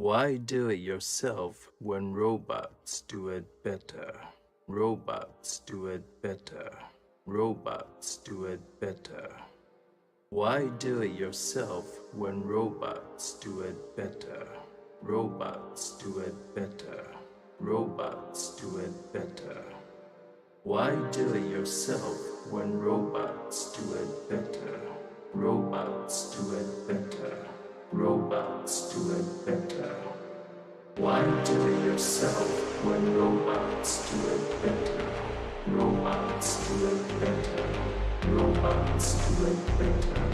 Why do it yourself when robots do it better? Robots do it better. Robots do it better. Why do it yourself when robots do it better? Robots do it better. Robots do it better. Why do it yourself when robots do it better? Robots do it better. Robots do it better. Why do it yourself when robots do it better? Robots do it better. Robots do it better.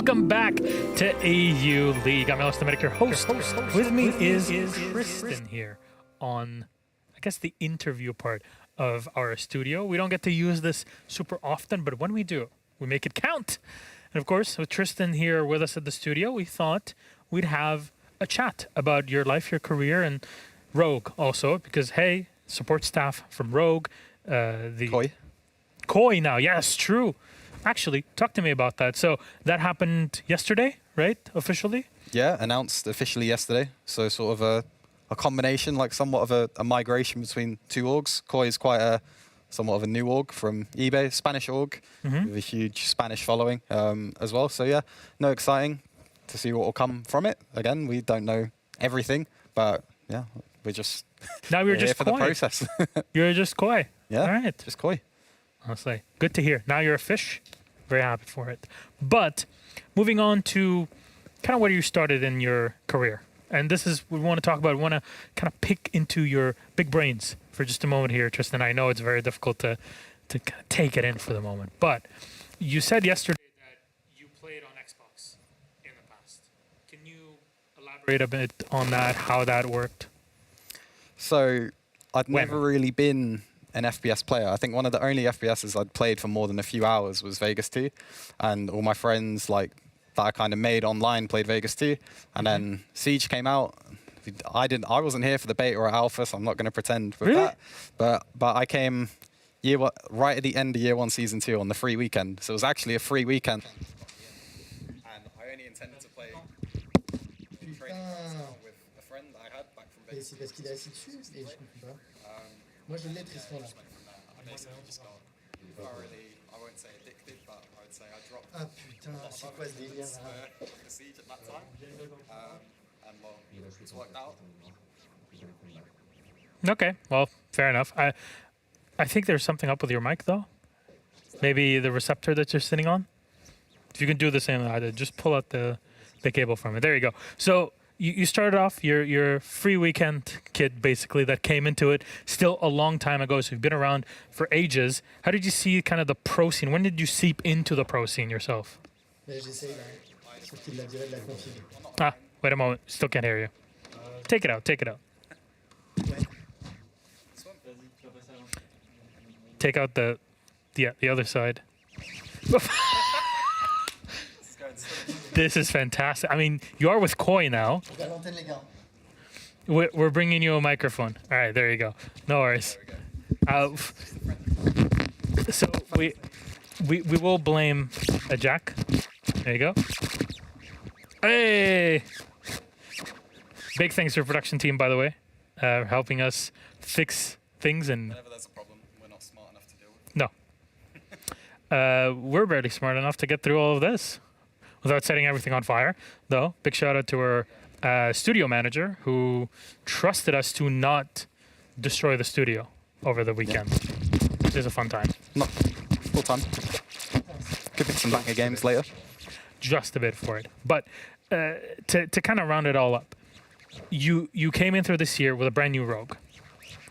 Welcome back to AU League. I'm Alistair Medic, your host. With me is Tristan here on, I guess, the interview part of our studio. We don't get to use this super often, but when we do, we make it count. And of course, with Tristan here with us at the studio, we thought we'd have a chat about your life, your career, and Rogue also, because, hey, support staff from Rogue. Koi now, yes, true. Actually, talk to me about that. So that happened yesterday, right? Officially? Yeah, announced officially yesterday. So sort of a combination, like somewhat of a migration between two orgs. Koi is quite somewhat of a new org from eBay, Spanish org, with a huge Spanish following as well. So yeah, no, exciting to see what will come from it. Again, we don't know everything, but yeah, we're just now we're just here for Koi. the process. You're just Koi. Yeah, all right, just Koi. Honestly, good to hear. Now you're a fish. Very happy for it. But moving on to kind of where you started in your career. And this is what we want to talk about. We want to kind of pick into your big brains for just a moment here, Tristan. I know it's very difficult to kind of take it in for the moment. But you said yesterday that you played on Xbox in the past. Can you elaborate a bit on that, how that worked? So I'd never really been an FPS player. I think one of the only FPSs I'd played for more than a few hours was Vegas 2, and all my friends that I kind of made online played Vegas 2, and then Siege came out. I wasn't here for the beta or alpha, so I'm not going to pretend with that. But I came right at the end of year 1 season 2 on the free weekend. So it was actually a free weekend. And I only intended to play training with a friend I had back from Vegas. C'est parce qu'il est assis dessus et je comprends pas. Moi je l'ai Tristan là. I won't say addicted, but I would say I dropped. Ah putain, c'est quoi ce délire là? The Siege at that time, and well, it's worked out. Okay, well, fair enough. I think there's something up with your mic though. Maybe the receptor that you're sitting on. If you can do the same that I did, just pull out the cable from it. There you go. So you started off your free weekend kid, basically, that came into it still a long time ago. So you've been around for ages. How did you see kind of the pro scene? When did you seep into the pro scene yourself? J'essaye là. Sauf qu'il l'a viré de la config. Ah, wait a moment. Still can't hear you. Take it out. Take it out. Take out the other side. This is fantastic. I mean, you are with Koi now. We're bringing you a microphone. All right, there you go. No worries. So we will blame a jack. There you go. Hey! Big thanks to our production team, by the way, helping us fix things. And whenever there's a problem, we're not smart enough to deal with it. No. We're barely smart enough to get through all of this without setting everything on fire, though. Big shout out to our studio manager who trusted us to not destroy the studio over the weekend. It was a fun time. Not full time. Could be some banger games later. Just a bit for it. But to kind of round it all up, you came in through this year with a brand new Rogue,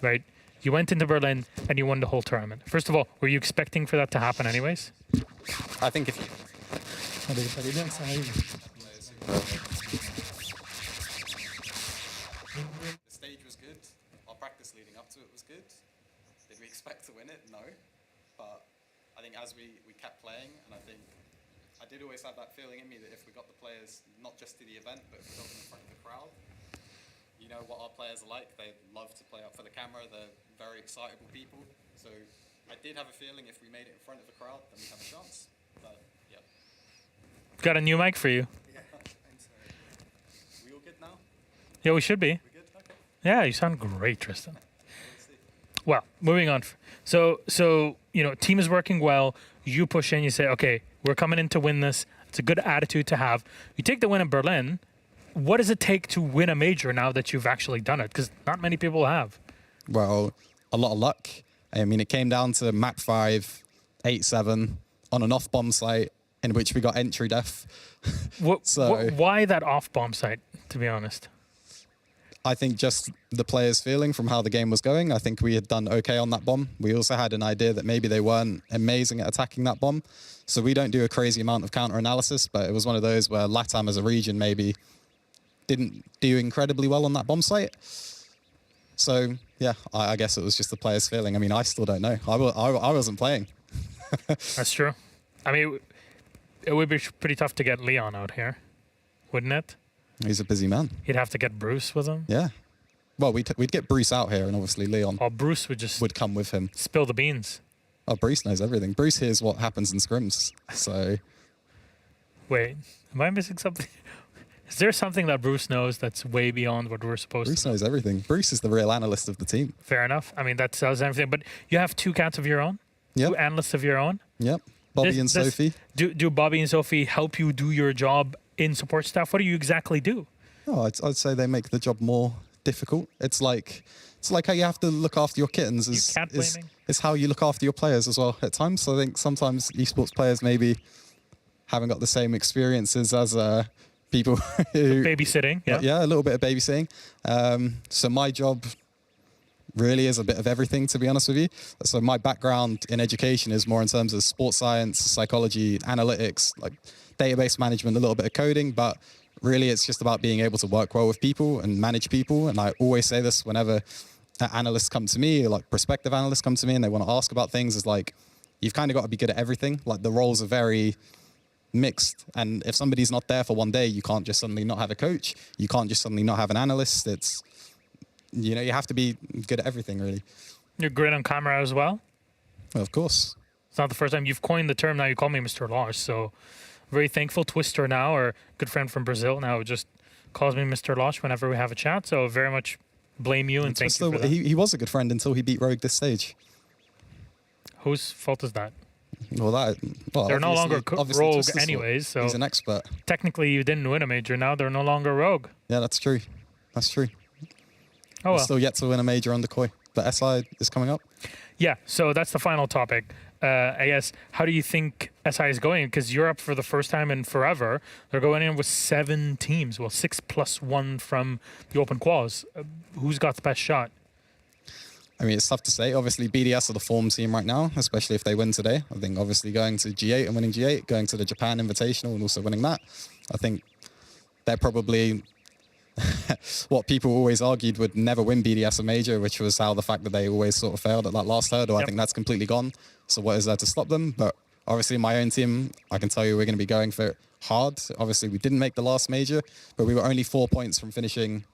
right? You went into Berlin and you won the whole tournament. First of all, were you expecting for that to happen anyways? I think if you... Fallait bien que ça arrive. The stage was good. Our practice leading up to it was good. Did we expect to win it? No. But I think as we kept playing, and I did always have that feeling in me that if we got the players not just to the event, but if we got them in front of the crowd, you know what our players are like. They love to play up for the camera. They're very excitable people. So I did have a feeling if we made it in front of the crowd, then we'd have a chance. But yeah. Got a new mic for you. Yeah. We all good now? Yeah, we should be. We good? Okay. Yeah, you sound great, Tristan. Well, moving on. So team is working well. You push in. You say, okay, we're coming in to win this. It's a good attitude to have. You take the win in Berlin. What does it take to win a major now that you've actually done it? Because not many people have. Well, a lot of luck. I mean, it came down to map 5, 8-7 on an off-bomb site in which we got entry death. Why that off-bomb site, to be honest? I think just the players' feeling from how the game was going. I think we had done okay on that bomb. We also had an idea that maybe they weren't amazing at attacking that bomb. So we don't do a crazy amount of counter analysis, but it was one of those where LATAM as a region maybe didn't do incredibly well on that bomb site. So yeah, I guess it was just the players' feeling. I mean, I still don't know. I wasn't playing. That's true. I mean, it would be pretty tough to get Leon out here, wouldn't it? He's a busy man. He'd have to get Bruce with him. Yeah. Well, we'd get Bruce out here, and obviously Leon Or Bruce would come with him. spill the beans. Oh, Bruce knows everything. Bruce hears what happens in scrims. So Wait, am I missing something? Is there something that Bruce knows that's way beyond what we're supposed Bruce to know? knows everything. Bruce is the real analyst of the team. Fair enough. I mean, that tells everything. But you have two cats of your own? Yep. Two analysts of your own? Yep. Bobby This- and this- Sophie. Do Bobby and Sophie help you do your job in support staff? What do you exactly do? Oh, I'd say they make the job more difficult. It's like how you have to look after your kittens. You cat blaming? Is how you look after your players as well at times. So I think sometimes esports players maybe haven't got the same experiences as people who Babysitting, yeah. yeah, a little bit of babysitting. So my job really is a bit of everything, to be honest with you. So my background in education is more in terms of sports science, psychology, analytics, like database management, a little bit of coding, but really it's just about being able to work well with people and manage people. And I always say this whenever analysts come to me, or like prospective analysts come to me and they want to ask about things, is like, you've kind of got to be good at everything. Like the roles are very mixed. And if somebody's not there for one day, you can't just suddenly not have a coach. You can't just suddenly not have an analyst. It's, you know, you have to be good at everything, really. You're great on camera as well. Well, of course. It's not the first time you've coined the term. Now you call me Mr. Losh. So very thankful. Twister now, our good friend from Brazil, now just calls me Mr. Losh whenever we have a chat. So very much blame you and thank you for that. He was a good friend until he beat Rogue this stage. Whose fault is that? Well, They're no longer obviously Rogue Twister's fault. anyways. So He's an expert. technically you didn't win a major. Now they're no longer Rogue. Yeah, that's true. That's true. Oh well. Still yet to win a major on Decoy. But SI is coming up. Yeah, so that's the final topic. I guess, how do you think SI is going? Because Europe, for the first time in forever, they're going in with 7 teams. Well, 6 plus 1 from the open quals. Who's got the best shot? I mean, it's tough to say. Obviously, BDS are the form team right now, especially if they win today. I think obviously going to G8 and winning G8, going to the Japan Invitational and also winning that, I think they're probably what people always argued would never win BDS a major, which was how the fact that they always sort of failed at that last hurdle. Yep. I think that's completely gone. So what is there to stop them? But obviously my own team, I can tell you we're going to be going for it hard. Obviously we didn't make the last major, but we were only 4 points from finishing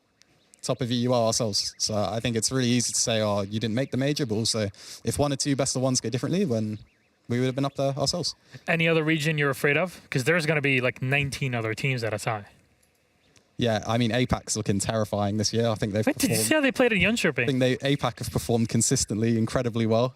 top of EUR ourselves. So I think it's really easy to say, oh, you didn't make the major, but also if 1 or 2 best of ones go differently, then we would have been up there ourselves. Any other region you're afraid of? Because there's going to be like 19 other teams at SI. Yeah, I mean, APAC's looking terrifying this year. I think they've Wait, did you see how they played at I Jönköping? think APAC have performed consistently incredibly well.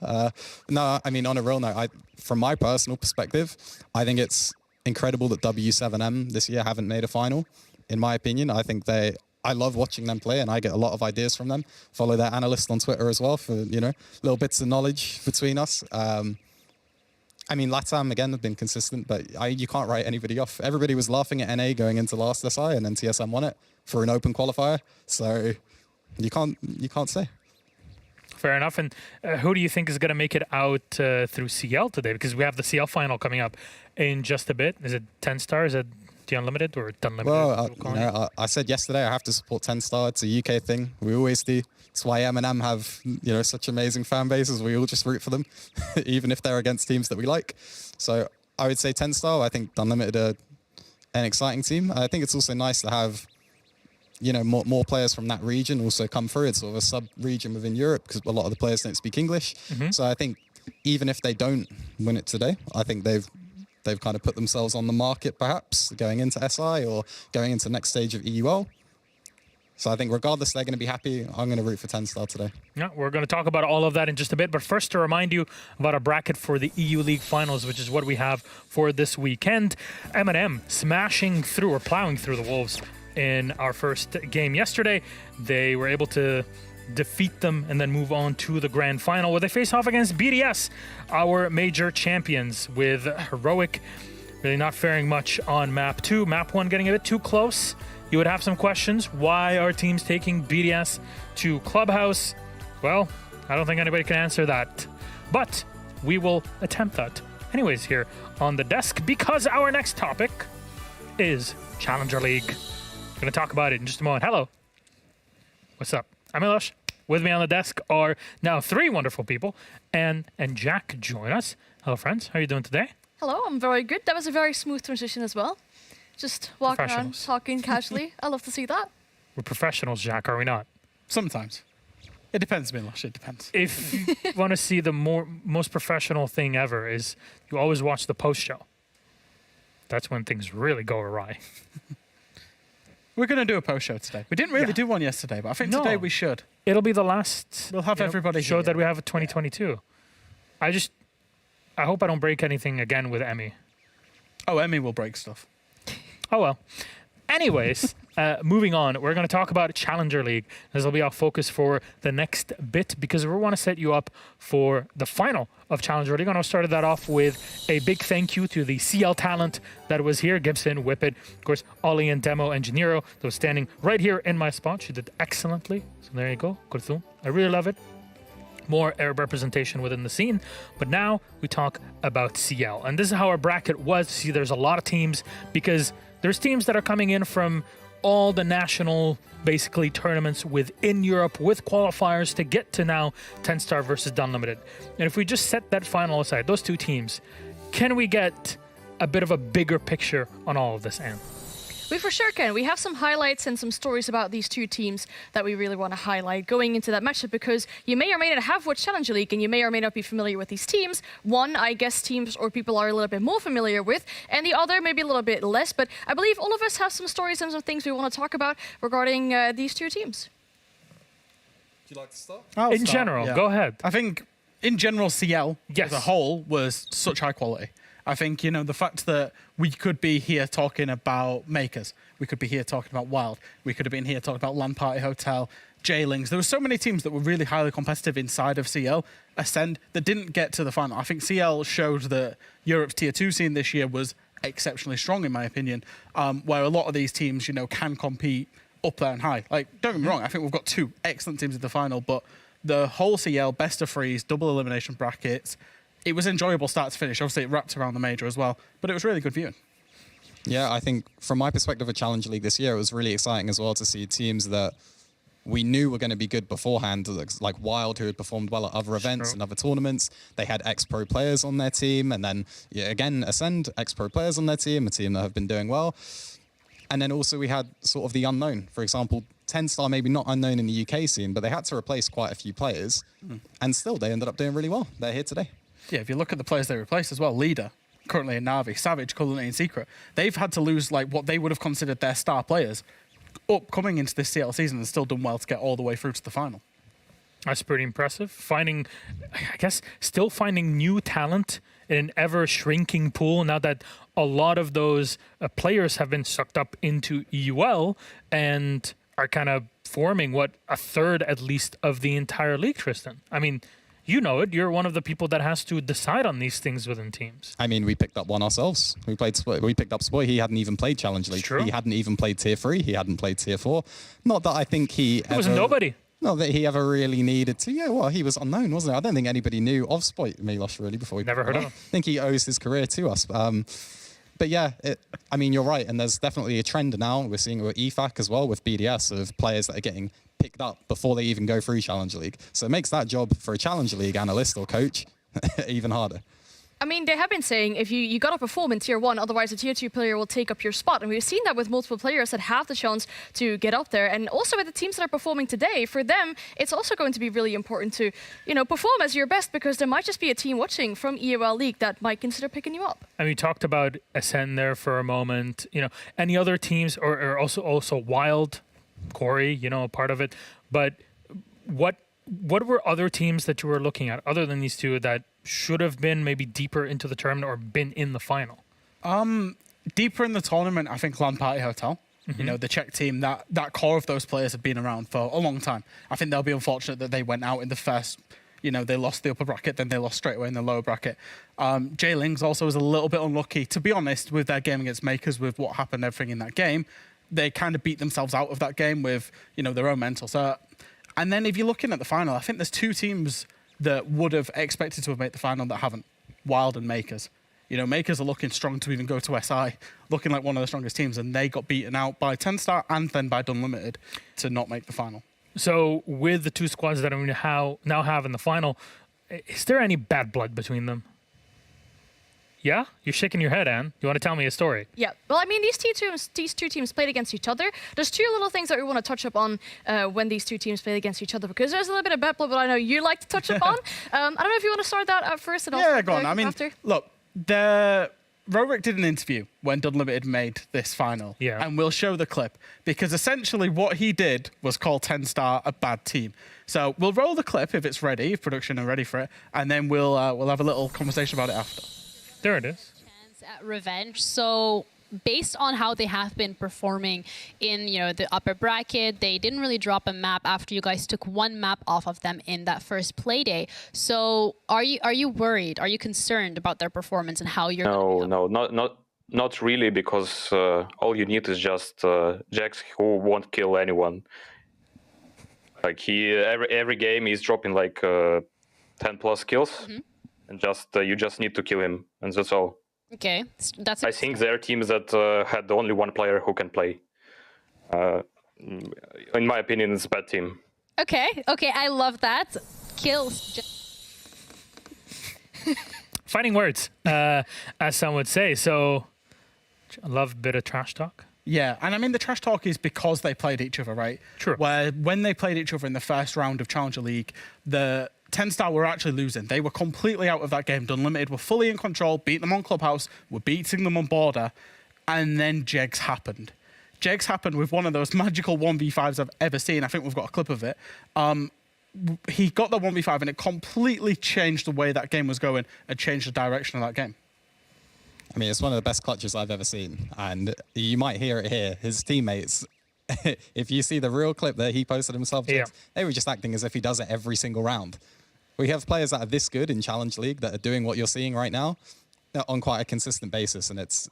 No, I mean, on a real note, from my personal perspective, I think it's incredible that W7M this year haven't made a final. In my opinion, I think I love watching them play and I get a lot of ideas from them. Follow their analyst on Twitter as well for, you know, little bits of knowledge between us. I mean, LATAM, again, have been consistent, but you can't write anybody off. Everybody was laughing at NA going into last SI, and then TSM won it for an open qualifier. So you can't say. Fair enough. And who do you think is going to make it out through CL today? Because we have the CL final coming up in just a bit. Is it TENSTAR? Is it the Unlimited or Dunlimited? Well, I said yesterday I have to support TENSTAR. It's a UK thing. We always do. It's why MNM have, you know, such amazing fan bases. We all just root for them, even if they're against teams that we like. So I would say TENSTAR. I think Dunlimited are an exciting team. I think it's also nice to have, you know, more players from that region also come through. It's sort of a sub-region within Europe because a lot of the players don't speak English. Mm-hmm. So I think even if they don't win it today, I think they've kind of put themselves on the market perhaps going into SI or going into the next stage of EUL. So I think regardless, they're going to be happy. I'm going to root for TENSTAR today. Yeah, we're going to talk about all of that in just a bit. But first, to remind you about our bracket for the EU League Finals, which is what we have for this weekend. MNM smashing through or plowing through the Wolves in our first game yesterday. They were able to defeat them and then move on to the grand final where they face off against BDS, our major champions, with Heroic really not faring much on map 2. Map 1 getting a bit too close you would have some questions. Why are teams taking BDS to Clubhouse? Well, I don't think anybody can answer that. But we will attempt that. Anyways, here on the desk, because our next topic is Challenger League. We're going to talk about it in just a moment. Hello. What's up? I'm Milosh. With me on the desk are now 3 wonderful people. And Jack join us. Hello, friends. How are you doing today? Hello, I'm very good. That was a very smooth transition as well. Just walking around, talking casually. I love to see that. We're professionals, Jack, are we not? Sometimes. It depends, Milosh. It depends. If you want to see the most professional thing ever is you always watch the post show. That's when things really go awry. We're going to do a post show today. We didn't really do one yesterday, but I think today we should. It'll be the last We'll have everybody show here. that we have in 2022. I hope I don't break anything again with Emmy. Oh, Emmy will break stuff. Oh, well. Anyways, moving on, we're going to talk about Challenger League. This will be our focus for the next bit because we want to set you up for the final of Challenger League. And I started that off with a big thank you to the CL talent that was here, Gibson, Whippet, of course, Ollie and Demo Engineero, that was standing right here in my spot. She did excellently. So there you go. Kurthum. I really love it. More Arab representation within the scene. But now we talk about CL. And this is how our bracket was. See, there's a lot of teams because there's teams that are coming in from all the national, basically, tournaments within Europe with qualifiers to get to now TENSTAR versus Dunlimited. And if we just set that final aside, those 2 teams, can we get a bit of a bigger picture on all of this, Anne? We for sure can. We have some highlights and some stories about these 2 teams that we really want to highlight going into that matchup because you may or may not have watched Challenger League and you may or may not be familiar with these teams. One, I guess teams or people are a little bit more familiar with, and the other maybe a little bit less. But I believe all of us have some stories and some things we want to talk about regarding these 2 teams. Would you like to start? In general, go ahead. I think, in general, CL as a whole was such high quality. I think, the fact that we could be here talking about Makers, we could be here talking about Wild, we could have been here talking about Land Party Hotel, Jailings. There were so many teams that were really highly competitive inside of CL, Ascend, that didn't get to the final. I think CL showed that Europe's Tier 2 scene this year was exceptionally strong, in my opinion, where a lot of these teams, can compete up there and high. Like, don't get me wrong, I think we've got 2 excellent teams in the final, but the whole CL, best of 3s, double elimination brackets, it was enjoyable start to finish. Obviously, it wrapped around the major as well, but it was really good viewing. Yeah, I think from my perspective of Challenger League this year, it was really exciting as well to see teams that we knew were going to be good beforehand, like Wild, who had performed well at other events and other tournaments. They had ex-pro players on their team, and then, again, Ascend, ex-pro players on their team, a team that have been doing well. And then also we had sort of the unknown. For example, TENSTAR maybe not unknown in the UK scene, but they had to replace quite a few players, and still they ended up doing really well. They're here today. Yeah, if you look at the players they replaced as well, Leader, currently in Navi, Savage, Culinary, and Secret, they've had to lose like what they would have considered their star players coming into this CL season and still done well to get all the way through to the final. That's pretty impressive. Still finding new talent in an ever-shrinking pool now that a lot of those players have been sucked up into EUL and are kind of forming, a third at least of the entire league, Tristan. I mean, you know it. You're one of the people that has to decide on these things within teams. I mean, we picked up one ourselves. We picked up Spoy. He hadn't even played Challenge League. He hadn't even played Tier 3. He hadn't played Tier 4. Not that I think he was nobody. Not that he ever really needed to. Yeah, well, he was unknown, wasn't he? I don't think anybody knew of Spoy Milosh really before. Never heard of him. I think he owes his career to us. But yeah, you're right. And there's definitely a trend now. We're seeing it with EFAC as well, with BDS, of players that are getting picked up before they even go through Challenger League. So it makes that job for a Challenger League analyst or coach even harder. I mean, they have been saying if you got to perform in Tier 1, otherwise a Tier 2 player will take up your spot. And we've seen that with multiple players that have the chance to get up there. And also with the teams that are performing today, for them, it's also going to be really important to, perform as your best because there might just be a team watching from EUL League that might consider picking you up. And we talked about Ascend there for a moment. Any other teams or also Wild, Corey, a part of it. But what were other teams that you were looking at other than these 2 that should have been maybe deeper into the tournament or been in the final? Deeper in the tournament, I think Land Party Hotel. The Czech team, that core of those players have been around for a long time. I think they'll be unfortunate that they went out in the first, they lost the upper bracket, then they lost straight away in the lower bracket. Jailings also was a little bit unlucky, to be honest, with their game against Makers, with what happened, everything in that game. they kind of beat themselves out of that game with, you know, their own mental. So, and then if you're looking at the final, I think there's 2 teams that would have expected to have made the final that haven't. Wild and Makers. You know, Makers are looking strong to even go to SI, looking like one of the strongest teams, and they got beaten out by TENSTAR and then by Dunlimited to not make the final. So with the 2 squads that we now have in the final, is there any bad blood between them? Yeah? You're shaking your head, Anne. You want to tell me a story? Yeah. Well, I mean, these two teams played against each other. There's 2 little things that we want to touch up on when these 2 teams played against each other, because there's a little bit of bad blood that I know you like to touch up on. I don't know if you want to start that out first and also Go on. I mean, after. Look, Rorik did an interview when Dunlimited made this final. Yeah. And we'll show the clip, because essentially what he did was call TENSTAR a bad team. So we'll roll the clip if it's ready, if production are ready for it, and then we'll have a little conversation about it after. There it is. At Revenge. So based on how they have been performing in, you know, the upper bracket, they didn't really drop a map after you guys took 1 map off of them in that first play day. So are you worried? Are you concerned about their performance and how you're not really, because all you need is just Jax, who won't kill anyone. Like every game he's dropping like 10+ kills, and you just need to kill him, and that's all. Okay, that's. I think there are teams that had only 1 player who can play. In my opinion, it's a bad team. Okay, I love that. Kills. Fighting words, as some would say. So, I love a bit of trash talk. Yeah, and I mean, the trash talk is because they played each other, right? True. Where when they played each other in the first round of Challenger League, the TENSTAR were actually losing. They were completely out of that game. Dunlimited were fully in control, beat them on Clubhouse, were beating them on Border, and then Jegs happened. Jegs happened with one of those magical 1v5s I've ever seen. I think we've got a clip of it. He got the 1v5 and it completely changed the way that game was going and changed the direction of that game. I mean, it's one of the best clutches I've ever seen. And you might hear it here. His teammates, if you see the real clip that he posted himself, they were just acting as if he does it every single round. We have players that are this good in Challenge League that are doing what you're seeing right now on quite a consistent basis. And it's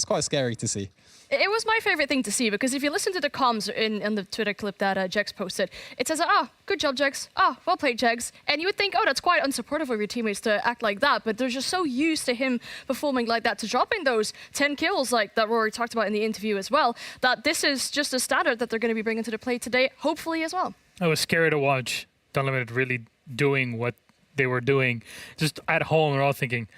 quite scary to see. It was my favorite thing to see, because if you listen to the comms in the Twitter clip that Jegs posted, it says, good job, Jegs. Well played, Jegs. And you would think, that's quite unsupportive of your teammates to act like that, but they're just so used to him performing like that, to dropping those 10 kills like that Rory talked about in the interview as well, that this is just a standard that they're going to be bringing to the play today, hopefully as well. I was scary to watch Dunlimited really doing what they were doing. Just at home, we're all thinking,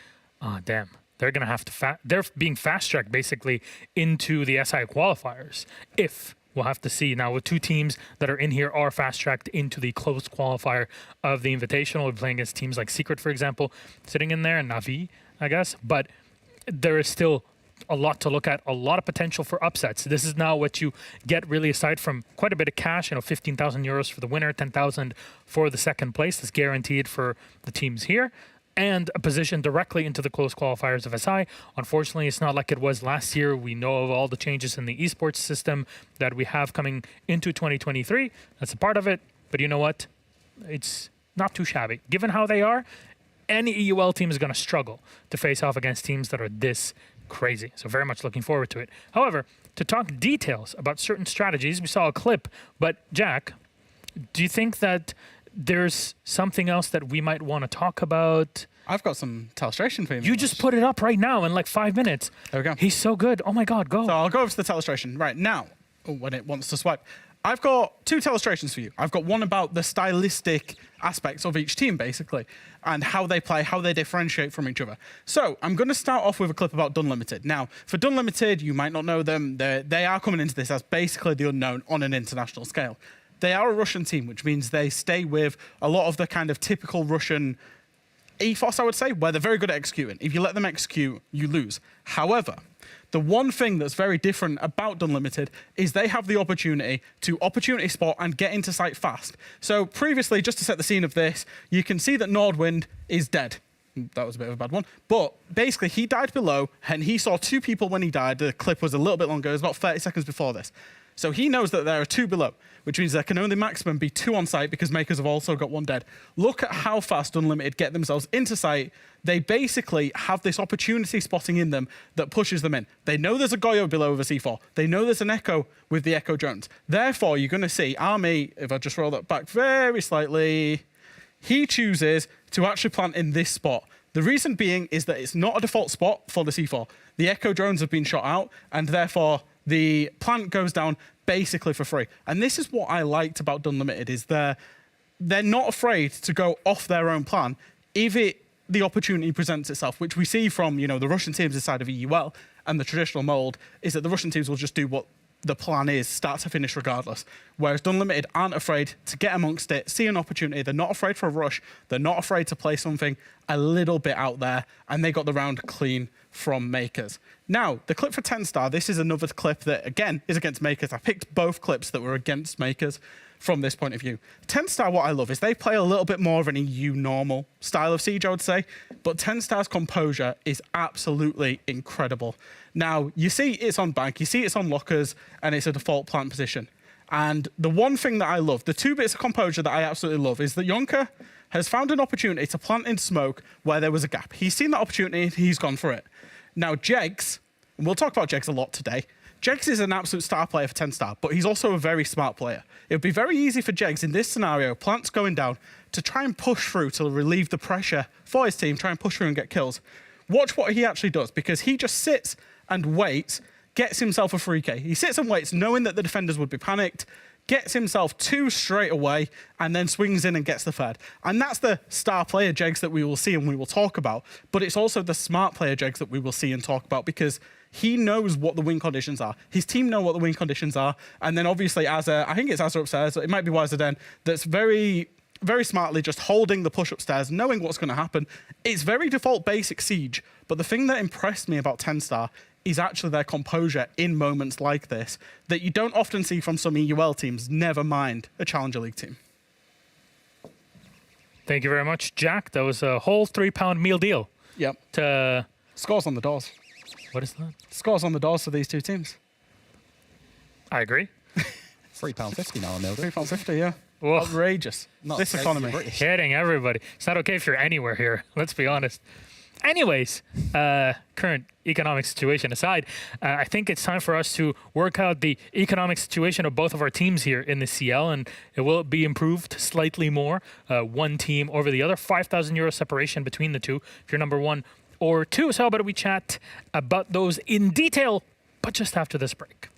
damn. They're going to have to they're being fast-tracked basically into the SI qualifiers. If we'll have to see now, with 2 teams that are in here are fast-tracked into the closed qualifier of the Invitational. We're playing against teams like Secret, for example, sitting in there, and Navi, I guess. But there is still a lot to look at, a lot of potential for upsets. This is now what you get, really, aside from quite a bit of cash, 15,000 euros for the winner, 10,000 for the second place. That's guaranteed for the teams here, and a position directly into the close qualifiers of SI. Unfortunately, it's not like it was last year. We know of all the changes in the esports system that we have coming into 2023. That's a part of it. But you know what? It's not too shabby. Given how they are, any EUL team is going to struggle to face off against teams that are this crazy. So very much looking forward to it. However, to talk details about certain strategies, we saw a clip. But Jack, do you think that there's something else that we might want to talk about? I've got some Telestration for you. You just put it up right now in like 5 minutes. There we go. He's so good. Oh my God, go. So I'll go over to the Telestration right now when it wants to swipe. I've got 2 Telestrations for you. I've got one about the stylistic aspects of each team, basically, and how they play, how they differentiate from each other. So I'm going to start off with a clip about Dunlimited. Now, for Dunlimited, you might not know them. They are coming into this as basically the unknown on an international scale. They are a Russian team, which means they stay with a lot of the kind of typical Russian ethos, I would say, where they're very good at executing. If you let them execute, you lose. However, the one thing that's very different about Dunlimited is they have the opportunity to opportunity spot and get into site fast. So previously, just to set the scene of this, you can see that Nordwind is dead. That was a bit of a bad one. But basically, he died below, and he saw 2 people when he died. The clip was a little bit longer. It was about 30 seconds before this. So he knows that there are 2 below, which means there can only maximum be 2 on site because Makers have also got 1 dead. Look at how fast Dunlimited get themselves into site. They basically have this opportunity spotting in them that pushes them in. They know there's a Goyo below with a C4. They know there's an Echo with the Echo drones. Therefore, you're going to see Army, if I just roll that back very slightly, he chooses to actually plant in this spot. The reason being is that it's not a default spot for the C4. The Echo drones have been shot out, and therefore the plant goes down basically for free. And this is what I liked about Dunlimited, is they're not afraid to go off their own plan if the opportunity presents itself, which we see from the Russian teams inside of EUL and the traditional mold, is that the Russian teams will just do what the plan is, start to finish regardless. Whereas Dunlimited aren't afraid to get amongst it, see an opportunity. They're not afraid for a rush. They're not afraid to play something a little bit out there, and they got the round clean from Makers. Now, the clip for TENSTAR, this is another clip that, again, is against Makers. I picked both clips that were against Makers from this point of view. TENSTAR, what I love is they play a little bit more of an EU normal style of Siege, I would say, but TENSTAR's composure is absolutely incredible. Now, you see it's on bank, you see it's on lockers, and it's a default plant position. And the one thing that I love, the 2 bits of composure that I absolutely love, is that Yonka has found an opportunity to plant in smoke where there was a gap. He's seen that opportunity, and he's gone for it. Now, Jegs, and we'll talk about Jegs a lot today, Jegs is an absolute star player for TENSTAR, but he's also a very smart player. It would be very easy for Jegs in this scenario, plants going down, to try and push through to relieve the pressure for his team, try and push through and get kills. Watch what he actually does, because he just sits and waits, gets himself a free K. He sits and waits, knowing that the defenders would be panicked, gets himself 2 straight away, and then swings in and gets the third. And that's the star player Jegs that we will see and we will talk about, but it's also the smart player Jegs that we will see and talk about, because he knows what the win conditions are. His team know what the win conditions are. And then obviously Azza, I think it's Azza upstairs, it might be Wiser Den, that's very, very smartly just holding the push upstairs, knowing what's going to happen. It's very default basic Siege, but the thing that impressed me about TENSTAR is actually their composure in moments like this that you don't often see from some EUL teams, never mind a Challenger League team. Thank you very much, Jack. That was a whole £3 meal deal. Yep. To Scores on the doors. What is that? Scores on the doors for these 2 teams. I agree. £3.50 now a meal. £3.50, yeah. Whoa. Outrageous. Not This safe economy. for British. Hitting everybody. It's not okay if you're anywhere here. Let's be honest. Anyways, current economic situation aside, I think it's time for us to work out the economic situation of both of our teams here in the CL, and it will be improved slightly more. One team over the other, €5,000 separation between the two, if you're number 1 or 2. So how about we chat about those in detail, but just after this break.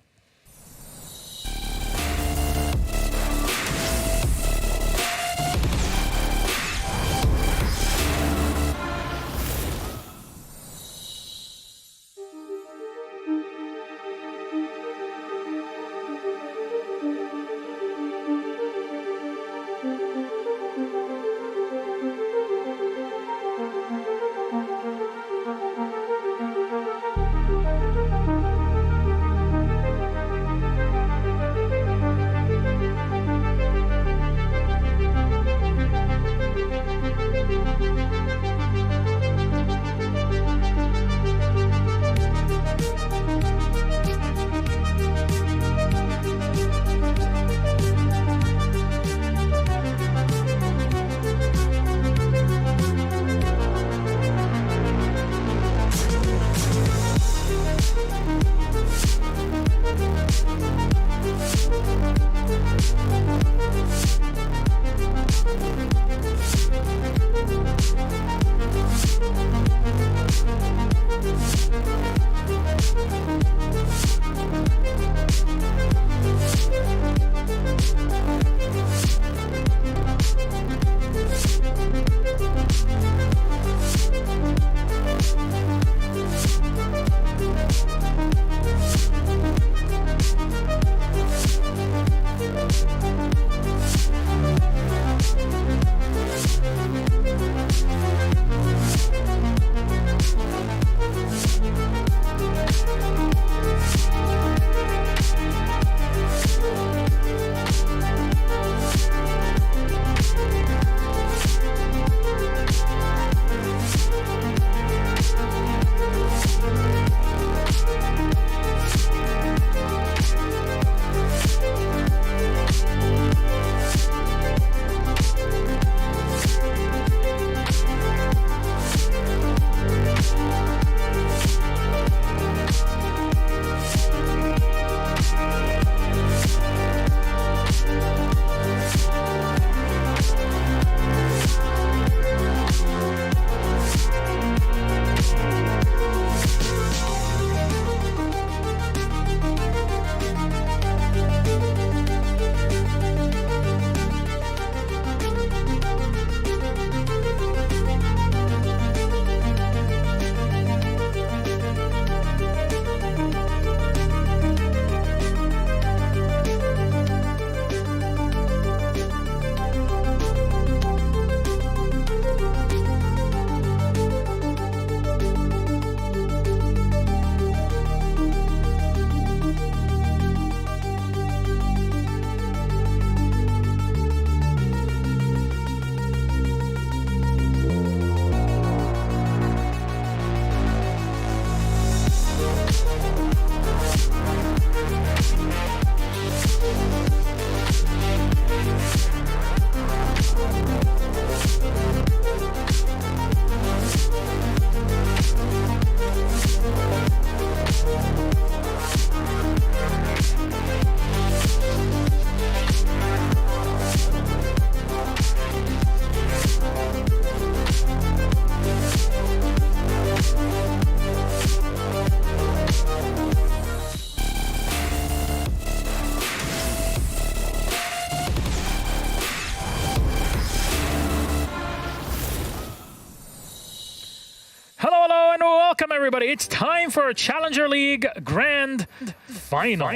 Welcome, everybody. It's time for a Challenger League Grand Final.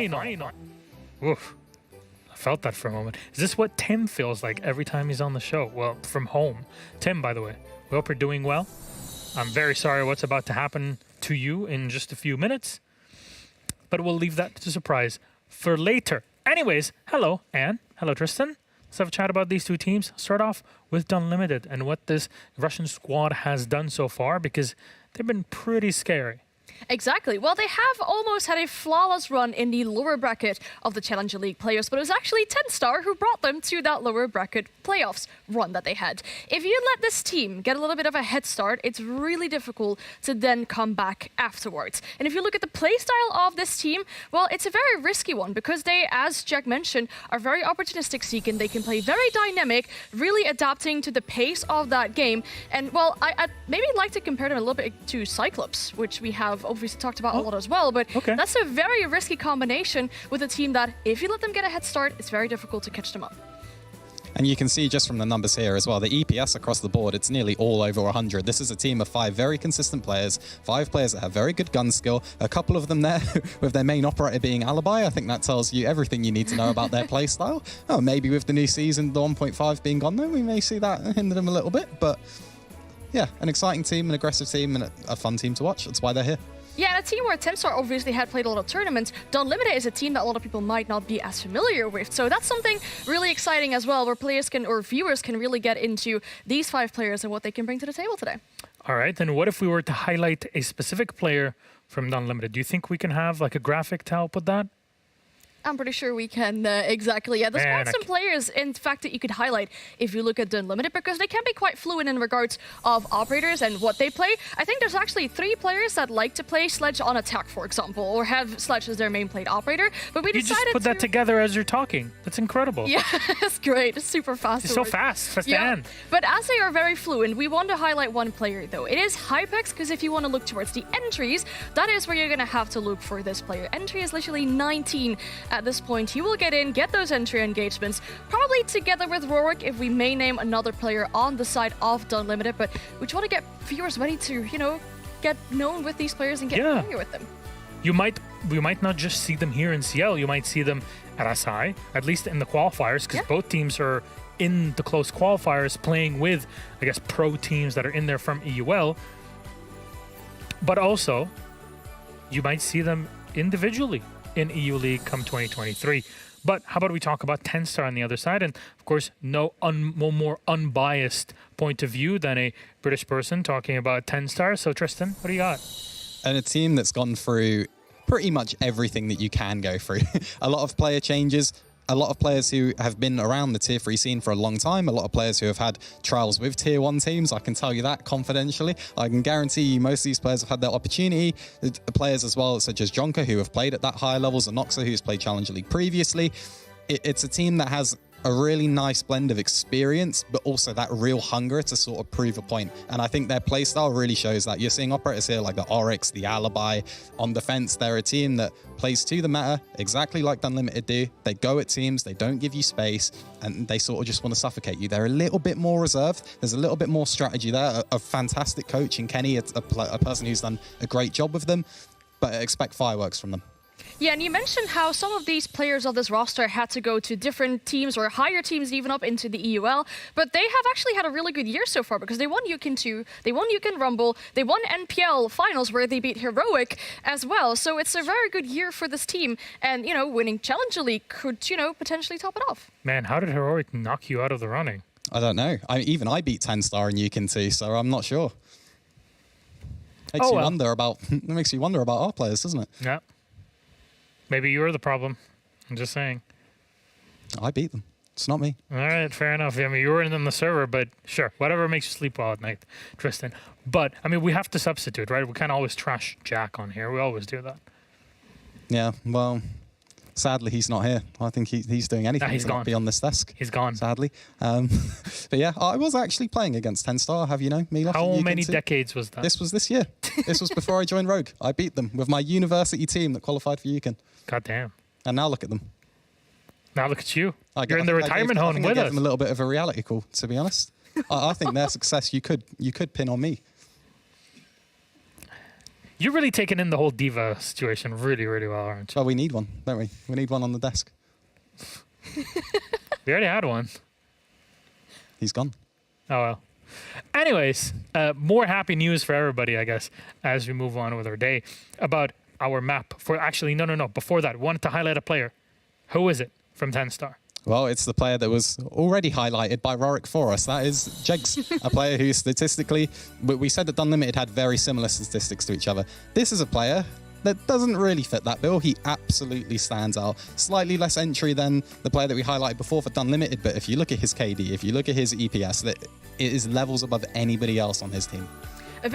Oof. I felt that for a moment. Is this what Tim feels like every time he's on the show? Well, from home. Tim, by the way, we hope you're doing well. I'm very sorry what's about to happen to you in just a few minutes, but we'll leave that to surprise for later. Anyways, hello, Anne. Hello, Tristan. Let's have a chat about these two teams. Start off with Dunlimited and what this Russian squad has done so far, because they've been pretty scary. Exactly. Well, they have almost had a flawless run in the lower bracket of the Challenger League players, but it was actually TENSTAR who brought them to that lower bracket playoffs run that they had. If you let this team get a little bit of a head start, it's really difficult to then come back afterwards. And if you look at the playstyle of this team, well, it's a very risky one because they, as Jack mentioned, are very opportunistic seeking. They can play very dynamic, really adapting to the pace of that game. And, well, I'd maybe like to compare them a little bit to Cyclops, which we have obviously talked about a lot as well, but that's a very risky combination with a team that, if you let them get a head start, it's very difficult to catch them up. And you can see just from the numbers here as well, the EPS across the board, it's nearly all over 100. This is a team of 5 very consistent players, 5 players that have very good gun skill, a couple of them there with their main operator being Alibi. I think that tells you everything you need to know about their play style. Oh, maybe with the new season, the 1.5 being gone though, we may see that hinder them a little bit, but yeah, an exciting team, an aggressive team, and a fun team to watch. That's why they're here. Yeah, and a team where TENSTAR obviously had played a lot of tournaments. Dunlimited is a team that a lot of people might not be as familiar with. So that's something really exciting as well, where players can, or viewers can really get into these 5 players and what they can bring to the table today. All right, then what if we were to highlight a specific player from Dunlimited? Do you think we can have like a graphic to help with that? I'm pretty sure we can, exactly. Yeah, there's quite some players, in fact, that you could highlight if you look at Dunlimited, because they can be quite fluid in regards of operators and what they play. I think there's actually 3 players that like to play Sledge on attack, for example, or have Sledge as their main played operator. But we decided just put that together as you're talking. That's incredible. Yeah, it's great. It's super fast. It's so fast. Yeah. But as they are very fluent, we want to highlight one player, though. It is Hypex, because if you want to look towards the entries, that is where you're going to have to look for this player. Entry is literally 19 at this point. He will get in, get those entry engagements, probably together with Rorik if we may name another player on the side of Dunlimited, but we just want to get viewers ready to, you know, get known with these players and get familiar with them. We might not just see them here in CL, you might see them at SI, at least in the qualifiers, because both teams are in the close qualifiers playing with, I guess, pro teams that are in there from EUL. But also, you might see them individually in EU League come 2023. But how about we talk about TENSTAR on the other side? And of course, no more unbiased point of view than a British person talking about TENSTAR. So Tristan, what do you got? And a team that's gone through pretty much everything that you can go through. A lot of player changes, a lot of players who have been around the Tier 3 scene for a long time, a lot of players who have had trials with Tier 1 teams. I can tell you that confidentially. I can guarantee you most of these players have had their opportunity. The players as well, such as Jonka, who have played at that higher levels, and Noxa, who's played Challenger League previously. It's a team that has a really nice blend of experience, but also that real hunger to sort of prove a point. And I think their playstyle really shows that. You're seeing operators here like the Oryx, the Alibi. On defense, they're a team that plays to the meta, exactly like Dunlimited do. They go at teams, they don't give you space, and they sort of just want to suffocate you. They're a little bit more reserved. There's a little bit more strategy there. A fantastic coach in Kenny, a person who's done a great job with them, but expect fireworks from them. Yeah, and you mentioned how some of these players of this roster had to go to different teams or higher teams, even up into the EUL, but they have actually had a really good year so far because they won UCAN 2, they won UCAN Rumble, they won NPL finals where they beat Heroic as well. So it's a very good year for this team, and, you know, winning Challenger League could, you know, potentially top it off. Man, how did Heroic knock you out of the running? I don't know. I beat TENSTAR in UCAN 2, so I'm not sure. Makes you wonder about our players, doesn't it? Yeah. Maybe you're the problem. I'm just saying. I beat them. It's not me. All right, fair enough. I mean, you weren't in the server, but sure. Whatever makes you sleep well at night, Tristan. But, I mean, we have to substitute, right? We can't always trash Jack on here. We always do that. Yeah, well, sadly, he's not here. I think he's doing anything to not be on this desk. He's gone. Sadly. But yeah, I was actually playing against TENSTAR, have you know, Milof. How many decades was that? This was this year. This was before I joined Rogue. I beat them with my university team that qualified for UCAN. God damn. And now look at them. Now look at you. You're in the retirement home with us. I gave them a little bit of a reality call, to be honest. I think their success you could pin on me. You're really taking in the whole diva situation really, really well, aren't you? Well, we need one, don't we? We need one on the desk. We already had one. He's gone. Oh, well. Anyways, more happy news for everybody, I guess, as we move on with our day about our map. For actually, no. Before that, wanted to highlight a player. Who is it from TENSTAR? Well, it's the player that was already highlighted by Rorik for us. That is Jegs, a player who statistically, we said that Dunlimited had very similar statistics to each other. This is a player that doesn't really fit that bill. He absolutely stands out. Slightly less entry than the player that we highlighted before for Dunlimited, but if you look at his KD, if you look at his EPS, that it is levels above anybody else on his team. A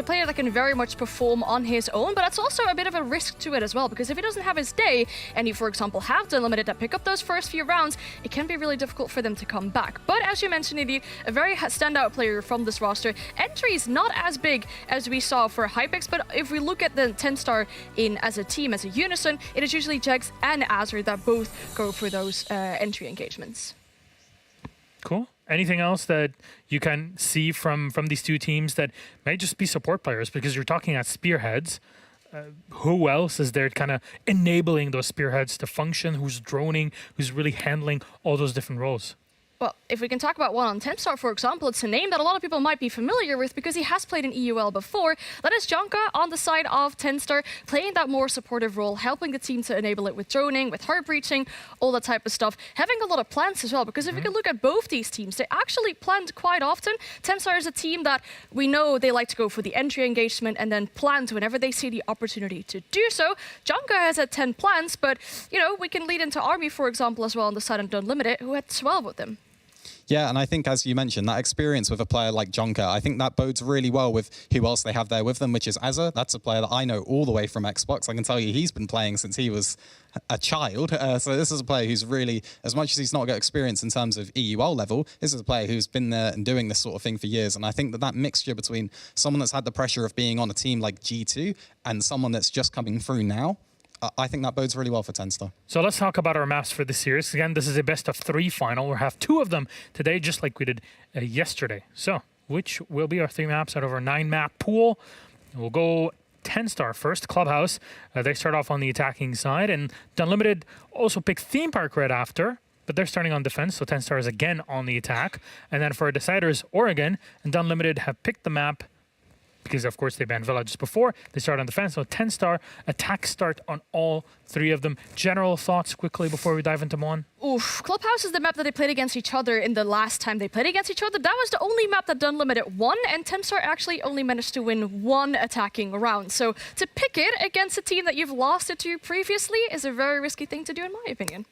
player that can very much perform on his own, but it's also a bit of a risk to it as well, because if he doesn't have his day, and you, for example, have Dunlimited that pick up those first few rounds, it can be really difficult for them to come back. But as you mentioned, Edie, a very standout player from this roster. Entry is not as big as we saw for Hypix, but if we look at the TENSTAR in as a team, as a unison, it is usually Jegs and Azure that both go for those entry engagements. Cool. Anything else that you can see from these two teams that may just be support players? Because you're talking at spearheads. Who else is there kind of enabling those spearheads to function? Who's droning? Who's really handling all those different roles? Well, if we can talk about one on TENSTAR, for example, it's a name that a lot of people might be familiar with because he has played in EUL before. That is Jonka on the side of TENSTAR, playing that more supportive role, helping the team to enable it with droning, with heart breaching, all that type of stuff. Having a lot of plants as well, because if we can look at both these teams, they actually plant quite often. TENSTAR is a team that we know they like to go for the entry engagement and then plant whenever they see the opportunity to do so. Jonka has had 10 plants, but, you know, we can lead into Army, for example, as well on the side of Dunlimited, who had 12 of them. Yeah, and I think, as you mentioned, that experience with a player like Jonka, I think that bodes really well with who else they have there with them, which is Azza. That's a player that I know all the way from Xbox. I can tell you he's been playing since he was a child. So this is a player who's really, as much as he's not got experience in terms of EUL level, this is a player who's been there and doing this sort of thing for years. And I think that that mixture between someone that's had the pressure of being on a team like G2 and someone that's just coming through now, I think that bodes really well for TENSTAR. So let's talk about our maps for this series. Again, this is a best of 3 final. We'll have 2 of them today, just like we did yesterday. So which will be our 3 maps out of our 9-map pool? We'll go TENSTAR first, Clubhouse. They start off on the attacking side, and Dunlimited also pick Theme Park right after, but they're starting on defense, so TENSTAR is again on the attack. And then for our deciders, Oregon and Dunlimited have picked the map because, of course, they banned Villa just before. They start on defense, so TENSTAR attack start on all 3 of them. General thoughts quickly before we dive into Mon? Oof, Clubhouse is the map that they played against each other in the last time they played against each other. That was the only map that Dunlimited won, and TENSTAR actually only managed to win 1 attacking round. So to pick it against a team that you've lost it to previously is a very risky thing to do, in my opinion.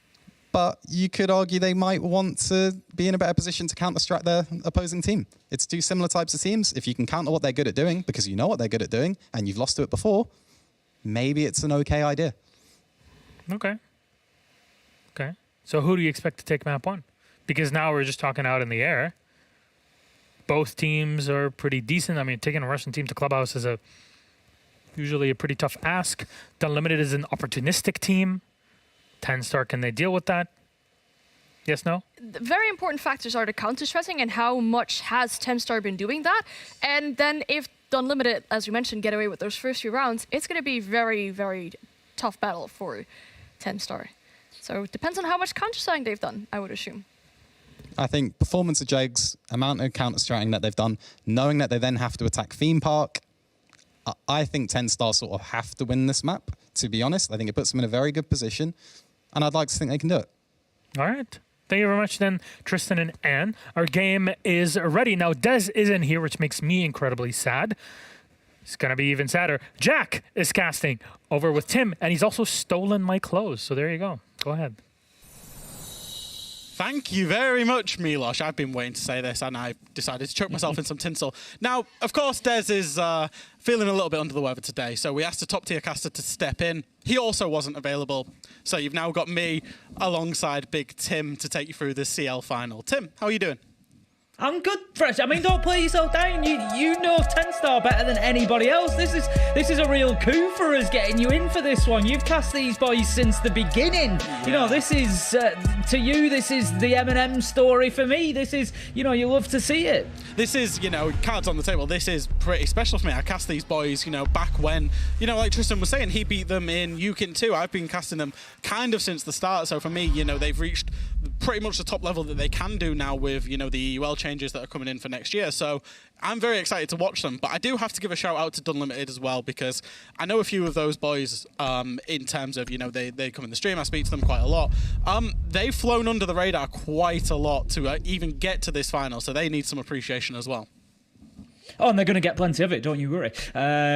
But you could argue they might want to be in a better position to counter-strike their opposing team. It's 2 similar types of teams. If you can counter what they're good at doing, because you know what they're good at doing, and you've lost to it before, maybe it's an okay idea. Okay. Okay. So who do you expect to take map 1? Because now we're just talking out in the air. Both teams are pretty decent. I mean, taking a Russian team to Clubhouse is usually a pretty tough ask. Dunlimited is an opportunistic team. TENSTAR, can they deal with that? Yes, no? The very important factors are the counter-stressing and how much has TENSTAR been doing that. And then if Dunlimited, as you mentioned, get away with those first few rounds, it's going to be very, very tough battle for TENSTAR. So it depends on how much counter-stressing they've done, I would assume. I think performance of Jegs, amount of counter-striking that they've done, knowing that they then have to attack Theme Park, I think TENSTAR sort of have to win this map, to be honest. I think it puts them in a very good position, and I'd like to think they can do it. All right. Thank you very much then, Tristan and Anne. Our game is ready. Now, Dez isn't here, which makes me incredibly sad. It's going to be even sadder. Jack is casting over with Tim, and he's also stolen my clothes. So there you go. Go ahead. Thank you very much, Milos. I've been waiting to say this, and I decided to choke myself in some tinsel. Now, of course, Dez is feeling a little bit under the weather today, so we asked a top-tier caster to step in. He also wasn't available, so you've now got me alongside Big Tim to take you through the CL final. Tim, how are you doing? I'm good, Fresh. I mean, don't play yourself down. You know TENSTAR better than anybody else. This is a real coup for us getting you in for this one. You've cast these boys since the beginning. You know, this is to you. This is the MNM story for me. This is, you know, you love to see it. This is, you know, cards on the table. This is pretty special for me. I cast these boys, you know, back when, you know, like Tristan was saying, he beat them in UKIN 2. I've been casting them kind of since the start. So for me, you know, they've reached pretty much the top level that they can do now with, you know, the EUL changes that are coming in for next year. So I'm very excited to watch them. But I do have to give a shout out to Dunlimited as well, because I know a few of those boys in terms of, you know, they come in the stream. I speak to them quite a lot. They've flown under the radar quite a lot to even get to this final. So they need some appreciation as well. Oh, and they're going to get plenty of it, don't you worry.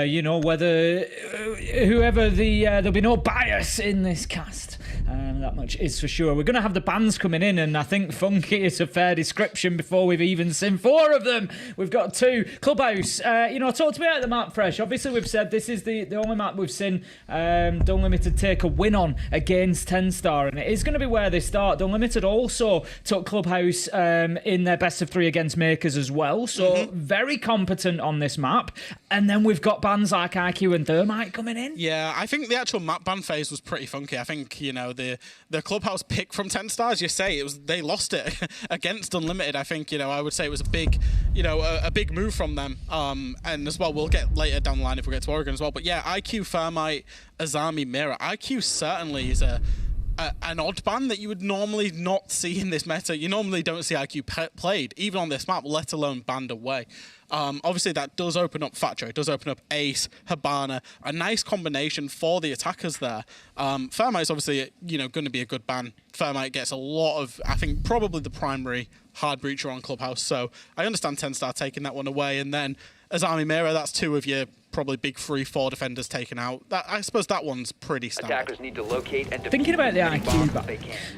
You know, whether whoever there'll be no bias in this cast. That much is for sure. We're going to have the bands coming in, and I think Funky is a fair description before we've even seen 4 of them. We've got 2. Clubhouse, you know, talk to me about the map, Fresh. Obviously, we've said this is the only map we've seen Dunlimited take a win on against TENSTAR, and it is going to be where they start. Dunlimited also took Clubhouse in their best of 3 against Makers as well, so very competent on this map. And then we've got bands like IQ and Thermite coming in. Yeah, I think the actual map ban phase was pretty funky. I think, you know, the Clubhouse pick from TENSTAR, as you say, they lost it against Unlimited. I think, you know, I would say it was a big, you know, a big move from them. And as well, we'll get later down the line if we get to Oregon as well. But yeah, IQ, Thermite, Azami, Mira. IQ certainly is an odd ban that you would normally not see in this meta. You normally don't see IQ played, even on this map, let alone banned away. Obviously, that does open up Thatcher. It does open up Ace, Habana, a nice combination for the attackers there. Thermite's obviously, you know, going to be a good ban. Thermite gets a lot of, I think, probably the primary hard breacher on Clubhouse. So I understand TENSTAR taking that one away. And then Azami Mira, that's 2 of your probably big 3-4 defenders taken out. I suppose that one's pretty standard. Attackers need to locate and thinking about the IQ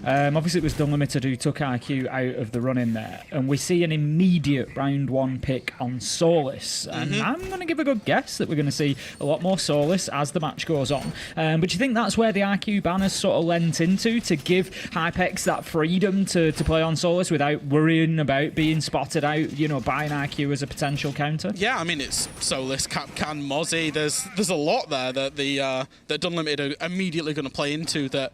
ban, obviously it was Dunlimited who took IQ out of the run in there, and we see an immediate round 1 pick on Solus, and I'm going to give a good guess that we're going to see a lot more Solus as the match goes on. But do you think that's where the IQ ban has sort of lent into, to give Hypex that freedom to play on Solus without worrying about being spotted out, you know, by an IQ as a potential counter? Yeah, I mean, it's Solus, Capcan, Mozzie. There's a lot there that that Dunlimited are immediately going to play into. That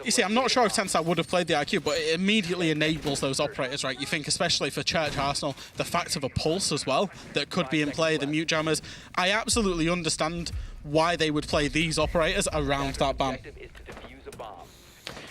you see, I'm not sure if TENSTAR would have played the IQ, but it immediately enables those operators, right? You think, especially for Church Arsenal, the fact of a pulse as well that could be in play, the mute jammers. I absolutely understand why they would play these operators around that ban.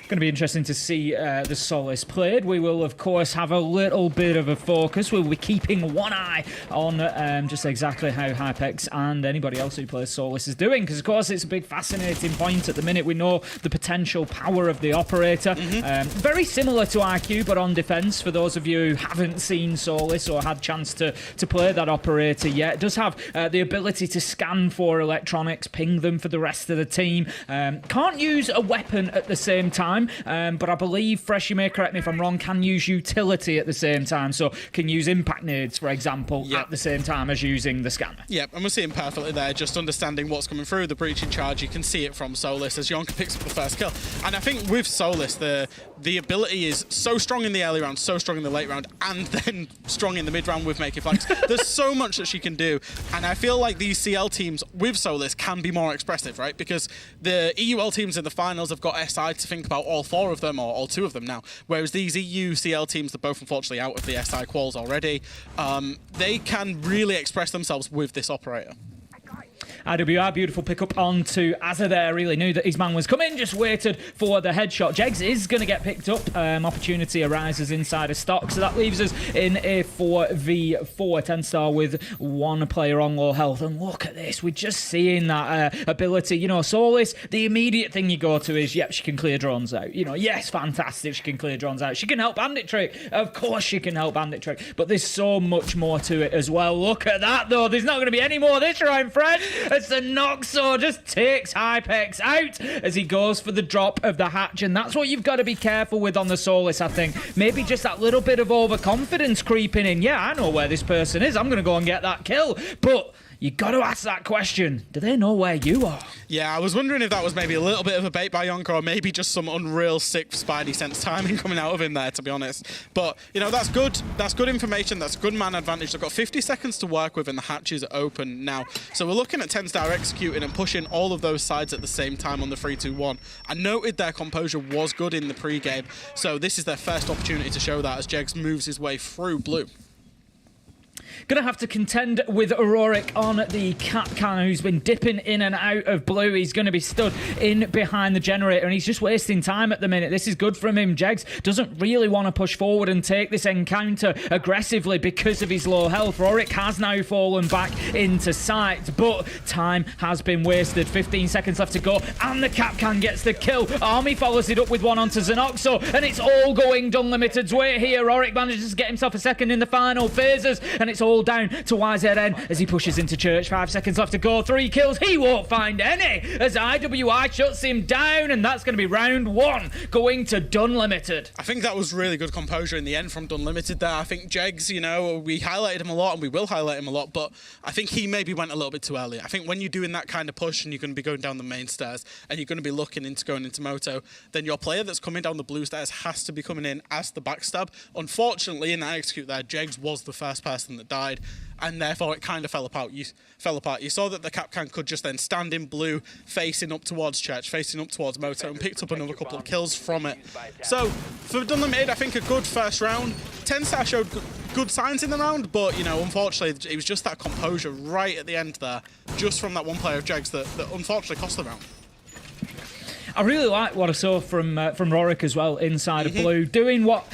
Going to be interesting to see the Solus played. We will, of course, have a little bit of a focus. We'll be keeping one eye on just exactly how Hypex and anybody else who plays Solus is doing, because, of course, it's a big fascinating point at the minute. We know the potential power of the operator. Very similar to IQ, but on defense, for those of you who haven't seen Solus or had chance to play that operator yet. It does have the ability to scan for electronics, ping them for the rest of the team. Can't use a weapon at the same time. But I believe, Fresh, you may correct me if I'm wrong, can use utility at the same time. So can use impact nades, for example, at the same time as using the scanner. Yep, and we're seeing perfectly there, just understanding what's coming through, the breaching charge. You can see it from Solus as Yonka picks up the first kill. And I think with Solus, the ability is so strong in the early round, so strong in the late round, and then strong in the mid round with making flags. There's so much that she can do. And I feel like these CL teams with Solus can be more expressive, right? Because the EUL teams in the finals have got SI to think about, all 4 of them, or all 2 of them now, whereas these EU CL teams, they're both unfortunately out of the SI quals already, they can really express themselves with this operator. IWR, beautiful pickup onto Azza there. Really knew that his man was coming, just waited for the headshot. Jegs is going to get picked up. Opportunity arises inside of stock, so that leaves us in a 4v4. TENSTAR with 1 player on low health. And look at this, we're just seeing that ability. You know, Solus, the immediate thing you go to is, yep, she can clear drones out. You know, yes, fantastic, she can clear drones out. She can help Bandit Trick. Of course she can help Bandit Trick. But there's so much more to it as well. Look at that, though. There's not going to be any more this round, friend. It's the Noxo just takes Hypex out as he goes for the drop of the hatch, and that's what you've got to be careful with on the Solus, I think. Maybe just that little bit of overconfidence creeping in. Yeah, I know where this person is. I'm going to go and get that kill. But you got to ask that question. Do they know where you are? Yeah, I was wondering if that was maybe a little bit of a bait by Yonka, or maybe just some unreal sick Spidey sense timing coming out of him there, to be honest. But, you know, that's good. That's good information. That's good man advantage. They've got 50 seconds to work with, and the hatches are open now. So we're looking at TENSTAR executing and pushing all of those sides at the same time on the 3-2-1. I noted their composure was good in the pre-game, so this is their first opportunity to show that as Jegs moves his way through blue. Going to have to contend with Rorik on the Kapkan, who's been dipping in and out of blue. He's going to be stood in behind the generator, and he's just wasting time at the minute. This is good from him. Jegs doesn't really want to push forward and take this encounter aggressively because of his low health. Rorik has now fallen back into sight, but time has been wasted. 15 seconds left to go, and the Kapkan gets the kill. Army follows it up with one onto Xenoxo, and it's all going Dunlimited's way here. Rorik manages to get himself a second in the final phases, and it's all down to YZN as he pushes into Church. 5 seconds left to go. 3 kills. He won't find any as IWI shuts him down, and that's going to be round 1 going to Dunlimited. I think that was really good composure in the end from Dunlimited there. I think Jegs, you know, we highlighted him a lot and we will highlight him a lot, but I think he maybe went a little bit too early. I think when you're doing that kind of push and you're going to be going down the main stairs and you're going to be looking into going into Moto, then your player that's coming down the blue stairs has to be coming in as the backstab. Unfortunately, in that execute there, Jegs was the first person that died, and therefore it kind of fell apart. You saw that the Kapkan could just then stand in blue, facing up towards Church, facing up towards Moto, and picked up another couple of kills from it. So for Dunlimited, I think a good first round. TENSTAR showed good signs in the round, but, you know, unfortunately, it was just that composure right at the end there, just from that one player of Jegs that unfortunately cost the round. I really like what I saw from Rorik as well inside of blue, doing what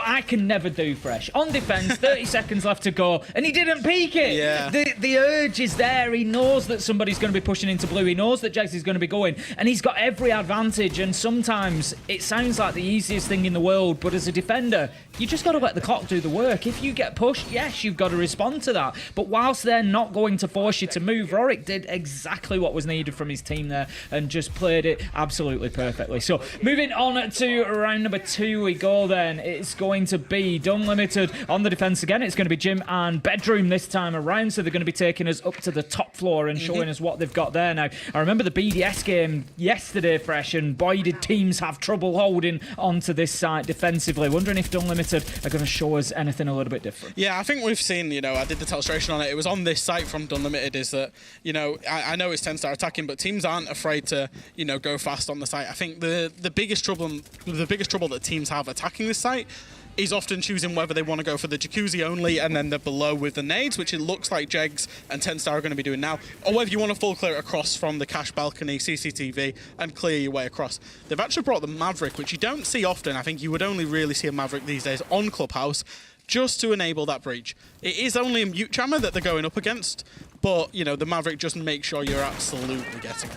I can never do, Fresh. On defense, 30 seconds left to go, and he didn't peek it. Yeah. The urge is there. He knows that somebody's going to be pushing into blue. He knows that Jegs is going to be going, and he's got every advantage. And sometimes it sounds like the easiest thing in the world, but as a defender, you just got to let the clock do the work. If you get pushed, yes, you've got to respond to that. But whilst they're not going to force you to move, Rorik did exactly what was needed from his team there and just played it absolutely perfectly. So moving on to round number 2 we go then. It's going to be Dunlimited on the defense again. It's going to be Gym and Bedroom this time around, so they're going to be taking us up to the top floor and showing us what they've got there. Now, I remember the BDS game yesterday, Fresh, and boy did teams have trouble holding onto this site defensively. Wondering if Dunlimited are going to show us anything a little bit different. Yeah, I think we've seen, you know, I did the illustration on it. It was on this site from Dunlimited, is that, you know, I know it's TENSTAR attacking, but teams aren't afraid to, you know, go fast on the site. I think the biggest trouble that teams have attacking this site is often choosing whether they want to go for the jacuzzi only and then they're below with the nades, which it looks like Jegs and TENSTAR are going to be doing now, or whether you want to full clear it across from the cash balcony, CCTV, and clear your way across. They've actually brought the Maverick, which you don't see often. I think you would only really see a Maverick these days on Clubhouse, just to enable that breach. It is only a mute jammer that they're going up against, but, you know, the Maverick just makes sure you're absolutely getting it.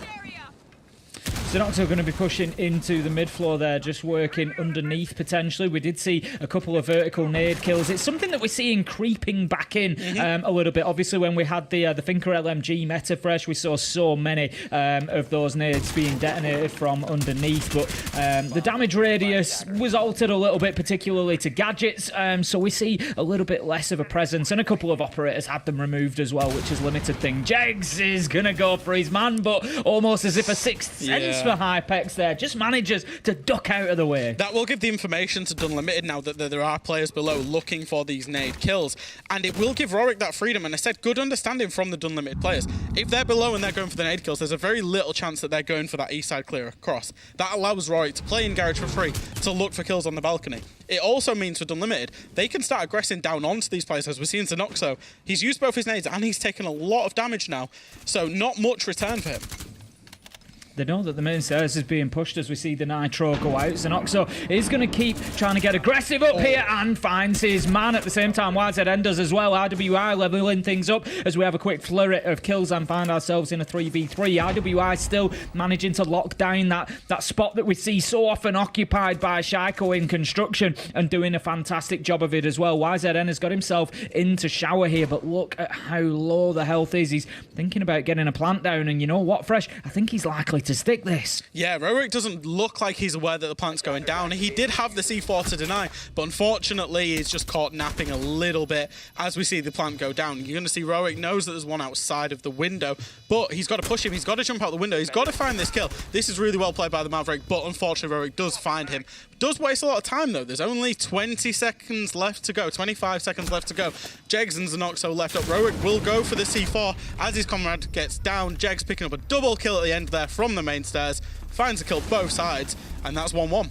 Xenoxo going to be pushing into the mid-floor there, just working underneath potentially. We did see a couple of vertical nade kills. It's something that we're seeing creeping back in a little bit. Obviously, when we had the Finker LMG meta Fresh, we saw so many of those nades being detonated from underneath. But the damage radius was altered a little bit, particularly to gadgets. So we see a little bit less of a presence, and a couple of operators had them removed as well, which is limited thing. Jegs is going to go for his man, but almost as if a sixth sense for Hypex there, just manages to duck out of the way. That will give the information to Dunlimited now that there are players below looking for these nade kills, and it will give Rorik that freedom. And I said good understanding from the Dunlimited players. If they're below and they're going for the nade kills, there's a very little chance that they're going for that east side clear across. That allows Rorik to play in Garage for free, to look for kills on the balcony. It also means for Dunlimited, they can start aggressing down onto these players, as we're seeing Xenoxo. He's used both his nades and he's taken a lot of damage now, so not much return for him. They know that the main stairs is being pushed as we see the Nitro go out. Xenoxo is going to keep trying to get aggressive up here and finds his man at the same time. YZN does as well. IWI leveling things up as we have a quick flurry of kills and find ourselves in a 3v3. IWI still managing to lock down that spot that we see so often occupied by Shaiko in construction and doing a fantastic job of it as well. YZN has got himself into shower here, but look at how low the health is. He's thinking about getting a plant down, and you know what, Fresh? I think he's likely to stick this. Yeah, Rorik doesn't look like he's aware that the plant's going down. He did have the C4 to deny, but unfortunately he's just caught napping a little bit as we see the plant go down. You're going to see Rorik knows that there's one outside of the window, but he's got to push him. He's got to jump out the window. He's got to find this kill. This is really well played by the Maverick, but unfortunately Rorik does find him. Does waste a lot of time though. There's only 20 seconds left to go, 25 seconds left to go. Jegs and Zenoxo left up. Rorik will go for the C4 as his comrade gets down. Jegs picking up a double kill at the end there from the main stairs. Finds a kill both sides, and that's 1-1.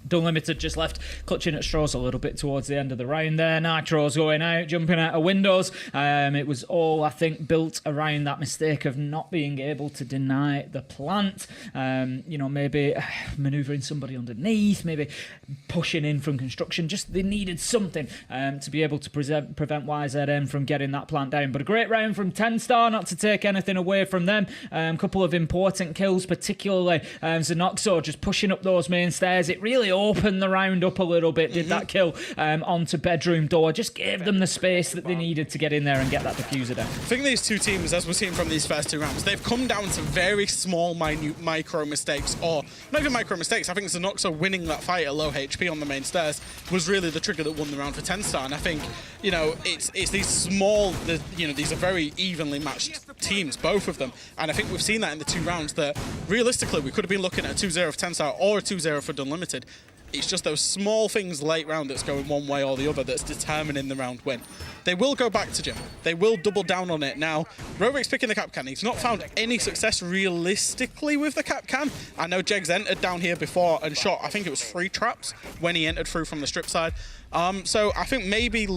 Dunlimited just left clutching at straws a little bit towards the end of the round there. Nitro's going out, jumping out of windows. It was all, I think, built around that mistake of not being able to deny the plant. You know, maybe manoeuvring somebody underneath, maybe pushing in from construction. Just they needed something to be able to prevent YZN from getting that plant down. But a great round from TENSTAR, not to take anything away from them. A couple of important kills, particularly Zenoxo just pushing up those main stairs. It really opened the round up a little bit, did that kill onto bedroom door, just gave them the space that they needed to get in there and get that diffuser down. I think these two teams, as we're seeing from these first two rounds, they've come down to very small, minute micro mistakes, or not even micro mistakes. I think Zenoxo winning that fight at low HP on the main stairs was really the trigger that won the round for TENSTAR, and I think, you know, it's these small, you know, these are very evenly matched teams, both of them, and I think we've seen that in the two rounds that realistically we could have been looking at a 2-0 for TENSTAR or a 2-0 for Dunlimited. It's just those small things late round that's going one way or the other that's determining the round win. They will go back to Jim. They will double down on it now. Rorik's picking the cap can. He's not found any success realistically with the cap can. I know Jegs entered down here before and shot, I think it was 3 traps when he entered through from the strip side. So I think maybe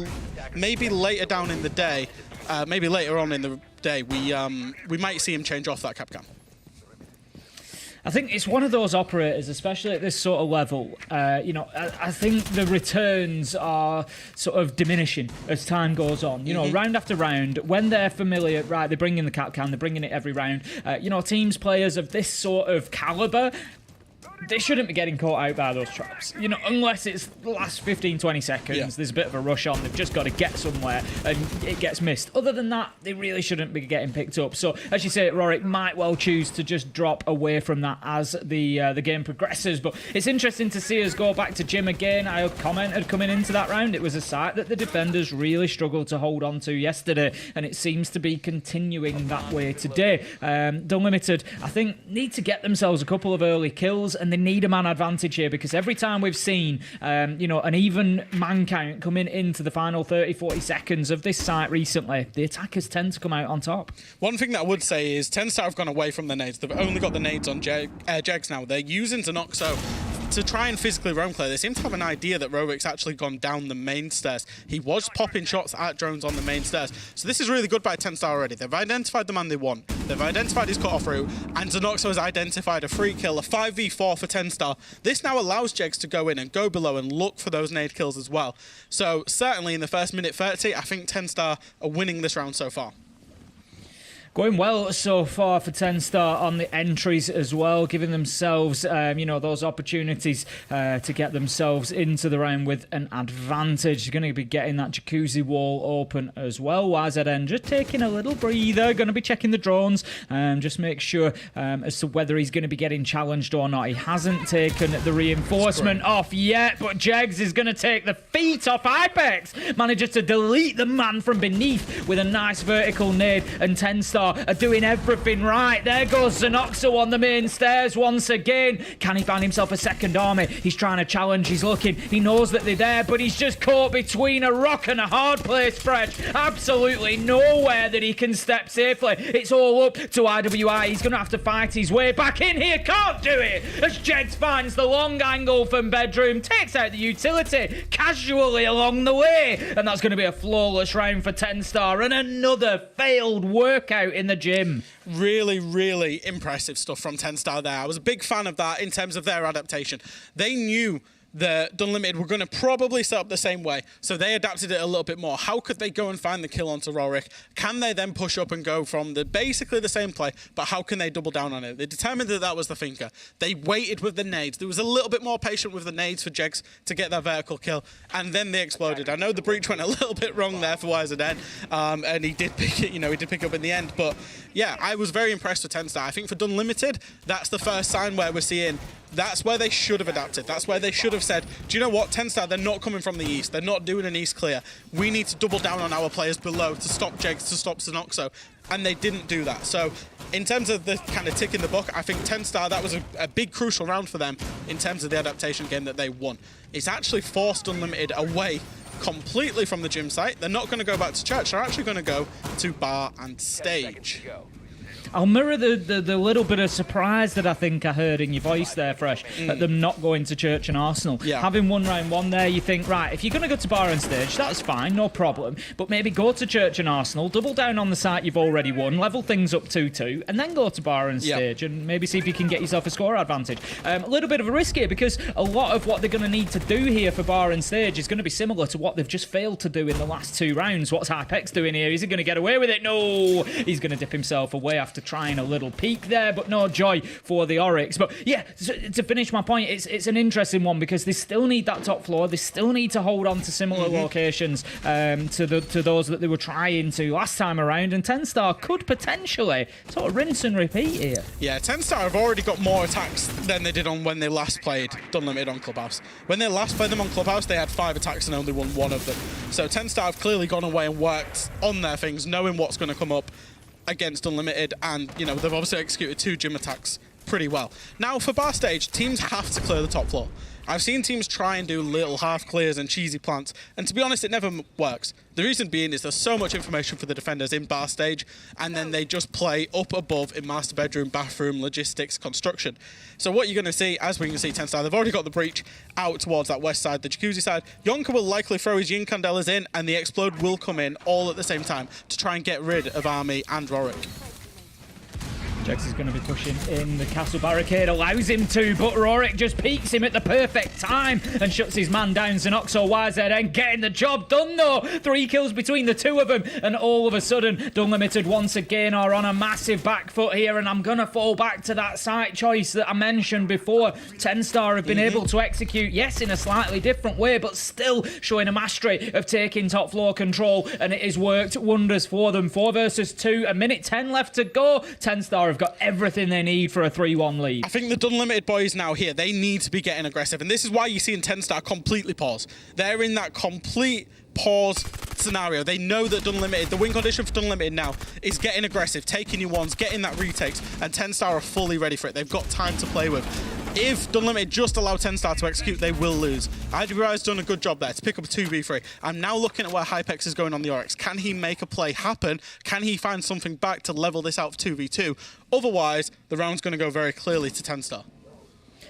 later down in the day, maybe later on in the day, we might see him change off that cap can. I think it's one of those operators, especially at this sort of level, you know, I think the returns are sort of diminishing as time goes on. You know, round after round, when they're familiar, right, they're bringing the cap can, they're bringing it every round. You know, teams, players of this sort of caliber, they shouldn't be getting caught out by those traps. You know, unless it's the last 15, 20 seconds, there's a bit of a rush on, they've just got to get somewhere and it gets missed. Other than that, they really shouldn't be getting picked up. So, as you say, Rorik might well choose to just drop away from that as the game progresses. But it's interesting to see us go back to Jim again. I commented coming into that round, it was a site that the defenders really struggled to hold on to yesterday, and it seems to be continuing that way today. Dunlimited, I think, need to get themselves a couple of early kills, and they need a man advantage here, because every time we've seen you know, an even man count coming into the final 30-40 seconds of this site recently, the attackers tend to come out on top. One thing that I would say is TENSTAR have gone away from the nades. They've only got the nades on Jegs now. They're using Zenoxo to try and physically roam clear. They seem to have an idea that Rorik's actually gone down the main stairs. He was popping shots at drones on the main stairs. So this is really good by TENSTAR already. They've identified the man they want. They've identified his cut-off route, and Zenoxo has identified a free kill, a 5v4 for TENSTAR. This now allows Jegs to go in and go below and look for those nade kills as well. So certainly in the first minute 30, I think TENSTAR are winning this round so far. Going well so far for TENSTAR on the entries as well, giving themselves, you know, those opportunities to get themselves into the round with an advantage. You're going to be getting that jacuzzi wall open as well. YZN just taking a little breather, going to be checking the drones, just make sure as to whether he's going to be getting challenged or not. He hasn't taken the reinforcement off yet, but Jegs is going to take the feet off Ipex. Manages to delete the man from beneath with a nice vertical nade, and TENSTAR are doing everything right. There goes Zenoxo on the main stairs once again. Can he find himself a second army? He's trying to challenge, he's looking, he knows that they're there, but he's just caught between a rock and a hard place, Fresh. Absolutely nowhere that he can step safely. It's all up to IWI. He's going to have to fight his way back in here. Can't do it as Jegs finds the long angle from bedroom, takes out the utility casually along the way, and that's going to be a flawless round for TENSTAR and another failed workout in the gym. Really, really impressive stuff from TENSTAR there. I was a big fan of that in terms of their adaptation. They knew the Dunlimited were going to probably set up the same way. So they adapted it a little bit more. How could they go and find the kill onto Rorik? Can they then push up and go from basically the same play, but how can they double down on it? They determined that that was the thinker. They waited with the nades. There was a little bit more patient with the nades for Jegs to get that vertical kill, and then they exploded. I know the breach went a little bit wrong there for YZN, and he did pick it, he did pick up in the end, but yeah, I was very impressed with TENSTAR. I think for Dunlimited, that's the first sign where we're seeing that's where they should have adapted. That's where they should have said, do you know what, TENSTAR, they're not coming from the east. They're not doing an east clear. We need to double down on our players below to stop Jegs, to stop Zenoxo. And they didn't do that. So in terms of the kind of tick in the book, I think TENSTAR, that was a big crucial round for them in terms of the adaptation game that they won. It's actually forced Unlimited away completely from the gym site. They're not going to go back to church. They're actually going to go to bar and stage. I'll mirror the little bit of surprise that I think I heard in your voice there, Fresh, at them not going to Church and Arsenal. Yeah. Having won round one there, you think, right, if you're going to go to bar and stage, that's fine, no problem. But maybe go to Church and Arsenal, double down on the site you've already won, level things up 2-2, and then go to bar and stage and maybe see if you can get yourself a score advantage. A little bit of a risk here because a lot of what they're going to need to do here for bar and stage is going to be similar to what they've just failed to do in the last 2 rounds. What's Hypex doing here? Is he going to get away with it? No! He's going to dip himself away after trying a little peak there, but no joy for the Oryx. But yeah, to finish my point, it's an interesting one because they still need that top floor. They still need to hold on to similar locations to those that they were trying to last time around, and TENSTAR could potentially sort of rinse and repeat here. Yeah, TENSTAR have already got more attacks than they did on when they last played Dunlimited on Clubhouse. When they last played them on Clubhouse, they had 5 attacks and only won 1 of them. So TENSTAR have clearly gone away and worked on their things, knowing what's going to come up against Unlimited, and they've obviously executed 2 gym attacks pretty well. Now for bar stage, teams have to clear the top floor. I've seen teams try and do little half clears and cheesy plants, and to be honest, it never works. The reason being is there's so much information for the defenders in bar stage, and then they just play up above in master bedroom, bathroom, logistics, construction. So what you're going to see, as we can see, TENSTAR, they've already got the breach out towards that west side, the jacuzzi side. Yonka will likely throw his Yin Candelas in, and the explode will come in all at the same time to try and get rid of Army and Rorik. Jegs is going to be pushing in. The castle barricade allows him to, but Rorik just peeks him at the perfect time and shuts his man down. Zenoxo YZN getting the job done though. 3 kills between the 2 of them, and all of a sudden Dunlimited once again are on a massive back foot here, and I'm going to fall back to that site choice that I mentioned before. TENSTAR have been able to execute, yes, in a slightly different way, but still showing a mastery of taking top floor control, and it has worked wonders for them. 4 versus 2, 1:10 left to go. TENSTAR have got everything they need for a 3-1 lead. I think the Dunlimited boys now here, they need to be getting aggressive, and this is why you see in TENSTAR completely pause. They're in that complete pause scenario. They know that Dunlimited, the win condition for Dunlimited now is getting aggressive, taking your ones, getting that retakes, and TENSTAR are fully ready for it. They've got time to play with. If Dunlimited just allow TENSTAR to execute, they will lose. IWI has done a good job there to pick up a 2v3. I'm now looking at where Hypex is going on the Oryx. Can he make a play happen? Can he find something back to level this out for 2v2? Otherwise, the round's going to go very clearly to TENSTAR.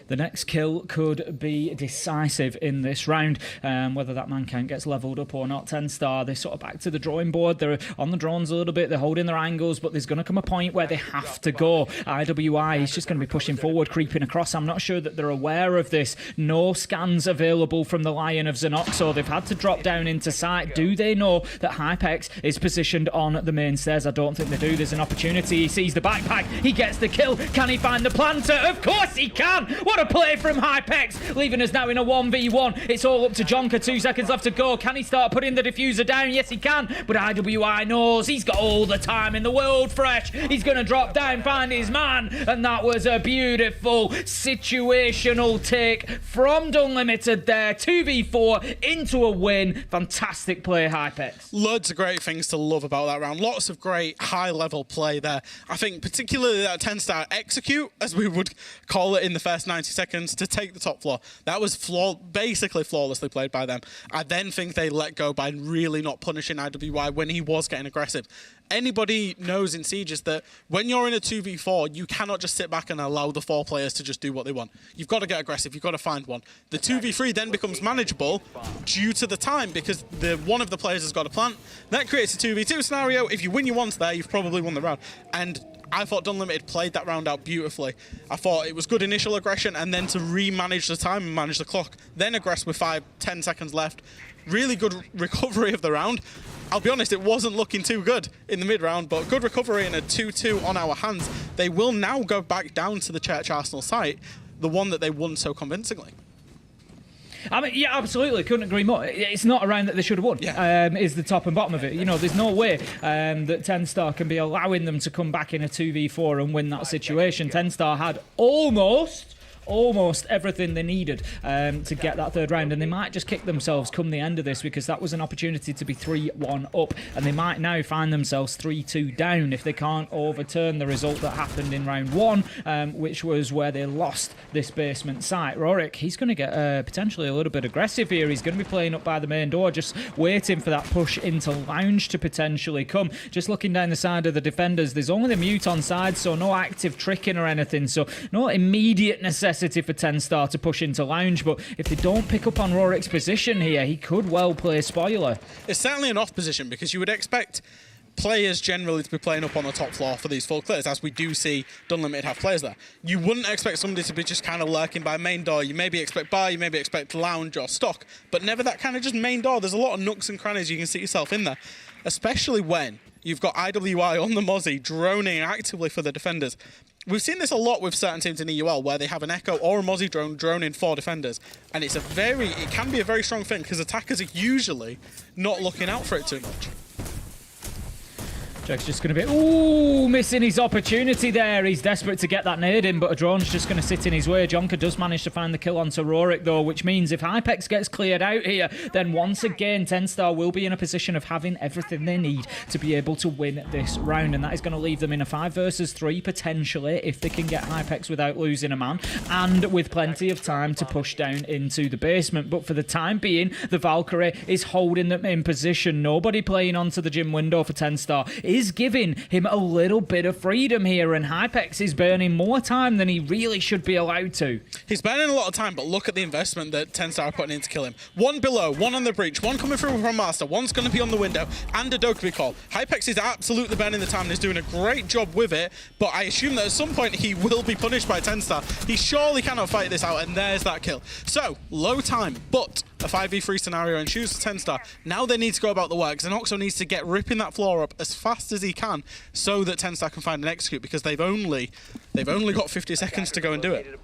The next kill could be decisive in this round, whether that man count gets leveled up or not. TENSTAR, they're sort of back to the drawing board. They're on the drones a little bit. They're holding their angles, but there's going to come a point where they have to go. IWI is just going to be pushing forward, creeping across. I'm not sure that they're aware of this. No scans available from the Lion of Zenoxo. They've had to drop down into sight. Do they know that Hypex is positioned on the main stairs? I don't think they do. There's an opportunity. He sees the backpack. He gets the kill. Can he find the planter? Of course he can. What a play from Hypex, leaving us now in a 1v1. It's all up to Jonka. 2 seconds left to go. Can he start putting the diffuser down? Yes, he can. But IWI knows he's got all the time in the world, Fresh. He's going to drop down, find his man. And that was a beautiful situational take from Dunlimited there. 2v4 into a win. Fantastic play, Hypex. Loads of great things to love about that round. Lots of great high-level play there. I think particularly that TENSTAR execute, as we would call it in the first 90 seconds, to take the top floor. That was basically flawlessly played by them. I then think they let go by really not punishing IWI when he was getting aggressive. Anybody knows in Sieges that when you're in a 2v4, you cannot just sit back and allow the 4 players to just do what they want. You've got to get aggressive. You've got to find one. The 2v3 then becomes manageable due to the time, because one of the players has got a plant. That creates a 2v2 scenario. If you win your ones there, you've probably won the round. And I thought Dunlimited played that round out beautifully. I thought it was good initial aggression, and then to re-manage the time and manage the clock, then aggress with 5-10 seconds left. Really good recovery of the round. I'll be honest, it wasn't looking too good in the mid-round, but good recovery and a 2-2 on our hands. They will now go back down to the Church Arsenal site, the one that they won so convincingly. I mean, yeah, absolutely. Couldn't agree more. It's not a round that they should have won, is the top and bottom of it. You know, there's no way that TENSTAR can be allowing them to come back in a 2v4 and win that situation. TENSTAR had almost everything they needed to get that third round, and they might just kick themselves come the end of this, because that was an opportunity to be 3-1 up, and they might now find themselves 3-2 down if they can't overturn the result that happened in round 1, which was where they lost this basement site. Rorik, he's going to get potentially a little bit aggressive here. He's going to be playing up by the main door, just waiting for that push into lounge to potentially come. Just looking down the side of the defenders, there's only the mute on side, so no active tricking or anything, so no immediate necessity for TENSTAR to push into lounge, but if they don't pick up on Rorik's position here, he could well play spoiler. It's certainly an off position, because you would expect players generally to be playing up on the top floor for these full clears, as we do see Dunlimited have players there. You wouldn't expect somebody to be just kind of lurking by main door. You maybe expect bar, you maybe expect lounge or stock, but never that kind of just main door. There's a lot of nooks and crannies you can see yourself in there, especially when you've got IWI on the Mozzie droning actively for the defenders. We've seen this a lot with certain teams in EUL, where they have an Echo or a Mozzie drone droning 4 defenders, and it can be a very strong thing, because attackers are usually not looking out for it too much. Jack's just going to be, missing his opportunity there. He's desperate to get that nade in, but a drone's just going to sit in his way. Jonker does manage to find the kill onto Rorik, though, which means if Hypex gets cleared out here, then once again, TENSTAR will be in a position of having everything they need to be able to win this round, and that is going to leave them in a 5 versus 3, potentially, if they can get Hypex without losing a man, and with plenty of time to push down into the basement. But for the time being, the Valkyrie is holding them in position. Nobody playing onto the gym window for TENSTAR is giving him a little bit of freedom here, and Hypex is burning more time than he really should be allowed to. He's burning a lot of time, but look at the investment that TENSTAR are putting in to kill him. 1 below, 1 on the breach, 1 coming through from Master, 1's going to be on the window, and a Dokkaebi call. Hypex is absolutely burning the time and is doing a great job with it, but I assume that at some point he will be punished by TENSTAR. He surely cannot fight this out, and there's that kill. So, low time, but a 5v3 scenario ensues for TENSTAR. Now they need to go about the work. Xenoxo needs to get ripping that floor up as fast as he can, so that TENSTAR can find an execute, because they've only got 50 seconds to go and do it.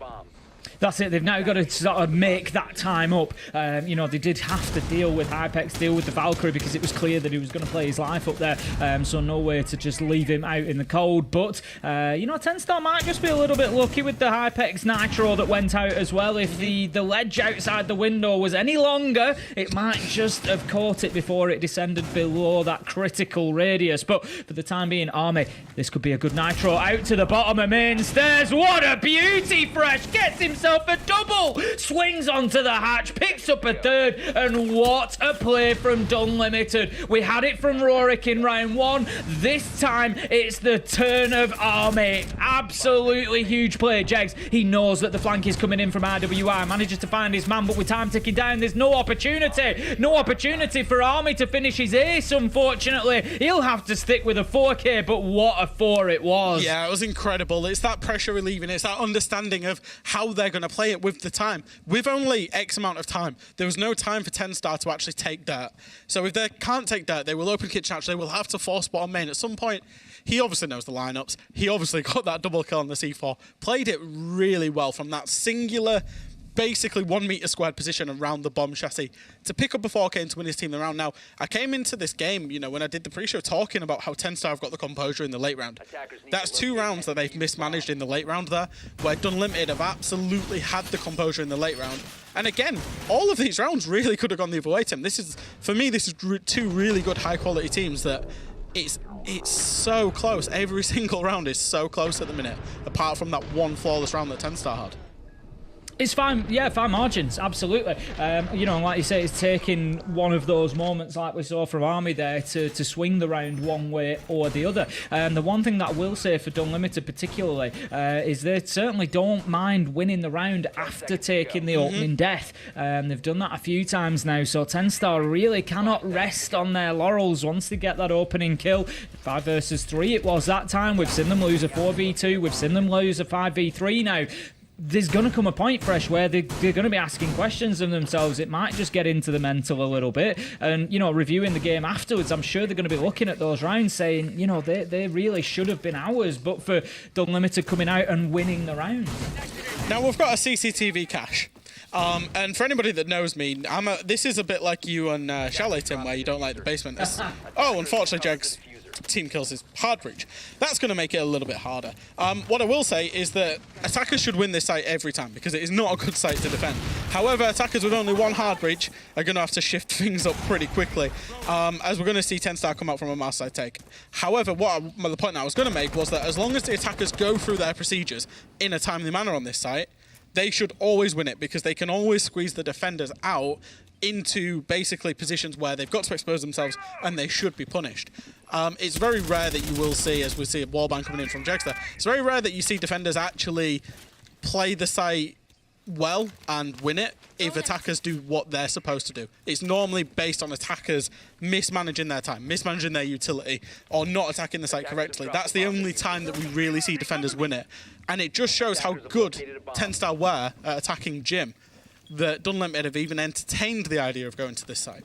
That's it. They've now got to sort of make that time up. You know, they did have to deal with Hypex, deal with the Valkyrie, because it was clear that he was going to play his life up there. So no way to just leave him out in the cold. But, you know, TENSTAR might just be a little bit lucky with the Hypex Nitro that went out as well. If the ledge outside the window was any longer, it might just have caught it before it descended below that critical radius. But for the time being, Army, this could be a good Nitro out to the bottom of main stairs. What a beauty, Fresh! Gets himself a double, swings onto the hatch, picks up a third, and what a play from Dunlimited. We had it from Rorik in round 1. This time it's the turn of Army. Absolutely huge play. Jegs, he knows that the flank is coming in from IWI, manages to find his man, but with time ticking down, there's no opportunity for Army to finish his ace, unfortunately. He'll have to stick with a 4K, but what a 4 it was. Yeah, it was incredible. It's that pressure relieving, it's that understanding of how they're going to play it with the time. With only X amount of time, there was no time for TENSTAR to actually take dirt. So if they can't take dirt, they will open kitchen hatch. They will have to force spot on main. At some point, he obviously knows the lineups. He obviously got that double kill on the C4. Played it really well from that singular, basically 1 meter squared position around the bomb chassis to pick up a 4K and to win his team the round. Now, I came into this game, you know, when I did the pre-show, talking about how TENSTAR have got the composure in the late round. That's 2 rounds that they've mismanaged in the late round there, where Dunlimited have absolutely had the composure in the late round. And again, all of these rounds really could have gone the other way, Tim. This is, for me, this is 2 really good high-quality teams that it's so close. Every single round is so close at the minute, apart from that one flawless round that TENSTAR had. It's fine, yeah, fine margins, absolutely. You know, like you say, it's taking one of those moments like we saw from Army there to swing the round one way or the other. The one thing that I will say for Dunlimited particularly is they certainly don't mind winning the round after taking the opening death. They've done that a few times now, so TENSTAR really cannot rest on their laurels once they get that opening kill. 5 versus 3 it was that time. We've seen them lose a 4v2, we've seen them lose a 5v3 now. There's going to come a point, Fresh, where they're going to be asking questions of themselves. It might just get into the mental a little bit. And, you know, reviewing the game afterwards, I'm sure they're going to be looking at those rounds saying, you know, they really should have been ours, but for Dunlimited coming out and winning the round. Now, we've got a CCTV cache. And for anybody that knows me, this is a bit like you and Chalet, Tim, where you don't like the basement. Oh, unfortunately, Jeg's team kills his hard breach. That's going to make it a little bit harder. What I will say is that attackers should win this site every time because it is not a good site to defend. However, attackers with only one hard breach are going to have to shift things up pretty quickly, as we're going to see TENSTAR come out from a mouse side take. However, the point I was going to make was that as long as the attackers go through their procedures in a timely manner on this site, they should always win it because they can always squeeze the defenders out into basically positions where they've got to expose themselves and they should be punished. It's very rare that you will see, as we see a wallbang coming in from Jegster, it's very rare that you see defenders actually play the site well and win it if attackers do what they're supposed to do. It's normally based on attackers mismanaging their time, mismanaging their utility, or not attacking the site correctly. That's the only time that we really see defenders win it. And it just shows how good TENSTAR were at attacking Jim, that Dunlimited have even entertained the idea of going to this site.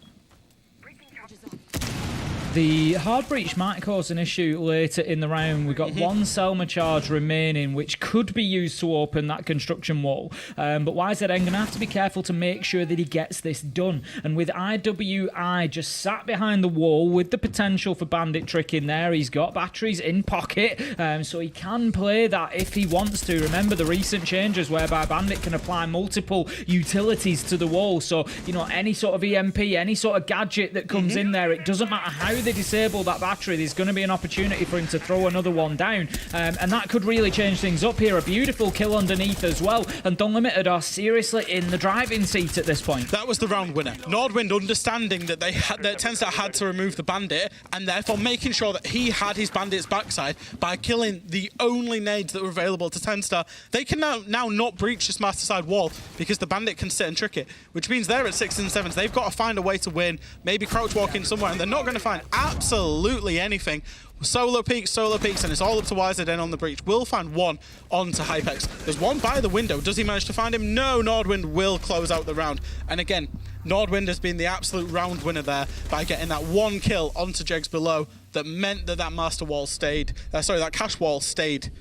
The hard breach might cause an issue later in the round. We've got one Selma charge remaining, which could be used to open that construction wall. But YZN going to have to be careful to make sure that he gets this done. And with IWI just sat behind the wall with the potential for Bandit trick in there, he's got batteries in pocket, so he can play that if he wants to. Remember the recent changes whereby Bandit can apply multiple utilities to the wall. So, you know, any sort of EMP, any sort of gadget that comes in there, it doesn't matter how they disable that battery, there's going to be an opportunity for him to throw another one down, and that could really change things up here. A beautiful kill underneath as well, and Dunlimited are seriously in the driving seat at this point. That was the round winner. Nordwind understanding that that TENSTAR had to remove the bandit, and therefore making sure that he had his bandit's backside by killing the only nades that were available to TENSTAR. They can now not breach this master side wall because the bandit can sit and trick it, which means they're at 6s and 7s. They've got to find a way to win, maybe crouch walk in somewhere, and they're not going to find absolutely anything. Solo peeks, and it's all up to YZN on the breach. We'll find one onto Hypex. There's one by the window. Does he manage to find him? No, Nordwind will close out the round. And again, Nordwind has been the absolute round winner there by getting that one kill onto Jegs below that meant that that master wall stayed, that cache wall stayed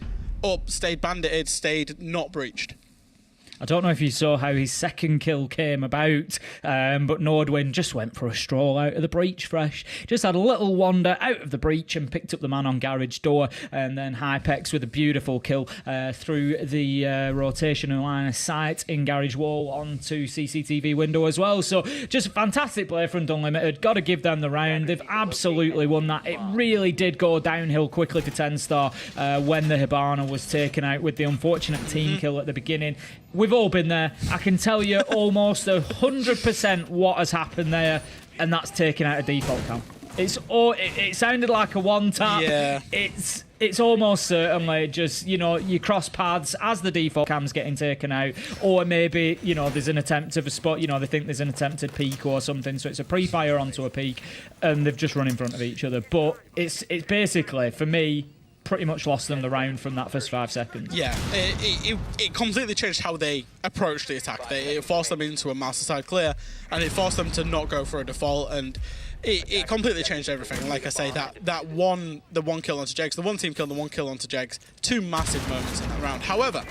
up, stayed bandited, stayed not breached. I don't know if you saw how his second kill came about, but Nordwind just went for a stroll out of the breach, Fresh. Just had a little wander out of the breach and picked up the man on garage door, and then Hypex with a beautiful kill through the rotation and line of sight in garage wall onto CCTV window as well. So just a fantastic play from Dunlimited. Got to give them the round. They've absolutely won that. It really did go downhill quickly for TENSTAR when the Hibana was taken out with the unfortunate team kill at the beginning. We've all been there. I can tell you almost 100% what has happened there, and that's taken out a default cam. It sounded like a one tap. Yeah. It's almost certainly just, you know, you cross paths as the default cam's getting taken out, or maybe, you know, there's an attempt of a spot, you know, they think there's an attempted peek or something, so it's a pre-fire onto a peek, and they've just run in front of each other. But it's basically, for me, pretty much lost them the round from that first 5 seconds. Yeah, it completely changed how they approached the attack. It forced them into a master side clear, and it forced them to not go for a default, and it completely changed everything. And like I say, the one kill onto Jegs, the one team kill, the one kill onto Jegs, 2 massive moments in that round. However,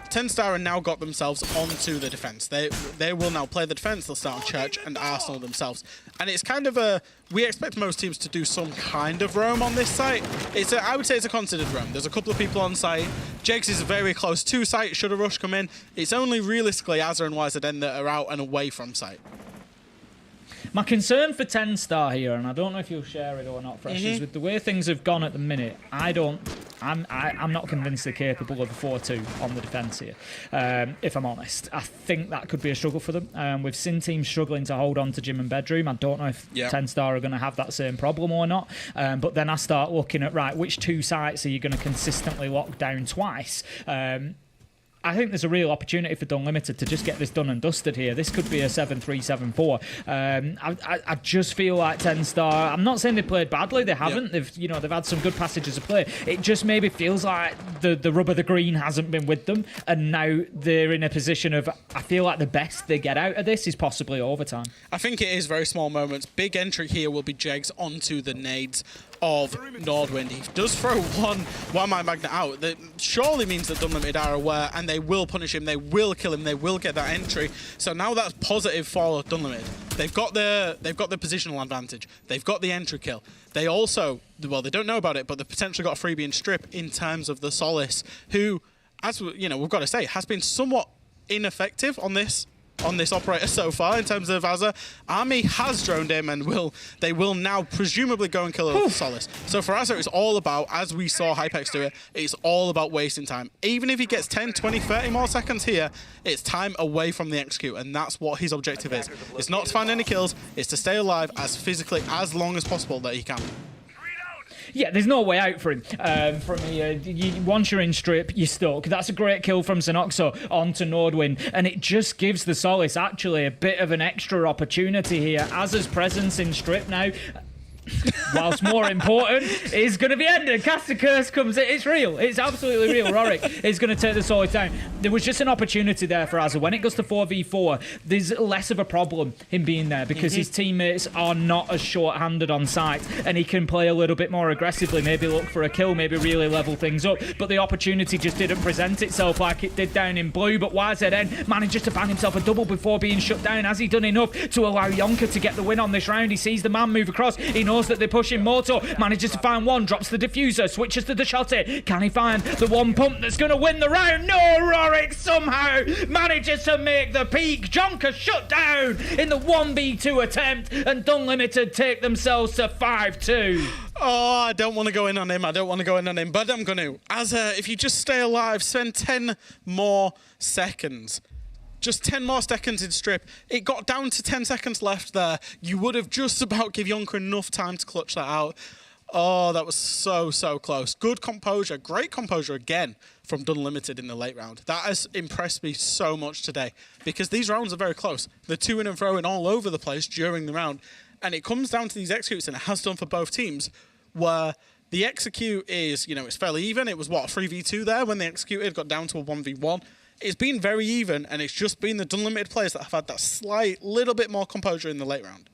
TENSTAR have now got themselves onto the defense. They will now play the defense. They'll start on Church and Arsenal themselves. And it's kind of we expect most teams to do some kind of roam on this site. I would say it's a considered roam. There's a couple of people on site. Jegs is very close to site. Should a rush come in, it's only realistically Azza and YZN that are out and away from site. My concern for TENSTAR here, and I don't know if you'll share it or not, Fresh, is with the way things have gone at the minute, I'm not convinced they're capable of a 4-2 on the defence here, if I'm honest. I think that could be a struggle for them. We've seen teams struggling to hold on to Gym and Bedroom. I don't know if TENSTAR are going to have that same problem or not. But then I start looking at, right, which two sites are you going to consistently lock down twice? I think there's a real opportunity for Dunlimited to just get this done and dusted here. This could be a 7-3, 7-4. I just feel like TENSTAR, I'm not saying they played badly, they haven't. They've had some good passages of play. It just maybe feels like the rub of the green hasn't been with them, and now they're in a position of, I feel like the best they get out of this is possibly overtime. I think it is very small moments. Big entry here will be Jegs onto the nades of Nordwind. He does throw one Mind Magnet out. That surely means that Dunlimited are aware, and they will punish him, they will kill him, they will get that entry. So now that's positive for Dunlimited. They've got the positional advantage. They've got the entry kill. They also, well, they don't know about it, but they've potentially got a freebie and strip in terms of the Solace, who, as we've got to say, has been somewhat ineffective on this operator so far in terms of Azza. Army has droned him, and they will now presumably go and kill Solace. So for Azza, it's all about, as we saw Hypex do it, it's all about wasting time. Even if he gets 10, 20, 30 more seconds here, it's time away from the execute, and that's what his objective is. It's not to find any kills, it's to stay alive as long as possible that he can. Yeah, there's no way out for him from here. Once you're in strip, you're stuck. That's a great kill from Xenoxo onto Nordwind, and it just gives the Solace actually a bit of an extra opportunity here. Azza's presence in strip now, whilst more important, is going to be ended. Caster Curse comes in. It's real. It's absolutely real. Rorik is going to take the Solace down. There was just an opportunity there for Azza. When it goes to 4v4, there's less of a problem him being there because his teammates are not as short-handed on site, and he can play a little bit more aggressively, maybe look for a kill, maybe really level things up. But the opportunity just didn't present itself like it did down in blue. But YZN manages to find himself a double before being shut down. Has he done enough to allow Yonka to get the win on this round? He sees the man move across. He knows that they're pushing Moto, manages to find one, drops the diffuser, switches to the shotty. Can he find the one pump that's going to win the round? No, Rorik somehow manages to make the peak. Jonker shut down in the 1v2 attempt, and Dunlimited take themselves to 5-2. Oh, I don't want to go in on him. But I'm going to. If you just stay alive, spend 10 more seconds. Just 10 more seconds in strip. It got down to 10 seconds left there. You would have just about give Yonka enough time to clutch that out. Oh, that was so close. Good composure. Great composure again from Dunlimited in the late round. That has impressed me so much today because these rounds are very close. They're to-ing and fro-ing all over the place during the round. And it comes down to these executes, and it has done for both teams, where the execute is, it's fairly even. It was, what, a 3v2 there when they executed, got down to a 1v1. It's been very even, and it's just been the Dunlimited players that have had that slight little bit more composure in the late round.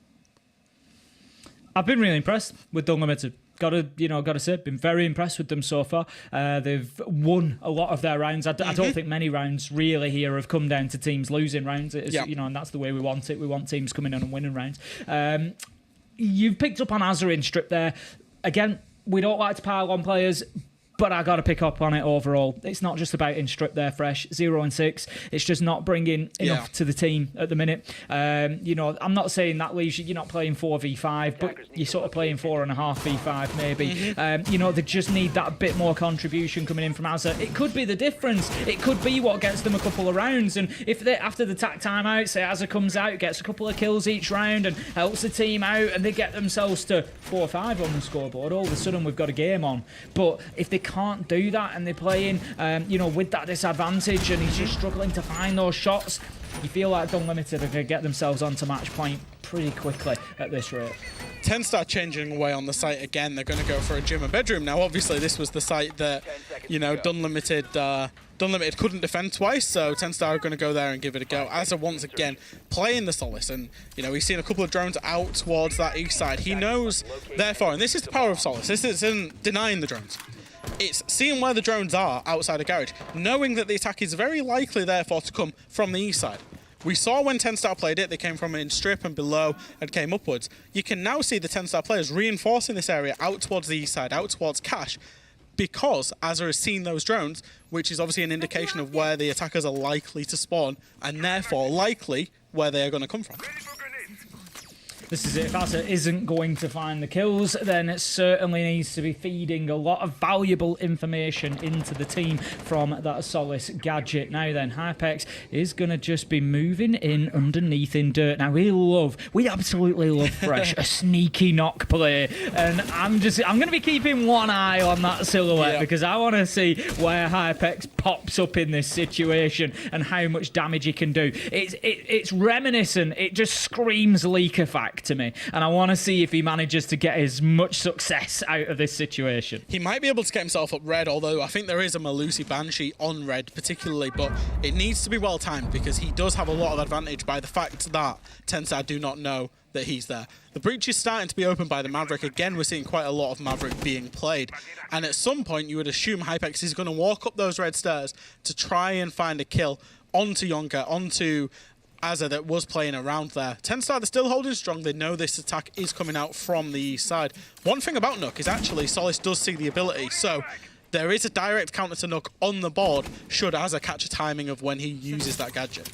I've been really impressed with Dunlimited. Got to say, been very impressed with them so far. They've won a lot of their rounds. I don't think many rounds really here have come down to teams losing rounds. And that's the way we want it. We want teams coming in and winning rounds. You've picked up on Azza in strip there. Again, we don't like to pile on players, but I got to pick up on it overall. It's not just about in strip there, Fresh. 0-6. It's just not bringing enough to the team at the minute. I'm not saying that leaves you're not playing 4v5, but you're sort of playing 4.5v5 maybe. They just need that bit more contribution coming in from Azza. It could be the difference. It could be what gets them a couple of rounds. And if they, after the tack timeout, say Azza comes out, gets a couple of kills each round and helps the team out, and they get themselves to 4-5 on the scoreboard, all of a sudden we've got a game on. But if they can't do that and they're playing with that disadvantage and he's just struggling to find those shots, you feel like Dunlimited are going to get themselves onto match point pretty quickly at this rate. TENSTAR changing away on the site again. They're going to go for a gym and bedroom. Now obviously this was the site that Dunlimited couldn't defend twice, so TENSTAR are going to go there and give it a go. Azza once again playing the Solace, and he's seen a couple of drones out towards that east side. He knows, therefore, and this is the power of Solace, this isn't denying the drones. It's seeing where the drones are outside a garage, knowing that the attack is very likely, therefore, to come from the east side. We saw when TENSTAR played it, they came from in strip and below and came upwards. You can now see the TENSTAR players reinforcing this area out towards the east side, out towards Cash, because Azza has seen those drones, which is obviously an indication of where the attackers are likely to spawn, and therefore likely where they are going to come from. This is it. If Azza isn't going to find the kills, then it certainly needs to be feeding a lot of valuable information into the team from that Solace gadget. Now then, Hypex is going to just be moving in underneath in dirt. Now we absolutely love Fresh, a sneaky knock play. And I'm going to be keeping one eye on that silhouette because I want to see where Hypex pops up in this situation and how much damage he can do. It's reminiscent. It just screams leak effect to me, and I want to see if he manages to get as much success out of this situation. He might be able to get himself up red, although I think there is a Malusi Banshee on red particularly, but it needs to be well timed because he does have a lot of advantage by the fact that TENSTAR do not know that he's there. The breach is starting to be opened by the Maverick. Again, we're seeing quite a lot of Maverick being played, and at some point you would assume Hypex is going to walk up those red stairs to try and find a kill onto Yonka, onto Azza that was playing around there. TENSTAR, they're still holding strong. They know this attack is coming out from the east side. One thing about Nook is actually Solace does see the ability, so there is a direct counter to Nook on the board should Azza catch a timing of when he uses that gadget.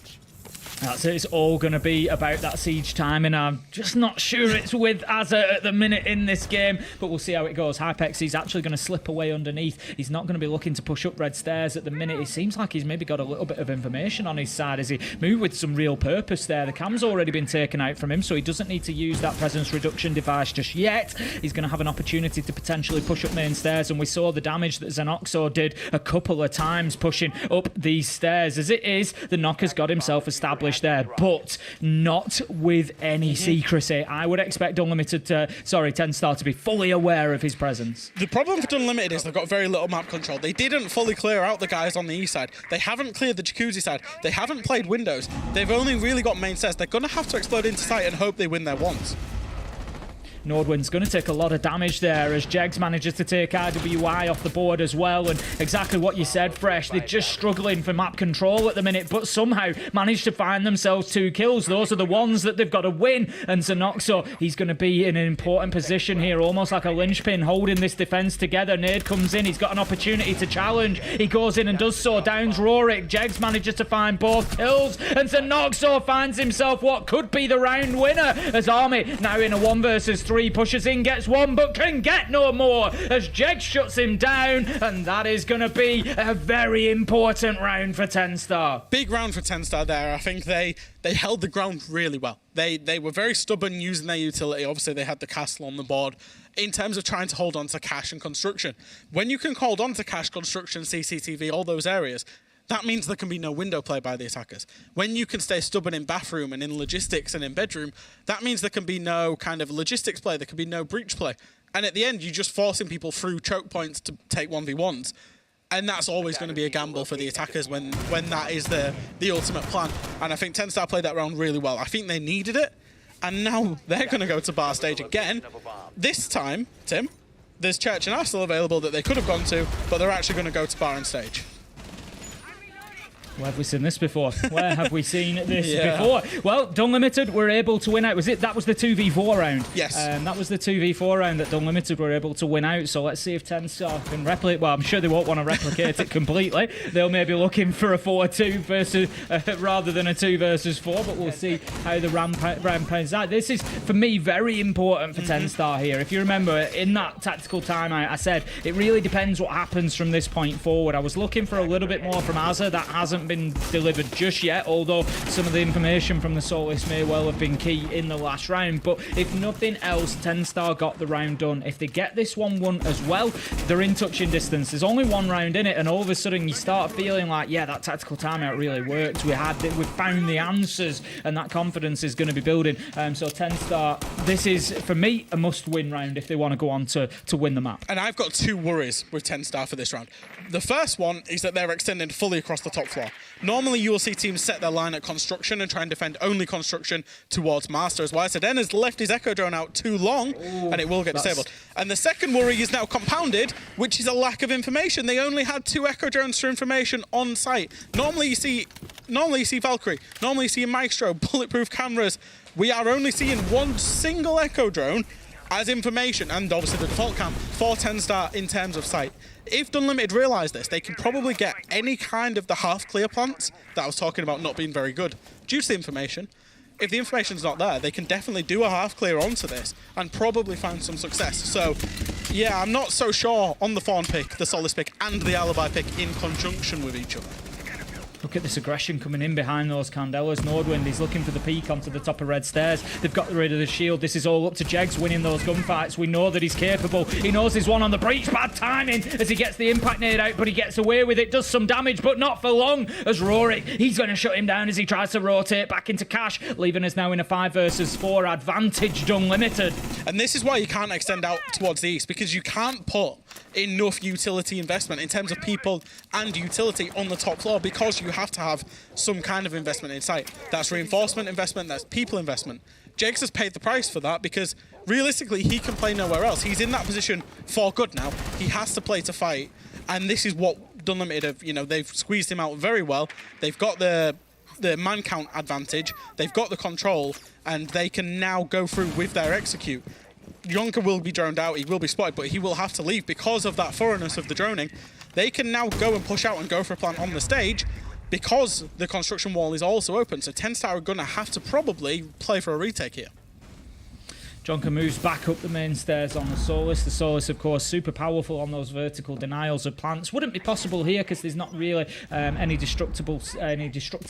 That's it. It's all going to be about that siege timing. I'm just not sure it's with Azza at the minute in this game, but we'll see how it goes. Hypex, he's actually going to slip away underneath. He's not going to be looking to push up red stairs at the minute. It seems like he's maybe got a little bit of information on his side as he moved with some real purpose there. The cam's already been taken out from him, so he doesn't need to use that presence reduction device just yet. He's going to have an opportunity to potentially push up main stairs, and we saw the damage that Xenoxo did a couple of times pushing up these stairs. As it is, the Knocker's got himself established there, but not with any secrecy. I would expect TENSTAR to be fully aware of his presence. The problem for Dunlimited is they've got very little map control. They didn't fully clear out the guys on the east side. They haven't cleared the jacuzzi side. They haven't played windows. They've only really got main stairs. They're going to have to explode into sight and hope they win their ones. Nordwind's going to take a lot of damage there as Jegs manages to take IWI off the board as well, and exactly what you said, Fresh, they're just struggling for map control at the minute, but somehow managed to find themselves 2 kills. Those are the ones that they've got to win, and Xenoxo, he's going to be in an important position here, almost like a linchpin holding this defense together. Nade comes in, he's got an opportunity to challenge, he goes in and does so, downs Rorik. Jegs manages to find both kills, and Xenoxo finds himself what could be the round winner as Army now in a 1 versus 3, pushes in, gets 1, but can get no more as Jegs shuts him down, and that is going to be a very important round for TENSTAR. Big round for TENSTAR there. I think they held the ground really well. They were very stubborn using their utility. Obviously, they had the castle on the board in terms of trying to hold on to cash and construction. When you can hold on to cash, construction, CCTV, all those areas, that means there can be no window play by the attackers. When you can stay stubborn in bathroom and in logistics and in bedroom, that means there can be no kind of logistics play, there can be no breach play. And at the end, you're just forcing people through choke points to take 1v1s. And that's always going to be a gamble for the attackers when that is the ultimate plan. And I think TENSTAR played that round really well. I think they needed it, and now they're going to go to bar stage again. This time, Tim, there's Church and Arsenal available that they could have gone to, but they're actually going to go to bar and stage. Where have we seen this before? Where have we seen this before? Well, Dunlimited were able to win out. That was the 2v4 round? Yes. That was the 2v4 round that Dunlimited were able to win out. So let's see if TENSTAR can replicate. Well, I'm sure they won't want to replicate it completely. They'll maybe looking for a 4-2 versus rather than a 2 versus 4. But we'll see how the round pans out. This is, for me, very important for TENSTAR here. If you remember, in that tactical timeout, I said it really depends what happens from this point forward. I was looking for a little bit more from Azza. That hasn't been delivered just yet, although some of the information from the Solace may well have been key in the last round. But if nothing else, TENSTAR got the round done. If they get this one won as well, they're in touching distance. There's only 1 round in it, and all of a sudden you start feeling like, yeah, that tactical timeout really worked. We found the answers, and that confidence is going to be building. So TENSTAR, this is, for me, a must-win round if they want to go on to win the map. And I've got 2 worries with TENSTAR for this round. The first one is that they're extending fully across the top floor. Normally, you will see teams set their line at construction and try and defend only construction towards master. As YSDN has left his Echo Drone out too long, and it will get disabled. And the second worry is now compounded, which is a lack of information. They only had 2 Echo Drones for information on site. Normally you see Valkyrie, normally you see Maestro, bulletproof cameras. We are only seeing 1 single Echo Drone as information, and obviously the default cam for TENSTAR in terms of sight. If Dunlimited realise this, they can probably get any kind of the half-clear plants that I was talking about not being very good due to the information. if the information's not there, they can definitely do a half clear onto this and probably find some success. So, yeah, I'm not so sure on the Fawn pick, the Solace pick, and the Alibi pick in conjunction with each other. Look at this aggression coming in behind those Candelas. Nordwind, he's looking for the peak onto the top of red stairs. They've got rid of the shield. This is all up to Jegs winning those gunfights. We know that he's capable. He knows he's one on the breach. Bad timing as he gets the impact nade out, but he gets away with it. Does some damage, but not for long. As Rorik, he's going to shut him down as he tries to rotate back into Cash, leaving us now in a 5 versus 4 advantage, Dunlimited. And this is why you can't extend out towards the east, because you can't put enough utility investment in terms of people and utility on the top floor, because you have to have some kind of investment in sight. That's reinforcement investment, that's people investment. Jakes has paid the price for that because realistically he can play nowhere else. He's in that position for good now. He has to play to fight, and this is what Dunlimited have, you know, they've squeezed him out very well. They've got the man count advantage, they've got the control, and they can now go through with their execute. Yonka will be droned out, he will be spotted, but he will have to leave because of that thoroughness of the droning. They can now go and push out and go for a plant on the stage because the construction wall is also open. So TENSTAR are going to have to probably play for a retake here. Jonka moves back up the main stairs on the Solus. The Solus, of course, super powerful on those vertical denials of plants. Wouldn't be possible here because there's not really any destructive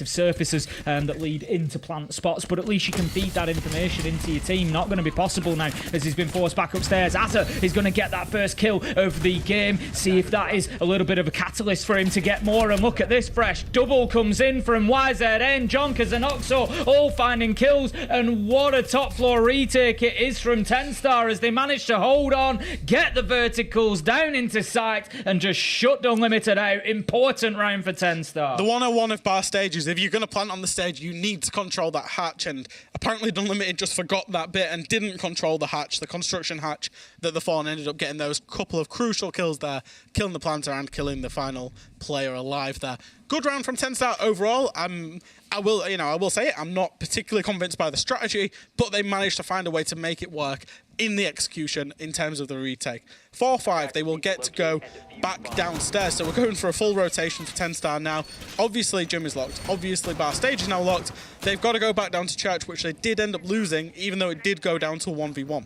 surfaces that lead into plant spots, but at least you can feed that information into your team. Not going to be possible now as he's been forced back upstairs. Asa is going to get that first kill of the game. See if that is a little bit of a catalyst for him to get more. And look at this fresh double comes in from YZN. Jonkas and Oxo all finding kills. And what a top floor retake it is from TENSTAR as they manage to hold on, get the verticals down into sight, and just shut Dunlimited out. Important round for TENSTAR. The 101 of bar stages, if you're going to plant on the stage, you need to control that hatch, and apparently Dunlimited just forgot that bit and didn't control the hatch, the construction hatch, that the Fawn ended up getting those couple of crucial kills there, killing the planter and killing the final player alive there. Good round from TENSTAR overall. I will say it, I'm not particularly convinced by the strategy, but they managed to find a way to make it work in the execution in terms of the retake. 4-5, they will get to go back downstairs. So we're going for a full rotation for TENSTAR now. Obviously, gym is locked. Obviously, bar stage is now locked. They've got to go back down to church, which they did end up losing, even though it did go down to 1v1.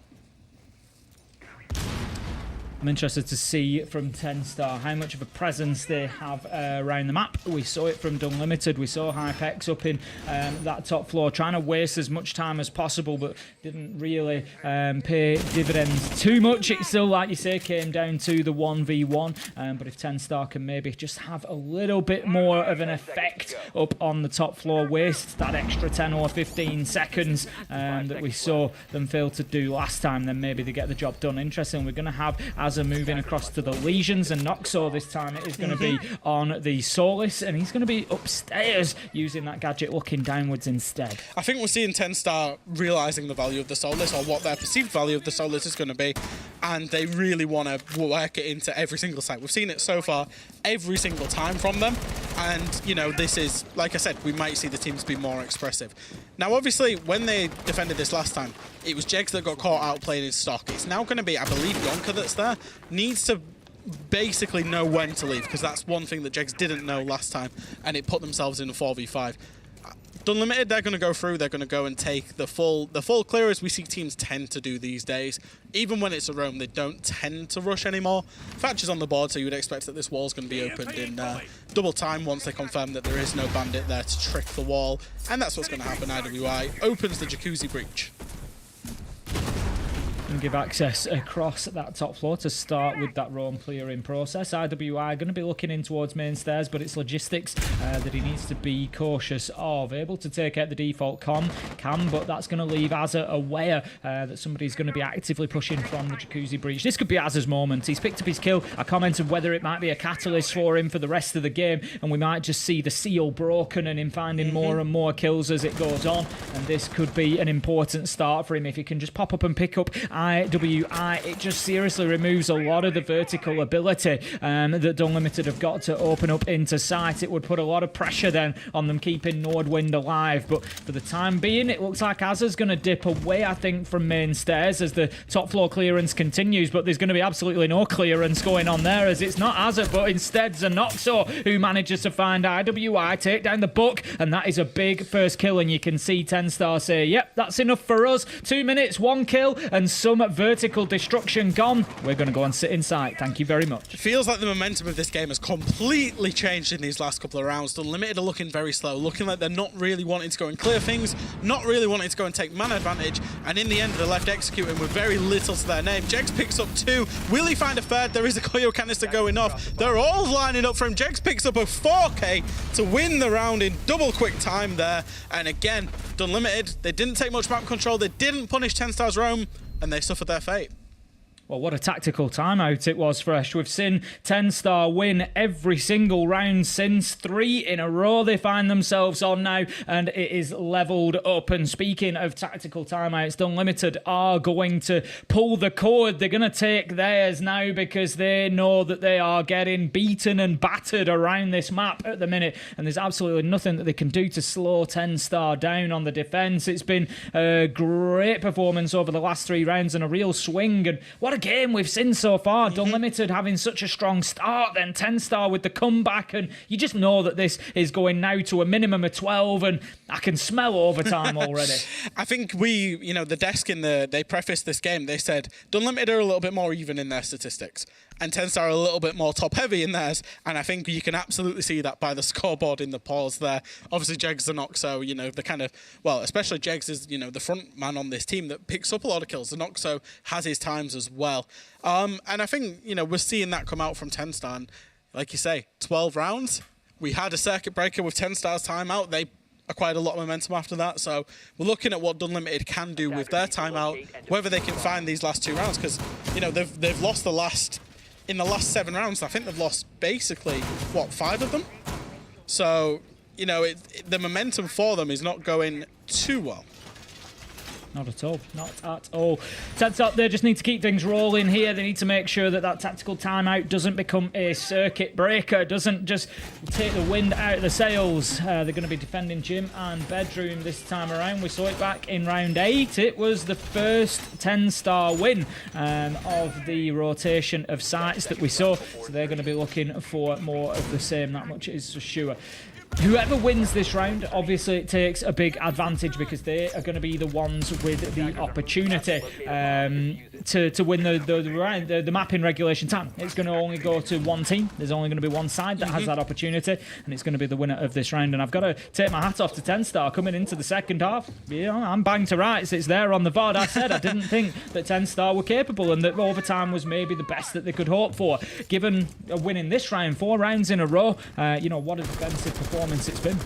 I'm interested to see from TENSTAR how much of a presence they have around the map. We saw it from Dunlimited. We saw Hypex up in that top floor, trying to waste as much time as possible, but didn't really pay dividends too much. It still, like you say, came down to the 1v1. But if TENSTAR can maybe just have a little bit more of an effect up on the top floor, waste that extra 10 or 15 seconds that we saw them fail to do last time, then maybe they get the job done. Interesting. We're going to have Asa moving across to the Legions, and Noxo this time it is going to be on the Solus, and he's going to be upstairs using that gadget looking downwards instead. I think we're seeing TENSTAR realising the value of the Solus, or what their perceived value of the Solus is going to be, and they really want to work it into every single site. We've seen it so far every single time from them, and you know, this is, like I said, we might see the teams be more expressive. Now obviously when they defended this last time, it was Jegs that got caught out playing his stock. It's now going to be, I believe, Yonka that's there. Needs to basically know when to leave, because that's one thing that Jegs didn't know last time, and it put themselves in a 4v5. Dunlimited, they're going to go through, they're going to go and take the full clear, as we see teams tend to do these days. Even when it's a roam, they don't tend to rush anymore. Thatcher's on the board, so you would expect that this wall's going to be opened in double time once they confirm that there is no bandit there to trick the wall. And that's what's going to happen. IWI opens the Jacuzzi breach. And give access across that top floor to start with that roam clearing process. IWI going to be looking in towards main stairs, but it's logistics that he needs to be cautious of. Able to take out the default cam, but that's going to leave Asa aware that somebody's going to be actively pushing from the Jacuzzi breach. This could be Asa's moment. He's picked up his kill. I commented whether it might be a catalyst for him for the rest of the game, and we might just see the seal broken and him finding more and more kills as it goes on. And this could be an important start for him if he can just pop up and pick up IWI, it just seriously removes a lot of the vertical ability that Dunlimited have got to open up into sight. It would put a lot of pressure then on them keeping Nordwind alive. But for the time being, it looks like Azza's going to dip away, I think, from main stairs as the top floor clearance continues. But there's going to be absolutely no clearance going on there, as it's not Azza, but instead Zanoxo who manages to find IWI, take down the book, and that is a big first kill. And you can see TENSTAR say, yep, that's enough for us. 2 minutes, 1 kill, and some vertical destruction gone. We're going to go and sit in sight. Thank you very much. It feels like the momentum of this game has completely changed in these last couple of rounds. Dunlimited are looking very slow, looking like they're not really wanting to go and clear things, not really wanting to go and take man advantage, and in the end they're left executing with very little to their name. Jegs picks up 2. Will he find a third? There is a Koyo canister going off. They're all lining up for him. Jegs picks up a 4K to win the round in double quick time there. And again, Dunlimited, they didn't take much map control, they didn't punish TENSTAR's roam, and they suffered their fate. Well, what a tactical timeout it was, Fresh. We've seen TENSTAR win every single round since. 3 in a row they find themselves on now, and it is levelled up. And speaking of tactical timeouts, Dunlimited are going to pull the cord. They're going to take theirs now because they know that they are getting beaten and battered around this map at the minute, and there's absolutely nothing that they can do to slow TENSTAR down on the defence. It's been a great performance over the last 3 rounds and a real swing, and what a game we've seen so far. Dunlimited having such a strong start, then TENSTAR with the comeback, and you just know that this is going now to a minimum of 12, and I can smell overtime already. I think the desk they prefaced this game, they said Dunlimited are a little bit more even in their statistics, and TENSTAR are a little bit more top-heavy in theirs, and I think you can absolutely see that by the scoreboard in the pause there. Obviously, Jegs and Zanoxo, the kind of, well, especially Jegs is, the front man on this team that picks up a lot of kills. Zanoxo has his times as well. And I think, we're seeing that come out from TENSTAR, and like you say, 12 rounds. We had a circuit breaker with TENSTAR's timeout. They acquired a lot of momentum after that, so we're looking at what Dunlimited can do with their timeout, whether they can find these last 2 rounds, because, they've lost in the last 7 rounds, I think they've lost basically, 5 of them? So, the momentum for them is not going too well. Not at all. Not at all. TENSTAR, they just need to keep things rolling here. They need to make sure that that tactical timeout doesn't become a circuit breaker, doesn't just take the wind out of the sails. They're going to be defending gym and bedroom this time around. We saw it back in round 8. It was the first TENSTAR win of the rotation of sites that we saw. So they're going to be looking for more of the same. That much is for sure. Whoever wins this round, obviously it takes a big advantage because they are going to be the ones with the opportunity to win the map in regulation time. It's going to only go to one team. There's only going to be one side that has that opportunity, and it's going to be the winner of this round. And I've got to take my hat off to TENSTAR coming into the second half. I'm banged to rights. It's there on the VOD. I said I didn't think that TENSTAR were capable and that overtime was maybe the best that they could hope for. Given a win in this round, 4 rounds in a row, what a defensive performance it's been.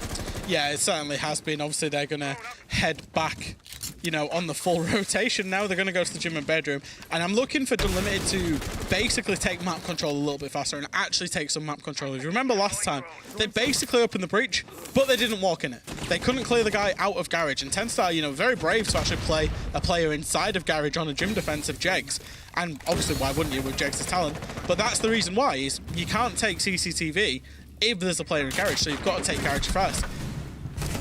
Yeah, it certainly has been. Obviously, they're going to head back, on the full rotation now. They're going to go to the gym and bedroom. And I'm looking for Dunlimited to basically take map control a little bit faster and actually take some map control. If you remember last time, they basically opened the breach, but they didn't walk in it. They couldn't clear the guy out of garage. And TENSTAR, very brave to actually play a player inside of garage on a gym defense of Jegs. And obviously, why wouldn't you with Jegs' talent? But that's the reason why, is you can't take CCTV if there's a player in garage, so you've got to take garage first.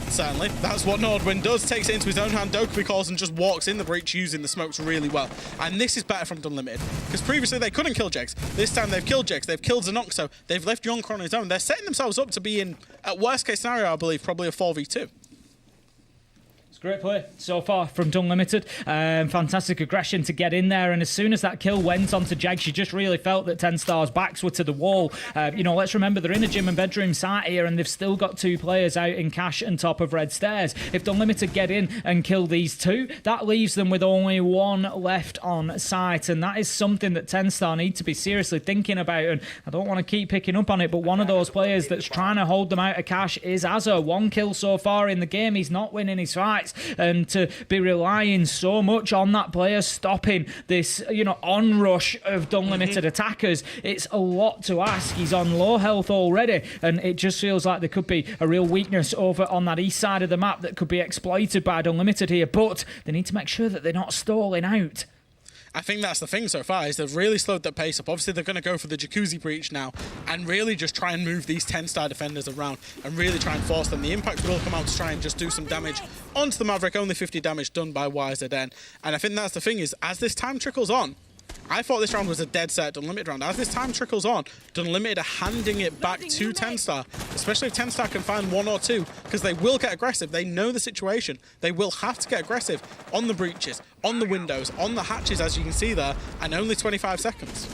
Certainly, that's what Nordwind does, takes it into his own hand, Dokubi calls and just walks in the breach using the smokes really well. And this is better from Dunlimited, because previously they couldn't kill Jegs. This time they've killed Jegs, they've killed Zanoxo, they've left Yonker on his own. They're setting themselves up to be in, at worst case scenario, I believe, probably a 4v2. Great play so far from Dunlimited. Fantastic aggression to get in there, and as soon as that kill went onto Jegs, you just really felt that TENSTAR's backs were to the wall. Let's remember they're in a gym and bedroom site here, and they've still got 2 players out in cash and top of red stairs. If Dunlimited get in and kill these 2, that leaves them with only 1 left on site, and that is something that TENSTAR need to be seriously thinking about. And I don't want to keep picking up on it, but one of those players that's trying to hold them out of cash is Azza. 1 kill so far in the game. He's not winning his fights. And to be relying so much on that player stopping this, onrush of Dunlimited attackers, it's a lot to ask. He's on low health already, and it just feels like there could be a real weakness over on that east side of the map that could be exploited by Dunlimited here, but they need to make sure that they're not stalling out. I think that's the thing so far, is they've really slowed their pace up. Obviously, they're going to go for the Jacuzzi breach now and really just try and move these TENSTAR defenders around and really try and force them. The impact will come out to try and just do some damage onto the Maverick. Only 50 damage done by YZN. And I think that's the thing, is as this time trickles on, I thought this round was a dead set Dunlimited round. As this time trickles on, Dunlimited are handing it back to TENSTAR, especially if TENSTAR can find 1 or 2, because they will get aggressive. They know the situation. They will have to get aggressive on the breaches, on the windows, on the hatches, as you can see there, and only 25 seconds.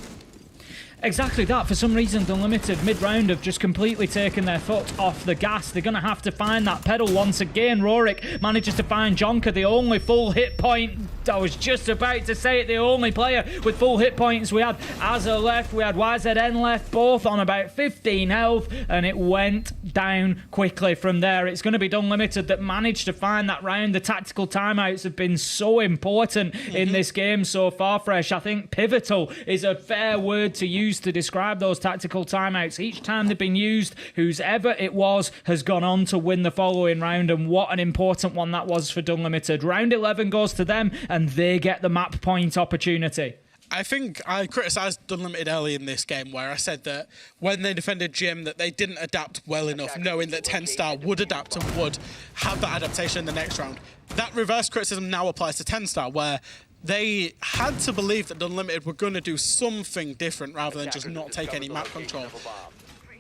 Exactly that. For some reason, Dunlimited mid-round have just completely taken their foot off the gas. They're going to have to find that pedal once again. Rorik manages to find Jonker, the only full hit point. I was just about to say it, the only player with full hit points. We had Azza left, we had YZN left, both on about 15 health, and it went down quickly from there. It's going to be Dunlimited that managed to find that round. The tactical timeouts have been so important in this game so far, Fresh. I think pivotal is a fair word to use to describe those tactical timeouts. Each time they've been used, whoever it was has gone on to win the following round, and what an important one that was for Dunlimited. Round 11 goes to them, and they get the map point opportunity. I think I criticised Dunlimited early in this game, where I said that when they defended Jim, that they didn't adapt well enough, knowing that TENSTAR would adapt and would have that adaptation in the next round. That reverse criticism now applies to TENSTAR, where they had to believe that Dunlimited were going to do something different rather than just not take any map control.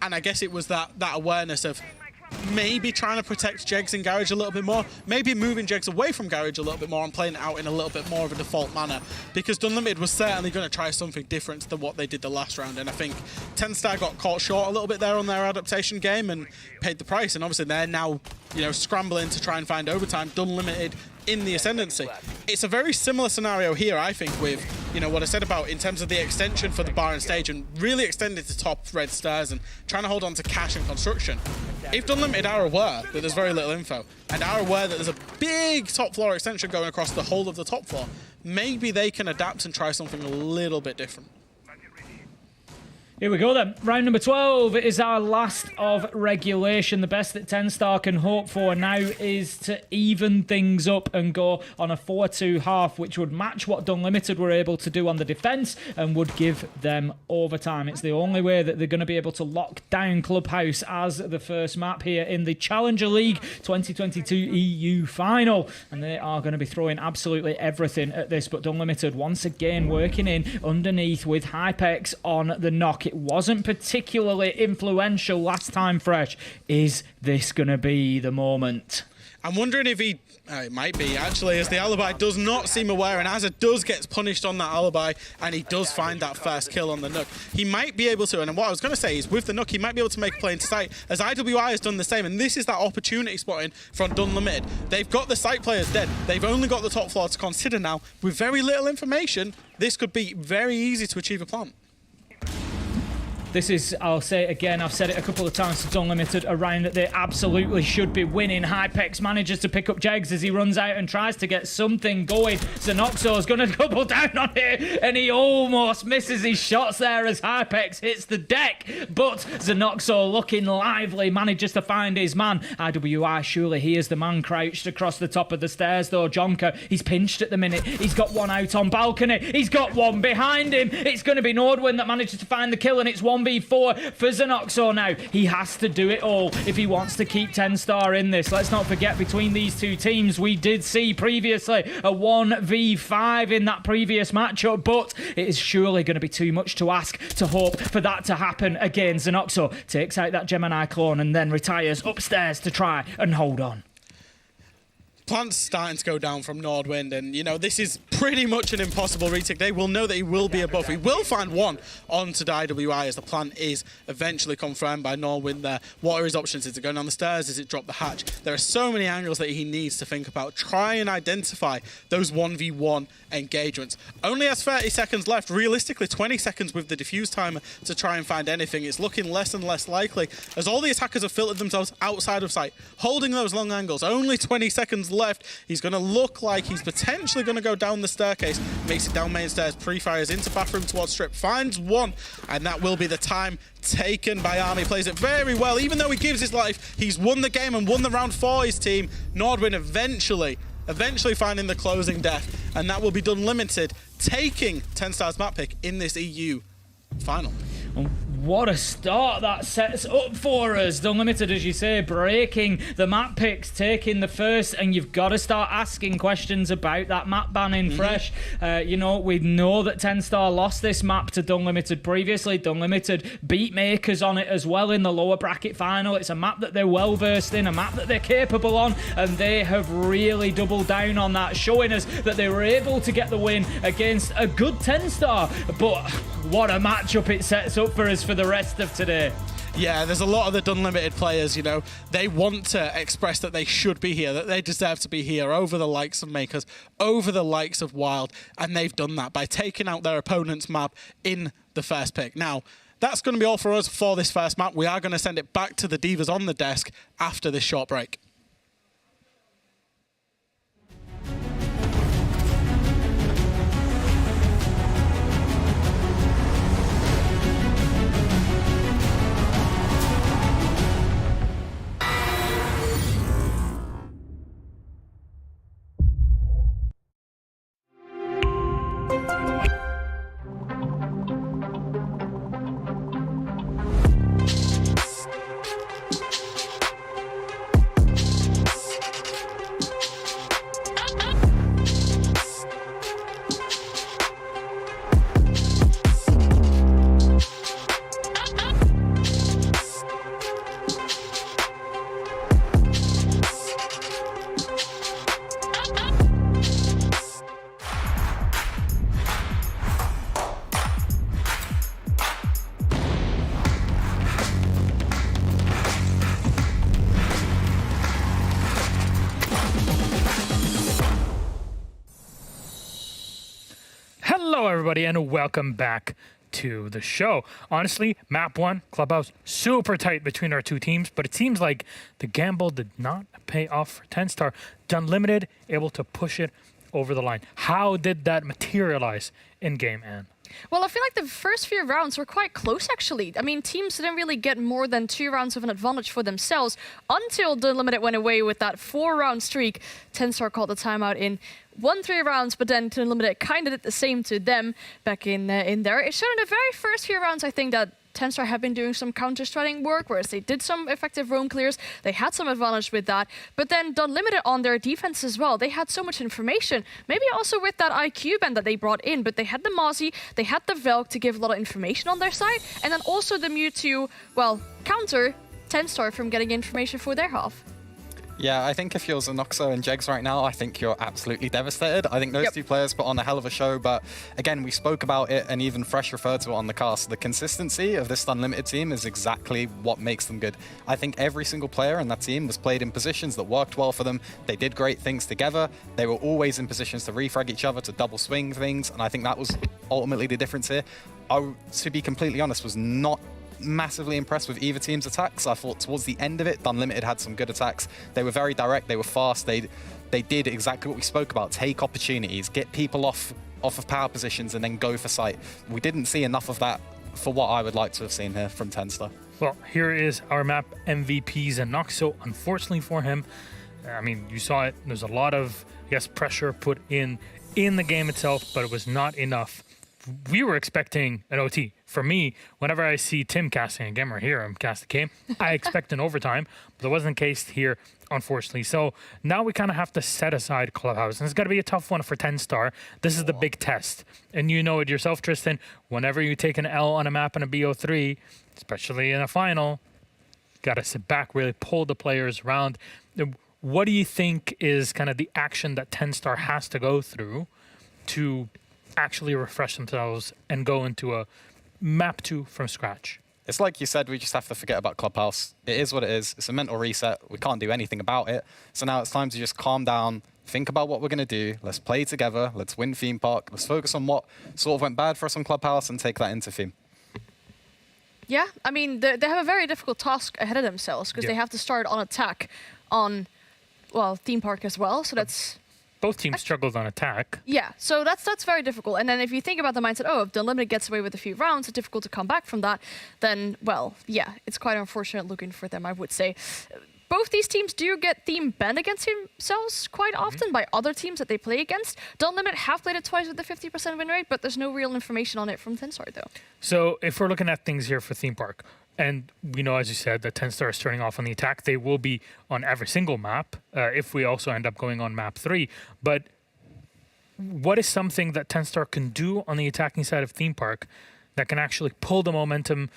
And I guess it was that awareness of maybe trying to protect Jegs in Garage a little bit more, maybe moving Jegs away from Garage a little bit more and playing it out in a little bit more of a default manner, because Dunlimited was certainly going to try something different than what they did the last round. And I think TENSTAR got caught short a little bit there on their adaptation game and paid the price, and obviously they're now, you know, scrambling to try and find overtime. Dunlimited in the ascendancy. It's a very similar scenario here, I think, with, you know, what I said about in terms of the extension for the bar and stage and really extended to top red stairs and trying to hold on to cash and construction. If Dunlimited are aware that there's very little info and are aware that there's a big top floor extension going across the whole of the top floor, maybe they can adapt and try something a little bit different. Here we go then. Round number 12 is our last of regulation. The best that TENSTAR can hope for now is to even things up and go on a 4-2 half, which would match what Dunlimited were able to do on the defence and would give them overtime. It's the only way that they're going to be able to lock down Clubhouse as the first map here in the Challenger League 2022 EU Final. And they are going to be throwing absolutely everything at this, but Dunlimited once again working in underneath with Hypex on the knock. It wasn't particularly influential last time, Fresh. Is this going to be the moment? I'm wondering if he... it might be, actually, as the alibi does not seem aware, and Azza does get punished on that alibi, and he does find that first kill on the Nook. He might be able to, and what I was going to say is, with the Nook, he might be able to make a play into sight, as IWI has done the same, and this is that opportunity spotting from Dunlimited. They've got the site players dead. They've only got the top floor to consider now. With very little information, this could be very easy to achieve a plant. This is, I'll say it again, I've said it a couple of times to Dunlimited, a round that they absolutely should be winning. Hypex manages to pick up Jegs as he runs out and tries to get something going. Zenoxo's going to double down on it, and he almost misses his shots there as Hypex hits the deck. But Zenoxo, looking lively, manages to find his man. IWI, surely he is the man crouched across the top of the stairs, though. Jonker, he's pinched at the minute. He's got one out on balcony. He's got one behind him. It's going to be Nordwind that manages to find the kill, and it's 1v4 for Zenoxo now. He has to do it all if he wants to keep TENSTAR in this. Let's not forget, between these two teams, we did see previously a 1v5 in that previous matchup, but it is surely going to be too much to ask to hope for that to happen again. Zenoxo takes out that Gemini clone and then retires upstairs to try and hold on. Plant's starting to go down from Nordwind, and, you know, this is pretty much an impossible retake. They will know that he will be above. He will find one onto the IWI as the plant is eventually confirmed by Nordwind there. What are his options? Is it going down the stairs? Is it drop the hatch? There are so many angles that he needs to think about. Try and identify those 1v1 engagements. Only has 30 seconds left. Realistically, 20 seconds with the defuse timer to try and find anything. It's looking less and less likely as all the attackers have filtered themselves outside of sight, holding those long angles. Only 20 seconds left. He's going to look like he's potentially going to go down the staircase. Makes it down main stairs, pre-fires into bathroom towards strip, finds one, and that will be the time taken by Army. Plays it very well. Even though he gives his life, he's won the game and won the round for his team. Nordwind eventually eventually finding the closing death, and that will be Dunlimited taking TENSTAR's map pick in this EU final. What a start that sets up for us. Dunlimited, as you say, breaking the map picks, taking the first, and you've got to start asking questions about that map ban in Fresh. You know, we know that TENSTAR lost this map to Dunlimited previously. Dunlimited beat Makers on it as well in the lower bracket final. It's a map that they're well versed in, a map that they're capable on, and they have really doubled down on that, showing us that they were able to get the win against a good TENSTAR. But what a matchup it sets up for us for the rest of today. Yeah, there's a lot of the Dunlimited players, you know, they want to express that they should be here, that they deserve to be here over the likes of Makers, over the likes of Wild, and they've done that by taking out their opponent's map in the first pick. Now, that's going to be all for us for this first map. We are going to send it back to the Divas on the desk after this short break. Hello, everybody, and welcome back to the show. Honestly, map 1, Clubhouse, super tight between our two teams, but it seems like the gamble did not pay off for TENSTAR. Dunlimited able to push it over the line. How did that materialize in game, Anne? Well, I feel like the first few rounds were quite close, actually. I mean, teams didn't really get more than 2 rounds of an advantage for themselves until Dunlimited went away with that 4-round streak. TENSTAR called the timeout in 1-3 rounds, but then Dunlimited kind of did the same to them back in there. It showed in the very first few rounds, I think, that TENSTAR have been doing some counter-striding work, whereas they did some effective roam clears. They had some advantage with that. But then Dunlimited on their defense as well. They had so much information. Maybe also with that IQ band that they brought in, but they had the Mozzie, they had the Velk to give a lot of information on their side, and then also the Mew to, well, counter TENSTAR from getting information for their half. Yeah, I think if you're Zanoxo and Jegs right now, I think you're absolutely devastated. I think those two players put on a hell of a show, but again, we spoke about it and even Fresh referred to it on the cast. The consistency of this Dunlimited team is exactly what makes them good. I think every single player in that team was played in positions that worked well for them. They did great things together. They were always in positions to refrag each other, to double swing things, and I think that was ultimately the difference here. To be completely honest, was not massively impressed with either team's attacks. I thought towards the end of it, Dunlimited had some good attacks. They were very direct, they were fast, they did exactly what we spoke about, take opportunities, get people off of power positions and then go for sight. We didn't see enough of that for what I would like to have seen here from TENSTAR. Well, here is our map MVP Zanoxo. Unfortunately for him, I mean, you saw it, there's a lot of, I guess, pressure put in the game itself, but it was not enough. We were expecting an OT. For me, whenever I see Tim casting a game or hear him cast a game, I expect an overtime, but that wasn't the case here, unfortunately. So now we kind of have to set aside Clubhouse, and it's got to be a tough one for TENSTAR. This is the big test, and you know it yourself, Tristan. Whenever you take an L on a map in a BO3, especially in a final, got to sit back, really pull the players around. What do you think is kind of the action that TENSTAR has to go through to actually refresh themselves and go into a map 2 from scratch? It's like you said, we just have to forget about Clubhouse. It is what it is. It's a mental reset. We can't do anything about it. So now it's time to just calm down, think about what we're going to do. Let's play together. Let's win Theme Park. Let's focus on what sort of went bad for us on Clubhouse and take that into Theme. Yeah, I mean, they have a very difficult task ahead of themselves because they have to start on attack on, well, Theme Park as well. So that's... Both teams struggled on attack. Yeah, so that's very difficult. And then if you think about the mindset, oh, if Dunlimited gets away with a few rounds, it's difficult to come back from that, then, well, yeah, it's quite unfortunate looking for them, I would say. both these teams do get theme banned against themselves quite often by other teams that they play against. Dunlimited have played it twice with the 50% win rate, but there's no real information on it from TENSTAR though. So if we're looking at things here for Theme Park, and we know, as you said, that TENSTAR is turning off on the attack, they will be on every single map if we also end up going on map 3. But what is something that TENSTAR can do on the attacking side of Theme Park that can actually pull the momentum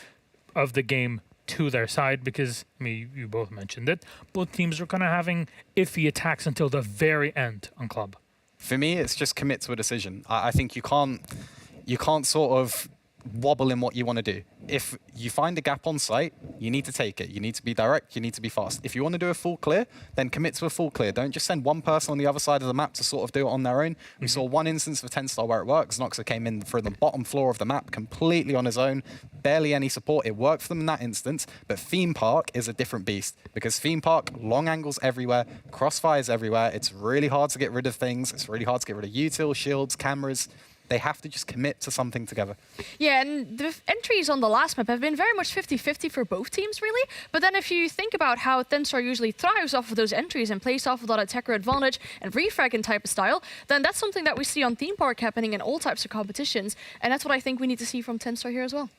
of the game to their side? Because, I mean, you both mentioned it, both teams are kind of having iffy attacks until the very end on Club. For me, it's just commit to a decision. I think you can't sort of wobble in what you want to do. If you find a gap on site, you need to take it. You need to be direct. You need to be fast. If you want to do a full clear, then commit to a full clear. Don't just send one person on the other side of the map to sort of do it on their own. We saw one instance for TENSTAR where it worked. Noxa came in for the bottom floor of the map completely on his own, barely any support. It worked for them in that instance, but Theme Park is a different beast because Theme Park, long angles everywhere, crossfires everywhere. It's really hard to get rid of things. It's really hard to get rid of util, shields, cameras. They have to just commit to something together. Yeah, and the entries on the last map have been very much 50-50 for both teams, really. But then if you think about how TENSTAR usually thrives off of those entries and plays off of that attacker advantage and refragging type of style, then that's something that we see on Theme Park happening in all types of competitions. And that's what I think we need to see from TENSTAR here as well.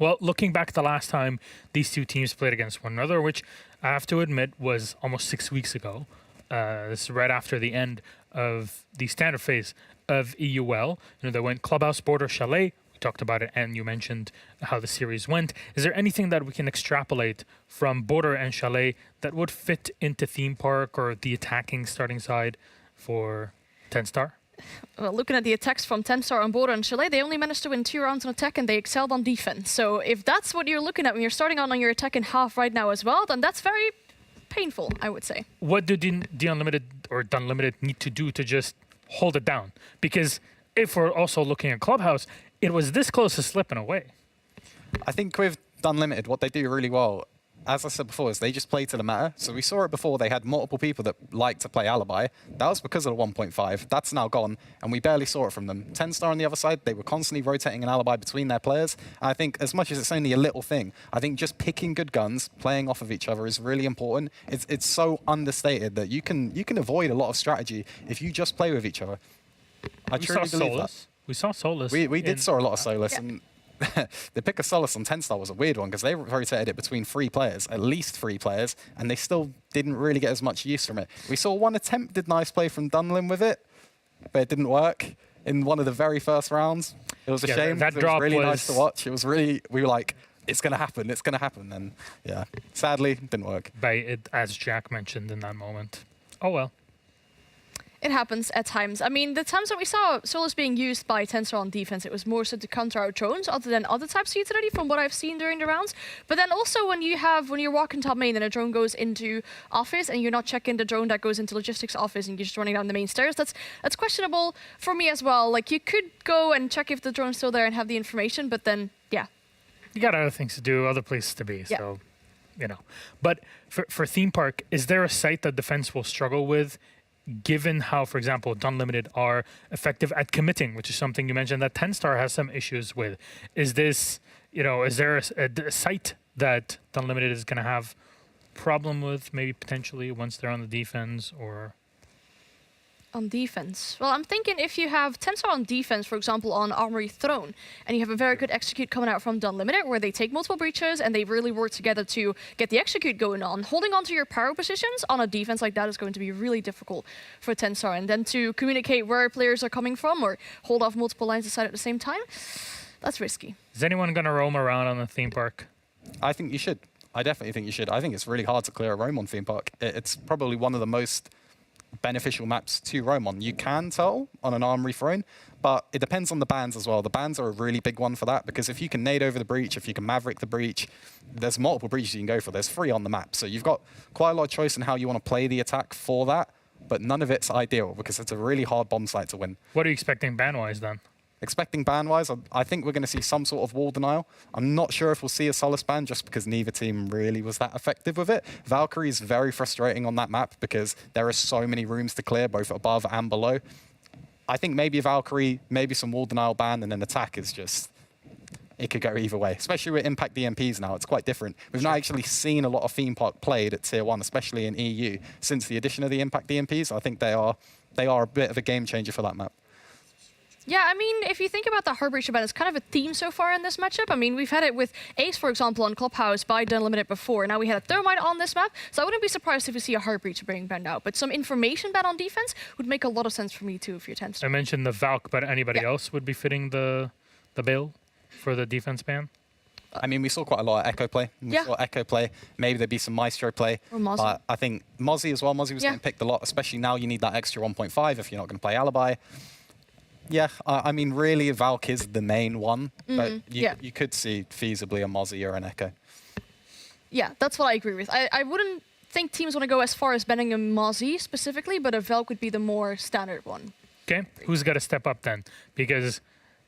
Well, looking back the last time these two teams played against one another, which I have to admit was almost 6 weeks ago. This is right after the end of the standard phase of EUL. You know, they went Clubhouse, Border, Chalet. We talked about it, and you mentioned how the series went. Is there anything that we can extrapolate from Border and Chalet that would fit into Theme Park or the attacking starting side for TENSTAR? Well, looking at the attacks from TENSTAR on Border and Chalet, they only managed to win 2 rounds on attack and they excelled on defense. So if that's what you're looking at when you're starting on your attack in half right now as well, then that's very painful, I would say. What do the Unlimited or Dunlimited need to do to just hold it down? Because if we're also looking at Clubhouse, it was this close to slipping away. I think with Dunlimited, what they do really well, as I said before, is they just play to the meta. So we saw it before. They had multiple people that like to play Alibi. That was because of the 1.5. That's now gone, and we barely saw it from them. TENSTAR on the other side, they were constantly rotating an Alibi between their players. And I think as much as it's only a little thing, I think just picking good guns, playing off of each other is really important. It's so understated that you can avoid a lot of strategy if you just play with each other. I truly believe that. We saw Solus. We did saw a lot of Solus, yeah. and the pick of Solus on TENSTAR was a weird one because they rotated it between 3 players, at least 3 players, and they still didn't really get as much use from it. We saw one attempted nice play from Dunlim with it, but it didn't work in one of the very first rounds. It was a shame. That it drop was really nice to watch. It was really, we were like, it's going to happen, it's going to happen. And yeah, sadly, it didn't work. By it, as Jack mentioned in that moment. Oh well. It happens at times. I mean, the times that we saw Solus being used by TENSTAR on defense, it was more so to counter our drones other than other types of utility from what I've seen during the rounds. But then also when you're walking top main and a drone goes into office and you're not checking the drone that goes into logistics office and you're just running down the main stairs, that's questionable for me as well. Like, you could go and check if the drone's still there and have the information, but then, yeah. You got other things to do, other places to be, Yeah. so, you know. But for Theme Park, is there a site that defense will struggle with, given how, for example, Dunlimited are effective at committing, which is something you mentioned that TENSTAR has some issues with? Is this, you know, is there a site that Dunlimited is going to have problem with, maybe potentially once they're on the defense, or? On defense. Well, I'm thinking if you have TENSTAR on defense, for example, on Armory Throne, and you have a very good execute coming out from Dunlimited, where they take multiple breaches and they really work together to get the execute going on, holding on to your power positions on a defense like that is going to be really difficult for TENSTAR. And then to communicate where players are coming from or hold off multiple lines of sight at the same time, that's risky. Is anyone going to roam around on the Theme Park? I think you should. I definitely think you should. I think it's really hard to clear a roam on Theme Park. It's probably one of the most beneficial maps to roam on. You can tell on an Armory Throne, but it depends on the bans as well. The bans are a really big one for that, because if you can nade over the breach, if you can Maverick the breach, there's multiple breaches you can go for. There's 3 on the map. So you've got quite a lot of choice in how you want to play the attack for that, but none of it's ideal because it's a really hard bomb site to win. What are you expecting ban-wise then? Expecting ban-wise, I think we're going to see some sort of wall denial. I'm not sure if we'll see a Solus ban just because neither team really was that effective with it. Valkyrie is very frustrating on that map because there are so many rooms to clear, both above and below. I think maybe Valkyrie, maybe some wall denial ban, and then attack is just it could go either way. Especially with Impact DMPs now, it's quite different. We've not actually seen a lot of Theme Park played at Tier 1, especially in EU, since the addition of the Impact DMPs. I think they are a bit of a game changer for that map. Yeah, I mean, if you think about the Heartbreach event, it's kind of a theme so far in this matchup. I mean, we've had it with Ace, for example, on Clubhouse by Dunlimited before. Now we had a Thermite on this map, so I wouldn't be surprised if we see a Heartbreach being banned out. But some information ban on defense would make a lot of sense for me too if you're TENSTAR. I mentioned the Valk, but anybody else would be fitting the bill for the defense ban? I mean, we saw quite a lot of Echo play. We saw Echo play. Maybe there'd be some Maestro play. Or Mozzie. But I think Mozzie as well. Mozzie was getting picked a lot, especially now you need that extra 1.5 if you're not going to play Alibi. Yeah, I mean, really, Valk is the main one, but you could see feasibly a Mozzie or an Echo. Yeah, that's what I agree with. I wouldn't think teams want to go as far as banning a Mozzie specifically, but a Valk would be the more standard one. Okay, who's got to step up then? Because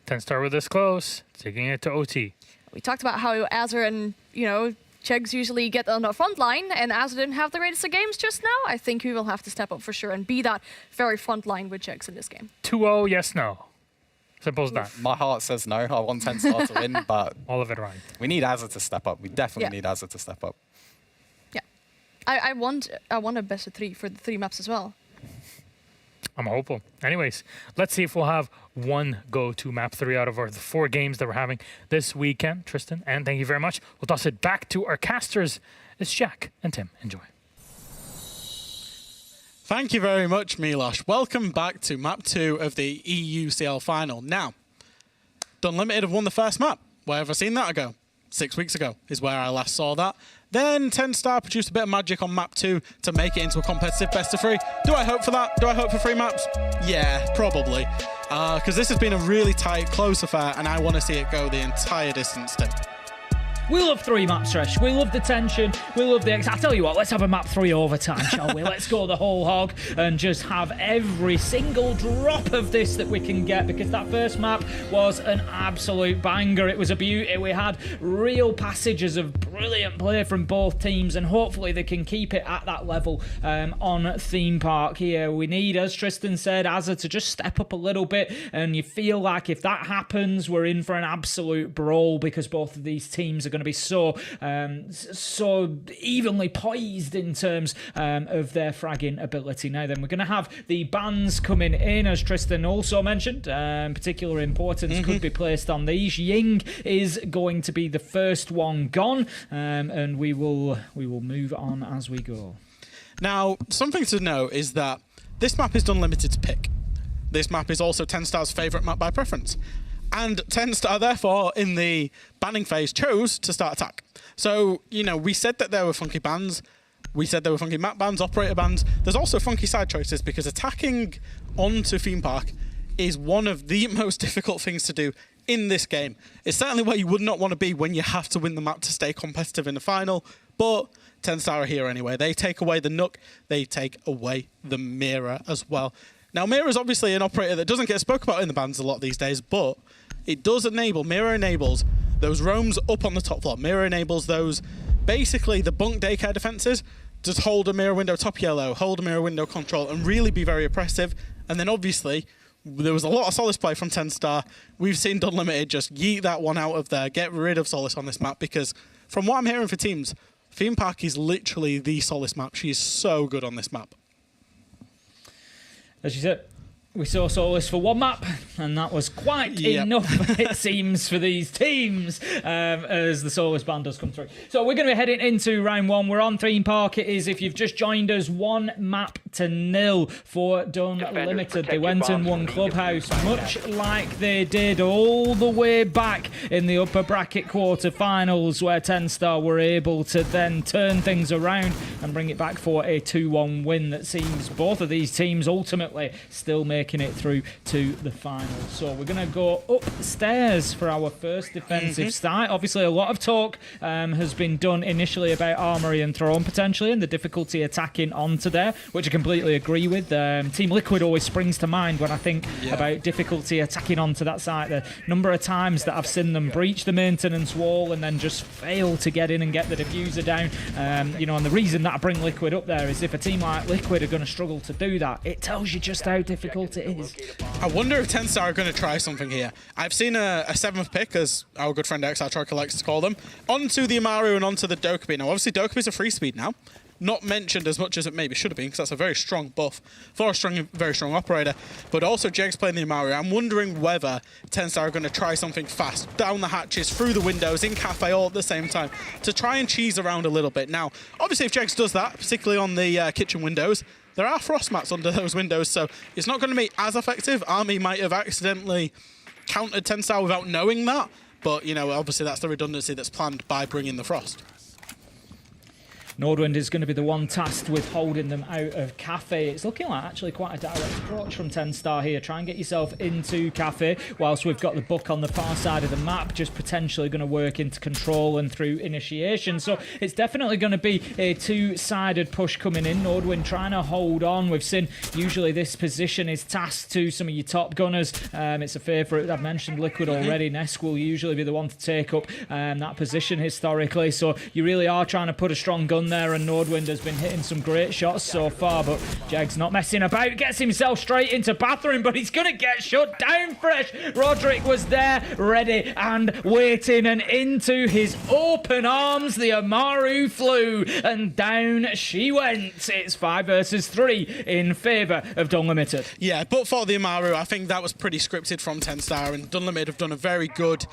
TENSTAR were this close, taking it to OT. We talked about how Azur and, Jegs usually get on the front line, and Azur didn't have the greatest of games just now. I think we will have to step up for sure and be that very front line with Jegs in this game. 2-0, yes, no. Simple as that. My heart says no. I want TENSTAR to win, but all of it right. We need Azur to step up. We definitely need Azur to step up. Yeah, I want a best of 3 for the 3 maps as well. I'm hopeful. Anyways, let's see if we'll have one go-to map 3 out of the 4 games that we're having this weekend. Tristan, and thank you very much. We'll toss it back to our casters. It's Jack and Tim. Enjoy. Thank you very much, Milosh. Welcome back to map 2 of the EUCL final. Now, Dunlimited have won the first map. Where have I seen that ago? 6 weeks ago is where I last saw that. Then TENSTAR produced a bit of magic on map 2 to make it into a competitive best of 3. Do I hope for that? Do I hope for 3 maps? Yeah, probably. Because this has been a really tight, close affair, and I want to see it go the entire distance, Tim. We love 3 map stretch. We love the tension. We love the... I'll tell you what, let's have a map 3 overtime, shall we? Let's go the whole hog and just have every single drop of this that we can get, because that first map was an absolute banger. It was a beauty. We had real passages of brilliant play from both teams, and hopefully they can keep it at that level on Theme Park here. We need, as Tristan said, Azur to just step up a little bit, and you feel like if that happens, we're in for an absolute brawl, because both of these teams are going to be so evenly poised in terms of their fragging ability. Now then, we're going to have the bans coming in, as Tristan also mentioned. Particular importance could be placed on these. Ying is going to be the first one gone, and we will move on as we go. Now, something to know is that this map is Dunlimited's pick. This map is also TENSTAR's favourite map by preference. And TENSTAR, therefore, in the banning phase, chose to start attack. So, we said that there were funky bans. We said there were funky map bans, operator bans. There's also funky side choices, because attacking onto Theme Park is one of the most difficult things to do in this game. It's certainly where you would not want to be when you have to win the map to stay competitive in the final. But TENSTAR are here anyway. They take away the Nook. They take away the Mirror as well. Now, Mirror is obviously an operator that doesn't get spoke about in the bans a lot these days, but it does enable, Mirror enables those roams up on the top floor. Mirror enables those, basically the bunk daycare defenses, just hold a mirror window top yellow, hold a mirror window control, and really be very oppressive. And then obviously, there was a lot of Solace play from TENSTAR. We've seen Dunlimited just yeet that one out of there, get rid of Solace on this map, because from what I'm hearing for teams, Theme Park is literally the Solace map. She is so good on this map. As you said, we saw Solace for 1 map, and that was quite enough, it seems, for these teams as the Solace ban does come through. So we're going to be heading into round 1. We're on Theme Park. It is, if you've just joined us, 1-0 for Dunlimited. They went and won Clubhouse, much like they did all the way back in the upper bracket quarterfinals, where TENSTAR were able to then turn things around and bring it back for a 2-1 win that seems both of these teams ultimately still making it through to the final. So we're going to go upstairs for our first defensive start. Obviously, a lot of talk has been done initially about Armory and Throne potentially, and the difficulty attacking onto there, which I completely agree with. Team Liquid always springs to mind when I think about difficulty attacking onto that site. The number of times that I've seen them breach the maintenance wall and then just fail to get in and get the diffuser down. And the reason that I bring Liquid up there is if a team like Liquid are going to struggle to do that, it tells you just how difficult what it is. I wonder if TENSTAR are going to try something here. I've seen a 7th pick, as our good friend XR likes to call them, onto the Amaru and onto the Dokkaebi. Now, obviously, Dokkaebi's a free speed now. Not mentioned as much as it maybe should have been, because that's a very strong buff for a very strong operator. But also, Jeg's playing the Amaru. I'm wondering whether TENSTAR are going to try something fast, down the hatches, through the windows, in Cafe, all at the same time, to try and cheese around a little bit. Now, obviously, if Jegs does that, particularly on the kitchen windows, there are frost mats under those windows, so it's not going to be as effective. Army might have accidentally countered TENSTAR without knowing that, but, you know, obviously that's the redundancy that's planned by bringing the frost. Nordwind is going to be the one tasked with holding them out of Cafe. It's looking like actually quite a direct approach from TENSTAR here. Try and get yourself into Cafe, whilst we've got the book on the far side of the map, just potentially going to work into control and through initiation. So it's definitely going to be a two-sided push coming in. Nordwind trying to hold on. We've seen usually this position is tasked to some of your top gunners. It's a favourite. I've mentioned Liquid already. Nesk will usually be the one to take up that position historically. So you really are trying to put a strong gun there, and Nordwind has been hitting some great shots so far, but Jeg's not messing about, gets himself straight into bathroom, but he's gonna get shut down fresh. Roderick was there, ready and waiting, and into his open arms the Amaru flew, and down she went. It's 5 versus 3 in favour of Dunlimited. Yeah, but for the Amaru, I think that was pretty scripted from TENSTAR, and Dunlimited have done a very good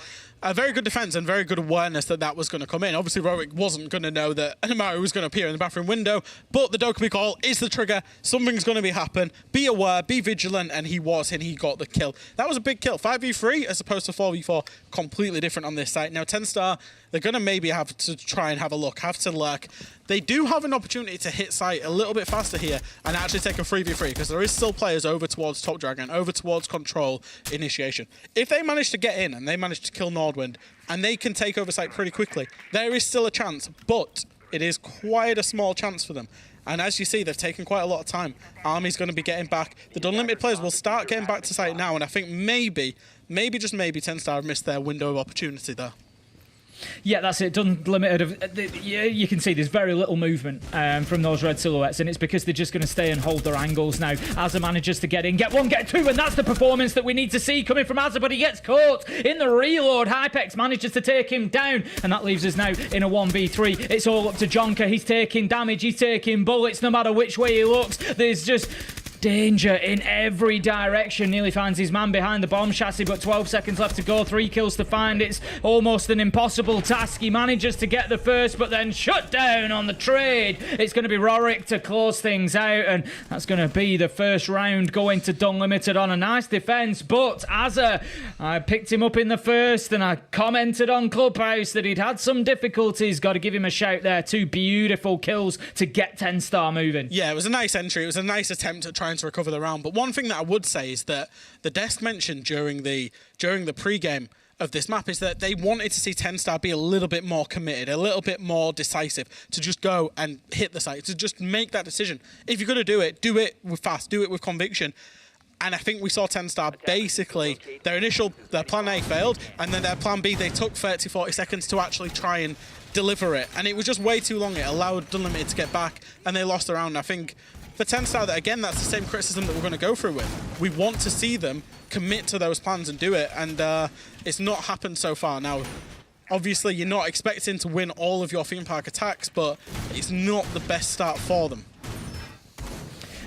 defense and very good awareness that was going to come in. Obviously, Roderick wasn't going to know that an Amaru was going to appear in the bathroom window, but the Dokkaebi call is the trigger. Something's going to happen. Be aware, be vigilant, and he was, and he got the kill. That was a big kill. 5v3 as opposed to 4v4. Completely different on this site. Now, TENSTAR, they're going to maybe have to try and have a look, have to lurk. They do have an opportunity to hit site a little bit faster here and actually take a 3v3, because there is still players over towards Top Dragon, over towards Control, Initiation. If they manage to get in and they manage to kill Nordwind, and they can take over site pretty quickly, there is still a chance, but it is quite a small chance for them. And as you see, they've taken quite a lot of time. Army's going to be getting back. The Dunlimited players will start getting back to site now, and I think maybe, just maybe, TENSTAR have missed their window of opportunity there. Yeah, that's it. Dunlimited, you can see there's very little movement from those red silhouettes, and it's because they're just going to stay and hold their angles now. Azza manages to get in, get one, get two, and that's the performance that we need to see coming from Azza, but he gets caught in the reload. Hypex manages to take him down, and that leaves us now in a 1v3. It's all up to Jonker. He's taking damage, he's taking bullets, no matter which way he looks. There's just danger in every direction. Nearly finds his man behind the bomb chassis, but 12 seconds left to go. 3 kills to find. It's almost an impossible task. He manages to get the first, but then shut down on the trade. It's going to be Rorik to close things out, and that's going to be the first round going to Dunlimited on a nice defense. But Azza, I picked him up in the first, and I commented on Clubhouse that he'd had some difficulties. Got to give him a shout there. 2 beautiful kills to get TENSTAR moving. Yeah, it was a nice entry. It was a nice attempt at trying to recover the round. But one thing that I would say is that the desk mentioned during the pre-game of this map is that they wanted to see TENSTAR be a little bit more committed, a little bit more decisive, to just go and hit the site, to just make that decision. If you're going to do it with fast, do it with conviction. And I think we saw TENSTAR basically, their plan A failed, and then their plan B, they took 30-40 seconds to actually try and deliver it. And it was just way too long. It allowed Dunlimited to get back, and they lost the round. I think for TENSTAR, that again, that's the same criticism that we're going to go through with. We want to see them commit to those plans and do it, and it's not happened so far. Now, obviously, you're not expecting to win all of your theme park attacks, but it's not the best start for them.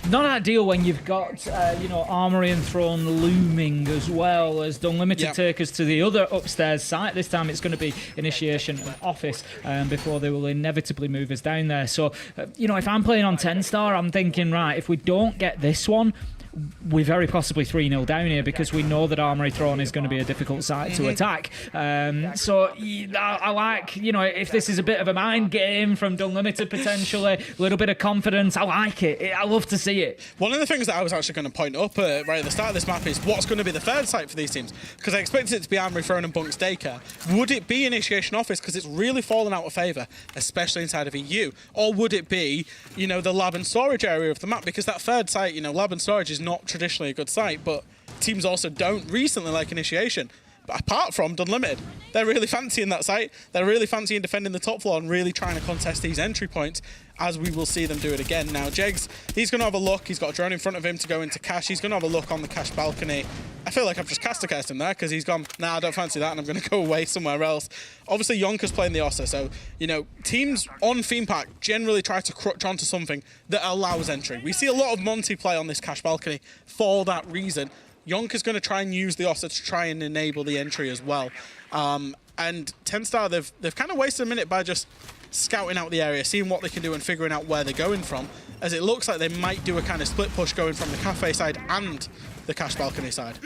Not ideal when you've got, Armory and Throne looming as well, as Dunlimited take us to the other upstairs site. This time it's going to be Initiation and Office before they will inevitably move us down there. So, if I'm playing on TENSTAR, I'm thinking, right, if we don't get this one, we're very possibly 3-0 down here, because we know that Armory Throne is going to be a difficult site to attack. So I like, if this is a bit of a mind game from Dunlimited potentially, a little bit of confidence, I like it. I love to see it. One of the things that I was actually going to point up right at the start of this map is what's going to be the third site for these teams, because I expected it to be Armory Throne and Bunk's Daycare. Would it be Initiation Office, because it's really fallen out of favour, especially inside of EU? Or would it be, the lab and storage area of the map? Because that third site, lab and storage is not traditionally a good site, but teams also don't recently like Initiation. apart from Dunlimited. They're really fancying that site. They're really fancying defending the top floor and really trying to contest these entry points, as we will see them do it again. Now, Jegs, he's going to have a look. He's got a drone in front of him to go into cash. He's going to have a look on the cash balcony. I feel like I've just caster-cursed him there because he's gone, nah, I don't fancy that, and I'm going to go away somewhere else. Obviously, Yonka's playing the Ossa, so, you know, teams on Theme Park generally try to crutch onto something that allows entry. We see a lot of Monty play on this cash balcony for that reason. Yonka's going to try and use the Ossa to try and enable the entry as well. And TENSTAR, they've kind of wasted a minute by just scouting out the area, seeing what they can do and figuring out where they're going from, as it looks like they might do a kind of split push going from the cafe side and the cash balcony side.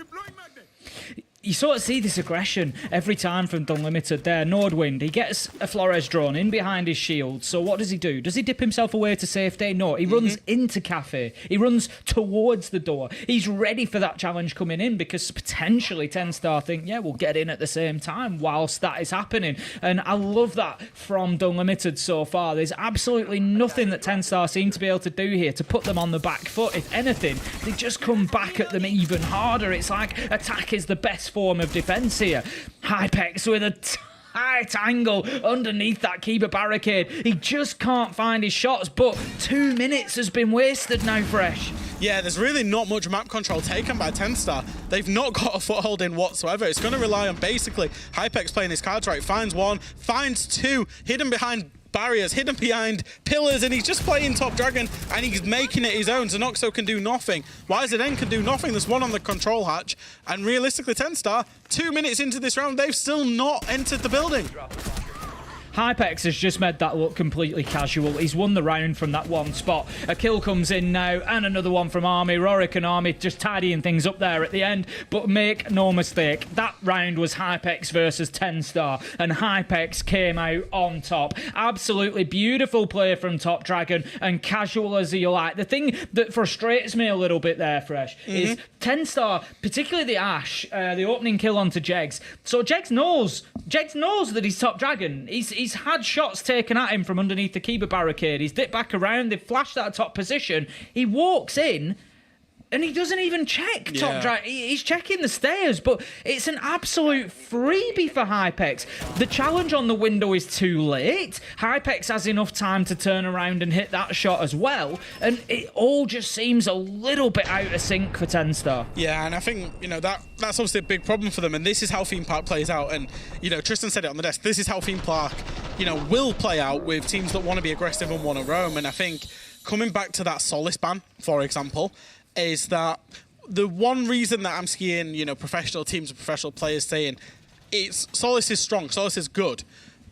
You sort of see this aggression every time from Dunlimited there. Nordwind, he gets a Flores drone in behind his shield. So what does he do? Does he dip himself away to safety? No, he runs into Cafe. He runs towards the door. He's ready for that challenge coming in because potentially TENSTAR think, yeah, we'll get in at the same time whilst that is happening. And I love that from Dunlimited so far. There's absolutely nothing that TENSTAR seem to be able to do here to put them on the back foot. If anything, they just come back at them even harder. It's like attack is the best form of defense here. Hypex with a tight angle underneath that keeper barricade. He just can't find his shots, but 2 minutes has been wasted now, Fresh. Yeah, there's really not much map control taken by TENSTAR. They've not got a foothold in whatsoever. It's going to rely on basically Hypex playing his cards right. Finds one, finds two, hidden behind barriers, hidden behind pillars, and he's just playing Top Dragon and he's making it his own. Zenoxo can do nothing. YZN can do nothing. There's one on the control hatch, and realistically TENSTAR, 2 minutes into this round, they've still not entered the building. Hypex has just made that look completely casual. He's won the round from that one spot. A kill comes in now, and another one from Army. Rorik and Army just tidying things up there at the end. But make no mistake, that round was Hypex versus TENSTAR, and Hypex came out on top. Absolutely beautiful play from Top Dragon, and casual as you like. The thing that frustrates me a little bit there, Fresh, is TENSTAR, particularly the Ash, the opening kill onto Jegs. So Jegs knows that he's Top Dragon. He's had shots taken at him from underneath the keeper barricade. He's dipped back around. They've flashed that top position. He walks in, and he doesn't even check Top Dragon. He's checking the stairs, but it's an absolute freebie for Hypex. The challenge on the window is too late. Hypex has enough time to turn around and hit that shot as well, and it all just seems a little bit out of sync for TENSTAR. Yeah, and I think, you know, that's obviously a big problem for them, and this is how Theme Park plays out. And, you know, Tristan said it on the desk, this is how Theme Park, you know, will play out with teams that want to be aggressive and want to roam. And I think coming back to that Solis ban, for example, is that the one reason that I'm seeing, you know, professional teams and professional players saying Solis is strong, Solis is good,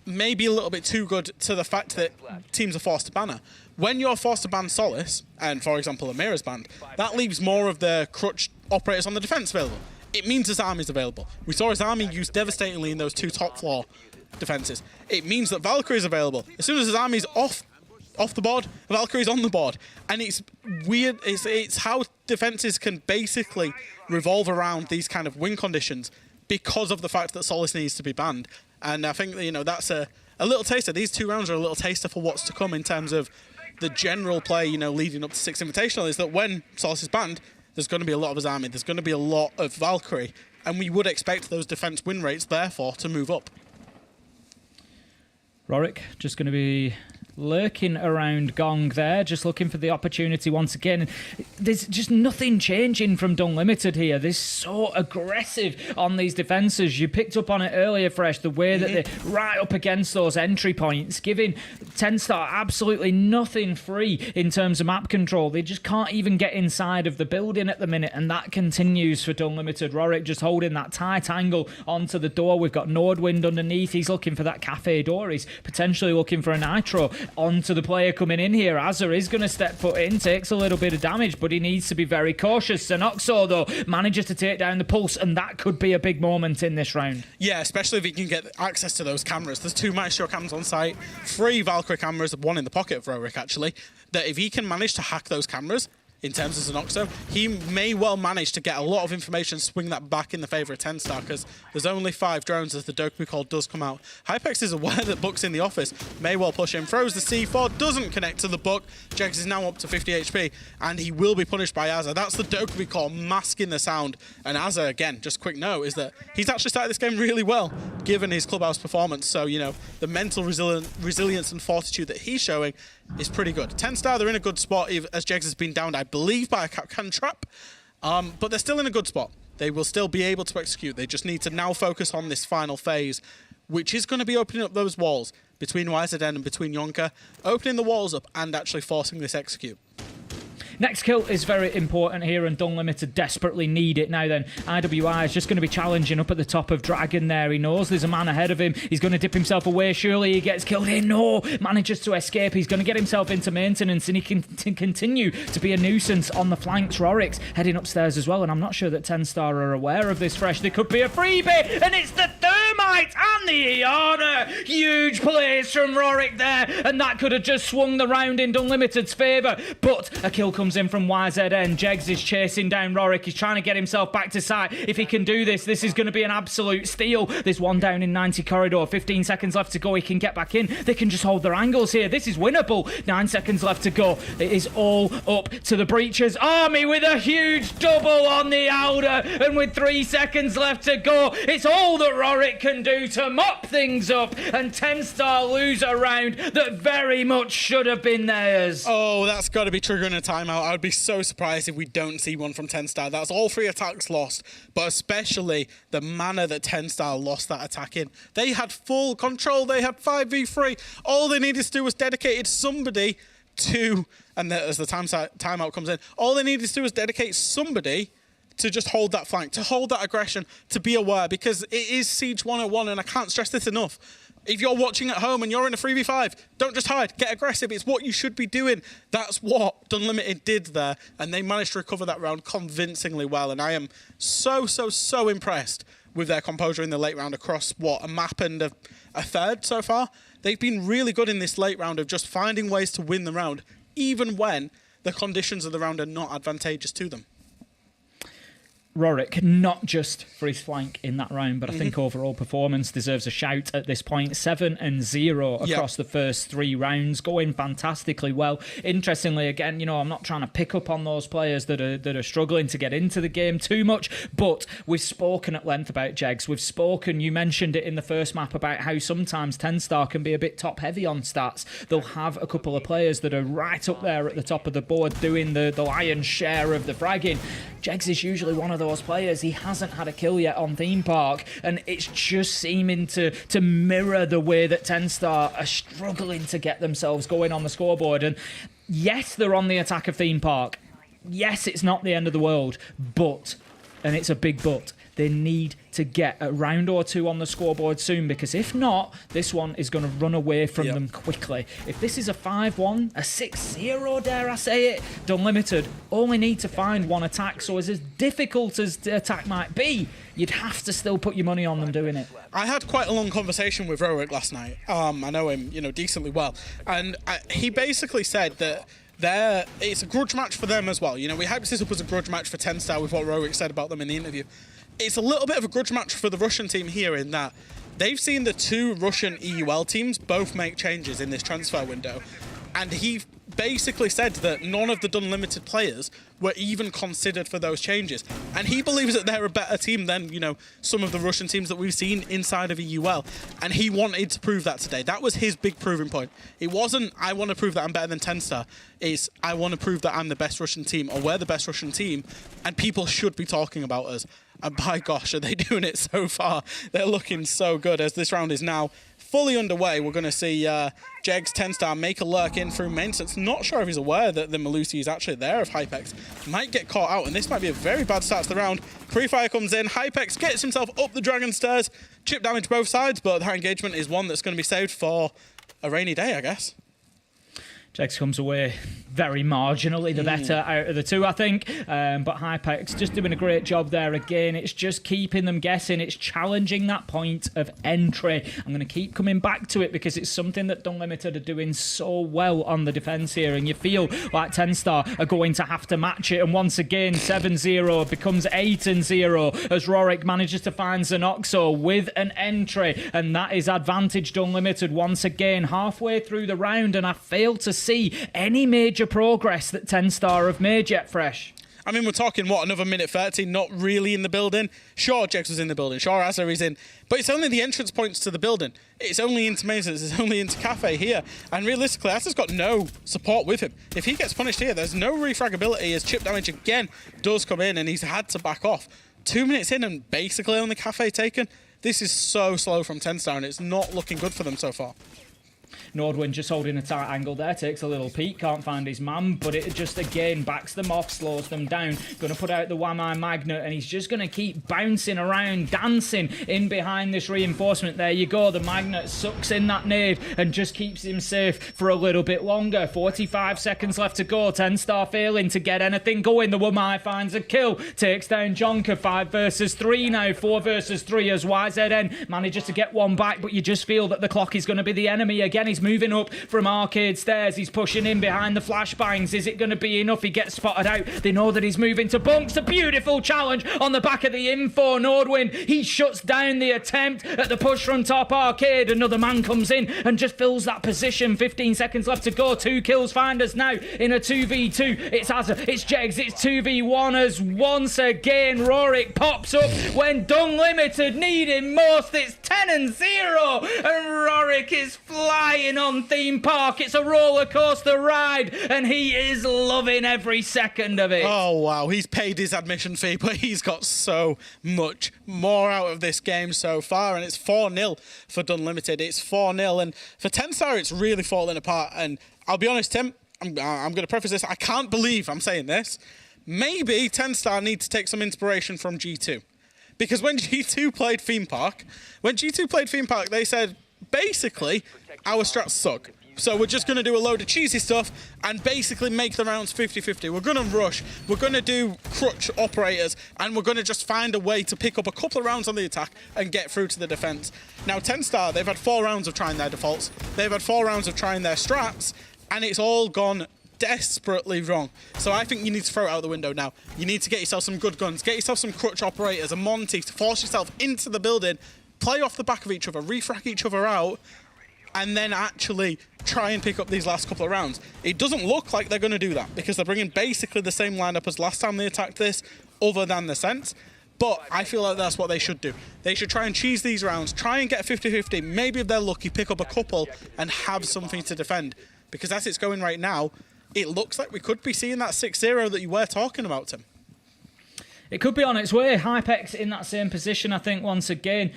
maybe a little bit too good to the fact that teams are forced to ban her. When you're forced to ban Solis, and for example Amira's banned, that leaves more of the crutch operators on the defense available. It means his army's available. We saw his army used devastatingly in those two top floor defenses. It means that Valkyrie's available. As soon as his army's off the board, Valkyrie's on the board. And it's weird, it's how defenses can basically revolve around these kind of win conditions because of the fact that Solis needs to be banned. And I think, you know, that's a little taster. These 2 rounds are a little taster for what's to come in terms of the general play, you know, leading up to 6 Invitational, is that when Solis is banned, there's going to be a lot of his army, there's going to be a lot of Valkyrie, and we would expect those defense win rates, therefore, to move up. Rorik just going to be lurking around Gong there, just looking for the opportunity once again. There's just nothing changing from Dunlimited here. They're so aggressive on these defences. You picked up on it earlier, Fresh, the way that they're right up against those entry points, giving TENSTAR absolutely nothing free in terms of map control. They just can't even get inside of the building at the minute, and that continues for Dunlimited. Rorik just holding that tight angle onto the door. We've got Nordwind underneath. He's looking for that cafe door. He's potentially looking for a nitro onto the player coming in here. Azza is going to step foot in, takes a little bit of damage, but he needs to be very cautious. Zenoxo, though, manages to take down the pulse, and that could be a big moment in this round. Yeah, especially if he can get access to those cameras. There's 2 Maestro cams on site, 3 Valkyrie cameras, 1 in the pocket of Rorik, actually, that if he can manage to hack those cameras, in terms of Zenoxo, he may well manage to get a lot of information, swing that back in the favor of TENSTAR, because there's only 5 drones as the Dokkaebi call does come out. Hypex is aware that Book's in the office, may well push him, throws the C4, doesn't connect to the Book. Jegs is now up to 50 HP, and he will be punished by Azza. That's the Dokkaebi call masking the sound. And Azza, again, just quick note, is that he's actually started this game really well, given his clubhouse performance. So, you know, the mental resilience and fortitude that he's showing is pretty good. TENSTAR, they're in a good spot, as Jegs has been downed, I believe, by a Capcan trap. But they're still in a good spot. They will still be able to execute. They just need to now focus on this final phase, which is going to be opening up those walls between YZN and between Yonka, opening the walls up and actually forcing this execute. Next kill is very important here, and Dunlimited desperately need it. Now then, IWI is just going to be challenging up at the top of Dragon there. He knows there's a man ahead of him. He's going to dip himself away. Surely he gets killed here. No! Manages to escape. He's going to get himself into maintenance, and he can continue to be a nuisance on the flanks. Rorik's heading upstairs as well, and I'm not sure that TENSTAR are aware of this fresh. There could be a freebie, and it's the Thermite and the Iana. Huge plays from Rorik there, and that could have just swung the round in Dunlimited's favour. But a kill comes in from YZN. Jegs is chasing down Rorik. He's trying to get himself back to site. If he can do this, this is going to be an absolute steal. There's one down in 90 corridor. 15 seconds left to go. He can get back in. They can just hold their angles here. This is winnable. 9 seconds left to go. It is all up to the Breachers Army with a huge double on the outer. And with 3 seconds left to go, it's all that Rorik can do to mop things up. And TENSTAR lose a round that very much should have been theirs. Oh, that's got to be triggering a timeout. I would be so surprised if we don't see one from TENSTAR. That's all 3 attacks lost, but especially the manner that TENSTAR lost that attack in. They had full control. They had 5v3. All they needed to do was dedicate somebody to, and as the timeout comes in, all they needed to do was dedicate somebody to just hold that flank, to hold that aggression, to be aware, because it is Siege 101, and I can't stress this enough. If you're watching at home and you're in a 3v5, don't just hide, get aggressive. It's what you should be doing. That's what Dunlimited did there, and they managed to recover that round convincingly well, and I am so impressed with their composure in the late round across, what, a map and a third so far? They've been really good in this late round of just finding ways to win the round, even when the conditions of the round are not advantageous to them. Rorik, not just for his flank in that round, but I think overall performance deserves a shout at this point. 7-0 across the first 3 rounds, going fantastically well. Interestingly, again, you know, I'm not trying to pick up on those players that are struggling to get into the game too much, but we've spoken at length about Jegs. We've spoken, you mentioned it in the first map, about how sometimes TENSTAR can be a bit top heavy on stats. They'll have a couple of players that are right up there at the top of the board doing the lion's share of the fragging. Jegs is usually one of those players. He hasn't had a kill yet on Theme Park, and it's just seeming to mirror the way that TENSTAR are struggling to get themselves going on the scoreboard. And yes, they're on the attack of Theme Park. Yes, it's not the end of the world, but, and it's a big but, they need to get a round or 2 on the scoreboard soon, because if not, this one is going to run away from them quickly. If this is a 5-1, a 6-0, dare I say it, Dunlimited only need to find 1 attack, so as difficult as the attack might be, you'd have to still put your money on them doing it. I had quite a long conversation with Rorik last night. I know him, you know, decently well, and he basically said that it's a grudge match for them as well. You know, we hyped this up as a grudge match for TENSTAR with what Rorik said about them in the interview. It's a little bit of a grudge match for the Russian team here in that they've seen the 2 Russian EUL teams both make changes in this transfer window. And he basically said that none of the Dunlimited players were even considered for those changes. And he believes that they're a better team than, you know, some of the Russian teams that we've seen inside of EUL. And he wanted to prove that today. That was his big proving point. It wasn't, I want to prove that I'm better than TENSTAR. It's, I want to prove that I'm the best Russian team, or we're the best Russian team, and people should be talking about us. And by gosh, are they doing it so far? They're looking so good as this round is now fully underway. We're going to see Jegs TENSTAR make a lurk in through maintenance. Not sure if he's aware that the Malusi is actually there. If Hypex might get caught out, and this might be a very bad start to the round. Pre-fire comes in. Hypex gets himself up the Dragon stairs. Chip damage both sides, but that engagement is one that's going to be saved for a rainy day, I guess. Jegs comes away very marginally the better out of the two, I think. But Hypex just doing a great job there again. It's just keeping them guessing. It's challenging that point of entry. I'm going to keep coming back to it because it's something that Dunlimited are doing so well on the defence here. And you feel like TENSTAR are going to have to match it. And once again, 7-0 becomes 8-0 as Rorik manages to find Zenoxo with an entry. And that is advantage Dunlimited once again halfway through the round. And I fail to see any major progress that TENSTAR have made yet, Fresh. I mean, we're talking, what, another minute 30, not really in the building. Sure, Jegs was in the building. Sure, Azza is in. But it's only the entrance points to the building. It's only into Mazes. It's only into Cafe here. And realistically, Azza's got no support with him. If he gets punished here, there's no refragability as chip damage again does come in and he's had to back off. 2 minutes in and basically only Cafe taken. This is so slow from TENSTAR and it's not looking good for them so far. Nordwin just holding a tight angle there, takes a little peek, can't find his man, but it just again backs them off, slows them down. Going to put out the Wamai Magnet, and he's just going to keep bouncing around, dancing in behind this reinforcement. There you go, the Magnet sucks in that nade and just keeps him safe for a little bit longer. 45 seconds left to go, TENSTAR failing to get anything going. The Wamai finds a kill, takes down Jonker. 5 versus 3 now, 4 versus 3 as YZN manages to get one back, but you just feel that the clock is going to be the enemy again. He's moving up from arcade stairs. He's pushing in behind the flashbangs. Is it going to be enough? He gets spotted out. They know that he's moving to bunks. A beautiful challenge on the back of the info. Nordwin, he shuts down the attempt at the push from top arcade. Another man comes in and just fills that position. 15 seconds left to go. 2 kills find us now in a 2v2. It's Azza, it's Jegs, it's 2v1 as once again Rorik pops up when Dunlimited need him most. It's 10-0 and Rorik is flying on theme park. It's a roller coaster ride and he is loving every second of it. Oh wow, he's paid his admission fee, but he's got so much more out of this game so far, and it's 4-0 for Dunlimited. It's 4-0, and for TENSTAR it's really falling apart. And I'll be honest, Tim, I'm going to preface this, I can't believe I'm saying this. Maybe TENSTAR need to take some inspiration from G2. Because when G2 played Theme Park, they said, basically, our strats suck. So we're just going to do a load of cheesy stuff and basically make the rounds 50-50. We're going to rush, we're going to do crutch operators, and we're going to just find a way to pick up a couple of rounds on the attack and get through to the defense. Now, TENSTAR, they've had 4 rounds of trying their defaults. They've had 4 rounds of trying their strats, and it's all gone desperately wrong. So I think you need to throw it out the window now. You need to get yourself some good guns, get yourself some crutch operators, a Monty to force yourself into the building, play off the back of each other, refrag each other out, and then actually try and pick up these last couple of rounds. It doesn't look like they're going to do that because they're bringing basically the same lineup as last time they attacked this, other than the sense. But I feel like that's what they should do. They should try and cheese these rounds, try and get 50-50, maybe if they're lucky, pick up a couple and have something to defend. Because as it's going right now, it looks like we could be seeing that 6-0 that you were talking about, Tim. It could be on its way. Hypex in that same position, I think, once again.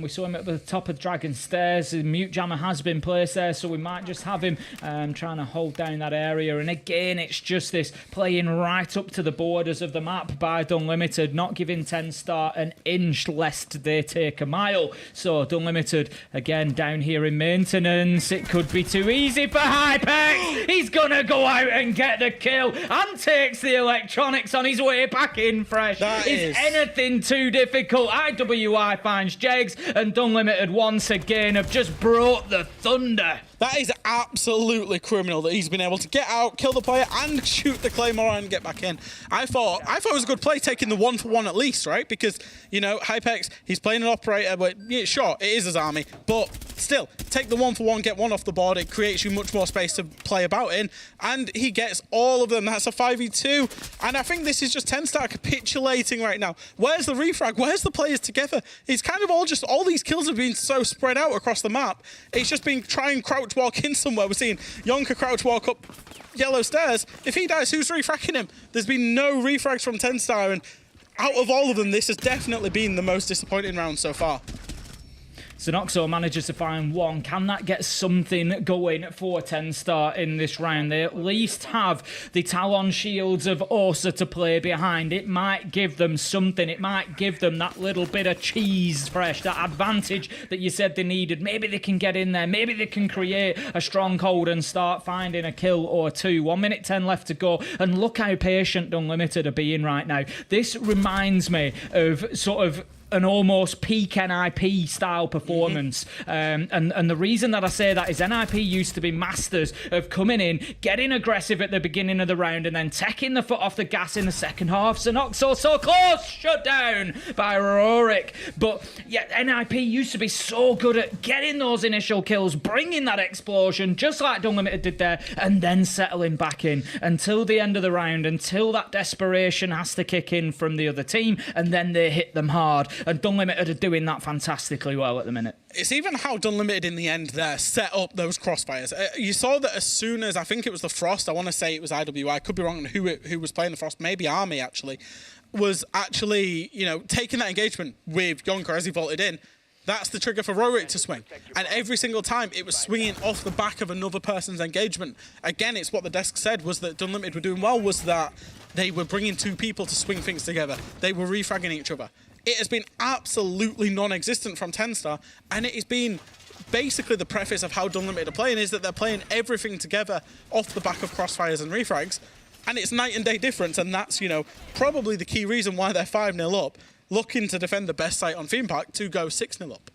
We saw him at the top of Dragon Stairs. The mute jammer has been placed there, so we might just have him trying to hold down that area. And again, it's just this playing right up to the borders of the map by Dunlimited, not giving TENSTAR an inch lest they take a mile. So Dunlimited, again, down here in maintenance. It could be too easy for Hypex. He's going to go out and get the kill and takes the electronics on his way back in fresh. Is anything too difficult? IWI finds Jegs, and Dunlimited once again have just brought the thunder. That is absolutely criminal that he's been able to get out, kill the player, and shoot the Claymore and get back in. I thought it was a good play taking the 1-for-1 at least, right? Because, you know, Hypex, he's playing an operator, but yeah, sure, it is his army. But still, take the 1-for-1, get one off the board. It creates you much more space to play about in. And he gets all of them. That's a 5v2. And I think this is just TENSTAR capitulating right now. Where's the refrag? Where's the players together? It's kind of all these kills have been so spread out across the map. It's just been try and crouch walk in somewhere. We're seeing Yonka crouch walk up yellow stairs. If he dies, who's refragging him? There's been no refrags from TENSTAR, and out of all of them, this has definitely been the most disappointing round so far. Zenoxo manages to find one. Can that get something going for TENSTAR in this round? They at least have the Talon shields of Ursa to play behind. It might give them something. It might give them that little bit of cheese fresh, that advantage that you said they needed. Maybe they can get in there. Maybe they can create a stronghold and start finding a kill or two. 1 minute 10 left to go. And look how patient Dunlimited are being right now. This reminds me of sort of an almost peak NIP style performance. And the reason that I say that is NIP used to be masters of coming in, getting aggressive at the beginning of the round and then taking the foot off the gas in the second half. Zenoxo so close, shut down by Rorik. But yeah, NIP used to be so good at getting those initial kills, bringing that explosion, just like Dunlimited did there, and then settling back in until the end of the round, until that desperation has to kick in from the other team, and then they hit them hard. And Dunlimited are doing that fantastically well at the minute. It's even how Dunlimited in the end there set up those crossfires. You saw that as soon as, I think it was the Frost, I want to say it was IWI, I could be wrong on who was playing the Frost, maybe Army actually, was actually, you know, taking that engagement with Yonker as he vaulted in. That's the trigger for Rorik to swing. And every single time it was swinging off the back of another person's engagement. Again, it's what the desk said was that Dunlimited were doing well, was that they were bringing two people to swing things together. They were refragging each other. It has been absolutely non-existent from TENSTAR, and it has been basically the preface of how Dunlimited are playing, is that they're playing everything together off the back of crossfires and refrags, and it's night and day difference, and that's, you know, probably the key reason why they're 5-0 up, looking to defend the best site on Theme Park to go 6-0 up.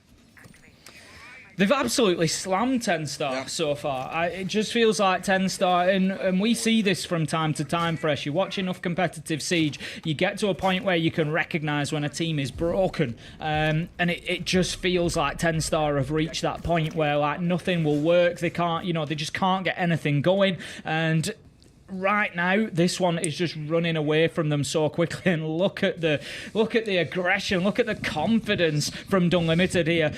They've absolutely slammed TENSTAR so far. It just feels like TENSTAR, and we see this from time to time, Fresh. You watch enough competitive Siege, you get to a point where you can recognise when a team is broken, and it just feels like TENSTAR have reached that point where like nothing will work. They can't, you know, they just can't get anything going, and right now this one is just running away from them so quickly. And look at the aggression, look at the confidence from Dunlimited here.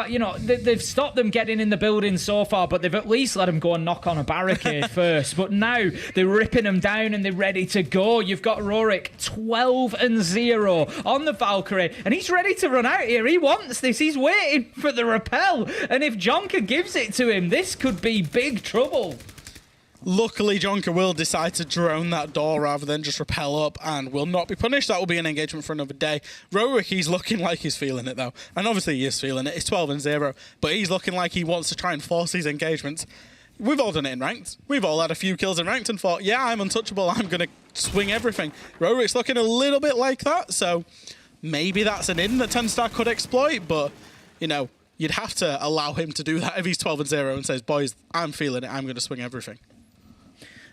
You know, they've stopped them getting in the building so far, but they've at least let them go and knock on a barricade first. But now they're ripping them down and they're ready to go. You've got Rorik 12-0 on the Valkyrie, and he's ready to run out here. He wants this. He's waiting for the rappel, and if Jonker gives it to him, this could be big trouble. Luckily, Jonker will decide to drone that door rather than just rappel up and will not be punished. That will be an engagement for another day. Rorik, he's looking like he's feeling it, though. And obviously, he is feeling it. It's 12-0, but he's looking like he wants to try and force these engagements. We've all done it in Ranked. We've all had a few kills in Ranked and thought, yeah, I'm untouchable. I'm going to swing everything. Rorik's looking a little bit like that, so maybe that's an in that TENSTAR could exploit, but, you know, you'd have to allow him to do that if he's 12-0 and says, boys, I'm feeling it. I'm going to swing everything.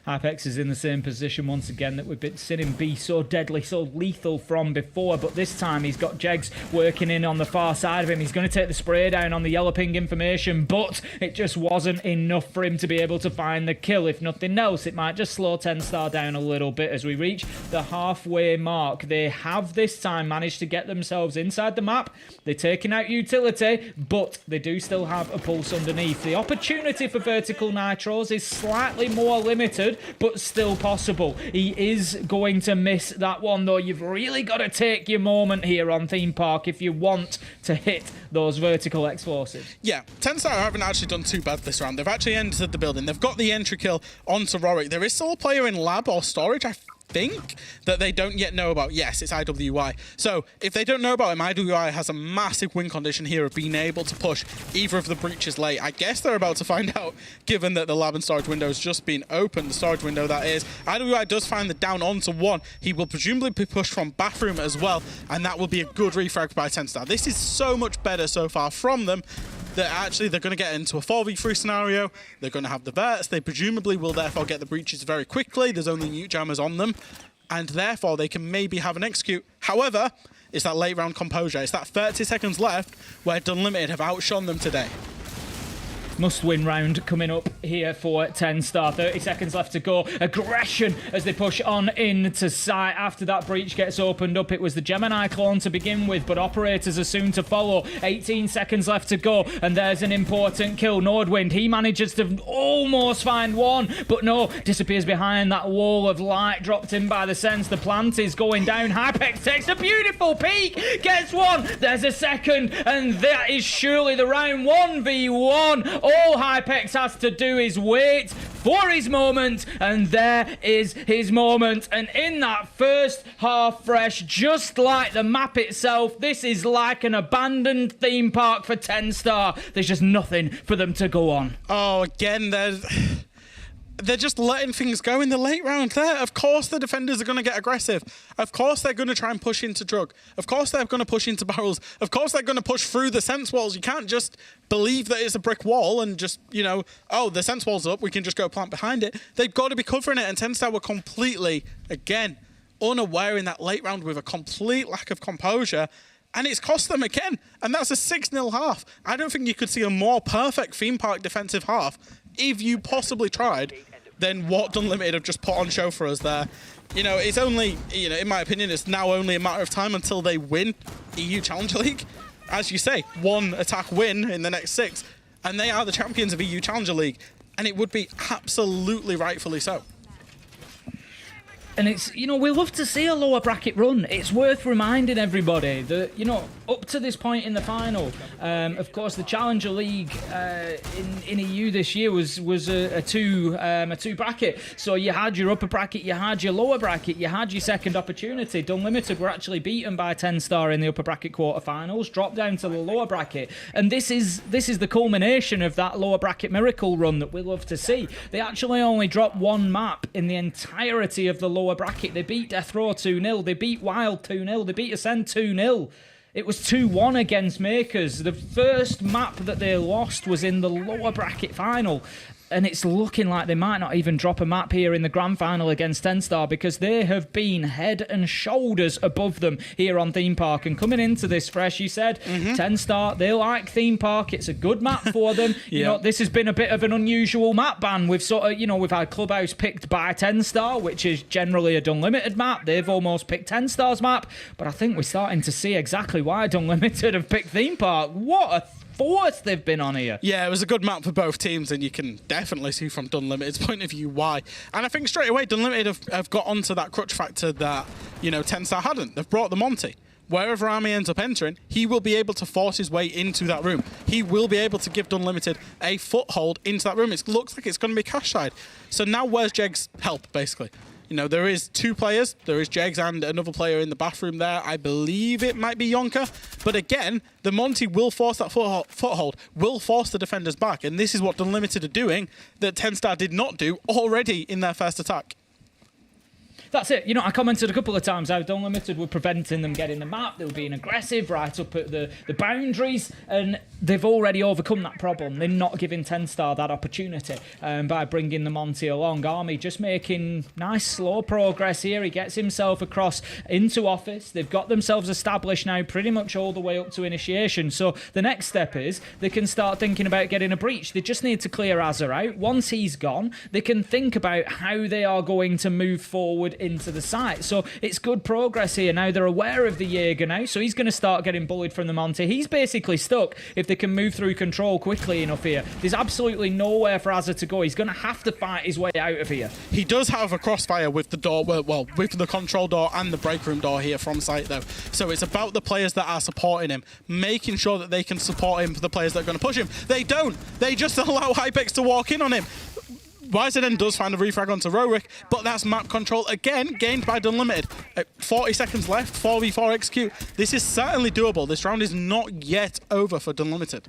Apex is in the same position once again that we've been seen him be so deadly, so lethal from before, but this time he's got Jegs working in on the far side of him. He's going to take the spray down on the yellow ping information, but it just wasn't enough for him to be able to find the kill. If nothing else, it might just slow TENSTAR down a little bit as we reach the halfway mark. They have this time managed to get themselves inside the map. They're taking out utility, but they do still have a pulse underneath. The opportunity for vertical nitros is slightly more limited, but still possible. He is going to miss that one, though. You've really got to take your moment here on Theme Park if you want to hit those vertical explosives. Yeah, TENSTAR haven't actually done too bad this round. They've actually entered the building. They've got the entry kill onto Rorik. There is still a player in lab or storage, I think, that they don't yet know about. Yes, it's IWI. So if they don't know about him, IWI has a massive win condition here of being able to push either of the breaches late. I guess they're about to find out, given that the lab and storage window has just been opened. The storage window, that is. IWI does find the down onto one. He will presumably be pushed from bathroom as well, and that will be a good refrag by TENSTAR. This is so much better so far from them. They're going to get into a 4v3 scenario. They're going to have the verts. They presumably will therefore get the breaches very quickly. There's only nuke jammers on them, and therefore they can maybe have an execute. However, it's that late round composure. It's that 30 seconds left where Dunlimited have outshone them today. must-win round coming up here for TENSTAR. 30 seconds left to go. Aggression as they push on into sight. After that breach gets opened up, it was the Gemini clone to begin with, but operators are soon to follow. 18 seconds left to go, and there's an important kill. Nordwind, he manages to almost find one, but no, disappears behind that wall of light dropped in by the Sense. The plant is going down. Hypex takes a beautiful peek, gets one, there's a second, and that is surely the round 1v1. All Hypex has to do is wait for his moment, and there is his moment. And in that first half fresh, just like the map itself, this is like an abandoned theme park for TENSTAR. There's just nothing for them to go on. Oh, again, they're just letting things go in the late round there. Of course the defenders are going to get aggressive. Of course they're going to try and push into drug. Of course they're going to push into barrels. Of course they're going to push through the Sense walls. You can't just believe that it's a brick wall and just, you know, oh, the Sense wall's up, we can just go plant behind it. They've got to be covering it, and TENSTAR were completely, again, unaware in that late round with a complete lack of composure. And it's cost them again. And that's a 6-0 half. I don't think you could see a more perfect theme park defensive half if you possibly tried than what Dunlimited have just put on show for us there. You know, it's only, you know, in my opinion, it's now only a matter of time until they win EU Challenger League. As you say, 1 attack win in the next 6, and they are the champions of EU Challenger League. And it would be absolutely rightfully so. And it's, you know, we love to see a lower bracket run. It's worth reminding everybody that, you know, up to this point in the final, of course, the Challenger League in EU this year was a two bracket. So you had your upper bracket, you had your lower bracket, you had your second opportunity. Dunlimited were actually beaten by TENSTAR in the upper bracket quarterfinals, dropped down to the lower bracket, and this is the culmination of that lower bracket miracle run that we love to see. They actually only dropped 1 map in the entirety of the lower bracket. They beat Death Row 2-0, they beat Wild 2-0, they beat Ascend 2-0. It was 2-1 against Makers. The first map that they lost was in the lower bracket final. And it's looking like they might not even drop a map here in the grand final against TENSTAR, because they have been head and shoulders above them here on Theme Park. And coming into this fresh, you said, TENSTAR, they like Theme Park. It's a good map for them. You know, this has been a bit of an unusual map ban. We've sort of, you know, we've had Clubhouse picked by TENSTAR, which is generally a Dunlimited map. They've almost picked TENSTAR's map. But I think we're starting to see exactly why Dunlimited have picked Theme Park. What a force they've been on here. Yeah, it was a good map for both teams, and you can definitely see from Dunlimited's point of view why. And I think straight away Dunlimited have got onto that crutch factor that, you know, TENSTAR hadn't. They've brought the Monty. Wherever Army ends up entering, he will be able to force his way into that room. He will be able to give Dunlimited a foothold into that room. It looks like it's going to be cash side. So now where's Jeg's help, basically? You know, there is 2 players. There is Jegs and another player in the bathroom there. I believe it might be Yonka. But again, the Monty will force that foothold, will force the defenders back. And this is what Dunlimited are doing that TENSTAR did not do already in their first attack. That's it. You know, I commented a couple of times how Dunlimited were preventing them getting the map. They were being aggressive right up at the boundaries, and they've already overcome that problem. They're not giving TENSTAR that opportunity by bringing the Monty along. Army just making nice, slow progress here. He gets himself across into office. They've got themselves established now pretty much all the way up to initiation. So the next step is they can start thinking about getting a breach. They just need to clear Azza out. Once he's gone, they can think about how they are going to move forward into the site. So it's good progress here. Now they're aware of the Jaeger now, so he's going to start getting bullied from the Monty. He's basically stuck if they can move through control quickly enough here. There's absolutely nowhere for Azza to go. He's going to have to fight his way out of here. He does have a crossfire with the door, well, with the control door and the break room door here from site though. So it's about the players that are supporting him, making sure that they can support him for the players that are going to push him. They don't. They just allow Hypex to walk in on him. YZN does find a refrag onto Rorik, but that's map control again, gained by Dunlimited. 40 seconds left, 4v4 execute. This is certainly doable. This round is not yet over for Dunlimited.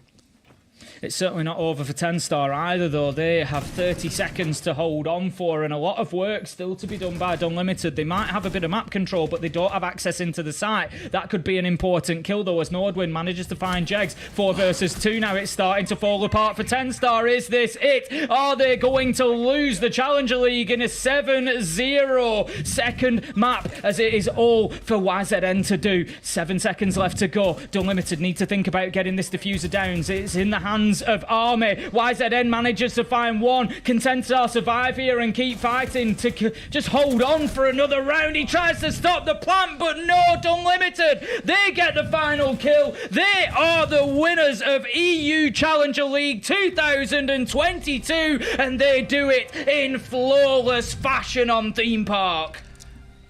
It's certainly not over for TENSTAR either, though. They have 30 seconds to hold on for, and a lot of work still to be done by Dunlimited. They might have a bit of map control, but they don't have access into the site. That could be an important kill, though, as Nordwind manages to find Jegs. 4 versus 2 now. It's starting to fall apart for TENSTAR. Is this it? Are they going to lose the Challenger League in a 7-0 second map, as it is all for YZN to do? 7 seconds left to go. Dunlimited need to think about getting this diffuser down. It's in the hands hands of Army. YZN manages to find one. Can TENSTAR survive here and keep fighting to just hold on for another round? He tries to stop the plant, but no, Dunlimited. They get the final kill. They are the winners of EU Challenger League 2022, and they do it in flawless fashion on Theme Park.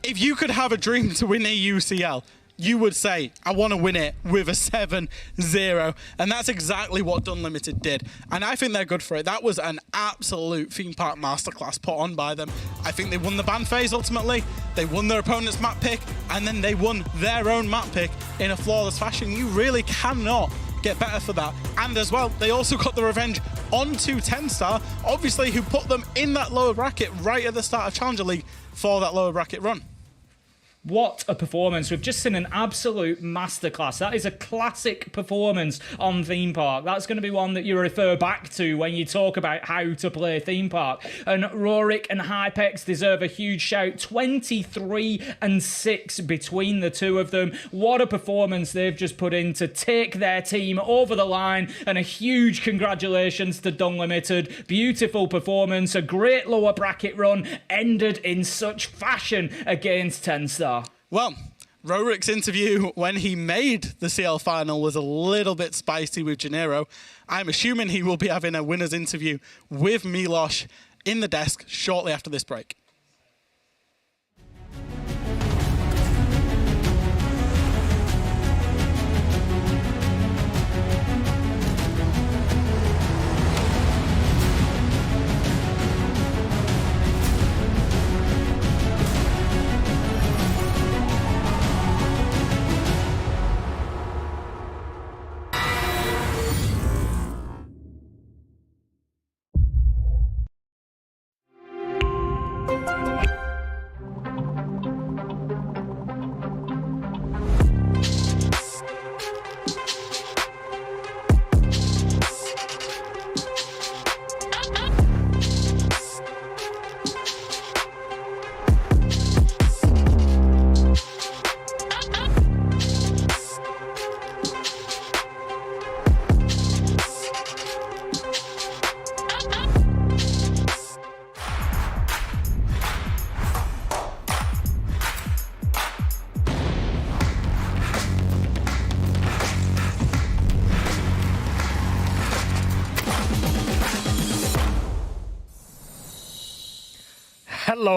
If you could have a dream to win EUCL, you would say, I want to win it with a 7-0. And that's exactly what Dunlimited did. And I think they're good for it. That was an absolute theme park masterclass put on by them. I think they won the ban phase ultimately. They won their opponent's map pick, and then they won their own map pick in a flawless fashion. You really cannot get better for that. And as well, they also got the revenge onto TENSTAR, obviously, who put them in that lower bracket right at the start of Challenger League for that lower bracket run. What a performance. We've just seen an absolute masterclass. That is a classic performance on Theme Park. That's going to be one that you refer back to when you talk about how to play Theme Park. And Rorik and Hypex deserve a huge shout. 23-6 between the two of them. What a performance they've just put in to take their team over the line. And a huge congratulations to Dunlimited. Beautiful performance. A great lower bracket run ended in such fashion against TENSTAR. Well, Rorik's interview when he made the CL final was a little bit spicy with Gennaro. I'm assuming he will be having a winner's interview with Milosh in the desk shortly after this break.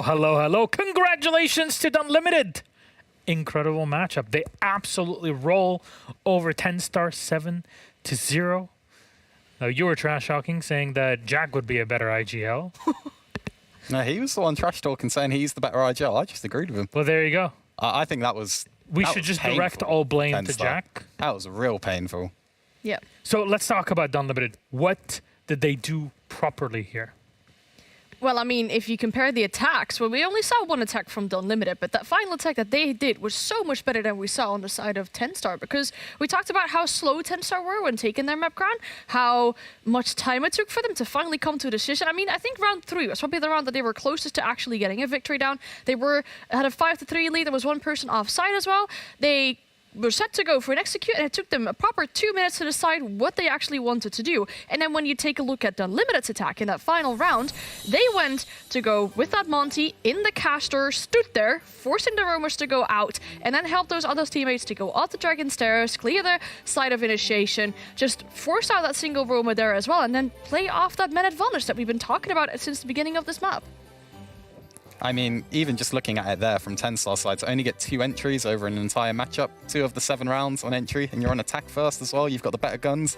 Hello. Congratulations to Dunlimited. Incredible matchup. They absolutely roll over TENSTAR 7-0. Now, you were trash talking, saying that Jack would be a better IGL. No, he was the one trash talking, saying he's the better IGL. I just agreed with him. Well, there you go. I think that was. We should just direct all blame to Jack. That was real painful. Yeah. So let's talk about Dunlimited. What did they do properly here? Well, I mean, if you compare the attacks, well, we only saw one attack from Dunlimited, but that final attack that they did was so much better than we saw on the side of TENSTAR, because we talked about how slow TENSTAR were when taking their map crown, how much time it took for them to finally come to a decision. I mean, I think round 3 was probably the round that they were closest to actually getting a victory down. They had a 5-3 lead. There was one person offside as well. They were set to go for an execute, and it took them a proper 2 minutes to decide what they actually wanted to do. And then when you take a look at Dunlimited's attack in that final round, they went to go with that Monty in the caster, stood there, forcing the roamers to go out, and then helped those other teammates to go out the Dragon Stairs, clear the side of initiation, just force out that single roamer there as well, and then play off that man advantage that we've been talking about since the beginning of this map. I mean, even just looking at it there from TENSTAR side, to only get 2 entries over an entire matchup, 2 of the 7 rounds on entry, and you're on attack first as well. You've got the better guns.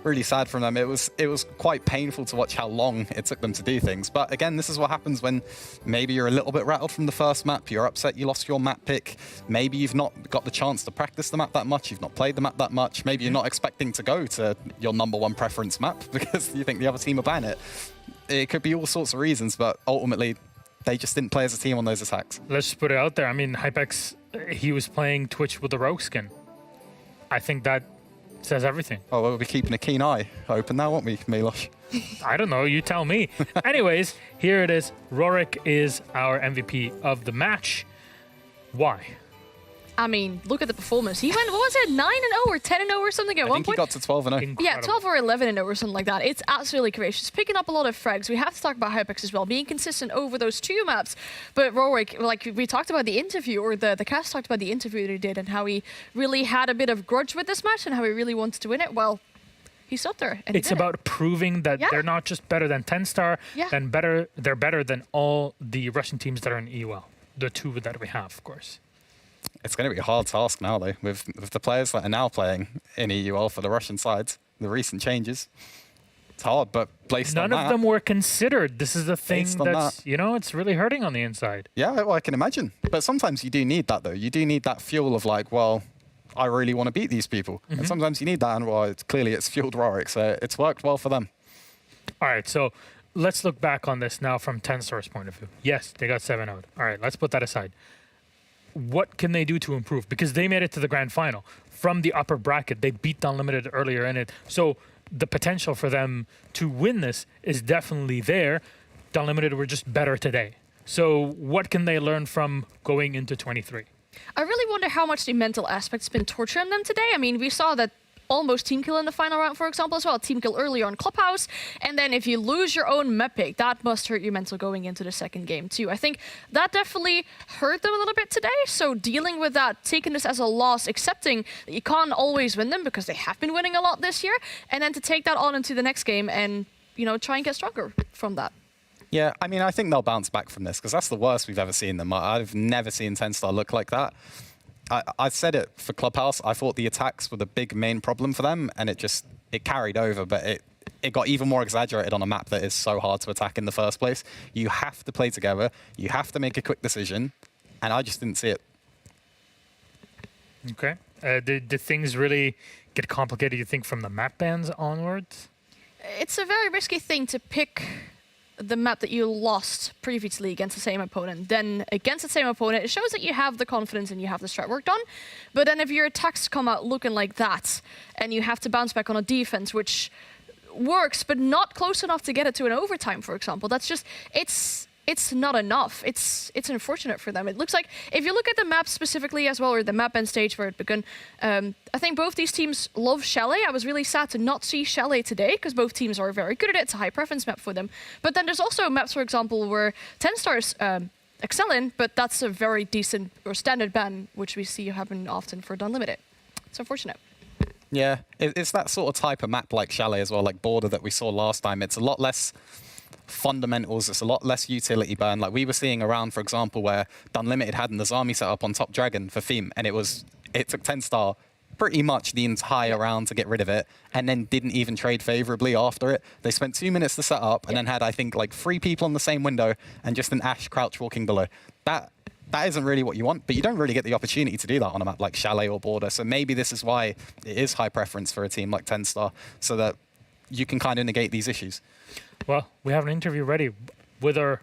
Really sad from them. It was quite painful to watch how long it took them to do things. But again, this is what happens when maybe you're a little bit rattled from the first map. You're upset you lost your map pick. Maybe you've not got the chance to practice the map that much. You've not played the map that much. Maybe you're not expecting to go to your #1 preference map because you think the other team are banning it. It could be all sorts of reasons, but ultimately, they just didn't play as a team on those attacks. Let's just put it out there. I mean, Hypex, he was playing Twitch with the Rogue skin. I think that says everything. Oh, we'll be keeping a keen eye open now, won't we, Milosh? I don't know. You tell me. Anyways, here it is. Rorik is our MVP of the match. Why? I mean, look at the performance. He went, what was it, 9-0 or 10-0 or something at I one think point? he got to 12-0. Yeah, 12 or 11-0 or something like that. It's absolutely courageous. Picking up a lot of frags. We have to talk about Hypex as well, being consistent over those 2 maps. But Rorik, like we talked about the interview, or the cast talked about the interview that he did and how he really had a bit of grudge with this match and how he really wanted to win it. Well, he stopped there. And it's about proving that they're not just better than TENSTAR, they're better than all the Russian teams that are in EUL. The 2 that we have, of course. It's going to be a hard task now, though, with the players that are now playing in EUL for the Russian sides, the recent changes. It's hard, but based on that... None of them were considered. This is the thing that's, you know, it's really hurting on the inside. Yeah, well, I can imagine. But sometimes you do need that, though. You do need that fuel of like, well, I really want to beat these people. And sometimes you need that, and well, clearly it's fueled Rorik, so it's worked well for them. All right, so let's look back on this now from TENSTAR's point of view. Yes, they got 7-0. All right, let's put that aside. What can they do to improve? Because they made it to the grand final. From the upper bracket, they beat Dunlimited earlier in it. So the potential for them to win this is definitely there. Dunlimited were just better today. So what can they learn from going into 23? I really wonder how much the mental aspect's been torturing them today. I mean, we saw that almost team kill in the final round, for example, as well. Team kill earlier on Clubhouse. And then if you lose your own map pick, that must hurt your mental going into the second game, too. I think that definitely hurt them a little bit today. So dealing with that, taking this as a loss, accepting that you can't always win them because they have been winning a lot this year, and then to take that on into the next game and, you know, try and get stronger from that. Yeah, I mean, I think they'll bounce back from this because that's the worst we've ever seen them. I've never seen TENSTAR look like that. I said it for Clubhouse. I thought the attacks were the big main problem for them, and it carried over, but it got even more exaggerated on a map that is so hard to attack in the first place. You have to play together. You have to make a quick decision, and I just didn't see it. Okay. Did things really get complicated, you think, from the map bans onwards? It's a very risky thing to pick the map that you lost previously against the same opponent. Then against the same opponent, it shows that you have the confidence and you have the strat work done. But then if your attacks come out looking like that, and you have to bounce back on a defense, which works, but not close enough to get it to an overtime, for example, that's just, it's not enough. It's unfortunate for them. It looks like, if you look at the map specifically as well, or the map and stage where it began, I think both these teams love Chalet. I was really sad to not see Chalet today, because both teams are very good at it. It's a high preference map for them. But then there's also maps, for example, where TENSTAR's excel in, but that's a very decent or standard ban, which we see happen often for Dunlimited. It's unfortunate. Yeah, it's that sort of type of map like Chalet as well, like Border that we saw last time. It's a lot less fundamentals, it's a lot less utility burn. Like we were seeing around, for example, where Dunlimited had Nazami set up on top Dragon for theme, and it took TENSTAR pretty much the entire round to get rid of it, and then didn't even trade favorably after it. They spent 2 minutes to set up, and then had, I think, like 3 people on the same window, and just an Ashe crouch walking below. That isn't really what you want, but you don't really get the opportunity to do that on a map like Chalet or Border. So maybe this is why it is high preference for a team like TENSTAR, so that you can kind of negate these issues. Well, we have an interview ready with our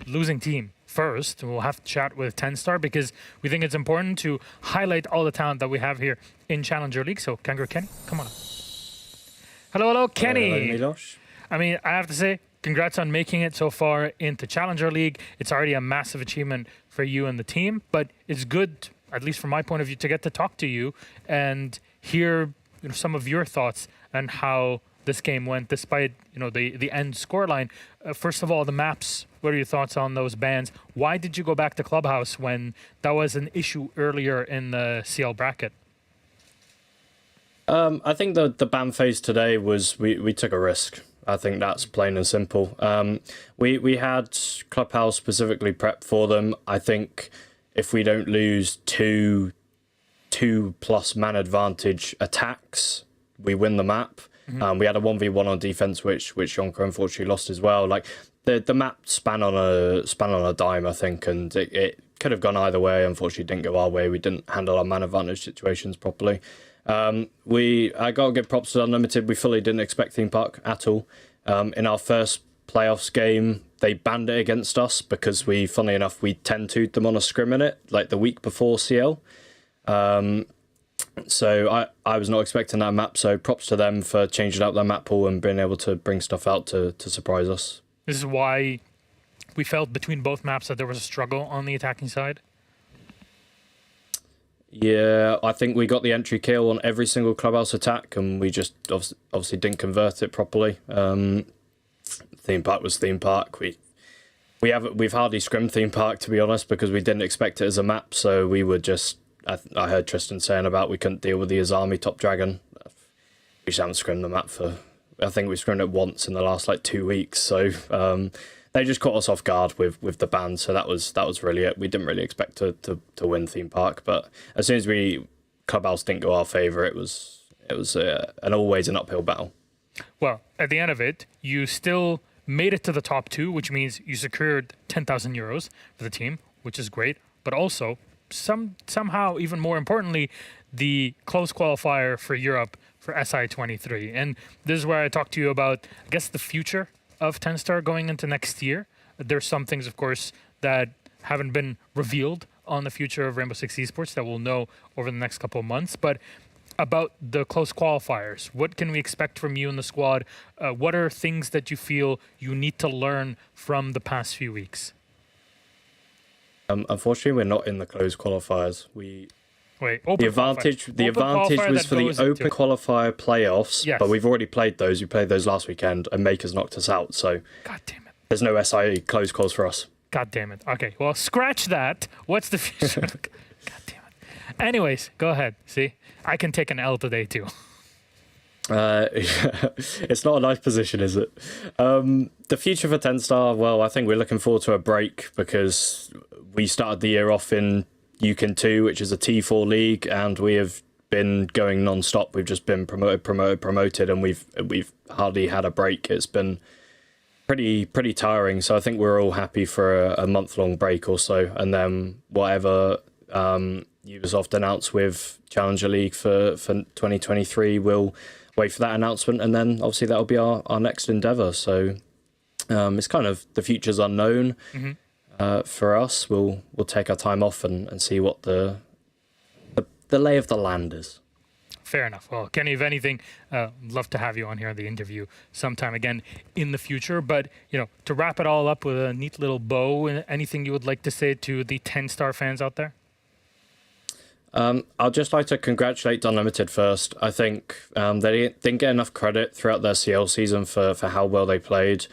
losing team first. We'll have to chat with TENSTAR because we think it's important to highlight all the talent that we have here in Challenger League. So, Kangaroo Kenny, come on up. Hello, Kenny. Hello, Milos. I mean, I have to say, congrats on making it so far into Challenger League. It's already a massive achievement for you and the team, but it's good, at least from my point of view, to get to talk to you and hear some of your thoughts on how this game went, despite the end scoreline. First of all, the maps. What are your thoughts on those bans? Why did you go back to Clubhouse when that was an issue earlier in the CL bracket? I think the ban phase today was we took a risk. I think that's plain and simple. We had Clubhouse specifically prepped for them. I think if we don't lose two plus man advantage attacks, we win the map. We had a 1v1 on defense, which Yonka unfortunately lost as well. Like the map span on a dime, I think, and it could have gone either way. Unfortunately, it didn't go our way. We didn't handle our man advantage situations properly. I gotta give props to Unlimited. We fully didn't expect Theme Park at all. In our first playoffs game, they banned it against us because funnily enough, we 10-2'd them on a scrim in it, like the week before CL. So I was not expecting that map, so props to them for changing up their map pool and being able to bring stuff out to surprise us. This is why we felt between both maps that there was a struggle on the attacking side? Yeah, I think we got the entry kill on every single clubhouse attack, and we just obviously didn't convert it properly. Theme park was theme park. We've hardly scrimmed theme park, to be honest, because we didn't expect it as a map. So we were just. I heard Tristan saying about we couldn't deal with the Azami top dragon. We just haven't scrimmed the map for. I think we scrimmed it once in the last like 2 weeks. So they just caught us off guard with the ban. So that was really it. We didn't really expect to win theme park, but as soon as clubhouse didn't go our favour, it was always an uphill battle. Well, at the end of it, you still made it to the top 2, which means you secured 10,000 euros for the team, which is great. But also, somehow, even more importantly, the close qualifier for Europe for SI23. And this is where I talk to you about, I guess, the future of TENSTAR going into next year. There's some things, of course, that haven't been revealed on the future of Rainbow Six Esports that we'll know over the next couple of months. But about the close qualifiers, what can we expect from you and the squad? What are things that you feel you need to learn from the past few weeks? Unfortunately, we're not in the closed qualifiers. The advantage was for the open qualifier playoffs, yes. But we've already played those. We played those last weekend, and Makers knocked us out. So, God damn it, there's no SI closed calls for us. God damn it. Okay, well, scratch that. What's the future? God damn it. Anyways, go ahead. See, I can take an L today too. It's not a nice position, is it? The future for TENSTAR, well, I think we're looking forward to a break because we started the year off in UKIN 2, which is a T4 league, and we have been going non-stop. We've just been promoted, and we've hardly had a break. It's been pretty tiring. So I think we're all happy for a month-long break or so, and then whatever Ubisoft announced with Challenger League for 2023, we'll wait for that announcement, and then obviously that'll be our next endeavour. So it's kind of the future's unknown. Mm-hmm. For us, we'll take our time off and see what the lay of the land is. Fair enough. Well, Kenny, if anything, love to have you on here on the interview sometime again in the future. But, to wrap it all up with a neat little bow, anything you would like to say to the TENSTAR fans out there? I'd just like to congratulate Dunlimited first. I think they didn't get enough credit throughout their CL season for how well they played.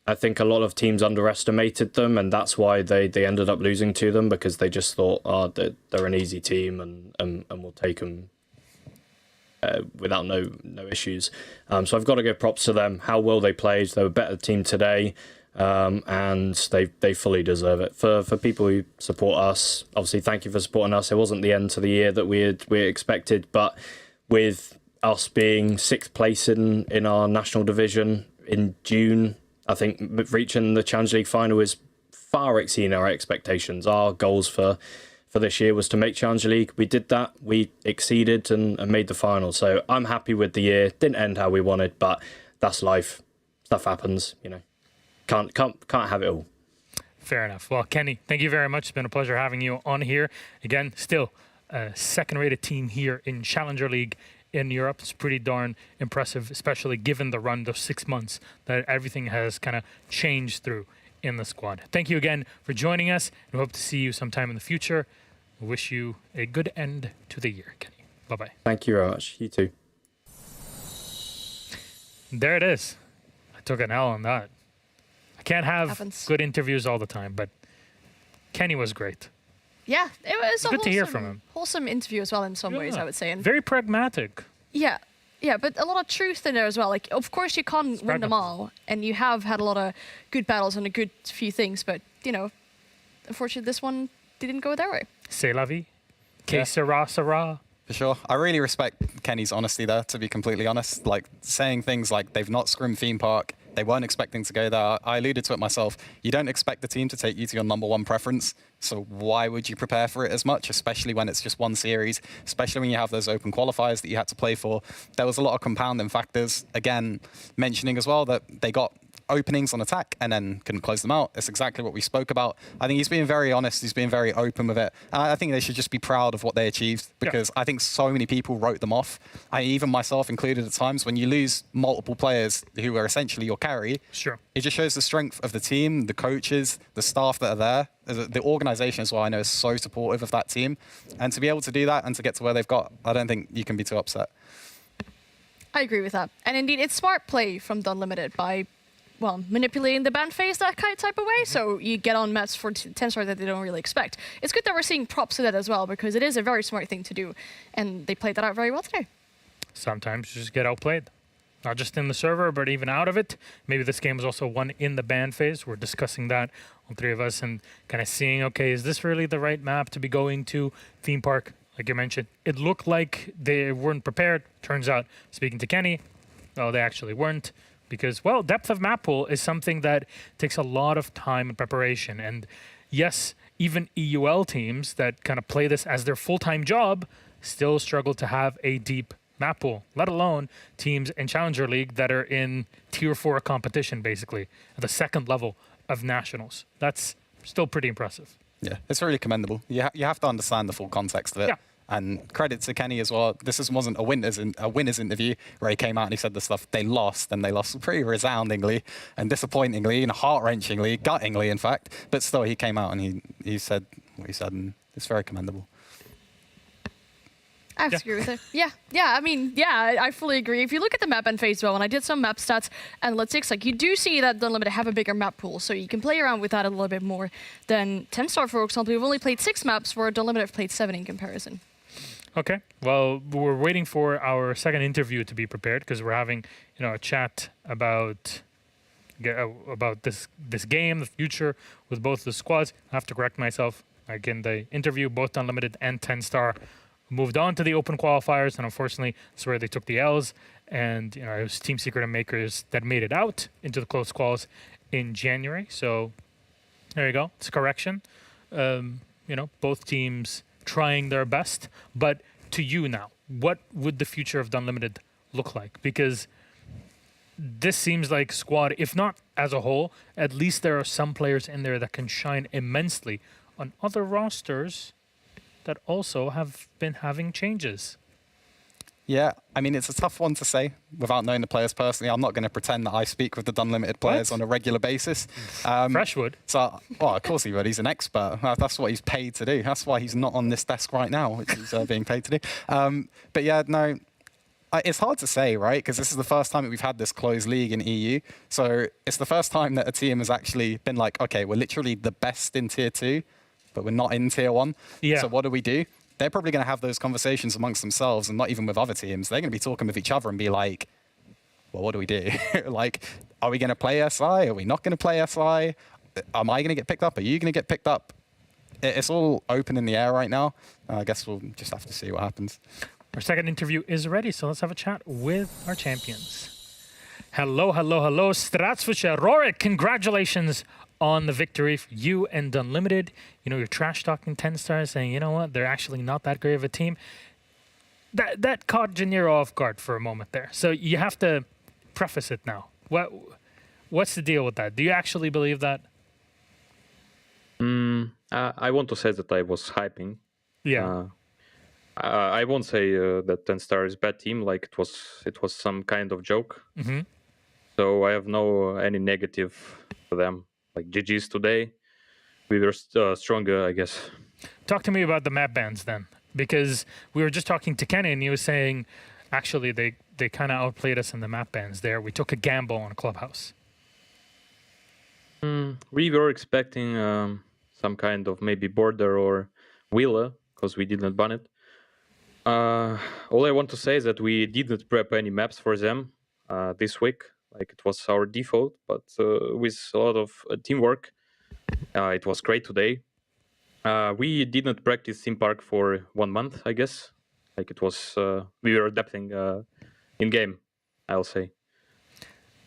I think a lot of teams underestimated them, and that's why they ended up losing to them, because they just thought, they're an easy team and we'll take them without no issues. So I've got to give props to them, how well they played. They were a better team today, and they fully deserve it. For people who support us, obviously thank you for supporting us. It wasn't the end to the year that we expected, but with us being 6th place in our national division in June, I think reaching the Challenge League final is far exceeding our expectations. Our goals for this year was to make Challenge League. We did that. We exceeded and made the final. So I'm happy with the year. Didn't end how we wanted, but that's life. Stuff happens, Can't have it all. Fair enough. Well, Kenny, thank you very much. It's been a pleasure having you on here. Again, still a second-rated team here in Challenger League in Europe. It's pretty darn impressive, especially given the run of 6 months that everything has kind of changed through in the squad. Thank you again for joining us, and we hope to see you sometime in the future. We wish you a good end to the year, Kenny. Bye-bye. Thank you very much. You too. There it is. I took an L on that. I can't have good interviews all the time, but Kenny was great. Yeah, it was good to hear from him. Wholesome interview as well in some ways, I would say. And very pragmatic. Yeah, but a lot of truth in there as well. Like, of course, you can't win them all, and you have had a lot of good battles and a good few things, but, unfortunately, this one didn't go their way. C'est la vie. Que sera, sera. For sure. I really respect Kenny's honesty there, to be completely honest. Like, saying things like they've not scrimmed theme park, they weren't expecting to go there. I alluded to it myself. You don't expect the team to take you to your #1 preference, so why would you prepare for it as much, especially when it's just one series, especially when you have those open qualifiers that you had to play for. There was a lot of compounding factors. Again, mentioning as well that they got openings on attack and then couldn't close them out. It's exactly what we spoke about. I think he's being very honest. He's being very open with it. And I think they should just be proud of what they achieved, because I think so many people wrote them off. Even myself included at times. When you lose multiple players who are essentially your carry, sure, it just shows the strength of the team, the coaches, the staff that are there. the organization as well, I know, is so supportive of that team. And to be able to do that and to get to where they've got, I don't think you can be too upset. I agree with that. And indeed, it's smart play from Dunlimited by, well, manipulating the ban phase that kind of type of way. So you get on maps for TENSTAR that they don't really expect. It's good that we're seeing props to that as well, because it is a very smart thing to do. And they played that out very well today. Sometimes you just get outplayed. Not just in the server, but even out of it. Maybe this game was also won in the ban phase. We're discussing that, all three of us, and kind of seeing, okay, is this really the right map to be going to? Theme park, like you mentioned. It looked like they weren't prepared. Turns out, speaking to Kenny, well, they actually weren't. Because, well, depth of map pool is something that takes a lot of time and preparation. And yes, even EUL teams that kind of play this as their full-time job still struggle to have a deep map pool, let alone teams in Challenger League that are in Tier 4 competition, basically, at the second level of nationals. That's still pretty impressive. Yeah, it's really commendable. You have to understand the full context of it. Yeah. And credit to Kenny as well. Wasn't a winners interview where he came out and he said the stuff. They lost, and they lost pretty resoundingly and disappointingly and heart-wrenchingly, guttingly, in fact. But still, he came out and he said what he said, and it's very commendable. I have to agree with it. Yeah, I mean, I fully agree. If you look at the map and phase well, and I did some map stats analytics, like you do see that Dunlimited have a bigger map pool, so you can play around with that a little bit more than TENSTAR, for example. We've only played 6 maps, where Dunlimited have played 7 in comparison. Okay, well, we're waiting for our second interview to be prepared because we're having, a chat about this game, the future with both the squads. I have to correct myself. Again, the interview, both Dunlimited and TENSTAR moved on to the open qualifiers, and unfortunately, that's where they took the L's. And it was Team Secret and Makers that made it out into the close quals in January. So there you go. It's a correction. Both teams trying their best. But to you now, what would the future of Dunlimited look like? Because this seems like squad, if not as a whole, at least there are some players in there that can shine immensely on other rosters that also have been having changes. Yeah, I mean, it's a tough one to say without knowing the players personally. I'm not going to pretend that I speak with the Dunlimited players on a regular basis. Freshwood. So, of course he would. He's an expert. That's what he's paid to do. That's why he's not on this desk right now, which he's being paid to do. But yeah, no, it's hard to say, right? Because this is the first time that we've had this closed league in EU. So it's the first time that a team has actually been like, okay, we're literally the best in Tier 2, but we're not in Tier 1. Yeah. So what do? They're probably going to have those conversations amongst themselves and not even with other teams. They're going to be talking with each other and be like, well, what do we do? Like, are we going to play SI? Are we not going to play SI? Am I going to get picked up? Are you going to get picked up? It's all open in the air right now. I guess we'll just have to see what happens. Our second interview is ready, so let's have a chat with our champions. Hello, Stratsvich Rorik. Congratulations on the victory for you and Dunlimited. You're trash talking TENSTAR, saying, you know what, they're actually not that great of a team. That caught Janiro off guard for a moment there. So you have to preface it now. What's the deal with that? Do you actually believe that? I want to say that I was hyping. Yeah. I won't say that TENSTAR is a bad team. Like it was some kind of joke. Mm-hmm. So I have any negative for them. Like GG's today, we were stronger, I guess. Talk to me about the map bans then, because we were just talking to Kenny and he was saying, actually, they kind of outplayed us in the map bans there. We took a gamble on Clubhouse. We were expecting some kind of maybe border or wheeler because we didn't ban it. All I want to say is that we didn't prep any maps for them this week. Like it was our default, but with a lot of teamwork, it was great today. We didn't practice theme park for 1 month, I guess. Like it was, we were adapting in game, I'll say.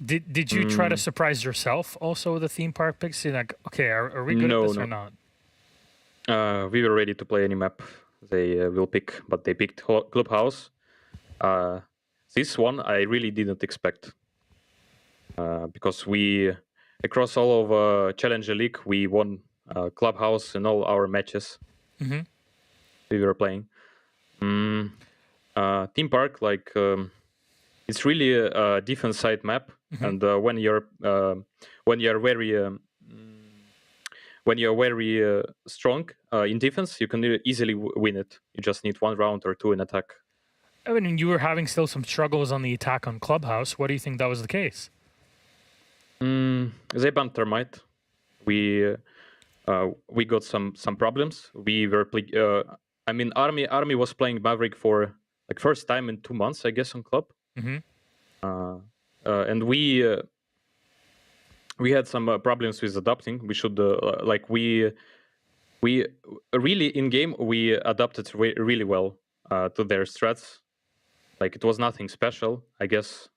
Did you try to surprise yourself also with the theme park picks? You're like, okay, are we good at this or not? We were ready to play any map they will pick, but they picked Clubhouse. This one I really didn't expect. Because we, across all of Challenger League, we won Clubhouse in all our matches we were playing. Theme Park, like, it's really a defense side map, and when you're when you're very strong in defense, you can easily win it. You just need 1 round or 2 in attack. I mean, you were having still some struggles on the attack on Clubhouse. What do you think that was the case? They banned Thermite. We got some problems. We were I mean, Army was playing Maverick for like first time in 2 months, I guess, on club. And we had some problems with adapting. We should like we really in game we adapted really well to their strats. Like it was nothing special, I guess.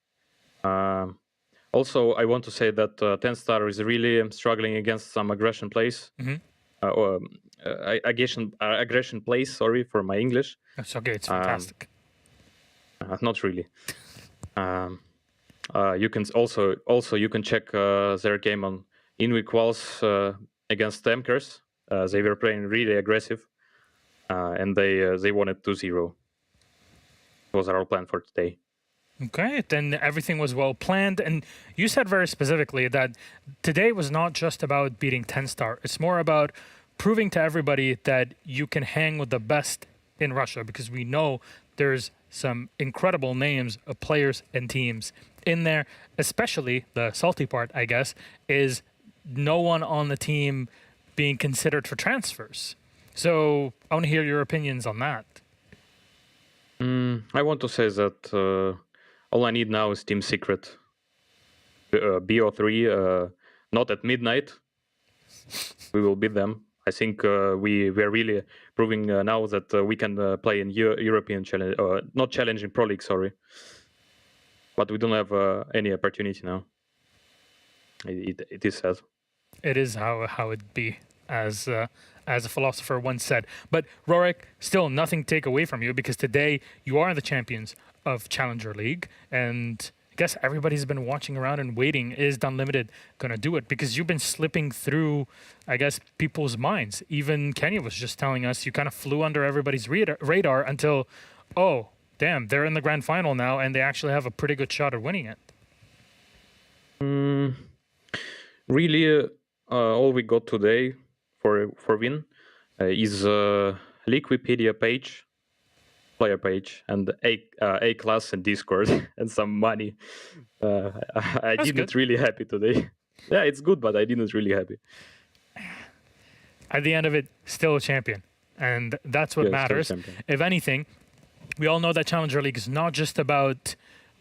Also, I want to say that TENSTAR is really struggling against some aggression plays. Aggression plays. Sorry for my English. That's okay. It's fantastic. Not really. You can also you can check their game on in-week walls against Temkers. They were playing really aggressive, and they won it 2-0. It was our plan for today. Okay, then everything was well planned, and you said very specifically that today was not just about beating TENSTAR. It's more about proving to everybody that you can hang with the best in Russia, because we know there's some incredible names of players and teams in there. Especially the salty part, I guess, is no one on the team being considered for transfers. So I want to hear your opinions on that. I want to say that all I need now is Team Secret. BO3, not at midnight. We will beat them. I think we're really proving now that we can play in European challenge, not challenging Pro League, sorry. But we don't have any opportunity now. It is sad. It is how it be, as a philosopher once said. But Rorik, still nothing to take away from you, because today you are the champions of Challenger League, and I guess everybody's been watching around and waiting. Is Dunlimited gonna do it? Because you've been slipping through, I guess, people's minds. Even Kenya was just telling us you kind of flew under everybody's radar until, oh, damn, they're in the grand final now, and they actually have a pretty good shot at winning it. Really, all we got today for win is Liquipedia page, player page, and A class and Discord and some money. I didn't really happy today. Yeah, it's good, but I didn't really happy. At the end of it, still a champion, and that's what matters. If anything, we all know that Challenger League is not just about,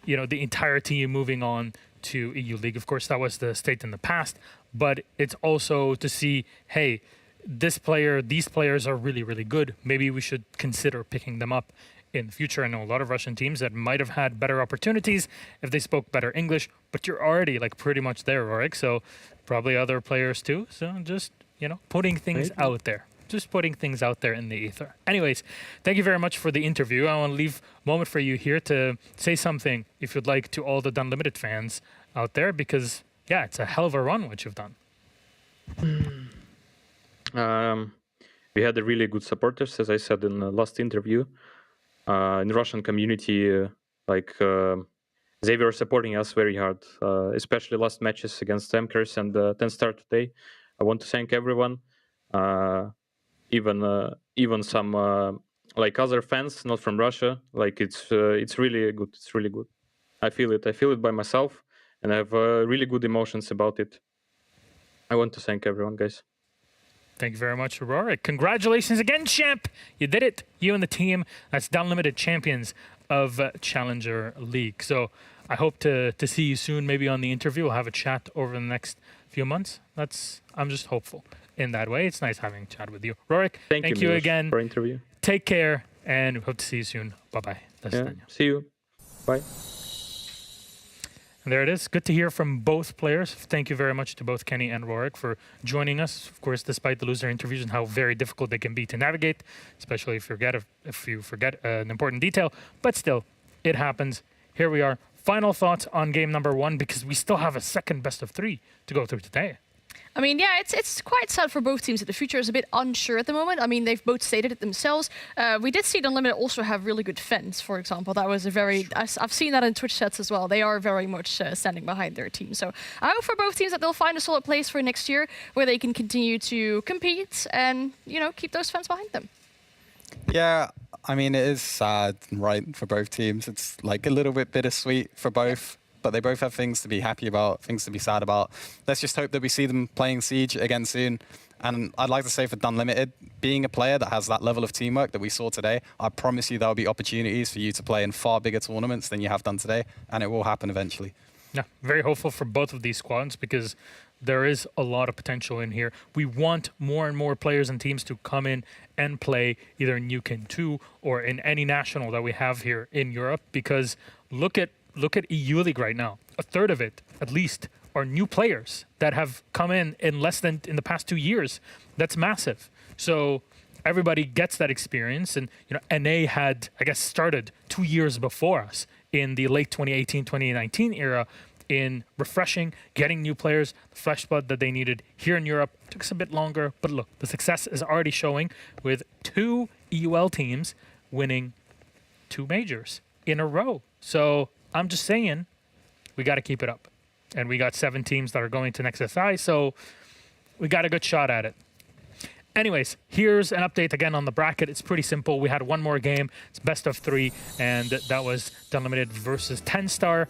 you know, the entire team moving on to EU League. Of course, that was the state in the past, but it's also to see, hey, these players are really, really good. Maybe we should consider picking them up in the future. I know a lot of Russian teams that might have had better opportunities if they spoke better English, but you're already like pretty much there, Rorik. So probably other players too. So just, you know, putting things out there. Just putting things out there in the ether. Anyways, thank you very much for the interview. I want to leave a moment for you here to say something, if you'd like, to all the Dunlimited fans out there, because, yeah, it's a hell of a run what you've done. We had a really good supporters, as I said in the last interview. In the Russian community, they were supporting us very hard, especially last matches against Temkers and TENSTAR today. I want to thank everyone. Even some like other fans not from Russia. Like it's really good. It's really good. I feel it by myself, and I have really good emotions about it. I want to thank everyone, guys. Thank you very much, Rorik. Congratulations again, champ. You did it. You and the team. That's Dunlimited champions of Challenger League. So I hope to see you soon, maybe on the interview. We'll have a chat over the next few months. I'm just hopeful in that way. It's nice having a chat with you. Rorik, thank you again for interview. Take care, and we hope to see you soon. Bye-bye. Yeah, see you. Bye. And there it is. Good to hear from both players. Thank you very much to both Kenny and Rorik for joining us. Of course, despite the loser interviews and how very difficult they can be to navigate, especially if you forget an important detail. But still, it happens. Here we are. Final thoughts on game number 1, because we still have a second best of 3 to go through today. I mean, yeah, it's quite sad for both teams that the future is a bit unsure at the moment. I mean, they've both stated it themselves. We did see Dunlimited also have really good fans, for example. That was a very... I've seen that in Twitch chats as well. They are very much standing behind their team. So I hope for both teams that they'll find a solid place for next year where they can continue to compete and, you know, keep those fans behind them. Yeah, I mean, it is sad, right, for both teams. It's like a little bit bittersweet for both. But they both have things to be happy about, things to be sad about. Let's just hope that we see them playing Siege again soon. And I'd like to say for Dunlimited, being a player that has that level of teamwork that we saw today, I promise you there will be opportunities for you to play in far bigger tournaments than you have done today, and it will happen eventually. Yeah, very hopeful for both of these squads because there is a lot of potential in here. We want more and more players and teams to come in and play either in UK 2 or in any national that we have here in Europe because look at EU League right now. A third of it, at least, are new players that have come in less than in the past 2 years. That's massive. So everybody gets that experience. And, you know, NA had, I guess, started 2 years before us in the late 2018, 2019 era in refreshing, getting new players, the fresh blood that they needed here in Europe. It took us a bit longer, but look, the success is already showing with 2 EUL teams winning 2 majors in a row. So I'm just saying, we got to keep it up. And we got 7 teams that are going to next SI, so we got a good shot at it. Anyways, here's an update again on the bracket. It's pretty simple. We had one more game. It's best of 3, and that was Dunlimited versus TENSTAR.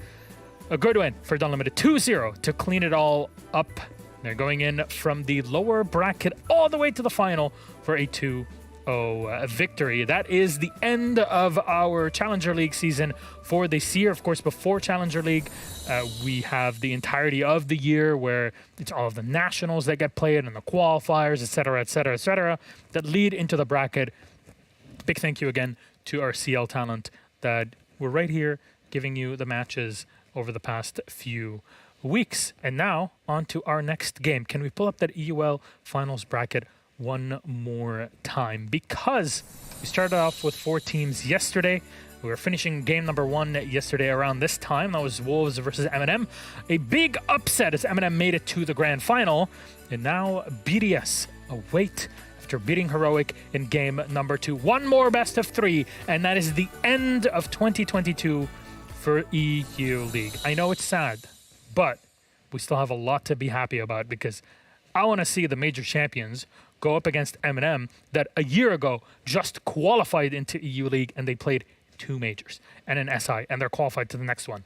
A good win for Dunlimited, 2-0 to clean it all up. They're going in from the lower bracket all the way to the final for a 2-0 victory. That is the end of our Challenger League season for this year. Of course, before Challenger League, we have the entirety of the year where it's all of the nationals that get played and the qualifiers, etc., etc., etc., that lead into the bracket. Big thank you again to our CL talent that were right here giving you the matches over the past few weeks. And now on to our next game. Can we pull up that EUL finals bracket one more time? Because we started off with 4 teams yesterday. We were finishing game number 1 yesterday around this time. That was Wolves versus MNM. A big upset as MNM made it to the grand final. And now BDS await after beating Heroic in game number 2. One more best of 3, and that is the end of 2022 for EU League. I know it's sad, but we still have a lot to be happy about because I want to see the major champions go up against MNM that a year ago just qualified into EU League and they played 2 majors and an SI and they're qualified to the next one.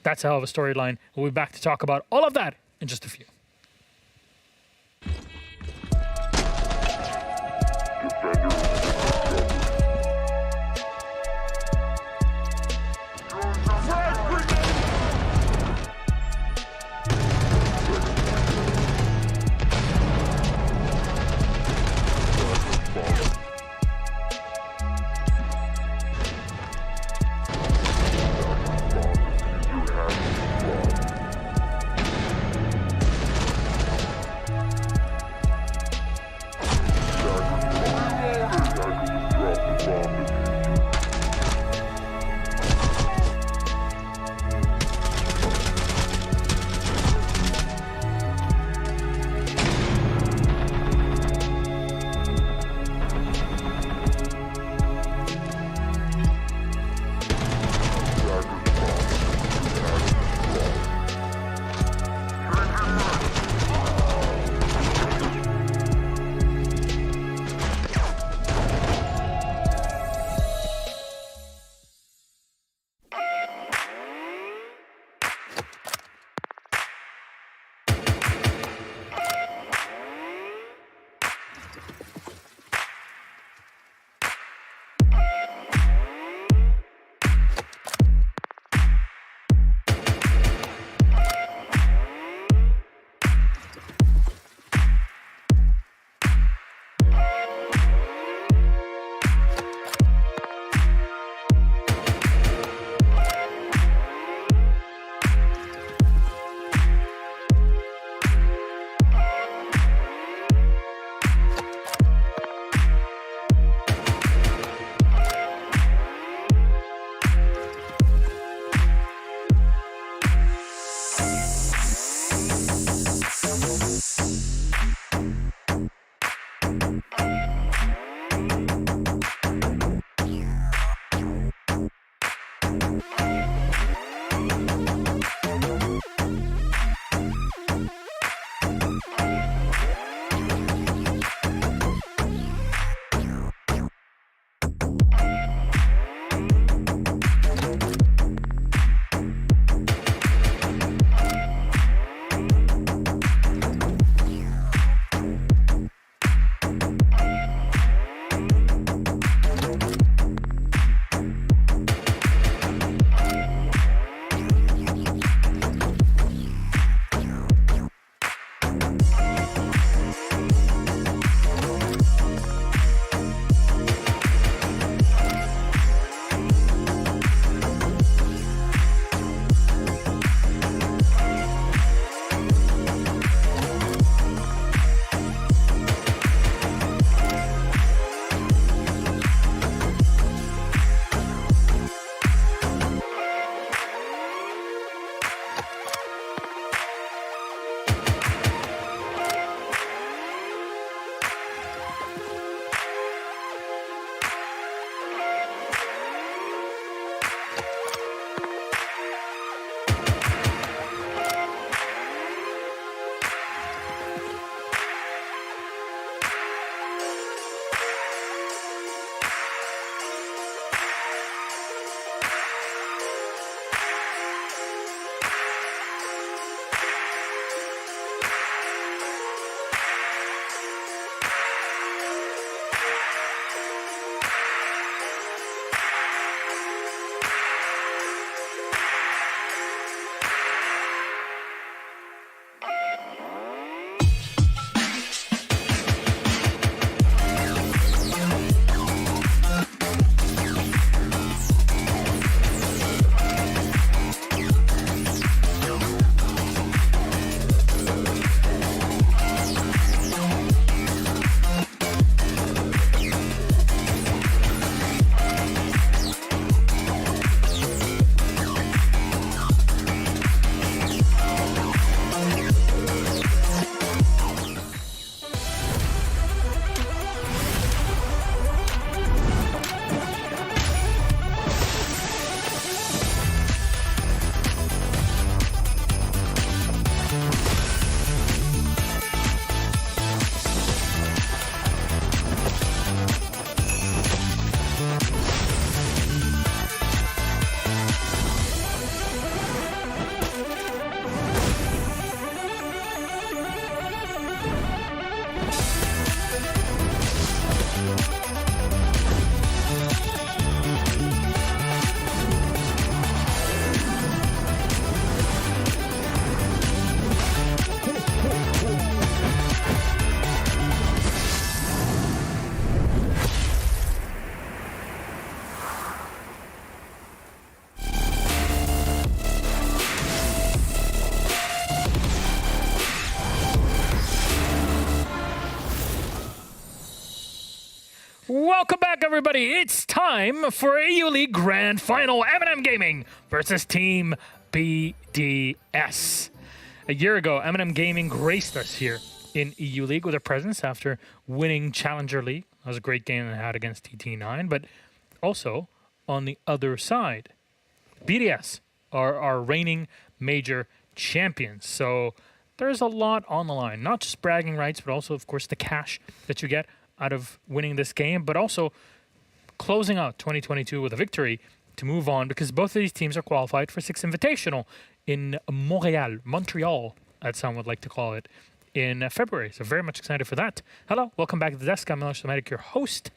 That's a hell of a storyline. We'll be back to talk about all of that in just a few. welcome back, everybody. It's time for EU League Grand Final. MNM Gaming versus Team BDS. A year ago, MNM Gaming graced us here in EU League with their presence after winning Challenger League. That was a great game they had against TT9. But also, on the other side, BDS are our reigning major champions. So there's a lot on the line. Not just bragging rights, but also, of course, the cash that you get out of winning this game, but also closing out 2022 with a victory to move on, because both of these teams are qualified for 6 Invitational in Montreal, as some would like to call it, in February. So very much excited for that. Hello, welcome back to the desk. I'm Miloš Tomatic, your host.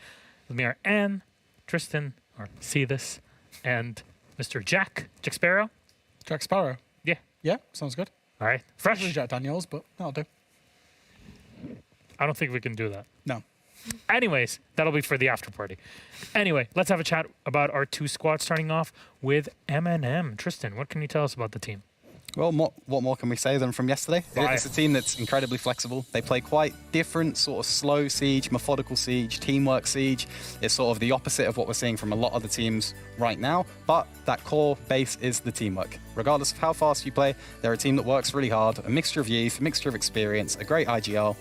With me are Anne, Tristan, or See This, and Mr. Jack Sparrow. Jack Sparrow. Yeah. Yeah, sounds good. All right. Fresh. Usually Jack Daniels, but that'll do. I don't think we can do that. No. Anyways, that'll be for the after party. Anyway, let's have a chat about our 2 squads, starting off with MNM. Tristan, what can you tell us about the team? Well, what more can we say than from yesterday? It's a team that's incredibly flexible. They play quite different, sort of slow siege, methodical siege, teamwork siege. It's sort of the opposite of what we're seeing from a lot of the teams right now, but that core base is the teamwork. Regardless of how fast you play, they're a team that works really hard, a mixture of youth, a mixture of experience, a great IGL.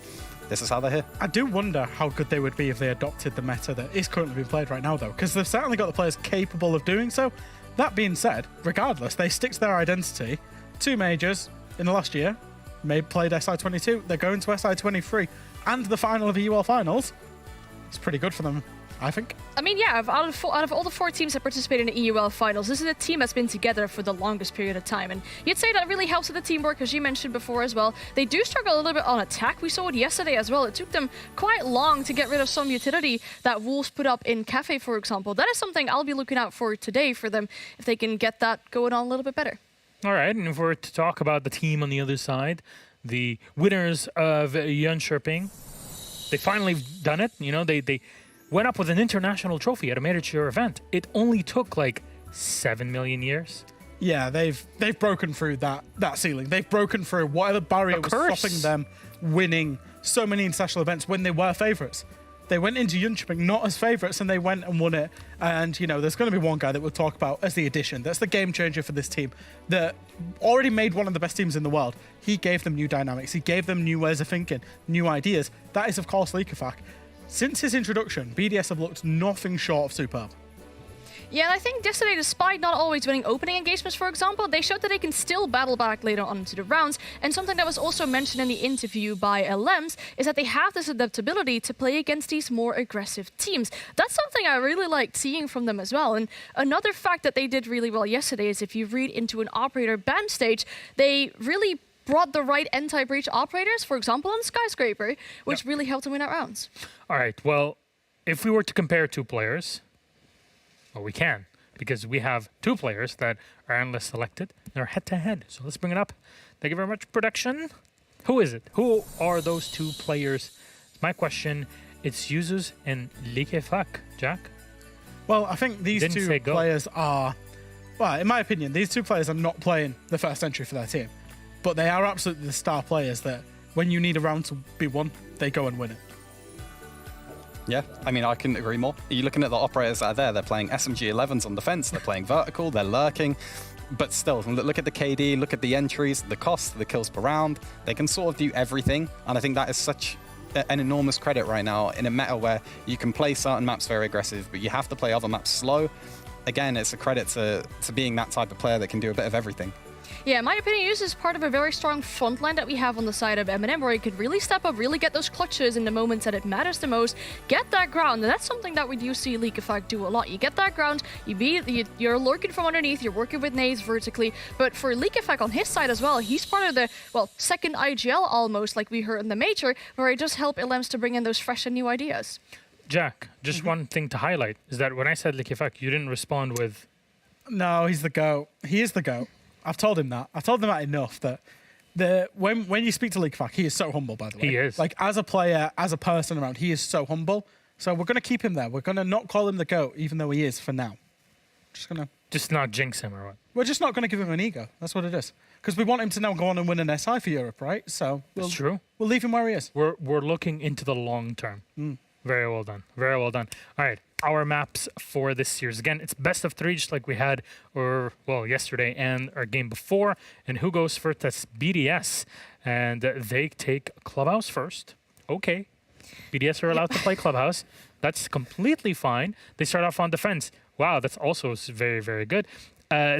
This is how they're here. I do wonder how good they would be if they adopted the meta that is currently being played right now, though, because they've certainly got the players capable of doing so. That being said, regardless, they stick to their identity. 2 majors in the last year. Played SI22. They're going to SI23 and the final of the UL finals. It's pretty good for them, I think. I mean, yeah, out of all the 4 teams that participated in the EUL finals, this is a team that's been together for the longest period of time. And you'd say that really helps with the teamwork, as you mentioned before as well. They do struggle a little bit on attack. We saw it yesterday as well. It took them quite long to get rid of some utility that Wolves put up in Cafe, for example. That is something I'll be looking out for today for them, if they can get that going on a little bit better. All right, and if we're to talk about the team on the other side, the winners of Jönköping, they finally done it. You know, they went up with an international trophy at a major event. It only took like 7 million years. Yeah, they've broken through that ceiling. They've broken through whatever barrier was stopping them winning so many international events when they were favourites. They went into Jönköping not as favourites, and they went and won it. And, you know, there's going to be one guy that we'll talk about as the addition. That's the game changer for this team that already made one of the best teams in the world. He gave them new dynamics. He gave them new ways of thinking, new ideas. That is, of course, Likafak. Since his introduction, BDS have looked nothing short of superb. Yeah, and I think yesterday, despite not always winning opening engagements, for example, they showed that they can still battle back later on into the rounds. And something that was also mentioned in the interview by LMs is that they have this adaptability to play against these more aggressive teams. That's something I really liked seeing from them as well. And another fact that they did really well yesterday is if you read into an operator ban stage, they really brought the right anti-breach operators, for example, on Skyscraper, which really helped them win out rounds. All right, well, if we were to compare 2 players, well, we can, because we have 2 players that are analyst selected. They're head-to-head. So let's bring it up. Thank you very much, production. Who is it? Who are those 2 players? My question, it's Yuzus and Likafak. Jack? Well, I think these 2 players are... Well, in my opinion, these 2 players are not playing the first entry for their team. But they are absolutely the star players that when you need a round to be won, they go and win it. Yeah, I mean, I couldn't agree more. You're looking at the operators that are there. They're playing SMG-11s on defense. They're playing vertical. They're lurking. But still, look at the KD, look at the entries, the cost, the kills per round. They can sort of do everything. And I think that is such an enormous credit right now in a meta where you can play certain maps very aggressive, but you have to play other maps slow. Again, it's a credit to being that type of player that can do a bit of everything. Yeah, in my opinion, Yuzus is part of a very strong front line that we have on the side of MNM, where he could really step up, really get those clutches in the moments that it matters the most, get that ground, and that's something that we do see Likafak do a lot. You get that ground, you're lurking from underneath, you're working with nades vertically, but for Likafak on his side as well, he's part of the, well, second IGL almost, like we heard in the major, where he just helped LMs to bring in those fresh and new ideas. Jack, just one thing to highlight is that when I said Likafak, you didn't respond with... No, he's the GOAT. He is the GOAT. I've told him that. I've told him that enough that when you speak to Likafak, he is so humble, by the way. He is. Like, as a player, as a person around, he is so humble. So we're going to keep him there. We're going to not call him the GOAT, even though he is for now. Just not jinx him or what? We're just not going to give him an ego. That's what it is. Because we want him to now go on and win an SI for Europe, right? So That's true. We'll leave him where he is. We're looking into the long term. Very well done. Very well done. All right. Our maps for this series. Again, it's best of 3, just like we had yesterday and our game before. And who goes first? That's BDS. And they take Clubhouse first. Okay. BDS are allowed to play Clubhouse. That's completely fine. They start off on defense. Wow, that's also very, very good.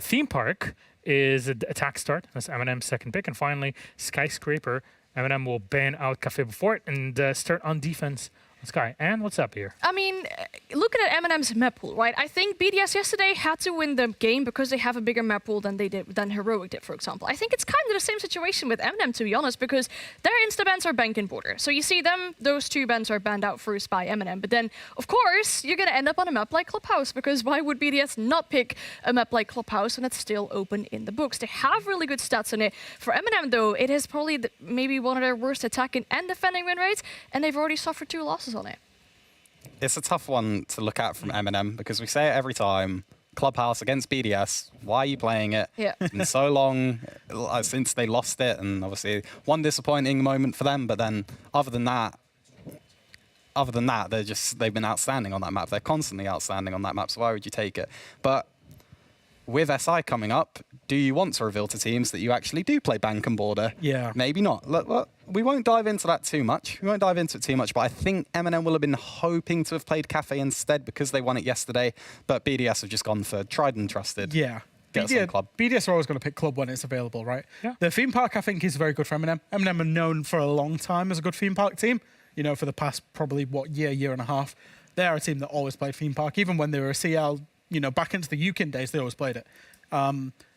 Theme Park is attack start. That's MNM's second pick. And finally, Skyscraper. MNM will ban out Cafe before it and start on defense. Sky, and what's up here? I mean, looking at MNM's map pool, right? I think BDS yesterday had to win the game because they have a bigger map pool than Heroic did, for example. I think it's kind of the same situation with MNM, to be honest, because their insta bans are bank and border. So you see them; those 2 bans are banned out first by MNM. But then, of course, you're gonna end up on a map like Clubhouse, because why would BDS not pick a map like Clubhouse when it's still open in the books? They have really good stats on it. For MNM, though, it is probably maybe one of their worst attacking and defending win rates, and they've already suffered 2 losses on it. It's a tough one to look at from MNM because we say it every time. Clubhouse against BDS. Why are you playing it? Yeah. It's been so long since they lost it, and obviously one disappointing moment for them. But then, other than that, they've been outstanding on that map. They're constantly outstanding on that map. So why would you take it? But with SI coming up, do you want to reveal to teams that you actually do play bank and border? Yeah. Maybe not. Look, we won't dive into that too much. We won't dive into it too much, but I think MNM will have been hoping to have played Cafe instead because they won it yesterday, but BDS have just gone for tried and trusted. Yeah. BDS are always going to pick Club when it's available, right? Yeah. The theme park, I think, is very good for MNM. MNM are known for a long time as a good theme park team. You know, for the past probably, year and a half. They are a team that always played theme park. Even when they were a CL, you know, back into the UKIN days, they always played it.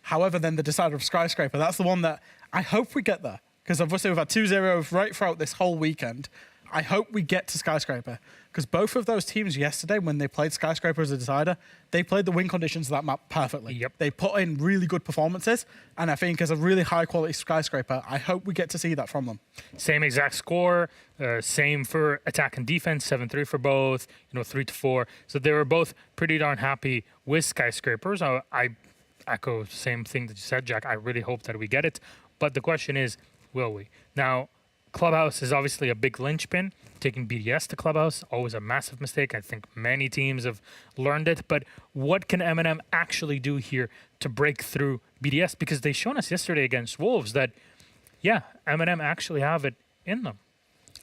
However, then the decider of Skyscraper, that's the one that I hope we get there. Because obviously we've had 2-0 right throughout this whole weekend. I hope we get to Skyscraper. Because both of those teams yesterday, when they played Skyscraper as a decider, they played the win conditions of that map perfectly. Yep. They put in really good performances. And I think as a really high quality Skyscraper, I hope we get to see that from them. Same exact score. Same for attack and defense, 7-3 for both, 3-4. So they were both pretty darn happy with Skyscrapers. I echo the same thing that you said, Jack. I really hope that we get it. But the question is, will we? Now, Clubhouse is obviously a big linchpin. Taking BDS to Clubhouse, always a massive mistake. I think many teams have learned it. But what can MNM actually do here to break through BDS? Because they shown us yesterday against Wolves that, yeah, MNM actually have it in them.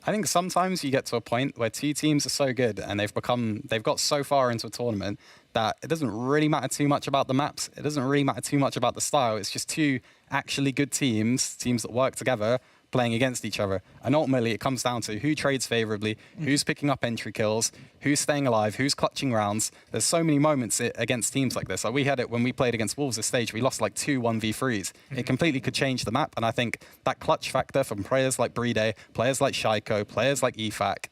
I think sometimes you get to a point where 2 teams are so good and they've got so far into a tournament that it doesn't really matter too much about the maps. It doesn't really matter too much about the style. It's just 2 actually good teams that work together, playing against each other. And ultimately, it comes down to who trades favorably, who's picking up entry kills, who's staying alive, who's clutching rounds. There's so many moments against teams like this. Like we had it when we played against Wolves this stage. We lost like 2 1v3s. It completely could change the map. And I think that clutch factor from players like Brede, players like Shaiko, players like EFAC,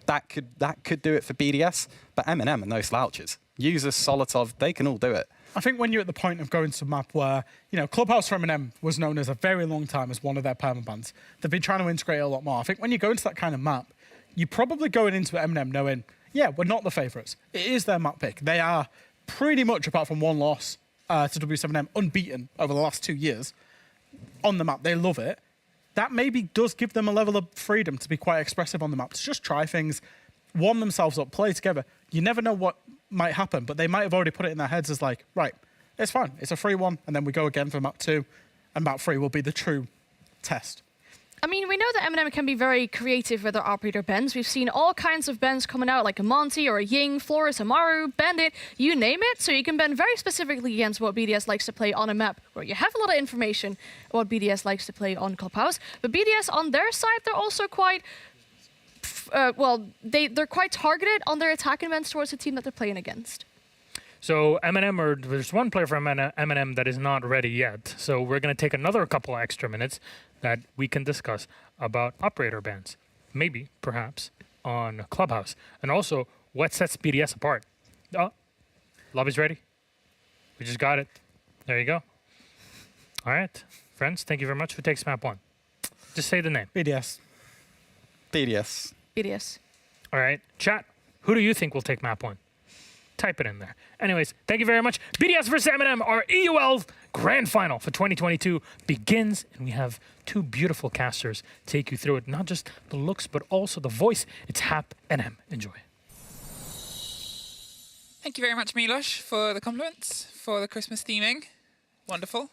that could do it for BDS. But MNM are no slouches. Users, Solotov, they can all do it. I think when you're at the point of going to a map where, Clubhouse for M&M was known as a very long time as one of their permabans. They've been trying to integrate a lot more. I think when you go into that kind of map, you're probably going into M&M knowing, yeah, we're not the favourites. It is their map pick. They are pretty much, apart from one loss to W7M, unbeaten over the last 2 years on the map. They love it. That maybe does give them a level of freedom to be quite expressive on the map, to just try things, warm themselves up, play together. You never know what might happen, but they might have already put it in their heads as like, right, it's fine, it's a free one, and then we go again for map 2, and map 3 will be the true test. I mean, we know that MNM can be very creative with their operator bans. We've seen all kinds of bans coming out, like a Monty or a Ying, Flores, Amaru, Bandit, you name it. So you can ban very specifically against what BDS likes to play on a map where you have a lot of information what BDS likes to play on Clubhouse. But BDS on their side, they're also quite they're quite targeted on their attack events towards the team that they're playing against. So there's one player from MNM that is not ready yet. So we're going to take another couple extra minutes that we can discuss about operator bans. Maybe, perhaps, on Clubhouse. And also, what sets BDS apart? Oh, lobby's ready. We just got it. There you go. All right. Friends, thank you very much. Who takes map 1? Just say the name. BDS. BDS. All right. Chat, who do you think will take map 1? type it in there. Anyways, thank you very much. BDS versus MNM, our EUL Grand Final for 2022 begins, and we have two beautiful casters take you through it. Not just the looks, but also the voice. It's Hap and M. Enjoy. Thank you very much, Milos, for the compliments, for the Christmas theming. Wonderful.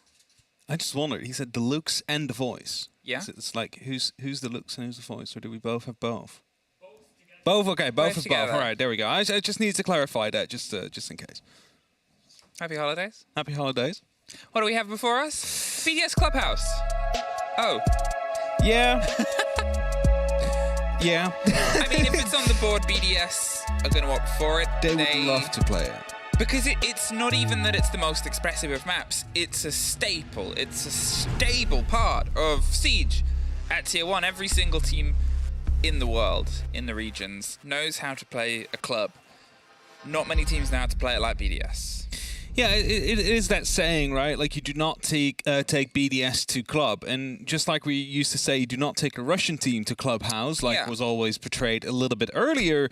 I just wondered, he said the looks and the voice. Yeah. It's like, who's the looks and who's the voice, or do we both have both? Both, okay, both is both. All right, there we go. I just need to clarify that, just in case. Happy holidays. Happy holidays. What do we have before us? BDS Clubhouse. Oh. Yeah. Yeah. I mean, if it's on the board, BDS are going to opt for it. They would love to play it. Because it's not even that it's the most expressive of maps. It's a staple. It's a stable part of Siege at Tier 1. Every single team in the world, in the regions, knows how to play a club. Not many teams know how to play it like BDS. Yeah, it is that saying, right? Like, you do not take BDS to club. And just like we used to say, you do not take a Russian team to Clubhouse, like was always portrayed a little bit earlier.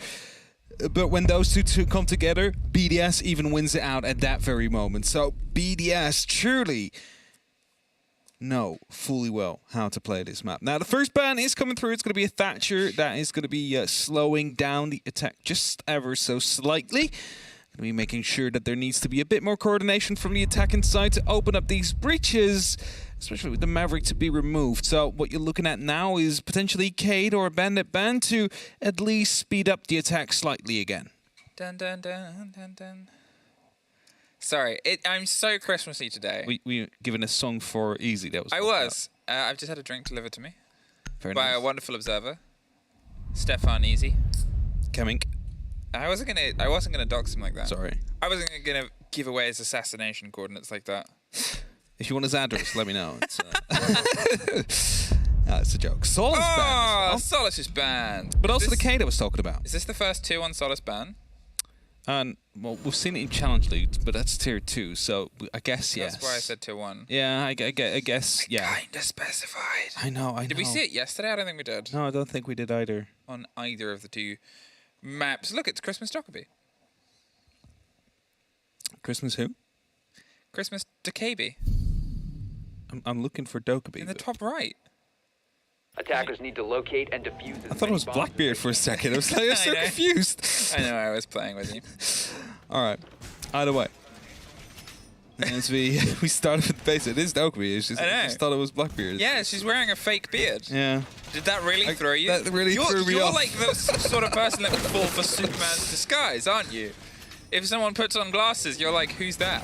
But when those two come together, BDS even wins it out at that very moment. So BDS truly know fully well how to play this map. Now, the first ban is coming through. It's going to be a Thatcher. That is going to be slowing down the attack just ever so slightly. Going to be making sure that there needs to be a bit more coordination from the attacking side to open up these breaches, especially with the Maverick to be removed. So what you're looking at now is potentially Cade or a Bandit ban to at least speed up the attack slightly again. Dun, dun, dun, dun, dun. Sorry, I'm so Christmassy today. We given a song for Easy. That was. I was. I've just had a drink delivered to me Very by nice. a wonderful observer, Stefan Easy. Coming. I wasn't gonna dox him like that. Sorry. I wasn't gonna give away his assassination coordinates like that. If you want his address, let me know. It's, it's a joke. Solus ban. Oh, Well. Solus is banned. But also the Cade I was talking about. Is this the first 2-1 Solus ban? Well, we've seen it in Challenge League, but that's Tier 2, so I guess yes. That's why I said Tier 1. Yeah, I guess, yeah. Kinda specified. I know. Did we see it yesterday? I don't think we did. No, I don't think we did either. On either of the two maps. Look, it's Christmas Dockerby. Christmas who? Christmas Dockerby. I'm looking for Dokkaebi. In the top right. Attackers need to locate and defuse. I thought it was Blackbeard for a second. I was like, I was so confused. I know, I was playing with you. All right. Either way. As we started with the base, it is Dokkaebi. I just thought it was Blackbeard. Yeah, she's wearing a fake beard. Yeah. Did that really throw you? That really threw me You're off. like the sort of person that would fall for Superman's disguise, aren't you? If someone puts on glasses, you're like, who's that?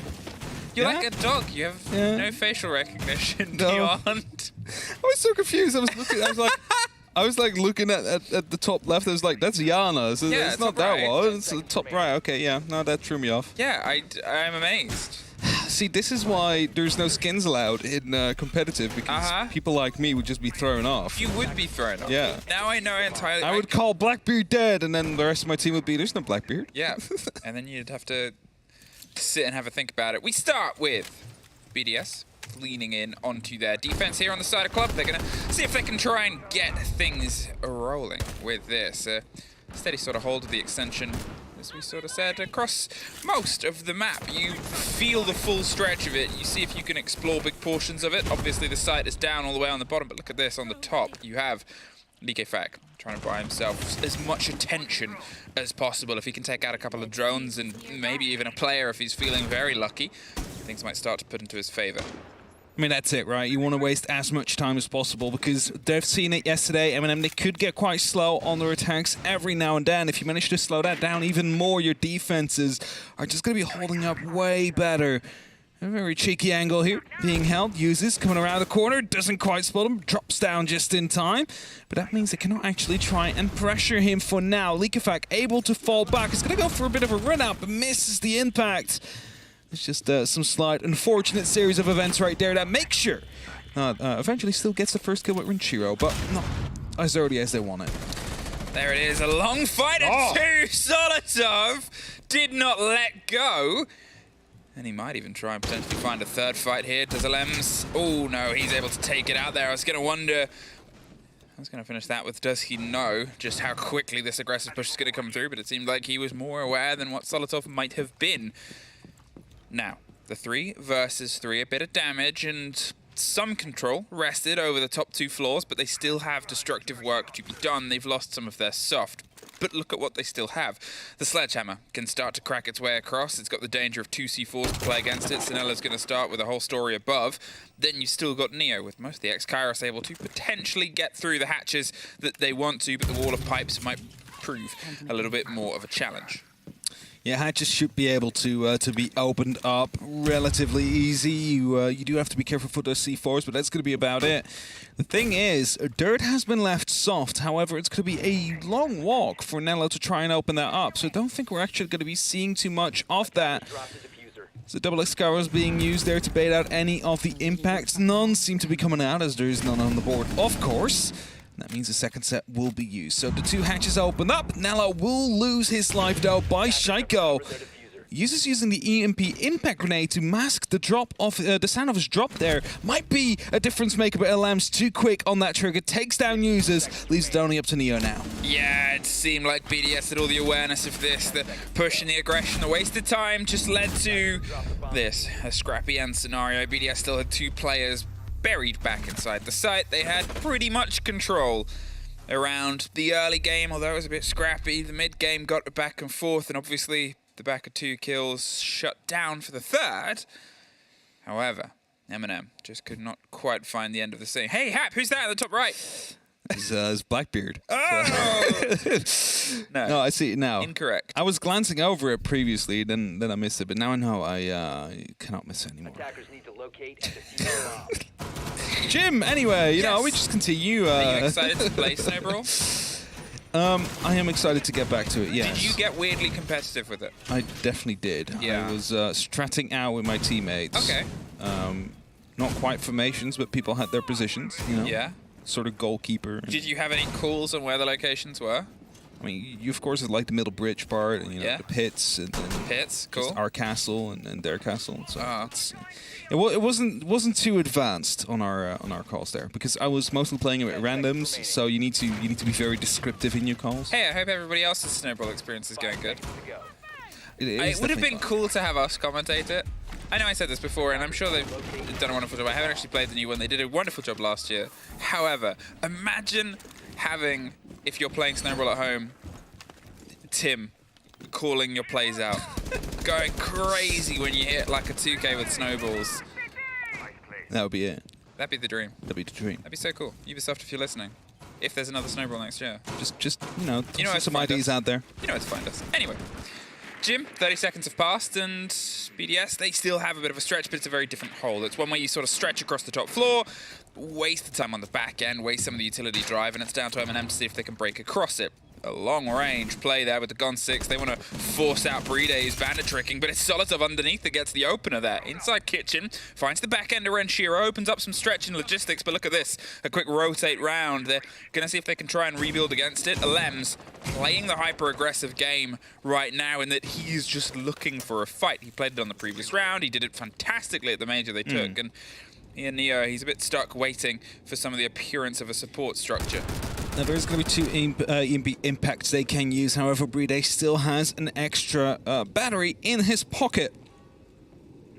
You're like a dog. You have no facial recognition beyond. I was so confused. I was looking at the top left. I was like, that's Yana. So Yeah, it's not top that right. one. It's the top right. Okay, yeah. No, that threw me off. Yeah, I'm amazed. See, this is why there's no skins allowed in competitive, because people like me would just be thrown off. You would be thrown off. Yeah. Now I know entirely. I would call Blackbeard dead, and then the rest of my team would be, there's no Blackbeard. Yeah, and then you'd have to sit and have a think about it. We start with BDS leaning in onto their defense here on the side of club. They're going to see if they can try and get things rolling with this. Steady sort of hold of the extension, as we sort of said, across most of the map. You feel the full stretch of it. You see if you can explore big portions of it. Obviously the site is down all the way on the bottom, but look at this on the top. You have Likefak trying to buy himself as much attention as possible. If he can take out a couple of drones and maybe even a player if he's feeling very lucky, things might start to put into his favor. I mean, that's it, right? You want to waste as much time as possible, because they've seen it yesterday. MNM, they could get quite slow on their attacks every now and then. If you manage to slow that down even more, your defenses are just going to be holding up way better. A very cheeky angle here being held. Uses coming around the corner, doesn't quite spot him, drops down just in time. But that means they cannot actually try and pressure him for now. Likefak able to fall back. He's going to go for a bit of a run out, but misses the impact. It's just some slight unfortunate series of events right there that make sure eventually still gets the first kill with Rinchiro, but not as early as they want it. There it is, a long fight at 2. Solotov did not let go. And he might even try and potentially find a third fight here. Does Alems? Oh no, he's able to take it out there. I was going to wonder I was going to finish that with, does he know just how quickly this aggressive push is going to come through? But it seemed like he was more aware than what Solotov might have been. Now, the 3 versus 3, a bit of damage and some control rested over the top 2 floors, but they still have destructive work to be done. They've lost some of their soft. But look at what they still have. The sledgehammer can start to crack its way across. It's got the danger of 2 C4s to play against it. Sinella's going to start with a whole story above. Then you still got Neo with most of the ex-Kairos able to potentially get through the hatches that they want to, but the wall of pipes might prove a little bit more of a challenge. Yeah, hatches should be able to be opened up relatively easy. You do have to be careful for those C4s, but that's going to be about it. The thing is, dirt has been left soft. However, it's going to be a long walk for Nello to try and open that up. So I don't think we're actually going to be seeing too much of that. So double X-Scarrows being used there to bait out any of the impacts. None seem to be coming out, as there is none on the board, of course. That means the second set will be used. So the 2 hatches open up. Nello will lose his life though by Shaiko. Users using the EMP impact grenade to mask the drop of the sound of his drop there. Might be a difference maker, but LM's too quick on that trigger. Takes down users, leaves it only up to Neo now. Yeah, it seemed like BDS had all the awareness of this. The push and the aggression, the wasted time just led to this, a scrappy end scenario. BDS still had 2 players buried back inside the site. They had pretty much control around the early game, although it was a bit scrappy. The mid game got back and forth, and obviously the back of 2 kills shut down for the 3rd. However, MNM just could not quite find the end of the scene. Hey, Hap, who's that at the top right? It's Blackbeard. Oh! No, I see it now. Incorrect. I was glancing over it previously, then I missed it, but now I know I cannot miss it anymore. Attackers need to locate and defuse the bomb. Jim, anyway, you know, we just continue. Are you excited to play Snowball? I am excited to get back to it, yes. Did you get weirdly competitive with it? I definitely did. Yeah. I was stratting out with my teammates. Okay. Not quite formations, but people had their positions, you know? Yeah. Sort of goalkeeper. Did you have any calls on where the locations were? I mean, you of course had like the middle bridge part, and you know, the pits, and pits, cool. Our castle and their castle. So it wasn't too advanced on our calls there, because I was mostly playing it with randoms. So you need to be very descriptive in your calls. Hey, I hope everybody else's Snowball experience is going good. It would have been cool to have us commentate it. I know I said this before, and I'm sure they've done a wonderful job. I haven't actually played the new one. They did a wonderful job last year. However, imagine having, if you're playing Snowball at home, Tim calling your plays out, going crazy when you hit like a 2K with snowballs. That would be it. That'd be the dream. That'd be the dream. That'd be so cool. Ubisoft, if you're listening, if there's another Snowball next year, just you know some ideas out there. You know where to find us. Anyway. Jim, 30 seconds have passed, and BDS, they still have a bit of a stretch, but it's a very different hole. It's one where you sort of stretch across the top floor, waste the time on the back end, waste some of the utility drive, and it's down to MNM to see if they can break across it. A long-range play there with the Gon 6. They want to force out Bride's bandit tricking, but it's Solotov underneath that gets the opener there. Inside kitchen, finds the back-ender, and Shiro opens up some stretch in logistics, but look at this. A quick rotate round. They're going to see if they can try and rebuild against it. Alems playing the hyper-aggressive game right now in that he's just looking for a fight. He played it on the previous round. He did it fantastically at the major they took, and Neo, he's a bit stuck waiting for some of the appearance of a support structure. Now there's going to be 2 EMP impacts they can use. However, Bride still has an extra battery in his pocket.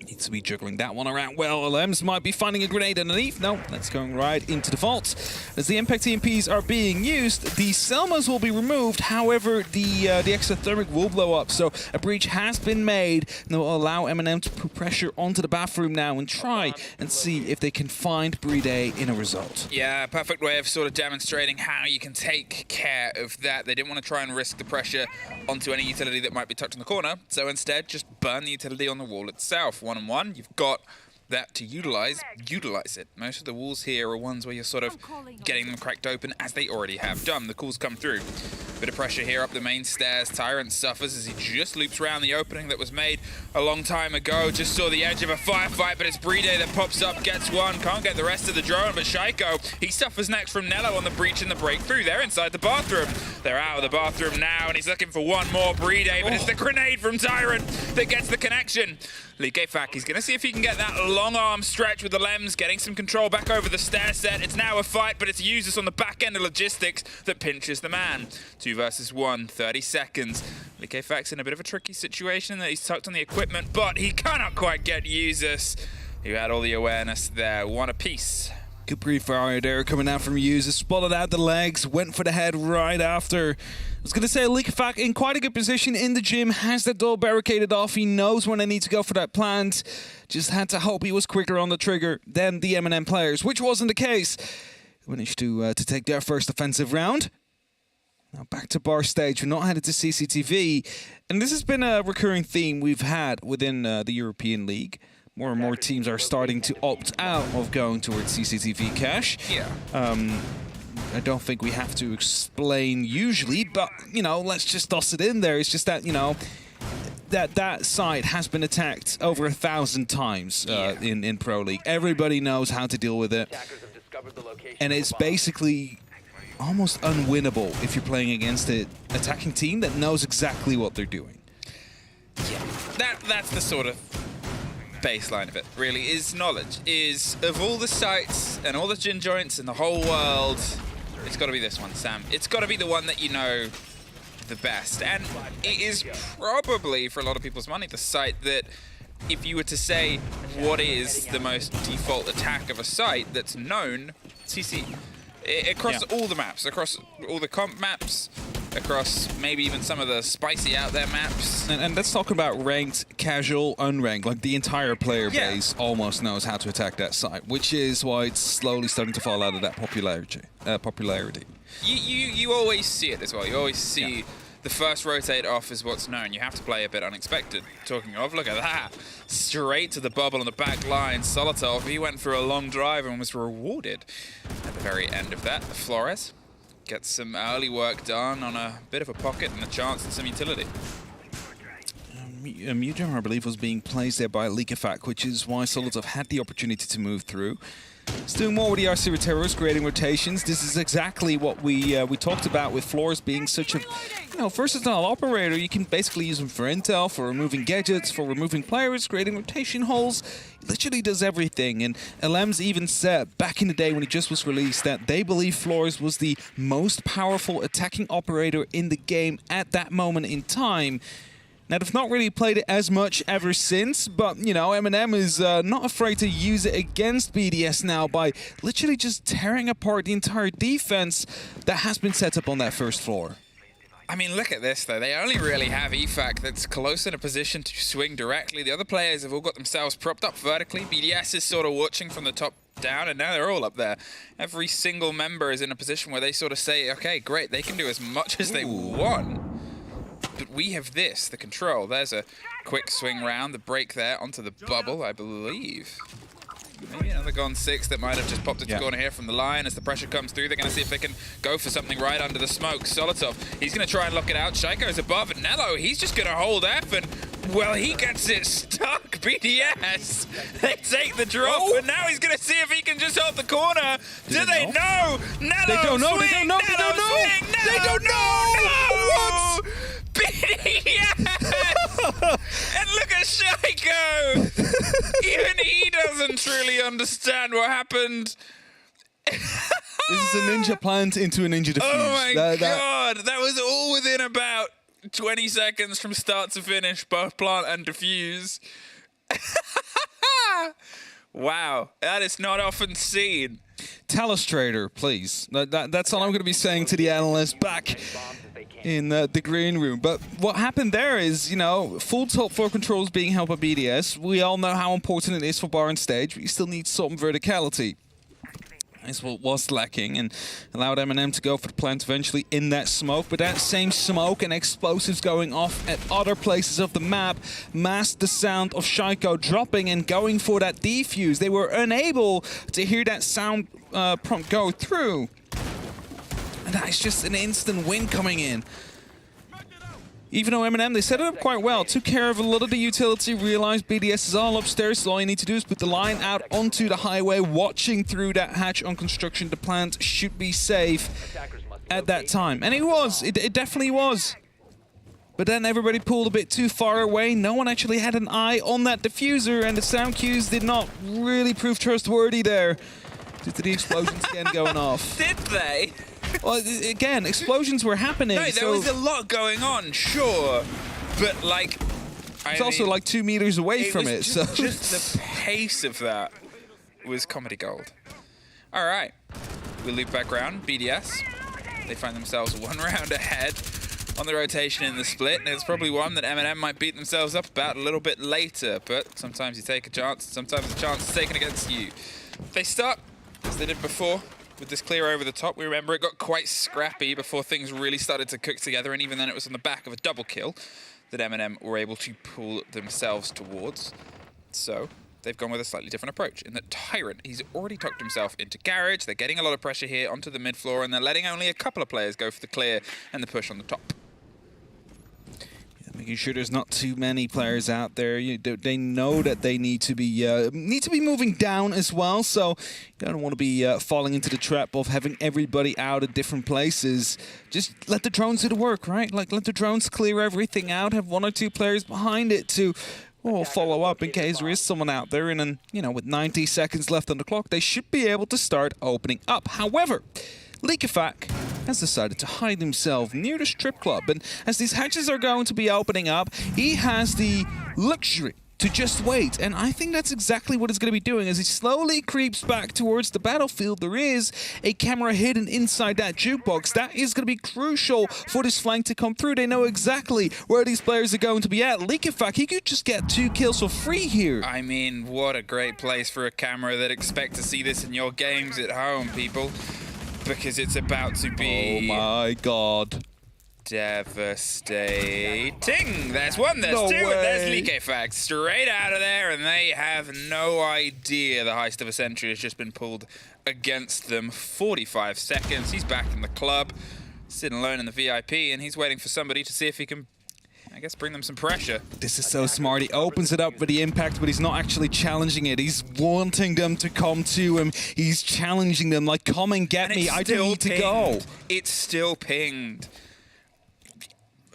Needs to be juggling that one around well. LMs might be finding a grenade underneath. No, that's going right into the vault. As the impact EMPs are being used, the Selmas will be removed. However, the extra thermic will blow up. So a breach has been made. And that will allow MNM to put pressure onto the bathroom now and try and see if they can find Bride in a result. Yeah, perfect way of sort of demonstrating how you can take care of that. They didn't want to try and risk the pressure onto any utility that might be tucked in the corner. So instead, just burn the utility on the wall itself. 1-on-1, you've got that to utilize it. Most of the walls here are ones where you're sort of getting them cracked open as they already have done. The calls come through. Bit of pressure here up the main stairs. Tyrant suffers as he just loops around the opening that was made a long time ago. Just saw the edge of a firefight, but it's Bride that pops up, gets one. Can't get the rest of the drone, but Shaiko, he suffers next from Nello on the breach and the breakthrough. They're inside the bathroom. They're out of the bathroom now, and he's looking for one more Bride, but it's the grenade from Tyrant that gets the connection. Likefak, he's going to see if he can get that long arm stretch with the Lems, getting some control back over the stair set. It's now a fight, but it's Usus on the back end of logistics that pinches the man. 2 versus 1, 30 seconds. Likefak's in a bit of a tricky situation that he's tucked on the equipment, but he cannot quite get Usus, who had all the awareness there. One apiece. Good pre-fire there coming out from Usus, spotted out the legs, went for the head right after. I was going to say Likefak in quite a good position in the gym, has that door barricaded off. He knows when they need to go for that plant. Just had to hope he was quicker on the trigger than the MNM players, which wasn't the case. Managed to take their first offensive round. Now back to bar stage. We're not headed to CCTV. And this has been a recurring theme we've had within the European League. More and more teams are starting to opt out of going towards CCTV cash. Yeah. I don't think we have to explain usually, but, you know, let's just toss it in there. It's just that, you know, that site has been attacked over 1,000 times in Pro League. Everybody knows how to deal with it. And it's basically almost unwinnable if you're playing against an attacking team that knows exactly what they're doing. Yeah, that's the sort of baseline of it, really, is knowledge. Is of all the sites and all the gin joints in the whole world, it's got to be this one, Sam. It's got to be the one that you know the best. And it is probably, for a lot of people's money, the site that, if you were to say what is the most default attack of a site that's known, CC. Across all the maps, across all the comp maps, across maybe even some of the spicy out there maps. And let's talk about ranked, casual, unranked. Like the entire player base almost knows how to attack that site, which is why it's slowly starting to fall out of that popularity. You always see it as well. You always see the first rotate off is what's known. You have to play a bit unexpected. Talking of, look at that. Straight to the bubble on the back line. Solotov, he went for a long drive and was rewarded at the very end of that. Flores gets some early work done on a bit of a pocket and a chance and some utility. Mujam, I believe, was being placed there by Likefak, which is why Solotov had the opportunity to move through. He's doing more with the RC Roteros, creating rotations. This is exactly what we talked about with Flores being such a versatile operator. You can basically use him for intel, for removing gadgets, for removing players, creating rotation holes. He literally does everything. And LM's even said back in the day when he just was released that they believe Flores was the most powerful attacking operator in the game at that moment in time. Now, they've not really played it as much ever since, but, you know, MNM is not afraid to use it against BDS now by literally just tearing apart the entire defense that has been set up on that first floor. I mean, look at this, though. They only really have EFAC that's close in a position to swing directly. The other players have all got themselves propped up vertically. BDS is sort of watching from the top down, and now they're all up there. Every single member is in a position where they sort of say, okay, great, they can do as much as they want. But we have this, the control. There's a quick swing round, the break there onto the bubble, I believe. Maybe another Gone 6 that might have just popped into corner here from the line. As the pressure comes through, they're going to see if they can go for something right under the smoke. Solotov, he's going to try and lock it out. Shaiko's above, and Nello, he's just going to hold F, and, well, he gets it stuck. BDS, they take the drop, and now he's going to see if he can just hold the corner. Do they know? Nello, they don't know, swing, they don't know, they don't know! Swing, Nello, they don't know! No! What? And look at Shaiko! Even he doesn't truly understand what happened. This is a ninja plant into a ninja defuse. Oh my god! That was all within about 20 seconds from start to finish, both plant and defuse. Wow, that is not often seen. Tell us, Trader, please. That's all I'm going to be saying to the analysts back in the green room. But what happened there is, you know, full top floor controls being held by BDS. We all know how important it is for bar and stage, but you still need some verticality. That's what was lacking and allowed MNM to go for the plant eventually in that smoke. But that same smoke and explosives going off at other places of the map masked the sound of Shaiko dropping and going for that defuse. They were unable to hear that sound prompt go through. And that is just an instant win coming in. Even though MNM, they set it up quite well, took care of a lot of the utility, realized BDS is all upstairs, so all you need to do is put the line out onto the highway, watching through that hatch on construction. The plant should be safe at that time. And it was, it definitely was. But then everybody pulled a bit too far away. No one actually had an eye on that diffuser, and the sound cues did not really prove trustworthy there due to the explosions again going off. Did they? Well, again, explosions were happening. No, there was a lot going on, sure. But, like... It's also like 2 meters away from it, so... Just the pace of that was comedy gold. All right. We loop back around. BDS. They find themselves 1 round ahead on the rotation in the split, and it's probably one that MNM might beat themselves up about a little bit later, but sometimes you take a chance, sometimes the chance is taken against you. They start, as they did before, with this clear over the top. We remember it got quite scrappy before things really started to cook together, and even then it was on the back of a double kill that MNM were able to pull themselves towards. So they've gone with a slightly different approach in that Tyrant, he's already tucked himself into Garage. They're getting a lot of pressure here onto the mid floor, and they're letting only a couple of players go for the clear and the push on the top. Making sure there's not too many players out there. They know that they need to be moving down as well, so you don't want to be falling into the trap of having everybody out at different places. Just let the drones do the work, right? Like, let the drones clear everything out, have 1 or 2 players behind it to follow up in case there is someone out there, and then, you know, with 90 seconds left on the clock, they should be able to start opening up. However, Liquefac has decided to hide himself near the strip club, and as these hatches are going to be opening up, he has the luxury to just wait, and I think that's exactly what he's going to be doing. As he slowly creeps back towards the battlefield, there is a camera hidden inside that jukebox. That is going to be crucial for this flank to come through. They know exactly where these players are going to be at. Liquefac, he could just get 2 kills for free here. I mean, what a great place for a camera that expect to see this in your games at home, people. Because it's about to be... Oh my god. Devastating. There's 1, there's 2, and there's Liquefac straight out of there, and they have no idea the heist of a century has just been pulled against them. 45 seconds. He's back in the club, sitting alone in the VIP, and he's waiting for somebody to see if he can, I guess, bring them some pressure. This is so smart. He opens it up for the impact, but he's not actually challenging it. He's wanting them to come to him. He's challenging them, like, come and get me. I don't need to go. It's still pinged.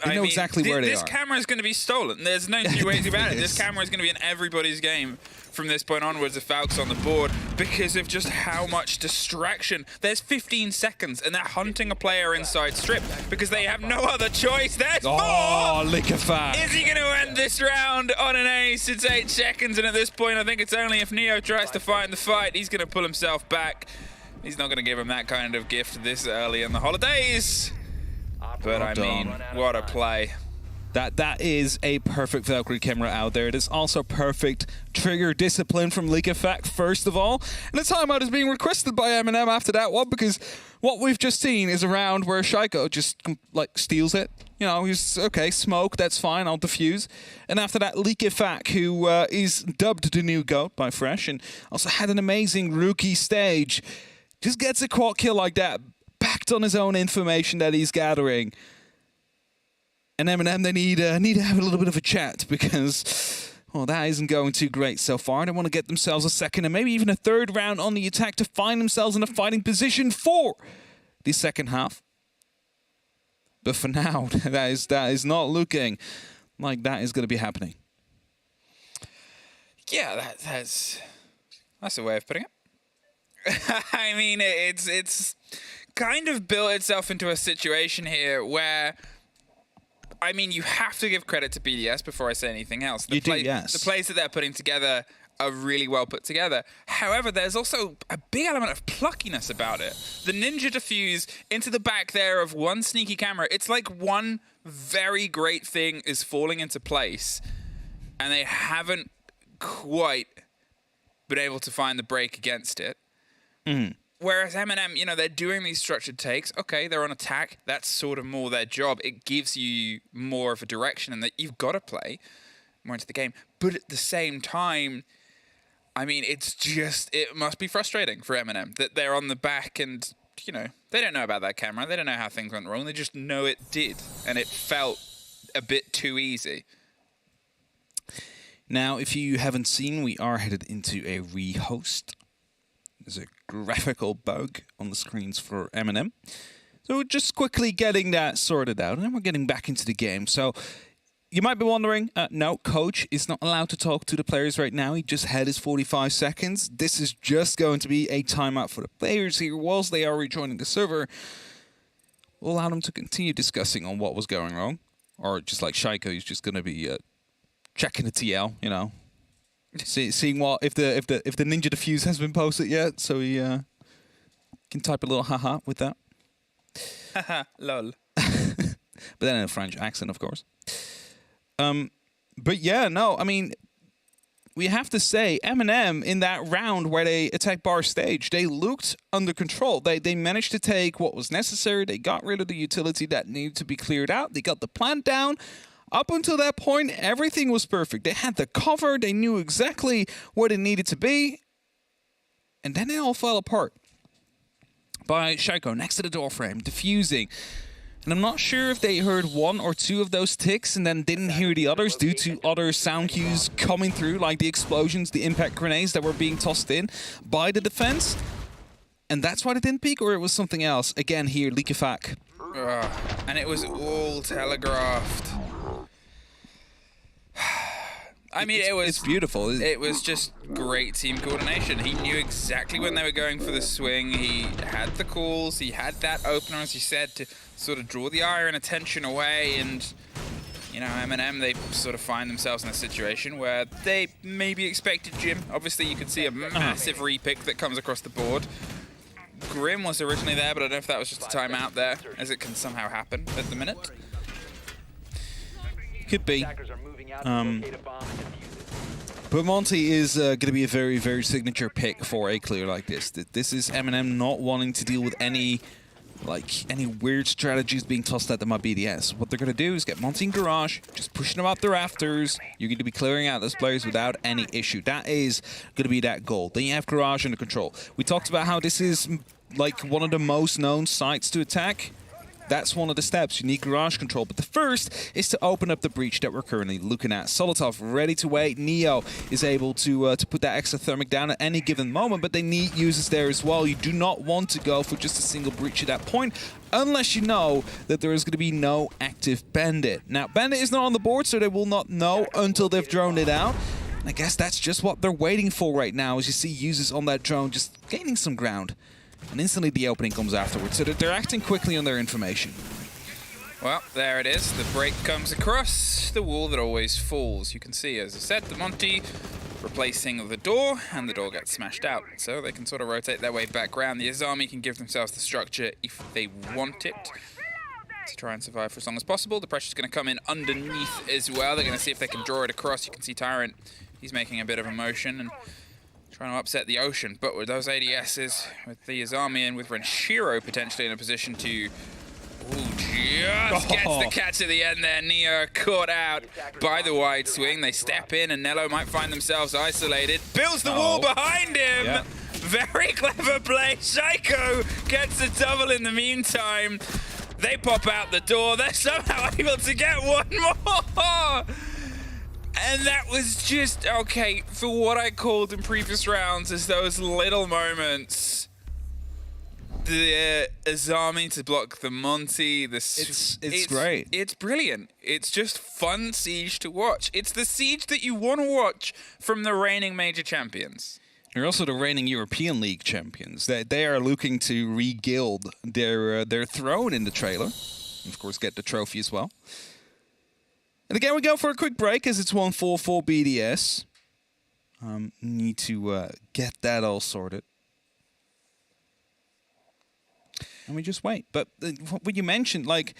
They know exactly where they are. This camera is going to be stolen. There's no two ways about it. This camera is going to be in everybody's game from this point onwards if Falc's on the board because of just how much distraction. There's 15 seconds and they're hunting a player inside strip because they have no other choice. There's 4! Oh, Liquefac. Is he going to end this round on an ace? It's 8 seconds, and at this point I think it's only if Neo tries to find the fight, he's going to pull himself back. He's not going to give him that kind of gift this early in the holidays. But I mean, what a play. That is a perfect Valkyrie camera out there. It is also perfect trigger discipline from Liquefac, first of all. And the timeout is being requested by MNM after that one because what we've just seen is a round where Shaiko just, like, steals it. You know, he's, okay, smoke, that's fine, I'll defuse. And after that, Liquefac, who is dubbed the new GOAT by Fresh and also had an amazing rookie stage, just gets a quad kill like that, backed on his own information that he's gathering. And MNM, they need to have a little bit of a chat because, well, that isn't going too great so far. They want to get themselves a second and maybe even a 3rd round on the attack to find themselves in a fighting position for the second half. But for now, that is not looking like that is going to be happening. Yeah, that's a way of putting it. I mean, it's kind of built itself into a situation here where, I mean, you have to give credit to BDS before I say anything else. You do, yes. The plays that they're putting together are really well put together. However, there's also a big element of pluckiness about it. The ninja diffuse into the back there of one sneaky camera. It's like one very great thing is falling into place, and they haven't quite been able to find the break against it. Mm. Whereas MNM, you know, they're doing these structured takes. Okay, they're on attack. That's sort of more their job. It gives you more of a direction and that you've got to play more into the game. But at the same time, I mean, it must be frustrating for MNM that they're on the back and you know, they don't know about that camera. They don't know how things went wrong. They just know it did, and it felt a bit too easy. Now, if you haven't seen, we are headed into a rehost. There's a graphical bug on the screens for MNM. So we're just quickly getting that sorted out, and then we're getting back into the game. So you might be wondering, no, coach is not allowed to talk to the players right now. He just had his 45 seconds. This is just going to be a timeout for the players here whilst they are rejoining the server. We'll allow them to continue discussing on what was going wrong. Or just like Shaiko, he's just going to be checking the TL, you know. Seeing what if the Ninja Defuse has been posted yet, so he can type a little haha with that. Haha, lol. But then in a French accent, of course. But yeah, no, I mean, we have to say, MNM in that round where they attacked Bar Stage, they looked under control. They managed to take what was necessary. They got rid of the utility that needed to be cleared out. They got the plant down. Up until that point, everything was perfect. They had the cover. They knew exactly what it needed to be. And then it all fell apart. By Shaiko next to the door frame, defusing. And I'm not sure if they heard one or two of those ticks and then didn't hear the others due to other sound cues coming through, like the explosions, the impact grenades that were being tossed in by the defense. And that's why they didn't peek, or it was something else. Again, here, Liquefac. And it was all telegraphed. I mean, it's beautiful. It was just great team coordination. He knew exactly when they were going for the swing. He had the calls. He had that opener, as you said, to sort of draw the ire and attention away. And, you know, MNM, they sort of find themselves in a situation where they maybe expected Jim. Obviously, you could see a massive repick that comes across the board. Grim was originally there, but I don't know if that was just a timeout there, as it can somehow happen at the minute. Could be. But Monty is going to be a very, very signature pick for a clear like this. This is MNM not wanting to deal with any weird strategies being tossed at them by BDS. What they're going to do is get Monty in Garage, just pushing them up the rafters. You're going to be clearing out those players without any issue. That is going to be that goal. Then you have Garage under control. We talked about how this is like one of the most known sites to attack. That's one of the steps. You need Garage control. But the first is to open up the breach that we're currently looking at. Solotov ready to wait. Neo is able to put that extra thermic down at any given moment, but they need users there as well. You do not want to go for just a single breach at that point, unless you know that there is going to be no active Bandit. Now, Bandit is not on the board, so they will not know until they've droned it out. And I guess that's just what they're waiting for right now, as you see users on that drone just gaining some ground. And instantly the opening comes afterwards, so they're acting quickly on their information. Well, there it is. The break comes across the wall that always falls. You can see, as I said, the Monty replacing the door, and the door gets smashed out. So they can sort of rotate their way back around. The Azami can give themselves the structure if they want it, to try and survive for as long as possible. The pressure's going to come in underneath as well. They're going to see if they can draw it across. You can see Tyrant, he's making a bit of a motion and trying to upset the Ocean. But with those ADSs, with the Azami and with Renshiro potentially in a position to... just gets the catch at the end there. Neo caught out by the wide swing. They step in and Nello might find themselves isolated. Builds the wall behind him. Yeah. Very clever play. Shaiko gets a double in the meantime. They pop out the door. They're somehow able to get one more. And that was just, okay, for what I called in previous rounds as those little moments. The Azami to block the Monty. It's great. It's brilliant. It's just fun siege to watch. It's the siege that you want to watch from the reigning major champions. They're also the reigning European League champions. They are looking to re-gild their throne in the trailer. And of course, get the trophy as well. And again, we go for a quick break as it's 1-4 for BDS. Need to get that all sorted. And we just wait. But what you mentioned, like,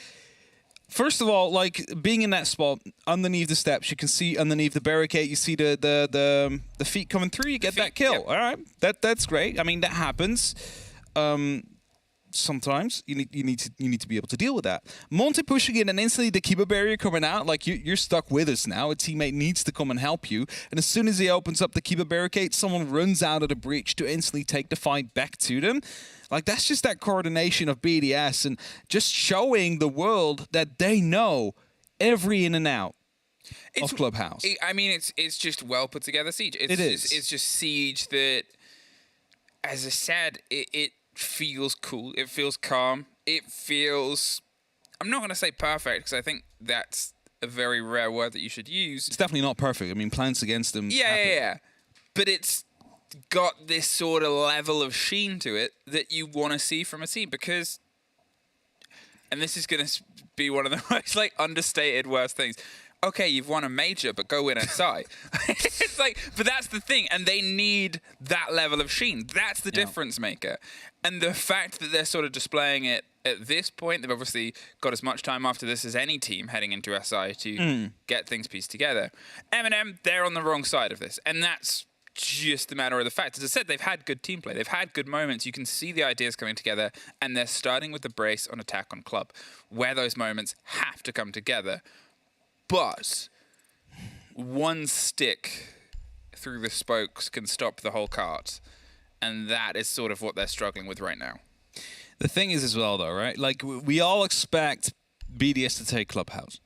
first of all, like, being in that spot underneath the steps, you can see underneath the barricade, you see the feet coming through, you get that kill. Yep. All right, that's great. I mean, that happens. sometimes you need to be able to deal with that. Monte pushing in and instantly the Kiba barrier coming out, like you're stuck with us now. A teammate needs to come and help you, and as soon as he opens up the Kiba barricade, someone runs out of the breach to instantly take the fight back to them. Like, that's just that coordination of BDS and just showing the world that they know every in and out of Clubhouse. I mean, it's just well put together Siege. It's just Siege that, as I said, it feels cool. It feels calm. It feels, I'm not going to say perfect, because I think that's a very rare word that you should use. It's definitely not perfect. I mean, Plants against them. Yeah. But it's got this sort of level of sheen to it that you want to see from a team, because, and this is going to be one of the most like understated worst things. Okay, you've won a major, but go win SI. It's like, but that's the thing, and they need that level of sheen. That's the difference maker. And the fact that they're sort of displaying it at this point, they've obviously got as much time after this as any team heading into SI to get things pieced together. MNM, they're on the wrong side of this, and that's just a matter of the fact. As I said, they've had good team play. They've had good moments. You can see the ideas coming together, and they're starting with the brace on attack on club, where those moments have to come together. But one stick through the spokes can stop the whole cart. And that is sort of what they're struggling with right now. The thing is as well, though, right? Like, we all expect BDS to take Clubhouse.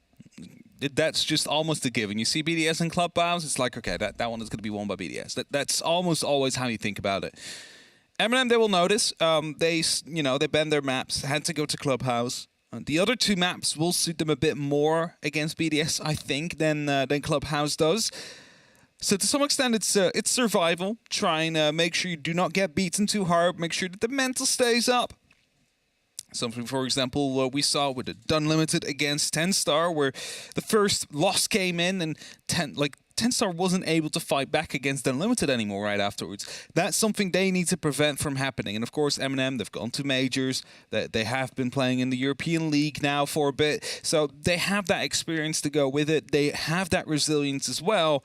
That's just almost a given. You see BDS in Clubhouse, it's like, okay, that one is going to be won by BDS. That's almost always how you think about it. MNM, they will notice. They bend their maps, had to go to Clubhouse. The other two maps will suit them a bit more against BDS, I think, than Clubhouse does. So to some extent, it's survival. Trying to make sure you do not get beaten too hard. Make sure that the mental stays up. Something, for example, we saw with the Dunlimited against TENSTAR, where the first loss came in and TENSTAR wasn't able to fight back against Dunlimited anymore right afterwards. That's something they need to prevent from happening. And of course, MNM, they've gone to majors. They have been playing in the European League now for a bit. So they have that experience to go with it. They have that resilience as well.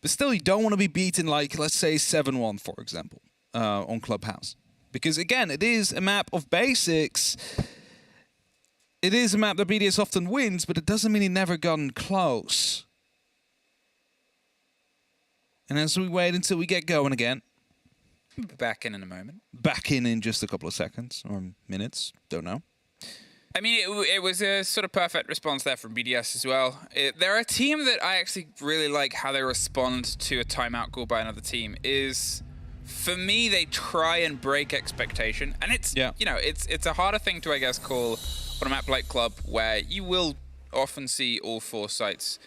But still, you don't want to be beaten like, let's say, 7-1, for example, on Clubhouse. Because, again, it is a map of basics. It is a map that BDS often wins, but it doesn't mean it never gotten close. And as we wait until we get going again. Back in a moment. Back in just a couple of seconds or minutes. Don't know. I mean, it was a sort of perfect response there from BDS as well. They're a team that I actually really like how they respond to a timeout call by another team. For me, they try and break expectation. And it's, it's a harder thing to, I guess, call on a map like Club, where you will often see all 4 sites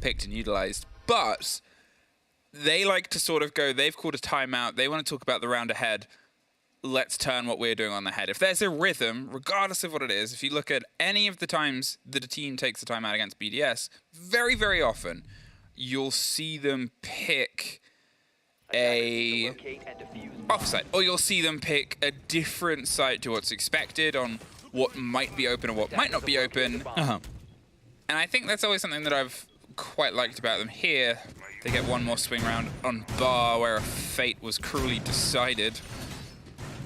picked and utilized. But they like to sort of go, they've called a timeout, they want to talk about the round ahead, let's turn what we're doing on the head. If there's a rhythm, regardless of what it is, if you look at any of the times that a team takes a timeout against BDS, very, very often, you'll see them pick a offsite, or you'll see them pick a different site to what's expected on what might be open or what might not be open. And I think that's always something that I've quite liked about them here. They get one more swing round on bar, where a fate was cruelly decided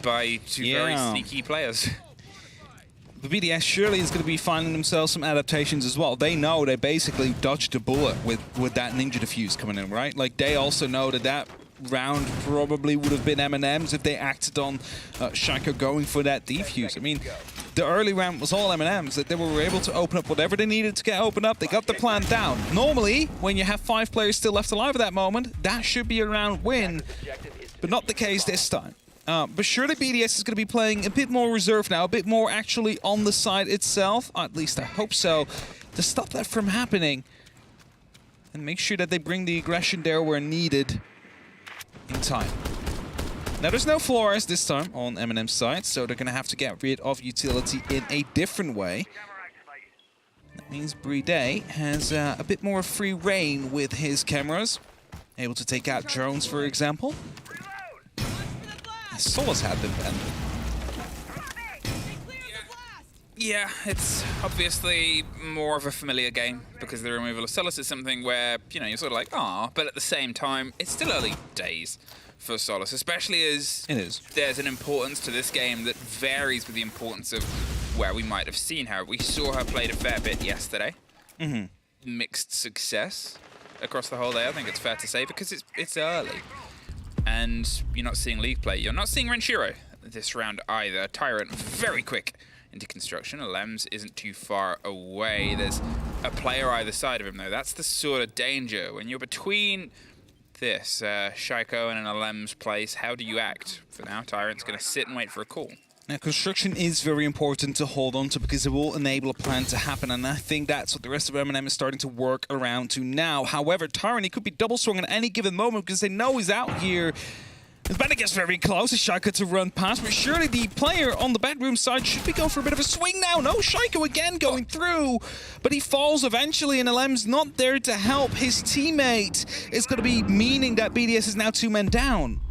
by two very sneaky players. The BDS surely is going to be finding themselves some adaptations as well. They know they basically dodged a bullet with that ninja defuse coming in, right? Like, they also know that round probably would have been MNM's if they acted on Shaiko going for that defuse. I mean, the early round was all MNM's, that they were able to open up whatever they needed to get opened up. They got the plan down. Normally, when you have 5 players still left alive at that moment, that should be a round win, but not the case this time. But surely BDS is going to be playing a bit more reserved now, a bit more actually on the side itself, at least I hope so, to stop that from happening and make sure that they bring the aggression there where needed in time. Now, there's no Flores this time on MNM's side, so they're going to have to get rid of utility in a different way. That means Bride has a bit more free reign with his cameras, able to take out drones, for example. Solas had them then. Yeah, it's obviously more of a familiar game because the removal of Solas is something where, you're sort of like, ah, but at the same time, it's still early days for Solus, especially as there's an importance to this game that varies with the importance of where we might have seen her. We saw her played a fair bit yesterday. Mixed success across the whole day, I think it's fair to say, because it's early. And you're not seeing League play. You're not seeing Renshiro this round either. Tyrant very quick into construction. Alems isn't too far away. There's a player either side of him, though. That's the sort of danger. When you're between this, Shaiko and an Alems place, how do you act? For now, Tyrant's going to sit and wait for a call. Now, construction is very important to hold on to because it will enable a plan to happen, and I think that's what the rest of MNM is starting to work around to now. However, Tyrant, he could be double swung at any given moment because they know he's out here. As Bennett gets very close, it's Shaiko to run past, but surely the player on the bedroom side should be going for a bit of a swing now. No, Shaiko again going through, but he falls eventually, and Alem's not there to help his teammate. It's going to be meaning that BDS is now 2 men down.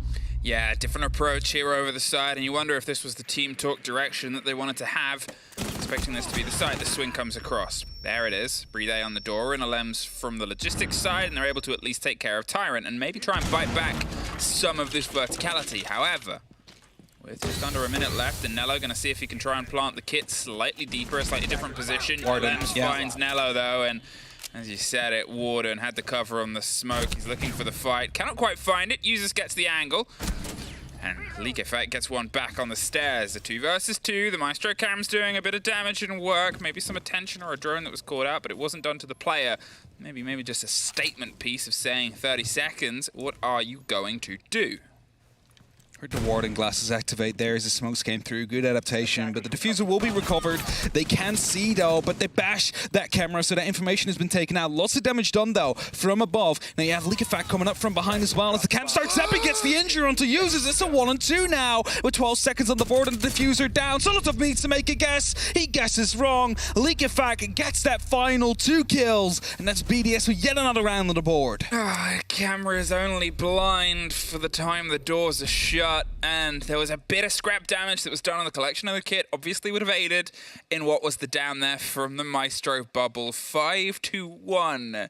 Yeah, different approach here over the side, and you wonder if this was the team talk direction that they wanted to have. Expecting this to be the side, the swing comes across. There it is, Breathe on the door, and Alems from the logistics side, and they're able to at least take care of Tyrant and maybe try and bite back some of this verticality. However, with just under a minute left, and Nello going to see if he can try and plant the kit slightly deeper, a slightly different position. Alems finds Nello though, and as you said it, Warden had the cover on the smoke. He's looking for the fight. Cannot quite find it. Users gets the angle. And Leak Effect gets one back on the stairs. The 2 versus 2. The Maestro Cam's doing a bit of damage and work. Maybe some attention or a drone that was caught out, but it wasn't done to the player. Maybe just a statement piece of saying 30 seconds. What are you going to do? Heard the warding glasses activate there as the smokes came through. Good adaptation, but the diffuser will be recovered. They can see though, but they bash that camera, so that information has been taken out. Lots of damage done though from above. Now you have Leak Effect coming up from behind as well as the cam starts up. He gets the injury onto users. It's a 1-on-2 now with 12 seconds on the board and the diffuser down. Solotov needs to make a guess. He guesses wrong. Leak Effect gets that final 2 kills, and that's BDS with yet another round on the board. Camera is only blind for the time the doors are shut. And there was a bit of scrap damage that was done on the collection of the kit. Obviously would have aided in what was the down there from the Maestro bubble. 5-1.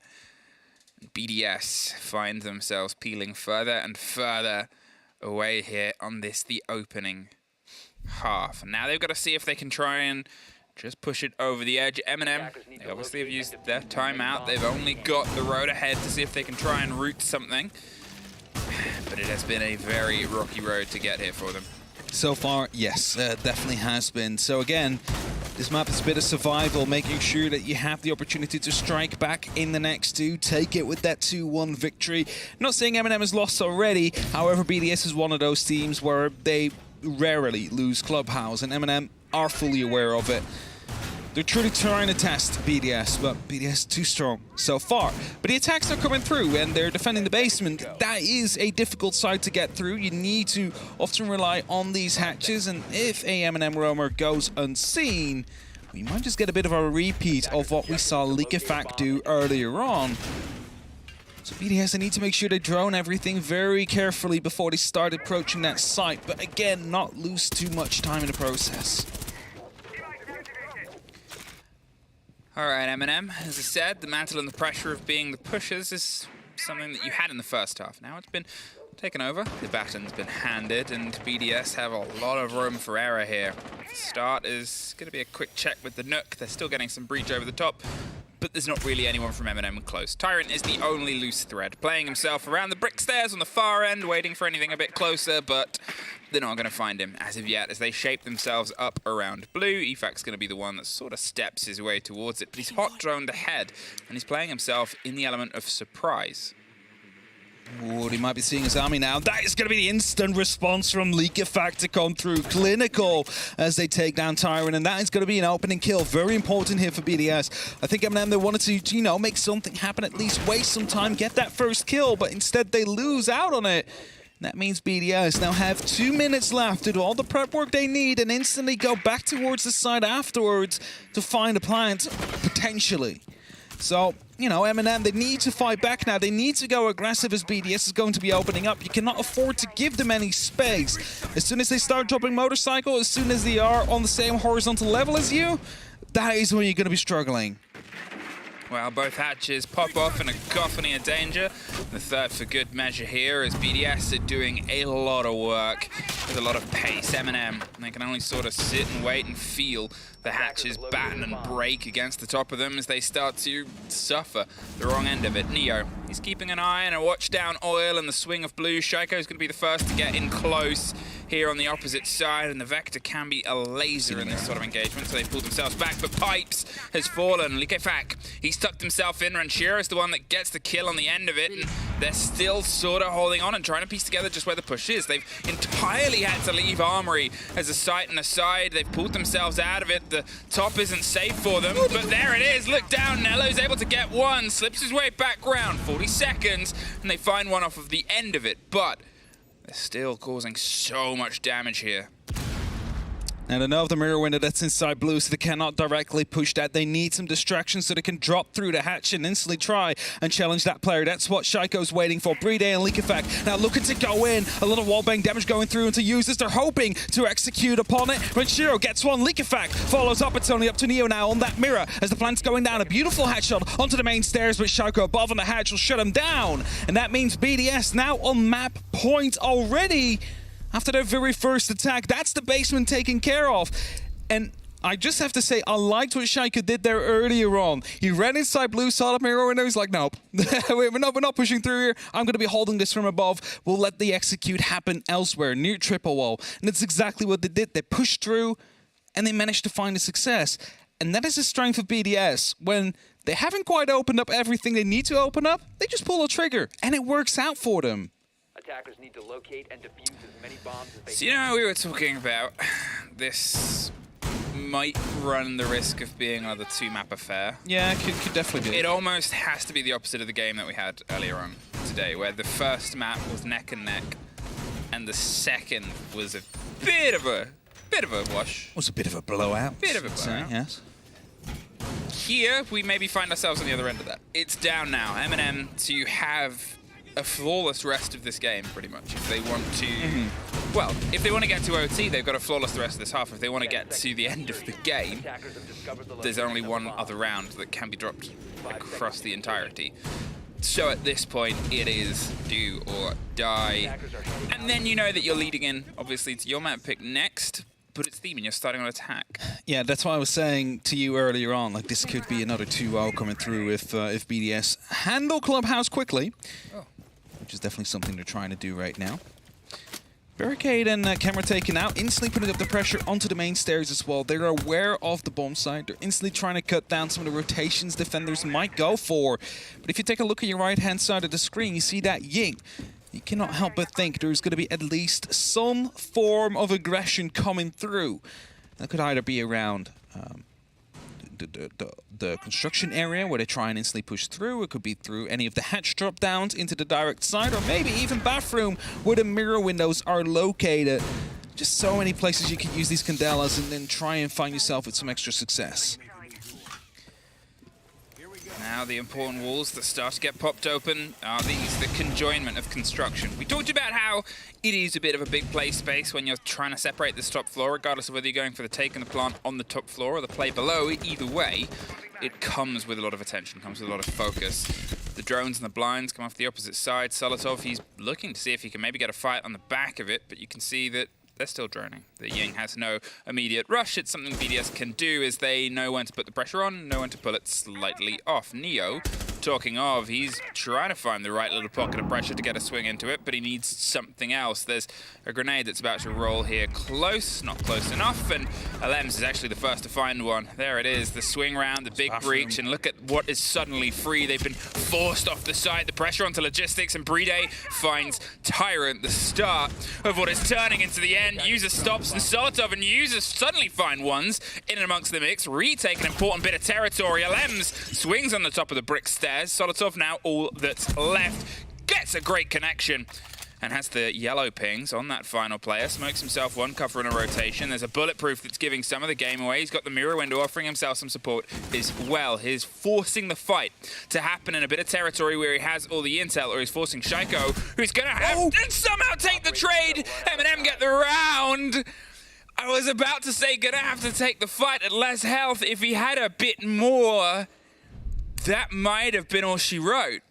BDS find themselves peeling further and further away here on this, the opening half. Now they've got to see if they can try and just push it over the edge. MNM, they obviously have used their timeout. They've only got the road ahead to see if they can try and root something. But it has been a very rocky road to get here for them. So far, yes, definitely has been. So again, this map is a bit of survival, making sure that you have the opportunity to strike back in the next 2, take it with that 2-1 victory. Not saying MNM has lost already, however, BDS is one of those teams where they rarely lose Clubhouse, and MNM are fully aware of it. They're truly trying to test BDS, but BDS too strong so far. But the attacks are coming through, and they're defending the basement. That is a difficult side to get through. You need to often rely on these hatches, and if a MNM roamer goes unseen, we might just get a bit of a repeat of what we saw Leak Effect do earlier on. So BDS, they need to make sure they drone everything very carefully before they start approaching that site, but again, not lose too much time in the process. All right, MNM, as I said, the mantle and the pressure of being the pushers is something that you had in the first half. Now it's been taken over, the baton's been handed, and BDS have a lot of room for error here. Start is going to be a quick check with the Nook. They're still getting some breach over the top, but there's not really anyone from MNM close. Tyrant is the only loose thread, playing himself around the brick stairs on the far end, waiting for anything a bit closer, but they're not going to find him as of yet as they shape themselves up around blue. Efac's going to be the one that sort of steps his way towards it, but he's hot droned ahead, and he's playing himself in the element of surprise. Oh, he might be seeing his army now. That is going to be the instant response from Leak Effect to come through. Clinical as they take down Tyrant, and that is going to be an opening kill. Very important here for BDS. I think MNM, they wanted to, you know, make something happen, at least waste some time, get that first kill, but instead they lose out on it. And that means BDS now have 2 minutes left to do all the prep work they need and instantly go back towards the side afterwards to find a plant, potentially. So, you know, MNM, they need to fight back now. They need to go aggressive as BDS is going to be opening up. You cannot afford to give them any space. As soon as they start dropping motorcycle, as soon as they are on the same horizontal level as you, that is when you're going to be struggling. Well, both hatches pop off in a cacophony of danger. The third for good measure here as BDS are doing a lot of work with a lot of pace. MNM, they can only sort of sit and wait and feel the hatches batten and break against the top of them as they start to suffer the wrong end of it. Neo, he's keeping an eye and a watch down Oil and the swing of blue. Shaiko's going to be the first to get in close here on the opposite side, and the Vector can be a laser in this sort of engagement, so they pull themselves back, but Pipes has fallen. Likefak, he's tucked himself in. Ranchero is the one that gets the kill on the end of it, and they're still sort of holding on and trying to piece together just where the push is. They've entirely had to leave Armory as a site and a side. They've pulled themselves out of it. The top isn't safe for them, but there it is. Look down. Nello's able to get one, slips his way back round. 40 seconds, and they find one off of the end of it, but they're still causing so much damage here. And another mirror window that's inside blue, so they cannot directly push that. They need some distraction so they can drop through the hatch and instantly try and challenge that player. That's what Shaiko's waiting for. Brede and Likefak now looking to go in. A lot of wallbang damage going through into users. They're hoping to execute upon it. Ranchero gets one. Likefak follows up. It's only up to Neo now on that mirror as the plant's going down. A beautiful headshot onto the main stairs, but Shaiko above on the hatch will shut him down. And that means BDS now on map point already. After their very first attack, that's the basement taken care of. And I just have to say, I liked what Shaiko did there earlier on. He ran inside blue, saw the mirror window, he's like, nope. we're not pushing through here. I'm going to be holding this from above. We'll let the execute happen elsewhere, near triple wall. And that's exactly what they did. They pushed through, and they managed to find a success. And that is the strength of BDS. When they haven't quite opened up everything they need to open up, they just pull a trigger, and it works out for them. Attackers need to locate and defuse as many bombs as they So, you know, we were talking about this might run the risk of being another two-map affair. Yeah, could definitely do. It almost has to be the opposite of the game that we had earlier on today, where the first map was neck and neck, and the second was a bit of a wash. Was a bit of a blowout. Bit of a blowout. Yes. Here, we maybe find ourselves on the other end of that. It's down now. MNM to have a flawless rest of this game, pretty much. If they want to, well, if they want to get to OT, they've got a flawless the rest of this half. If they want to get to the end of the game, there's only one other round that can be dropped across the entirety. So at this point, it is do or die. And then you know that you're leading in, obviously, to your map pick next, but it's Theme and you're starting on attack. Yeah, that's why I was saying to you earlier on, like this could be another 2-0 coming through if BDS handle Clubhouse quickly. Which is definitely something they're trying to do right now. Barricade and camera taken out, instantly putting up the pressure onto the main stairs as well. They're aware of the bomb site. They're instantly trying to cut down some of the rotations defenders might go for. But if you take a look at your right-hand side of the screen, you see that Ying. You cannot help but think there's going to be at least some form of aggression coming through. That could either be around the construction area where they try and instantly push through. It could be through any of the hatch drop downs into the direct side, or maybe even bathroom where the mirror windows are located. Just so many places you can use these Candelas and then try and find yourself with some extra success. Now the important walls that start to get popped open are these, the conjoinment of construction. We talked about how it is a bit of a big play space when you're trying to separate this top floor, regardless of whether you're going for the take and the plant on the top floor or the play below. Either way, it comes with a lot of attention, comes with a lot of focus. The drones and the blinds come off the opposite side. Solotov, he's looking to see if he can maybe get a fight on the back of it, but you can see that they're still droning. The Ying has no immediate rush. It's something BDS can do, is they know when to put the pressure on, know when to pull it slightly off. Neo, talking of, he's trying to find the right little pocket of pressure to get a swing into it, but he needs something else. There's a grenade that's about to roll here close, not close enough, and Alems is actually the first to find one. There it is, the swing round, the big breach, and look at what is suddenly free. They've been forced off the side, the pressure onto logistics, and Brede finds Tyrant, the start of what is turning into the end. User stops, and Solotov and User suddenly find ones in and amongst the mix, retake an important bit of territory. Alems swings on the top of the brick stairs. Solotov now all that's left, gets a great connection and has the yellow pings on that final player. Smokes himself one cover in a rotation. There's a bulletproof that's giving some of the game away. He's got the mirror window offering himself some support as well. He's forcing the fight to happen in a bit of territory where he has all the intel, or he's forcing Shaiko, who's going to have to somehow take the trade. MNM get the round. I was about to say, gonna have to take the fight at less health if he had a bit more. that might have been all she wrote.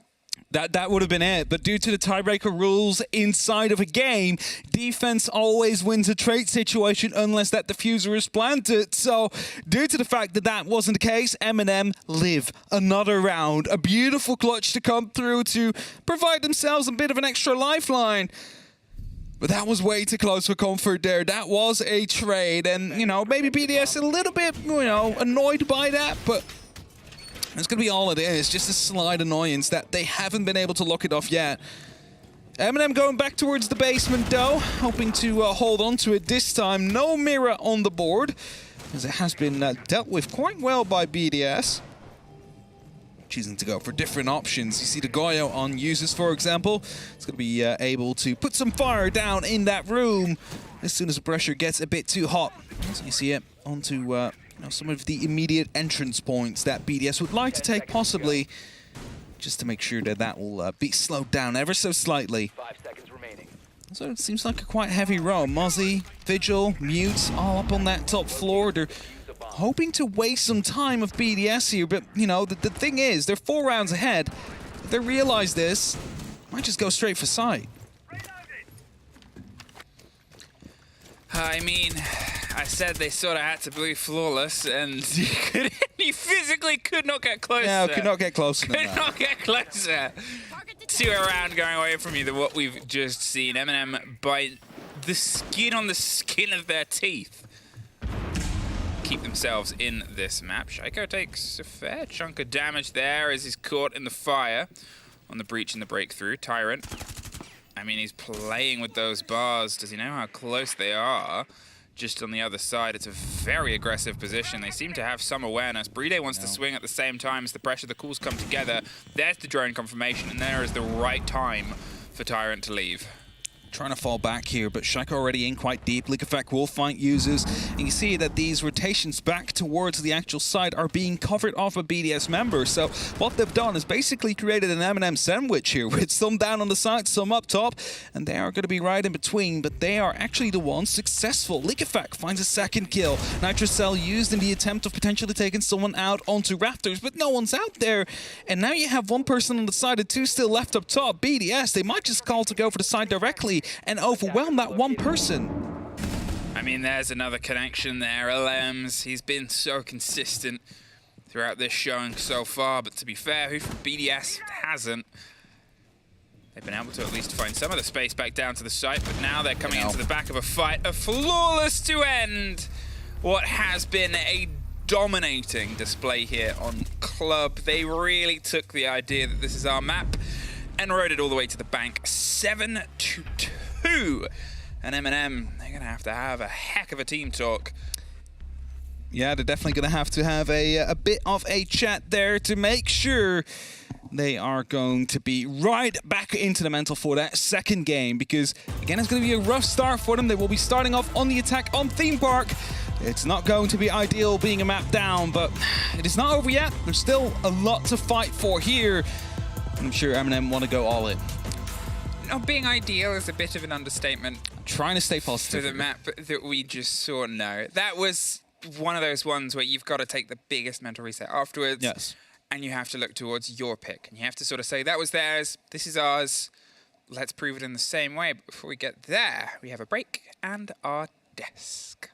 That would have been it, but due to the tiebreaker rules inside of a game, defense always wins a trade situation unless that diffuser is planted. So due to the fact that that wasn't the case, MNM live another round. A beautiful clutch to come through to provide themselves a bit of an extra lifeline. But that was way too close for comfort there. That was a trade, and, you know, maybe BDS a little bit, you know, annoyed by that, but it's going to be all it is, just a slight annoyance that they haven't been able to lock it off yet. MNM going back towards the basement, though, hoping to hold on to it this time. No mirror on the board, as it has been dealt with quite well by BDS. Choosing to go for different options. You see the Goyo on users, for example. It's going to be able to put some fire down in that room as soon as the pressure gets a bit too hot. So you see it onto some of the immediate entrance points that BDS would like to take, possibly, just to make sure that that will be slowed down ever so slightly. 5 seconds remaining. So it seems like a quite heavy row. Mozzie, Vigil, Mute, all up on that top floor. They're hoping to waste some time of BDS here, but, you know, the thing is, they're 4 rounds ahead. If they realize this, might just go straight for sight. I mean, I said they sort of had to be flawless, and you physically could not get closer. Yeah, could not get closer than that. Could not get closer to a round going away from you than what we've just seen. MNM by the skin on the skin of their teeth keep themselves in this map. Shaiko takes a fair chunk of damage there as he's caught in the fire on the breach and the breakthrough. Tyrant, I mean, he's playing with those bars. Does he know how close they are? Just on the other side, it's a very aggressive position. They seem to have some awareness. Bride wants to swing at the same time as the pressure, the calls come together. There's the drone confirmation, and there is the right time for Tyrant to leave. Trying to fall back here, but Shaiko already in quite deep. Leak Effect will find users, and you see that these rotations back towards the actual side are being covered off a BDS member. So what they've done is basically created an MNM sandwich here, with some down on the side, some up top, and they are going to be right in between, but they are actually the ones successful. Leak Effect finds a second kill. Nitrocell used in the attempt of potentially taking someone out onto Raptors, but no one's out there. And now you have 1 person on the side and 2 still left up top. BDS, they might just call to go for the side directly and overwhelm that 1 person. I mean, there's another connection there. LMs, he's been so consistent throughout this showing so far, but to be fair, who from BDS hasn't? They've been able to at least find some of the space back down to the site, but now they're coming into the back of a fight. A flawless to end what has been a dominating display here on Club. They really took the idea that this is our map and rode it all the way to the bank. 7-2. And MNM, they're going to have a heck of a team talk. Yeah, they're definitely going to have a bit of a chat there to make sure they are going to be right back into the mental for that second game, because, again, it's going to be a rough start for them. They will be starting off on the attack on Theme Park. It's not going to be ideal being a map down, but it is not over yet. There's still a lot to fight for here. I'm sure MNM want to go all in. Not being ideal is a bit of an understatement. I'm trying to stay positive. To the map that we just saw, no. That was one of those ones where you've got to take the biggest mental reset afterwards. Yes. And you have to look towards your pick. And you have to sort of say, that was theirs, this is ours. Let's prove it in the same way. But before we get there, we have a break and our desk.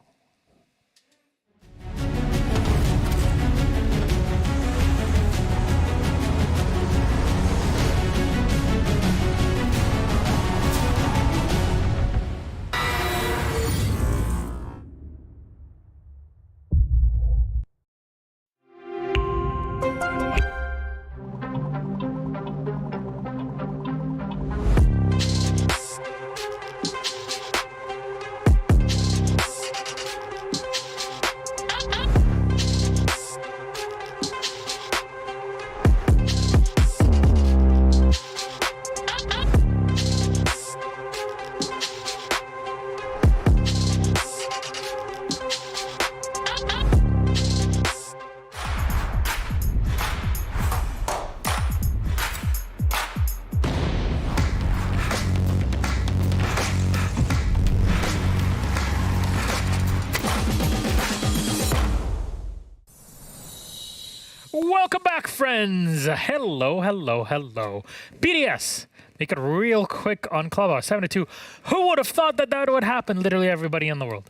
Welcome back, friends. Hello, hello, hello. BDS, make it real quick on Clubhouse. 7-2. Who would have thought that that would happen? Literally everybody in the world.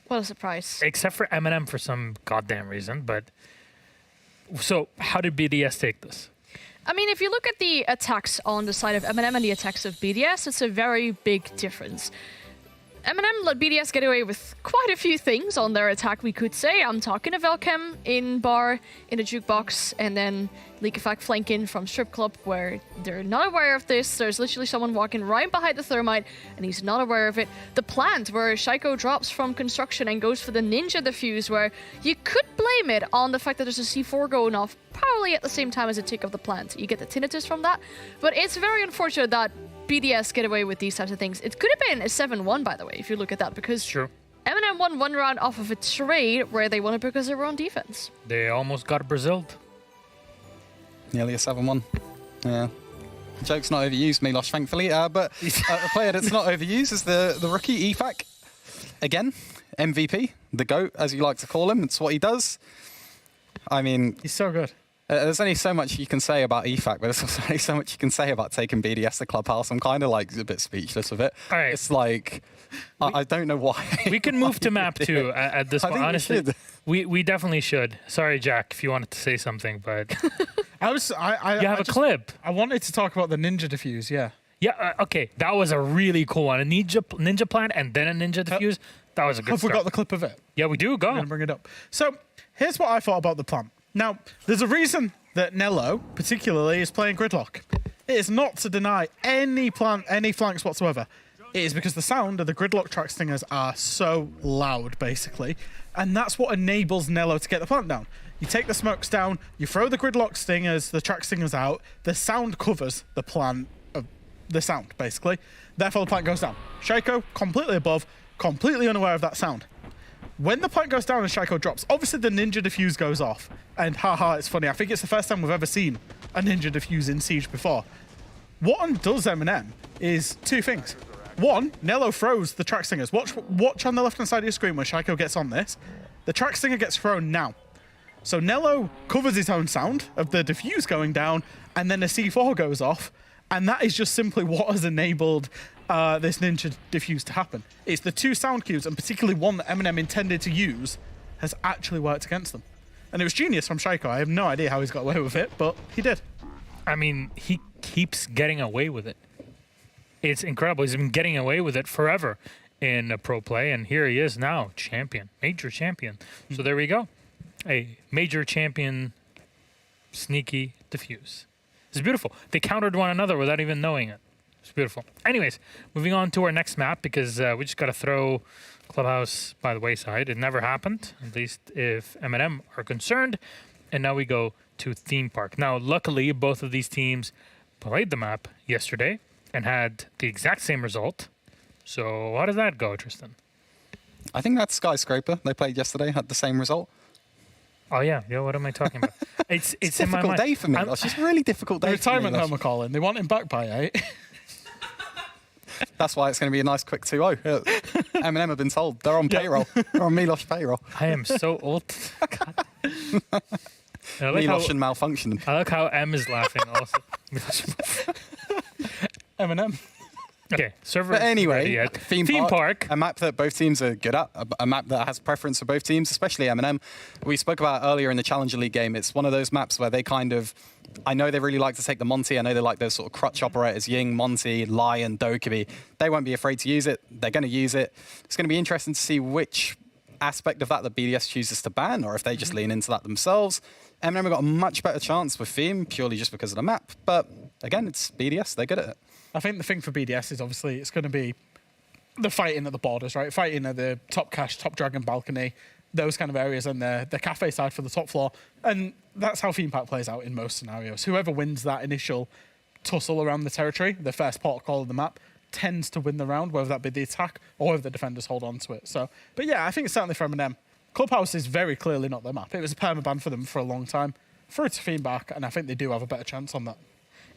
What a surprise. Except for MNM for some goddamn reason. But so how did BDS take this? I mean, if you look at the attacks on the side of MNM and the attacks of BDS, it's a very big difference. MNM let BDS get away with quite a few things on their attack, we could say. I'm talking a Velchem in bar, in the jukebox, and then Leak Effect flank in from Strip Club, where they're not aware of this. There's literally someone walking right behind the Thermite, and he's not aware of it. The plant, where Shaiko drops from construction and goes for the Ninja Defuse, where you could blame it on the fact that there's a C4 going off, probably at the same time as a tick of the plant. You get the tinnitus from that, but it's very unfortunate that BDS get away with these types of things. It could have been a 7-1, by the way, if you look at that, because MNM won one round off of a trade where they won it because they were on defense. They almost got Braziled. Nearly a 7-1. Yeah. The joke's not overused, Milosh, thankfully. But a player that's not overused is the rookie, EFAC. Again, MVP, the GOAT, as you like to call him. It's what he does. I mean... He's so good. There's only so much you can say about EFAC, but there's also only so much you can say about taking BDS to Clubhouse. I'm kind of like a bit speechless with it. All right. It's like, I don't know why. We can move to map 2 at this point. Honestly, we definitely should. Sorry, Jack, if you wanted to say something, but you have a clip. I wanted to talk about the Ninja Defuse, yeah. Yeah, okay. That was a really cool one. A ninja plant and then a Ninja Defuse. That was a good Have start. we got the clip of it? Yeah, we do. Go. I'm going to bring it up. So, here's what I thought about the plant. Now, there's a reason that Nello, particularly, is playing Gridlock. It is not to deny any flanks whatsoever. It is because the sound of the Gridlock track stingers are so loud, basically. And that's what enables Nello to get the plant down. You take the smokes down, you throw the Gridlock stingers, the track stingers out, the sound covers the plant of the sound, basically. Therefore, the plant goes down. Shaiko, completely above, completely unaware of that sound. When the plant goes down and Shaiko drops, obviously the Ninja Defuse goes off. And haha, it's funny. I think it's the first time we've ever seen a Ninja Defuse in Siege before. What undoes MNM is two things. One, Nello throws the track stingers. Watch on the left-hand side of your screen where Shaiko gets on this. The track stinger gets thrown now. So Nello covers his own sound of the Defuse going down, and then the C4 goes off. And that is just simply what has enabled this Ninja Defuse to happen. It's the two sound cues, and particularly one that MNM intended to use, has actually worked against them. And it was genius from Shaiko. I have no idea how he's got away with it, but he did. I mean, he keeps getting away with it. It's incredible. He's been getting away with it forever in pro play, and here he is now, champion, major champion. So there we go. A major champion, sneaky Defuse. It's beautiful. They countered one another without even knowing it. It's beautiful. Anyways, moving on to our next map, because we just got to throw Clubhouse by the wayside. It never happened, at least if MNM are concerned. And now we go to Theme Park. Now, luckily, both of these teams played the map yesterday and had the exact same result. So how does that go, Tristan? I think that's Skyscraper. They played yesterday, had the same result. Oh, yeah. What am I talking about? It's a in my difficult mind. day for me. It's just a really difficult day for me. Retirement home, McCollin. They want him back by 8. That's why it's going to be a nice quick 2-0. MNM have been told. They're on payroll. They're on Milosh payroll. I am so old. Milosh and malfunctioning. I like how M is laughing also. MNM. Okay, server. But anyway, Theme Park. A map that both teams are good at, a map that has preference for both teams, especially MNM. We spoke about earlier in the Challenger League game. It's one of those maps where they kind of, I know they really like to take the Monty. I know they like those sort of crutch operators, Ying, Monty, Lion, Dokkaebi. They won't be afraid to use it. They're going to use it. It's going to be interesting to see which aspect of that BDS chooses to ban, or if they just lean into that themselves. MNM have got a much better chance with Theme, purely just because of the map. But again, it's BDS. They're good at it. I think the thing for BDS is obviously it's going to be the fighting at the borders, right? Fighting at the top cache, top dragon balcony, those kind of areas, and the cafe side for the top floor. And that's how Theme Park plays out in most scenarios. Whoever wins that initial tussle around the territory, the first port call of the map, tends to win the round, whether that be the attack or whether the defenders hold on to it. So, but yeah, I think it's certainly for M&M. Clubhouse is very clearly not their map. It was a permaban for them for a long time. Through to Theme Park, and I think they do have a better chance on that.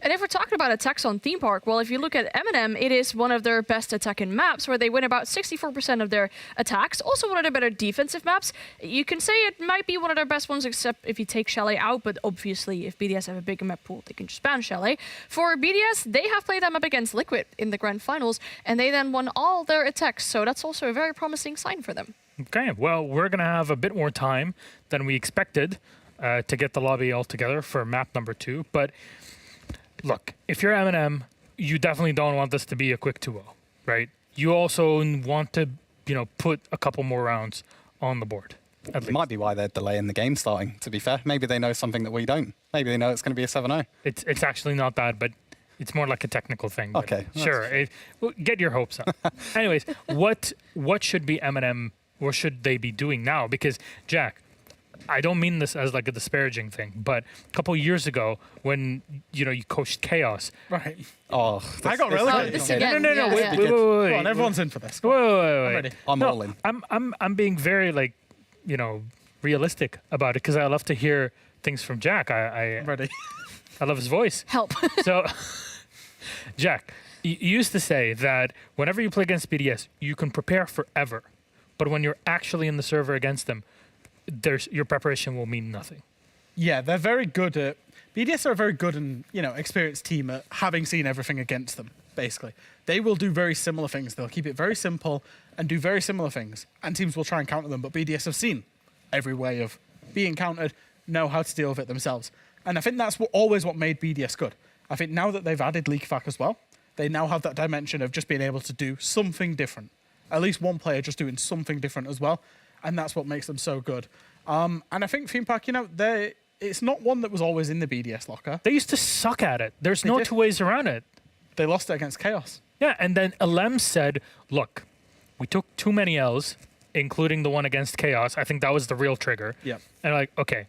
And if we're talking about attacks on Theme Park, well, if you look at MNM, it is one of their best attacking maps, where they win about 64% of their attacks. Also one of their better defensive maps. You can say it might be one of their best ones, except if you take Chalet out, but obviously if BDS have a bigger map pool, they can just ban Chalet. For BDS, they have played that map against Liquid in the Grand Finals, and they then won all their attacks, so that's also a very promising sign for them. Okay, well, we're going to have a bit more time than we expected to get the lobby all together for map number 2, but look, if you're MNM, you definitely don't want this to be a quick 2-0, right? You also want to, put a couple more rounds on the board. It might be why they're delaying the game starting, to be fair. Maybe they know something that we don't. Maybe they know it's going to be a 7-0. It's actually not that, but it's more like a technical thing. Okay. Sure. Get your hopes up. Anyways, what should be MNM, what should they be doing now? Because, Jack, I don't mean this as like a disparaging thing, but a couple of years ago when you coached Chaos, right? Oh, I got relegated. No. Wait. Come on, everyone's in for this. Wait. I'm all in. I'm being very realistic about it because I love to hear things from Jack. I'm ready. I love his voice. Help. So, Jack, you used to say that whenever you play against BDS, you can prepare forever, but when you're actually in the server against them, your preparation will mean nothing. Yeah, they're very good at... BDS are a very good and, experienced team at having seen everything against them, basically. They will do very similar things. They'll keep it very simple and do very similar things, and teams will try and counter them, but BDS have seen every way of being countered, know how to deal with it themselves. And I think that's always what made BDS good. I think now that they've added Leakfac as well, they now have that dimension of just being able to do something different. At least one player just doing something different as well. And that's what makes them so good. And I think Theme Park, it's not one that was always in the BDS locker. They used to suck at it. There's no two ways around it. They lost it against Chaos. Yeah, and then Alem said, look, we took too many L's, including the one against Chaos. I think that was the real trigger. Yeah. And okay,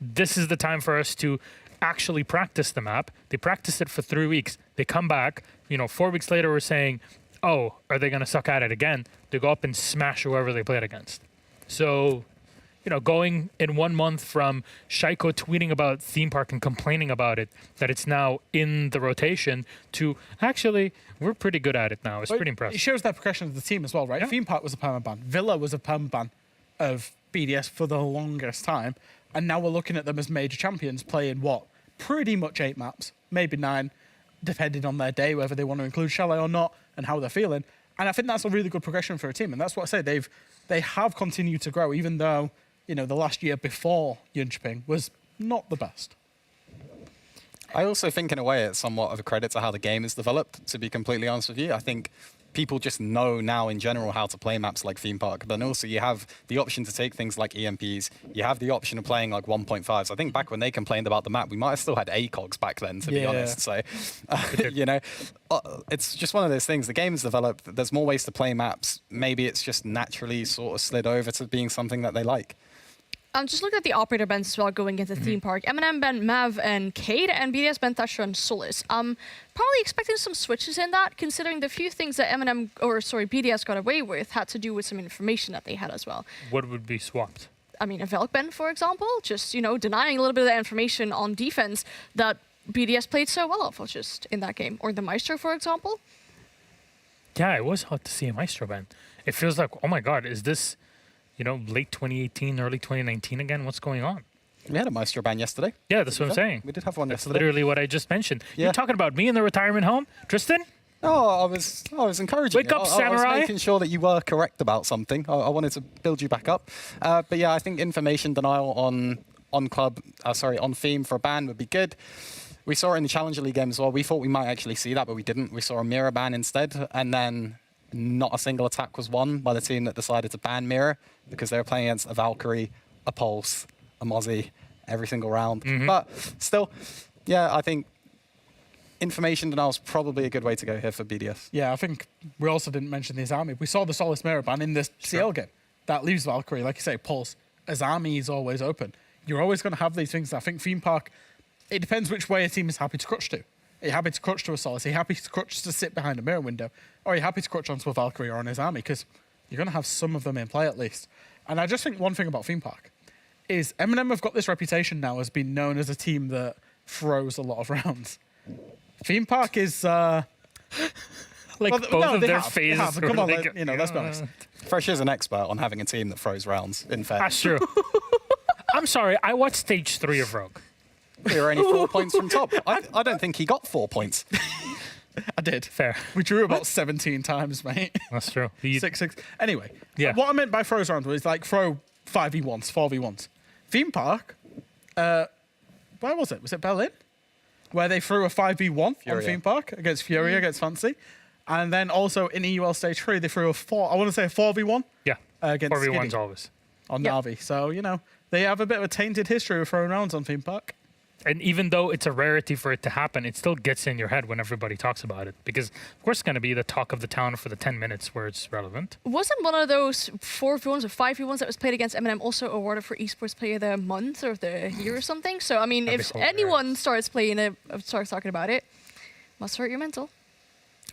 this is the time for us to actually practice the map. They practiced it for 3 weeks. They come back, 4 weeks later, we're saying, oh, are they going to suck at it again? They go up and smash whoever they played against. So, going in 1 month from Shaiko tweeting about Theme Park and complaining about it, that it's now in the rotation, to actually, we're pretty good at it now. It's pretty impressive. It shows that progression of the team as well, right? Yeah. Theme Park was a permanent ban. Villa was a permanent ban of BDS for the longest time. And now we're looking at them as major champions playing pretty much 8 maps, maybe 9, depending on their day, whether they want to include Chalet or not and how they're feeling. And I think that's a really good progression for a team. And that's what I say. They have continued to grow, even though, the last year before Yunchping was not the best. I also think, in a way, it's somewhat of a credit to how the game is developed, to be completely honest with you. I think people just know now in general how to play maps like Theme Park, but also you have the option to take things like EMPs. You have the option of playing like 1.5s. I think back when they complained about the map, we might have still had ACOGs back then, to be honest. So, it's just one of those things. The game is developed. There's more ways to play maps. Maybe it's just naturally sort of slid over to being something that they like. I'm just looking at the operator bans as well going into Theme Park. MNM banned Mav and Cade, and BDS banned Thasher and Solis. Probably expecting some switches in that, considering the few things that BDS got away with had to do with some information that they had as well. What would be swapped? I mean, a Velk ban, for example, just, denying a little bit of that information on defense that BDS played so well off of just in that game. Or the Maestro, for example. Yeah, it was hard to see a Maestro ban. It feels like, oh my god, is this... late 2018, early 2019 again? What's going on? We had a Maestro ban yesterday. Yeah, that's what I'm saying. We did have one That's yesterday. literally what I just mentioned. Yeah. You're talking about me in the retirement home? Tristan? Oh, I was encouraging Wake you. up, I samurai. was making sure that you were correct about something. I wanted to build you back up. But yeah, I think information denial on theme for a ban would be good. We saw it in the Challenger League game as well. We thought we might actually see that, but we didn't. We saw a Mirror ban instead, and then not a single attack was won by the team that decided to ban Mirror because they were playing against a Valkyrie, a Pulse, a Mozzie every single round. But still, yeah, I think information denial is probably a good way to go here for BDS. Yeah, I think we also didn't mention the Azami. We saw the Solace Mirror ban in the CL game. That leaves Valkyrie, like you say, Pulse. Azami is always open. You're always going to have these things. I think Theme Park, it depends which way a team is happy to crutch to. Are you happy to crutch to a Solace? Are you happy to crutch to sit behind a mirror window? Or are you happy to crutch onto a Valkyrie or an Azami? Because you're going to have some of them in play at least. And I just think one thing about Theme Park is MNM have got this reputation now as being known as a team that throws a lot of rounds. Theme Park is like both of their phases. Come on, let's be honest. Fresh is an expert on having a team that throws rounds, in fact. That's true. I'm sorry, I watched stage 3 of Rogue. We were only 4 points from top. I don't think he got 4 points. I did. Fair. We drew about 17 times, mate. That's true. 6-6. Anyway, yeah. What I meant by throws round was like throw 5v1s, 4v1s. Theme Park, where was it? Was it Berlin? Where they threw a 5v1 on Theme Park against Fury, against Fancy. And then also in EUL Stage 3, they threw a 4v1. Yeah. Against 4v1's Skiddy always. on Na'Vi. So, they have a bit of a tainted history of throwing rounds on Theme Park. And even though it's a rarity for it to happen, it still gets in your head when everybody talks about it. Because, of course, it's going to be the talk of the town for the 10 minutes where it's relevant. Wasn't one of those 4v1s or 5v1s that was played against MNM also awarded for Esports Player of the Month or of the Year or something? So, I mean, if anyone starts playing it, starts talking about it, must hurt your mental.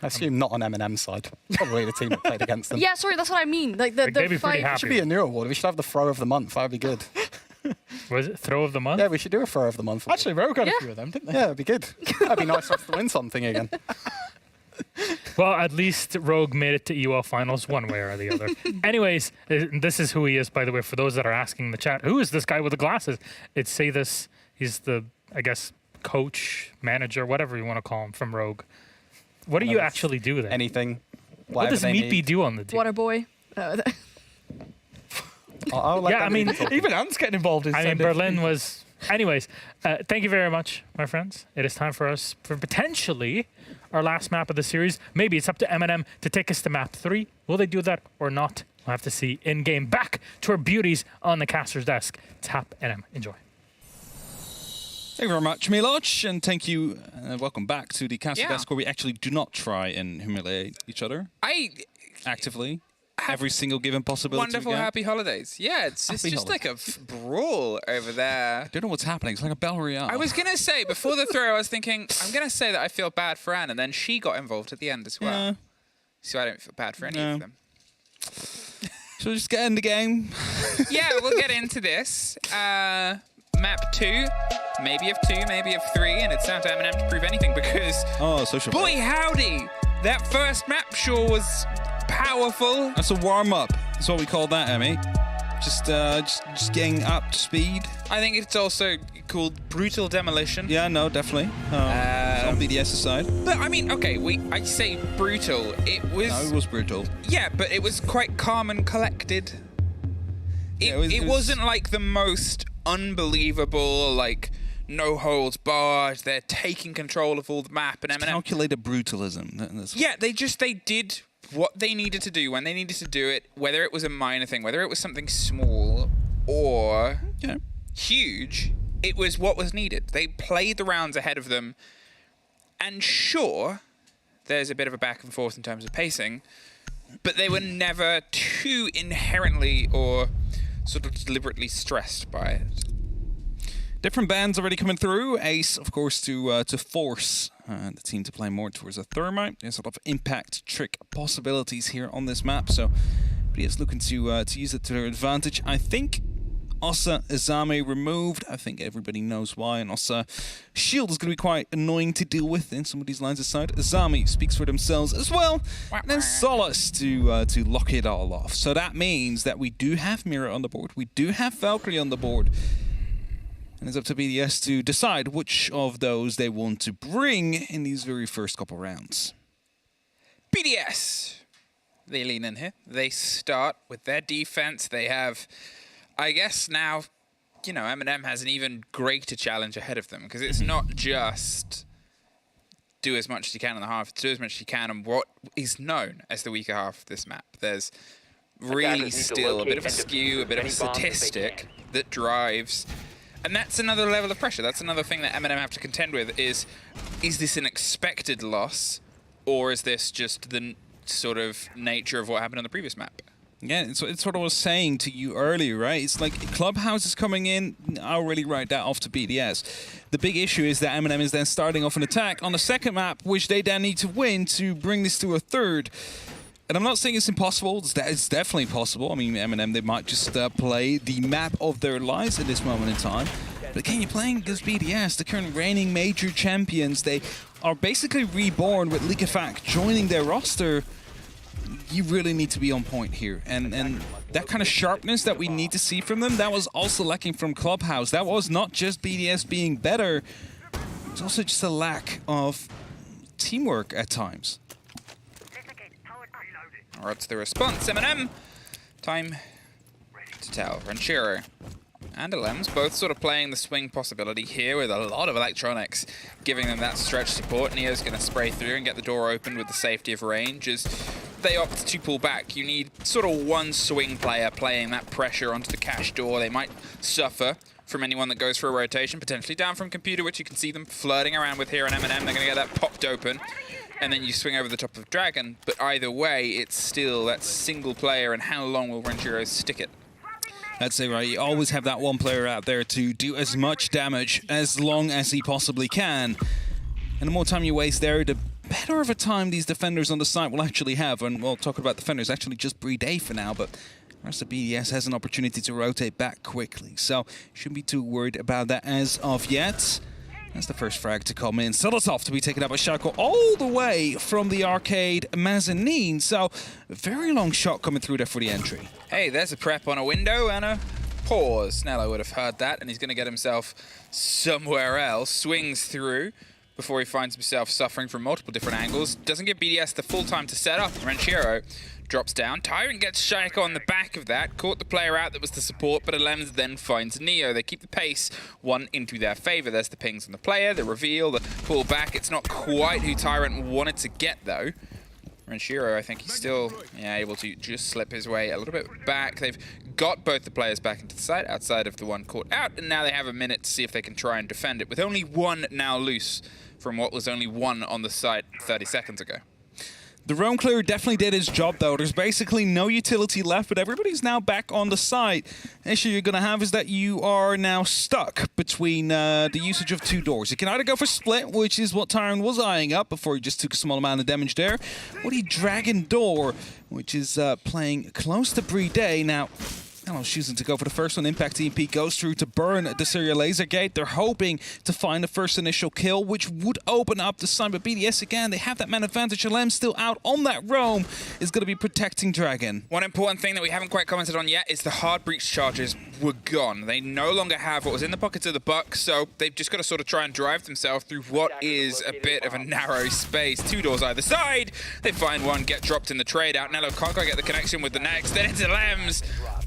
I assume not on M&M's side. Probably the team that played against them. Yeah, sorry, that's what I mean. Like the they'd be pretty happy. It should be a new award. We should have the Throw of the Month. That would be good. Was it Throw of the Month? Yeah, we should do a Throw of the Month. Actually, Rogue got a few of them, didn't they? Yeah, it'd be good. That'd be nice for us to win something again. Well, at least Rogue made it to EUL finals one way or the other. Anyways, this is who he is, by the way, for those that are asking in the chat. Who is this guy with the glasses? It's Say-This. He's the, I guess, coach, manager, whatever you want to call him from Rogue. What do you actually do there? Anything. What does Meatbee do on the team? Water boy. I mean, even Ant's getting involved in. I mean, Berlin was. Anyways, thank you very much, my friends. It is time for us for potentially our last map of the series. Maybe it's up to MNM to take us to map 3. Will they do that or not? We'll have to see in game. Back to our beauties on the caster's desk. Tap NM. Enjoy. Thank you very much, Miloc, and thank you. Welcome back to the caster desk where we actually do not try and humiliate each other. Actively. Every single given possibility. Wonderful, happy holidays. Yeah, it's just like a brawl over there. I don't know what's happening. It's like a Battle Royale. I was going to say, before the throw, I was thinking, I'm going to say that I feel bad for Anne, and then she got involved at the end as well. Yeah. So I don't feel bad for any of them. Shall we just get in the game? Yeah, we'll get into this. Map 2, maybe of 2, maybe of 3, and it's down to MNM to prove anything because... Oh, social. Boy, howdy! That first map sure was powerful. That's a warm-up. That's what we call that, Emmy. Just getting up to speed. I think it's also called brutal demolition. Yeah, no, definitely. On BDS aside. But I mean, okay, I say brutal. It was brutal. Yeah, but it was quite calm and collected. It wasn't like the most unbelievable, like no holds barred. They're taking control of all the map and MNM. Calculated brutalism. Yeah, they did what they needed to do when they needed to do it, whether it was a minor thing, whether it was something small or huge, it was what was needed. They played the rounds ahead of them, and sure, there's a bit of a back and forth in terms of pacing, but they were never too inherently or sort of deliberately stressed by it. Different bans already coming through. Ace, of course, to force the team to play more towards a thermite. There's a lot of impact trick possibilities here on this map, so but he's looking to use it to their advantage. I think Ossa Izame removed. I think everybody knows why, and Ossa shield is going to be quite annoying to deal with in some of these lines of sight. Izame speaks for themselves as well, and then Solace to lock it all off. So that means that we do have Mirror on the board. We do have Valkyrie on the board. And it's up to BDS to decide which of those they want to bring in these very first couple rounds. BDS, they lean in here. They start with their defense. They have, I guess now, you know, MNM has an even greater challenge ahead of them because it's not just do as much as you can on the half, do as much as you can on what is known as the weaker half of this map. There's really still a bit of a skew, a bit of a statistic that drives. And that's another level of pressure. That's another thing that MNM have to contend with is this an expected loss, or is this just the sort of nature of what happened on the previous map? Yeah, it's what I was saying to you earlier, right? It's like Clubhouse is coming in, I'll really write that off to BDS. The big issue is that MNM is then starting off an attack on the second map, which they then need to win to bring this to a third. And I'm not saying it's impossible, it's definitely possible. I mean, MNM, they might just play the map of their lives at this moment in time. But again, you're playing against BDS, the current reigning major champions. They are basically reborn with League of Fact joining their roster. You really need to be on point here. And that kind of sharpness that we need to see from them, that was also lacking from Clubhouse. That was not just BDS being better, it's also just a lack of teamwork at times. All right, to the response, MNM. Time to tell. Ranchero and Alems both sort of playing the swing possibility here with a lot of electronics, giving them that stretch support. Neo's going to spray through and get the door open with the safety of range as they opt to pull back. You need sort of one swing player playing that pressure onto the cash door. They might suffer from anyone that goes for a rotation, potentially down from computer, which you can see them flirting around with here on MNM. They're going to get that popped open, and then you swing over the top of Dragon. But either way, it's still that single player, and how long will Ranchero stick it? That's it, right? You always have that one player out there to do as much damage as long as he possibly can. And the more time you waste there, the better of a time these defenders on the side will actually have. And we'll talk about defenders, actually just Brede for now, but the rest of BDS has an opportunity to rotate back quickly. So shouldn't be too worried about that as of yet. That's the first frag to come in. Solosov to be taken up by Shaco all the way from the arcade mezzanine. So a very long shot coming through there for the entry. Hey, there's a prep on a window and a pause. Nello would have heard that, and he's going to get himself somewhere else. Swings through before he finds himself suffering from multiple different angles. Doesn't give BDS the full time to set up. Ranchero drops down. Tyrant gets Shaiko on the back of that. Caught the player out that was the support, but Alems then finds Neo. They keep the pace one into their favor. There's the pings on the player, the reveal, the pull back. It's not quite who Tyrant wanted to get, though. Ranchero, I think he's still able to just slip his way a little bit back. They've got both the players back into the site outside of the one caught out, and now they have a minute to see if they can try and defend it, with only one now loose from what was only one on the site 30 seconds ago. The roam clear definitely did his job, though. There's basically no utility left, but everybody's now back on the site. The issue you're going to have is that you are now stuck between the usage of two doors. You can either go for split, which is what Tyrant was eyeing up before he just took a small amount of damage there, or the Dragon Door, which is playing close to Brede. Now, choosing to go for the first one. Impact EP goes through to burn the Syria laser gate. They're hoping to find the first initial kill, which would open up the side. But BDS, again, they have that man advantage. Alem still out on that roam, is going to be protecting Dragon. One important thing that we haven't quite commented on yet is the hard breach charges were gone. They no longer have what was in the pockets of the Bucks, so they've just got to sort of try and drive themselves through what is a bit of a narrow space. Two doors either side. They find one, get dropped in the trade out. Nello can't quite get the connection with the next. Then it's Alems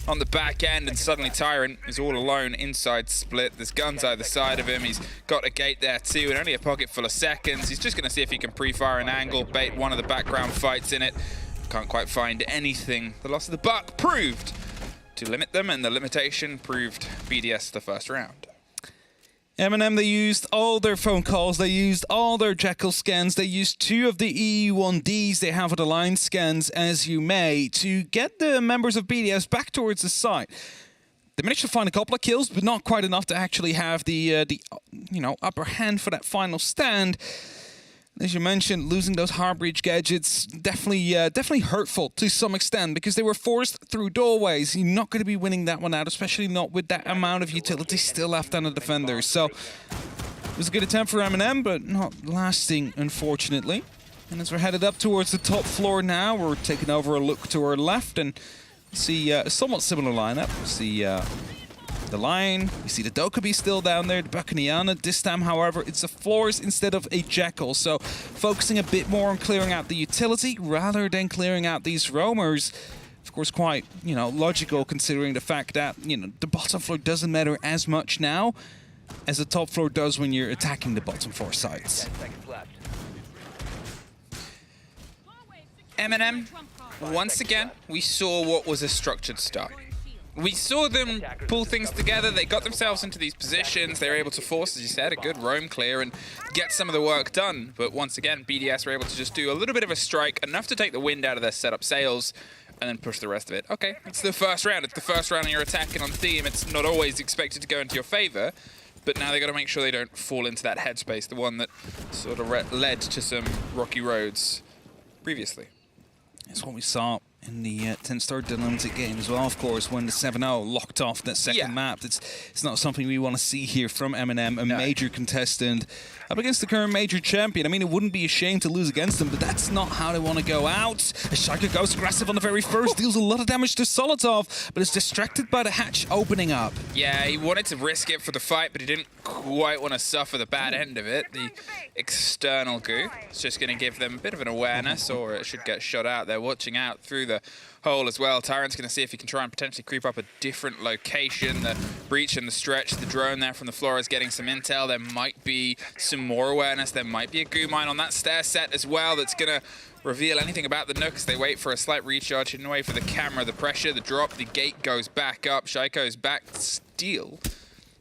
on the back end, and suddenly Tyrant is all alone inside split. There's guns either side of him. He's got a gate there too, and only a pocket full of seconds. He's just going to see if he can pre-fire an angle, bait one of the background fights in it. Can't quite find anything. The loss of the Buck proved to limit them, and the limitation proved BDS the first round. MNM, they used all their phone calls, they used all their Jekyll scans, they used 2 of the EU1Ds they have with the line scans, as you may, to get the members of BDS back towards the site. They managed to find a couple of kills, but not quite enough to actually have the upper hand for that final stand. As you mentioned, losing those hard breach gadgets definitely hurtful to some extent, because they were forced through doorways. You're not going to be winning that one out, especially not with that amount of utility still left on the defenders. So it was a good attempt for MNM, but not lasting, unfortunately. And as we're headed up towards the top floor now, we're taking over a look to our left and see a somewhat similar lineup. We see the Lion, you see the Dokkaebi still down there, the Buccaneana. This time, however, it's a Floors instead of a Jackal. So focusing a bit more on clearing out the utility rather than clearing out these roamers. Of course, quite, logical considering the fact that, the bottom floor doesn't matter as much now as the top floor does when you're attacking the bottom floor sites. MNM, once again, we saw what was a structured start. We saw them pull things together. They got themselves into these positions. They were able to force, as you said, a good roam clear and get some of the work done. But once again, BDS were able to just do a little bit of a strike, enough to take the wind out of their setup sails, and then push the rest of it. Okay, it's the first round. It's the first round and you're attacking on theme. It's not always expected to go into your favor. But now they got to make sure they don't fall into that headspace, the one that sort of led to some rocky roads previously. That's what we saw in the TENSTAR Dunlimited game as well, of course, when the 7-0 locked off that second map. It's not something we want to see here from MNM, a major contestant up against the current major champion. I mean, it wouldn't be a shame to lose against them, but that's not how they want to go out. Shaika goes aggressive on the very first, deals a lot of damage to Solotov, but is distracted by the hatch opening up. Yeah, he wanted to risk it for the fight, but he didn't quite want to suffer the bad end of it. The external goo. It's just going to give them a bit of an awareness, or it should get shot out. They're watching out through the hole as well. Tyrant's going to see if he can try and potentially creep up a different location. The breach and the stretch, the drone there from the floor is getting some intel. There might be some more awareness. There might be a goo mine on that stair set as well that's going to reveal anything about the Nook as they wait for a slight recharge, hidden away for the camera, the pressure, the drop, the gate goes back up. Shaiko's back still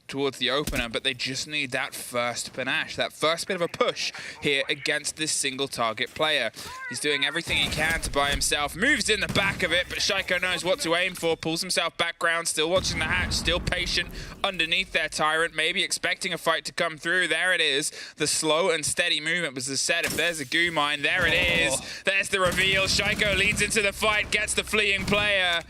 towards the opener, but they just need that first panache, that first bit of a push here against this single target player. He's doing everything he can to buy himself, moves in the back of it, but Shaiko knows what to aim for, pulls himself background, still watching the hatch, still patient underneath their Tyrant, maybe expecting a fight to come through. There it is. The slow and steady movement was the set. If there's a goo mine, there it is. There's the reveal. Shaiko leads into the fight, gets the fleeing player.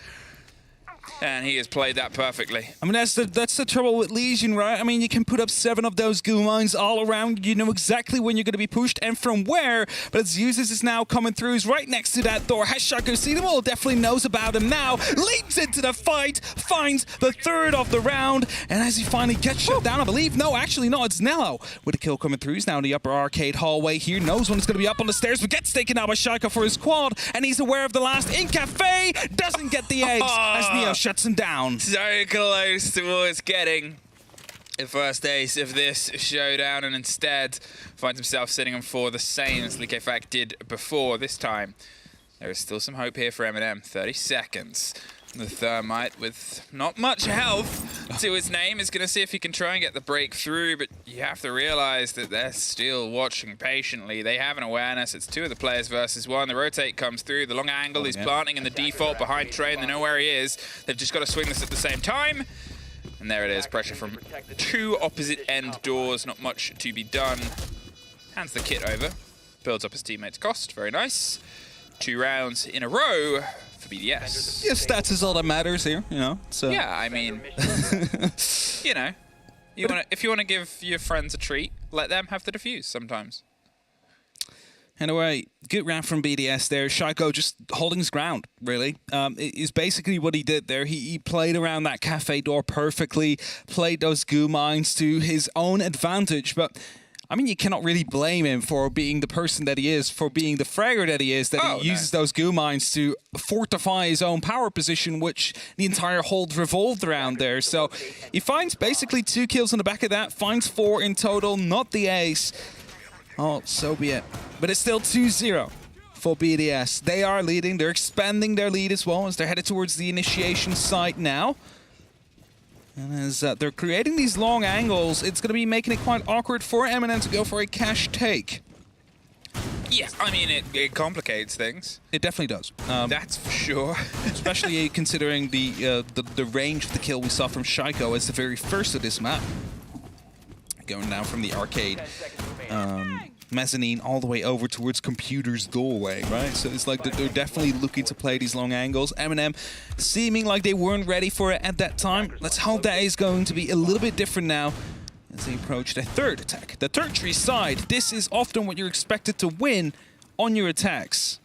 And he has played that perfectly. I mean, that's the trouble with Legion, right? I mean, you can put up 7 of those goo mines all around. You know exactly when you're going to be pushed and from where. But as Zeus is now coming through, he's right next to that door. Has Shaiko seen him all? Definitely knows about him now. Leads into the fight, finds the third of the round. And as he finally gets shut down, I believe, no, actually, no, it's Nello with a kill coming through. He's now in the upper arcade hallway here. Knows when it's going to be up on the stairs, but gets taken out by Shaiko for his quad. And he's aware of the last in cafe. Doesn't get the ace as Neo shuts him down. So close towards getting the first ace of this showdown, and instead finds himself sitting on 4, the same as Likefak did before. This time, there is still some hope here for MNM. 30 seconds. The Thermite, with not much health to his name, is going to see if he can try and get the break through, but you have to realize that they're still watching patiently. They have an awareness. It's 2 of the players versus 1. The rotate comes through. The long angle is planting in the default behind Train. They know where he is. They've just got to swing this at the same time. And there it is. Pressure from 2 opposite end doors. Not much to be done. Hands the kit over. Builds up his teammate's cost. Very nice. 2 rounds in a row for BDS. Yeah, stats is all that matters here, you know. So. Yeah, I mean, you know, if you want to give your friends a treat, let them have the defuse sometimes. Anyway, good round from BDS there. Shaiko just holding his ground, really. Is basically what he did there. He played around that cafe door perfectly, played those goo mines to his own advantage, but I mean, you cannot really blame him for being the person that he is, for being the fragger that he is, that he uses those goo mines to fortify his own power position, which the entire hold revolved around there. So he finds basically 2 kills on the back of that, finds 4 in total, not the ace. Oh, so be it. But it's still 2-0 for BDS. They are leading. They're expanding their lead as well as they're headed towards the initiation site now. And as they're creating these long angles, it's going to be making it quite awkward for MNM to go for a cash take. Yeah, I mean, it complicates things. It definitely does. That's for sure. Especially considering the range of the kill we saw from Shaiko as the very first of this map. Going down from the arcade mezzanine all the way over towards computer's doorway, right? So it's like they're definitely looking to play these long angles. MNM seeming like they weren't ready for it at that time. Let's hope that is going to be a little bit different now as they approach the third attack. The tertiary side, this is often what you're expected to win on your attacks.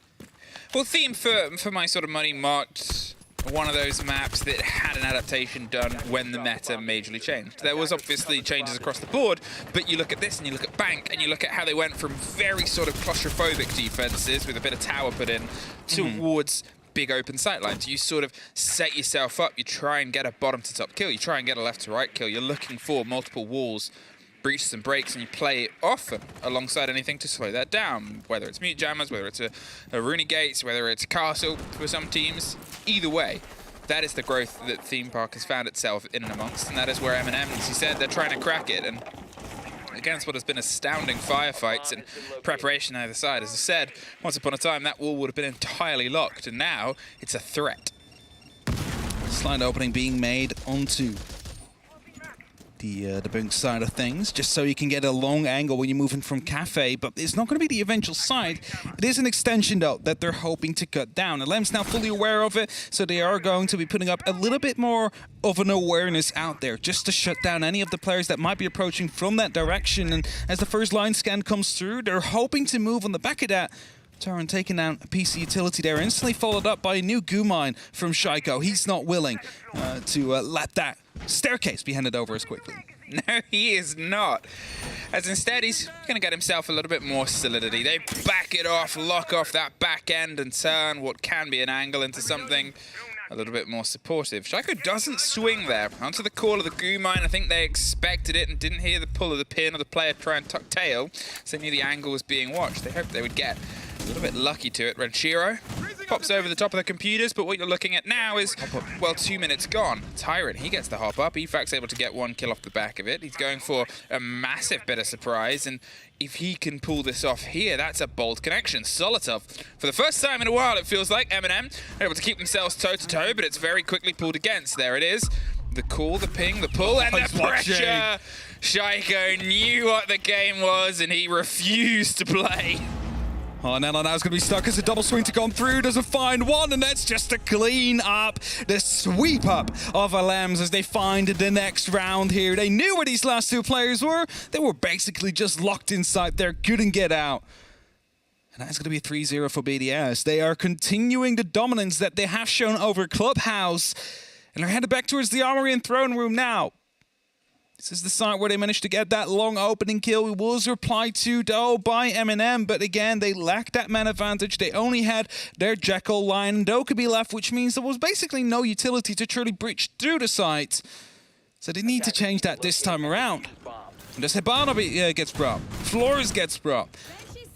Well, Theme for my sort of money marked one of those maps that had an adaptation done when the meta majorly changed. There was obviously changes across the board, but you look at this and you look at Bank and you look at how they went from very sort of claustrophobic defenses with a bit of tower put in towards big open sightlines. You sort of set yourself up, you try and get a bottom to top kill, you try and get a left to right kill, you're looking for multiple walls, breaches and breaks, and you play it often alongside anything to slow that down, whether it's mute jammers, whether it's a Rooney Gates, whether it's Castle for some teams. Either way, that is the growth that Theme Park has found itself in and amongst, and that is where MNM, as you said, they're trying to crack it, and against what has been astounding firefights and preparation either side. As I said, once upon a time that wall would have been entirely locked, and now it's a threat. Slide opening being made onto the Boom side of things, just so you can get a long angle when you're moving from Cafe, but it's not going to be the eventual side. It is an extension, though, that they're hoping to cut down. And Lem's now fully aware of it, so they are going to be putting up a little bit more of an awareness out there, just to shut down any of the players that might be approaching from that direction. And as the first line scan comes through, they're hoping to move on the back of that. Taran taking down a PC utility there, instantly followed up by a new goo mine from Shaiko. He's not willing to let that staircase be handed over as quickly. No, he is not. As instead, he's going to get himself a little bit more solidity. They back it off, lock off that back end, and turn what can be an angle into something a little bit more supportive. Shaiko doesn't swing there. Onto the call of the goo mine. I think they expected it and didn't hear the pull of the pin or the player try and tuck tail, so they knew the angle was being watched. They hoped they would get a little bit lucky to it. Renshiro pops over the top of the computers, but what you're looking at now is, well, 2 minutes gone. Tyrant, he gets the hop up. Efac's able to get one kill off the back of it. He's going for a massive bit of surprise, and if he can pull this off here, that's a bold connection. Solotov, for the first time in a while, it feels like MNM are able to keep themselves toe-to-toe, but it's very quickly pulled against. There it is. The call, the ping, the pull, and the pressure. Shaiko knew what the game was, and he refused to play. Oh, Nella now is going to be stuck as a double swing to come through. Doesn't find one, and that's just to clean up the sweep up of Alems as they find the next round here. They knew where these last two players were. They were basically just locked inside there, couldn't get out. And that's going to be a 3-0 for BDS. They are continuing the dominance that they have shown over Clubhouse, and they're headed back towards the Armory and Throne Room now. This is the site where they managed to get that long opening kill. It was replied to, though, by MNM, but again, they lacked that man advantage. They only had their Jekyll line, and Doe could be left, which means there was basically no utility to truly breach through the site. So they need to change that this time around. And as Hebana gets brought, Flores gets brought.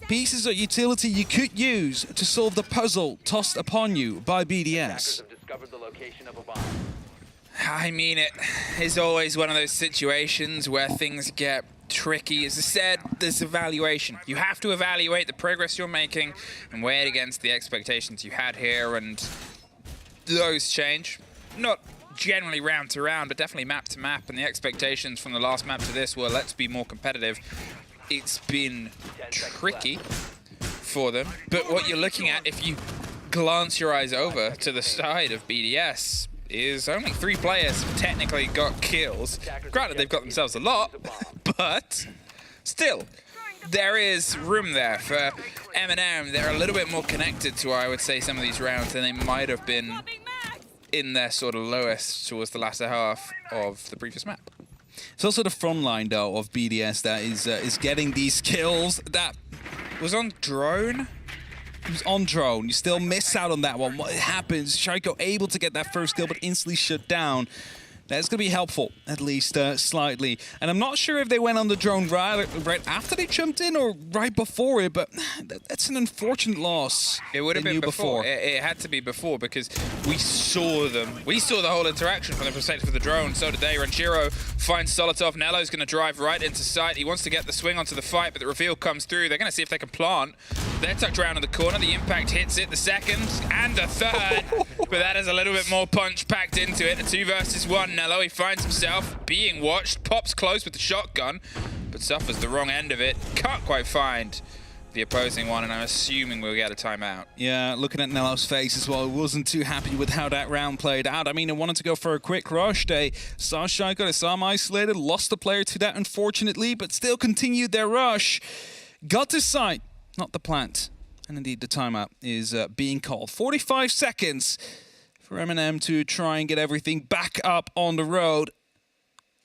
Pieces of utility you could use to solve the puzzle tossed upon you by BDS. I mean, it is always one of those situations where things get tricky. As I said, there's evaluation. You have to evaluate the progress you're making and weigh it against the expectations you had here, and those change. Not generally round to round, but definitely map to map, and the expectations from the last map to this were, let's be more competitive. It's been tricky for them, but what you're looking at, if you glance your eyes over to the side of BDS, is only 3 players have technically got kills. Granted, they've got themselves a lot, but still, there is room there for MNM. They're a little bit more connected to, I would say, some of these rounds than they might have been in their sort of lowest towards the latter half of the previous map. It's also the front line, though, of BDS that is getting these kills. That was on drone. It was on drone. You still miss out on that one. What happens? Shaiko able to get that first kill, but instantly shut down. That's going to be helpful, at least slightly. And I'm not sure if they went on the drone right after they jumped in or right before it, but that's an unfortunate loss. It would have been before. It had to be before, because we saw them. We saw the whole interaction from the perspective of the drone. So did they. Renshiro finds Solotov. Nello's going to drive right into sight. He wants to get the swing onto the fight, but the reveal comes through. They're going to see if they can plant. They're tucked around in the corner. The impact hits it, the second and the third. But that is a little bit more punch packed into it. A 2 versus 1. Nello, he finds himself being watched, pops close with the shotgun, but suffers the wrong end of it. Can't quite find the opposing one, and I'm assuming we'll get a timeout. Yeah, looking at Nello's face as well, he wasn't too happy with how that round played out. I mean, they wanted to go for a quick rush. They saw Shaiko, they saw him isolated, lost the player to that, unfortunately, but still continued their rush. Got to sight, not the plant. And indeed, the timeout is being called. 45 seconds for MNM to try and get everything back up on the road.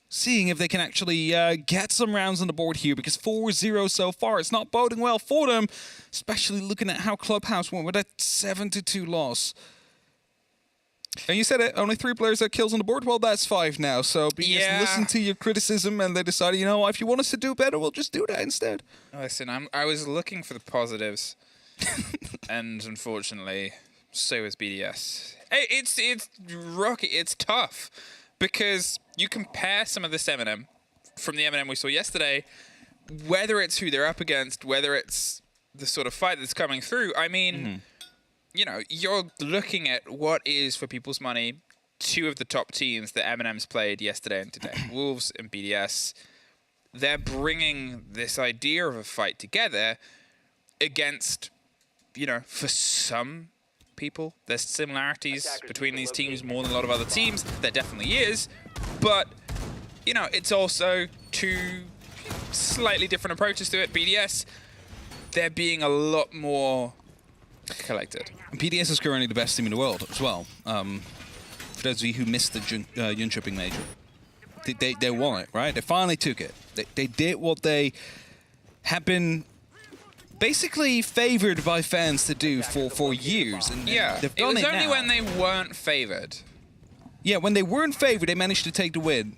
Seeing if they can actually get some rounds on the board here, because 4-0 so far, it's not boding well for them, especially looking at how Clubhouse went with that 7-2 loss. And you said it, only 3 players that kills on the board? Well, that's 5 now, so BS listened to your criticism and they decided, you know, if you want us to do better, we'll just do that instead. Listen, I was looking for the positives, and unfortunately, so is BDS. It's rocky, it's tough, because you compare some of this MNM from the MNM we saw yesterday, whether it's who they're up against, whether it's the sort of fight that's coming through. I mean, you know, you're looking at what is, for people's money, two of the top teams that MNM's played yesterday and today, Wolves and BDS. They're bringing this idea of a fight together against, you know, for some people, there's similarities between these teams more than a lot of other teams. There definitely is. But, you know, it's also two slightly different approaches to it. BDS, they're being a lot more collected. BDS is currently the best team in the world as well. For those of you who missed the Jönköping major, they won it, right? They finally took it. They did what they have been basically favored by fans to do for years. And yeah, they've done it was only now. when they weren't favored. Yeah, when they weren't favored, they managed to take the win.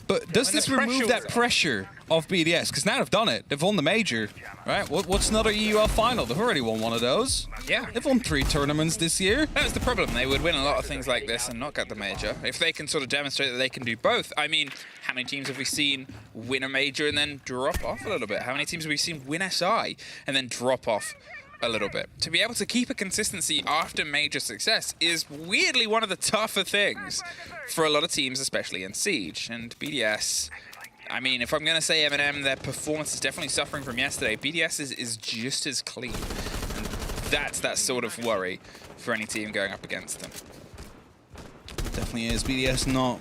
But does this remove that pressure of BDS? Because now they've done it. They've won the major, right? What's another EUL final? They've already won one of those. Yeah. They've won 3 tournaments this year. That's the problem. They would win a lot of things like this and not get the major. If they can sort of demonstrate that they can do both. I mean, how many teams have we seen win a major and then drop off a little bit? How many teams have we seen win SI and then drop off a little bit? To be able to keep a consistency after major success is weirdly one of the tougher things for a lot of teams, especially in Siege. And BDS, I mean, if I'm going to say MNM, their performance is definitely suffering from yesterday. BDS is just as clean. And that's that sort of worry for any team going up against them. Definitely is. BDS not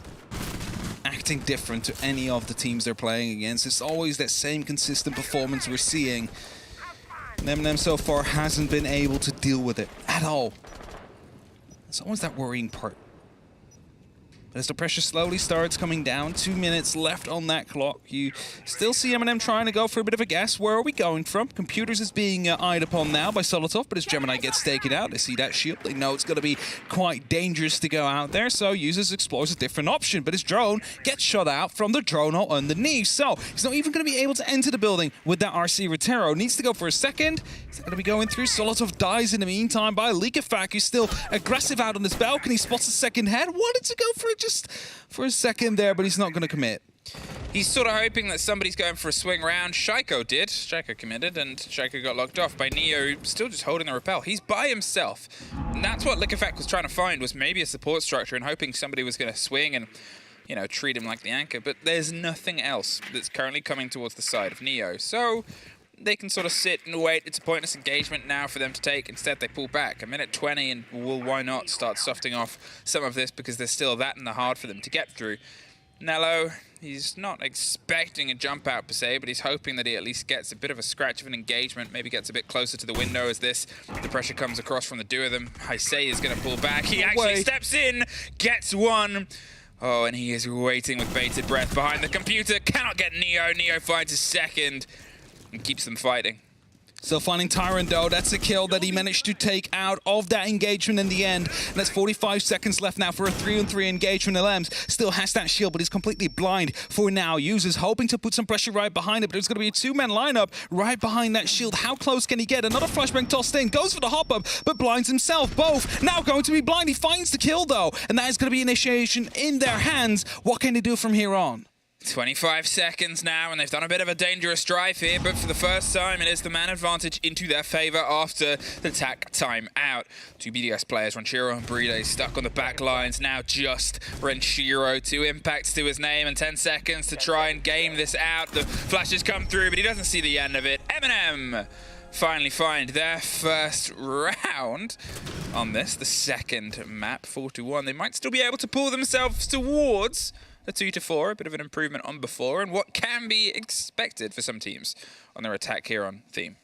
acting different to any of the teams they're playing against. It's always that same consistent performance we're seeing. And MNM so far hasn't been able to deal with it at all. It's always that worrying part. But as the pressure slowly starts coming down, 2 minutes left on that clock, you still see MNM trying to go for a bit of a guess. Where are we going from? Computers is being eyed upon now by Solotov, but as Gemini gets taken out, they see that shield. They know it's going to be quite dangerous to go out there, so Users explores a different option. But his drone gets shot out from the drone hole underneath, so he's not even going to be able to enter the building with that RC Rotero. Needs to go for a second. He's going to be going through. Solotov dies in the meantime by Likafak, who's still aggressive out on this balcony. Spots a second head. Wanted to go for it just for a second there, but he's not going to commit. He's sort of hoping that somebody's going for a swing round. Shaiko did. Shaiko committed, and Shaiko got locked off by Neo, still just holding the rappel. He's by himself. And that's what Likafak was trying to find, was maybe a support structure and hoping somebody was going to swing and, you know, treat him like the anchor. But there's nothing else that's currently coming towards the side of Neo. So they can sort of sit and wait. It's a pointless engagement now for them to take. Instead, they pull back. A minute 20, and well, why not start softening off some of this, because there's still that in the hard for them to get through. Nello, he's not expecting a jump out per se, but he's hoping that he at least gets a bit of a scratch of an engagement, maybe gets a bit closer to the window as the pressure comes across from the two of them. Heisei is going to pull back. He actually steps in, gets one. Oh, and he is waiting with bated breath behind the computer. Cannot get Neo. Neo finds his second and keeps them fighting. Still finding Tyrant though. That's a kill that he managed to take out of that engagement in the end. And that's 45 seconds left now for a 3-on-3 engagement. LMs still has that shield, but he's completely blind for now. Users hoping to put some pressure right behind it, but there's going to be a 2-man lineup right behind that shield. How close can he get? Another flashbang tossed in, goes for the hop-up, but blinds himself. Both now going to be blind. He finds the kill though, and that is going to be initiation in their hands. What can they do from here on? 25 seconds now, and they've done a bit of a dangerous drive here, but for the first time, it is the man advantage into their favor after the tack time out. Two BDS players, Renshiro and Bride, stuck on the back lines. Now just Renshiro, 2 impacts to his name, and 10 seconds to try and game this out. The flashes come through, but he doesn't see the end of it. MNM finally find their first round on this, the second map, 4-1. They might still be able to pull themselves towards a 2-4, a bit of an improvement on before, and what can be expected for some teams on their attack here on theme.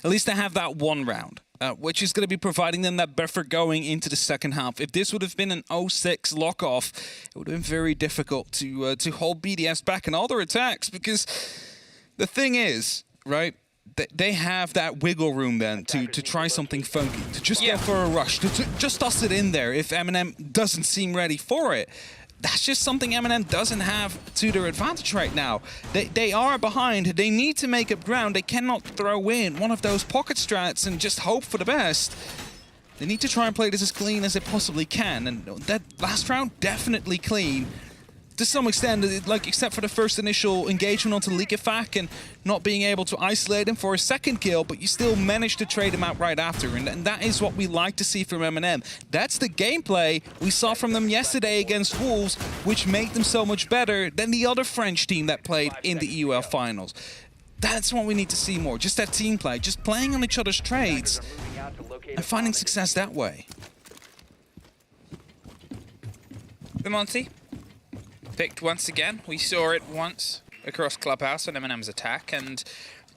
At least they have that one round, which is going to be providing them that buffer going into the second half. If this would have been an 0-6 lock-off, it would have been very difficult to hold BDS back in all their attacks, because the thing is, right, they have that wiggle room then to try something funky, to just go for a rush, to just toss it in there if MNM doesn't seem ready for it. That's just something MNM doesn't have to their advantage right now. They are behind. They need to make up ground. They cannot throw in one of those pocket strats and just hope for the best. They need to try and play this as clean as they possibly can. And that last round, definitely clean. to some extent, like except for the first initial engagement onto Likefak and not being able to isolate him for a second kill, but you still managed to trade him out right after, and that is what we like to see from MNM. That's the gameplay we saw from them yesterday against Wolves, which made them so much better than the other French team that played in the EUL finals. That's what we need to see more, just that team play, just playing on each other's trades and finding success that way. The Monty picked once again. We saw it once across Clubhouse on MNM's attack, and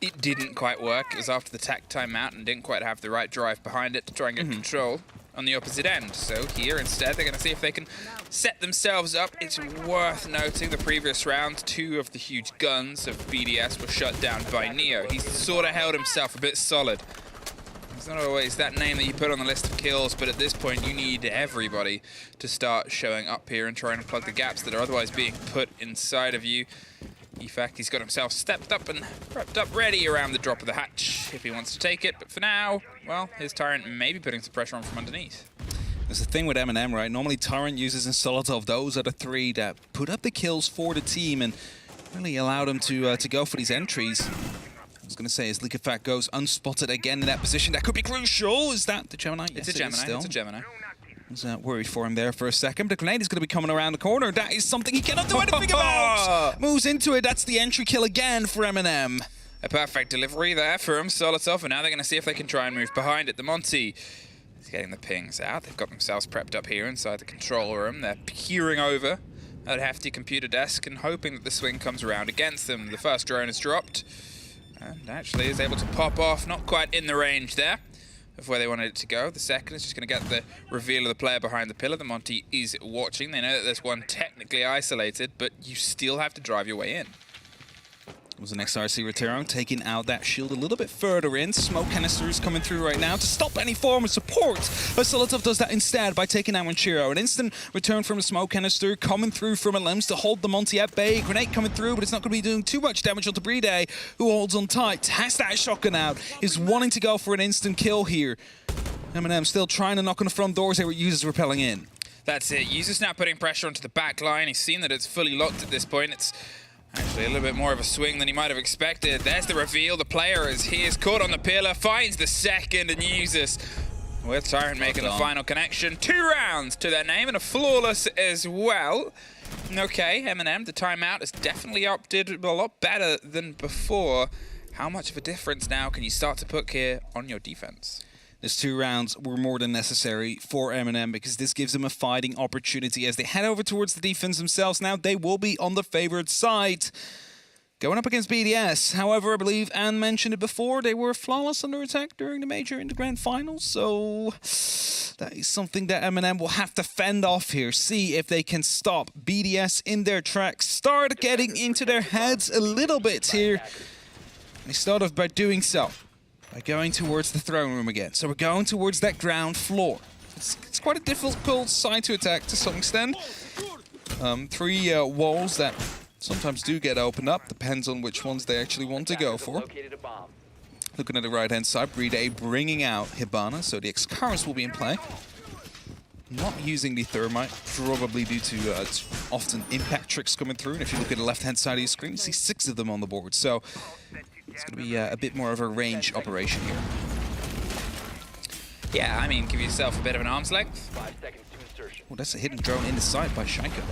it didn't quite work. It was after the tack timeout and didn't quite have the right drive behind it to try and get control on the opposite end. So here instead they're going to see if they can set themselves up. It's worth noting the previous round, 2 of the huge guns of BDS were shut down by Neo. He's sort of held himself a bit solid. It's not always that name that you put on the list of kills, but at this point you need everybody to start showing up here and trying to plug the gaps that are otherwise being put inside of you. In fact, he's got himself stepped up and prepped up ready around the drop of the hatch if he wants to take it, but for now, well, his Tyrant may be putting some pressure on from underneath. There's the thing with MNM, right? Normally Tyrant uses and Solotov, those are the 3 that put up the kills for the team and really allow them to go for these entries. I was going to say, as Likefak goes unspotted again in that position, that could be crucial. Is that the Gemini? It's Yes, a Gemini, still. it's a Gemini. I was worried for him there for a second, but the grenade is going to be coming around the corner. That is something he cannot do anything about. Moves into it. That's the entry kill again for MNM. A perfect delivery there from Solotov, and now they're going to see if they can try and move behind it. The Monty is getting the pings out. They've got themselves prepped up here inside the control room. They're peering over that hefty computer desk and hoping that the swing comes around against them. The first drone is dropped and actually is able to pop off, not quite in the range there of where they wanted it to go. The second is just going to get the reveal of the player behind the pillar. The Monty is watching. They know that there's one technically isolated, but you still have to drive your way in. It was an XRC Rotero taking out that shield a little bit further in. Smoke canisters coming through right now to stop any form of support. But Solotov does that instead by taking out Ranchero. An instant return from a smoke canister coming through from a Lems to hold the Monty at bay. Grenade coming through, but it's not going to be doing too much damage onto Bride, who holds on tight. Has that shotgun out. Is wanting to go for an instant kill here. MNM still trying to knock on the front doors here with users repelling in. That's it. Users now putting pressure onto the back line. He's seen that it's fully locked at this point. It's actually a little bit more of a swing than he might have expected. There's the reveal. The player is caught on the pillar, finds the second, and uses with Tyrant making the final connection. 2 rounds to their name and a flawless as well. Okay, MNM, the timeout has definitely opted a lot better than before. How much of a difference now can you start to put here on your defense? These 2 rounds were more than necessary for MNM because this gives them a fighting opportunity as they head over towards the defense themselves. Now they will be on the favored side. Going up against BDS. However, I believe Anne mentioned it before, they were flawless under attack during the major in the grand finals. So that is something that MNM will have to fend off here. See if they can stop BDS in their tracks. Start getting into their heads a little bit here. They start off by doing so. By going towards the throne room again. So we're going towards that ground floor. It's quite a difficult side to attack to some extent. 3 walls that sometimes do get opened up. Depends on which ones they actually want to go for. Looking at the right-hand side, Bride bringing out Hibana. So the Excurus will be in play. Not using the Thermite, probably due to often impact tricks coming through. And if you look at the left-hand side of your screen, you see 6 of them on the board. So it's going to be a bit more of a range operation here. Yeah, I mean, give yourself a bit of an arm's length. 5 seconds to insertion. Well, that's a hidden drone in the side by Shaiko.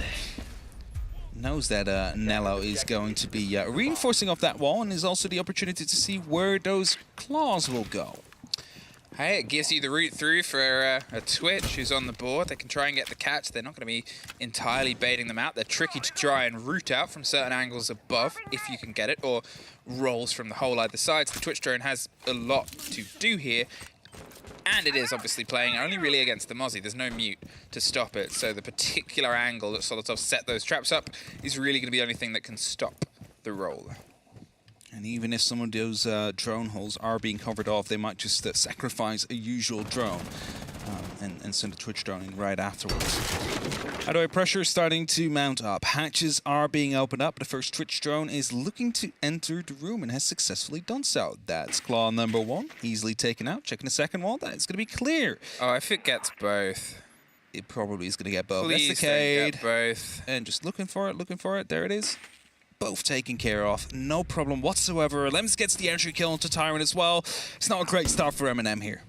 Knows that Nello is going to be reinforcing off that wall, and there's also the opportunity to see where those claws will go. Hey, it gives you the route through for a Twitch who's on the board. They can try and get the catch. They're not going to be entirely baiting them out. They're tricky to try and root out from certain angles above, if you can get it, or rolls from the hole either side. So the Twitch drone has a lot to do here. And it is obviously playing only really against the Mozzie. There's no mute to stop it. So the particular angle that Solotov set those traps up is really going to be the only thing that can stop the roll. And even if some of those drone holes are being covered off, they might just sacrifice a usual drone and send a Twitch drone in right afterwards. Hideaway pressure is starting to mount up. Hatches are being opened up. The first Twitch drone is looking to enter the room and has successfully done so. That's claw number 1, easily taken out. Checking the second wall, that is going to be clear. Oh, if it gets both. it probably is going to get both. Please That's the Cade. don't get both. And just looking for it. There it is. Both taken care of. No problem whatsoever. Lems gets the entry kill onto Tyrant as well. It's not a great start for MNM here.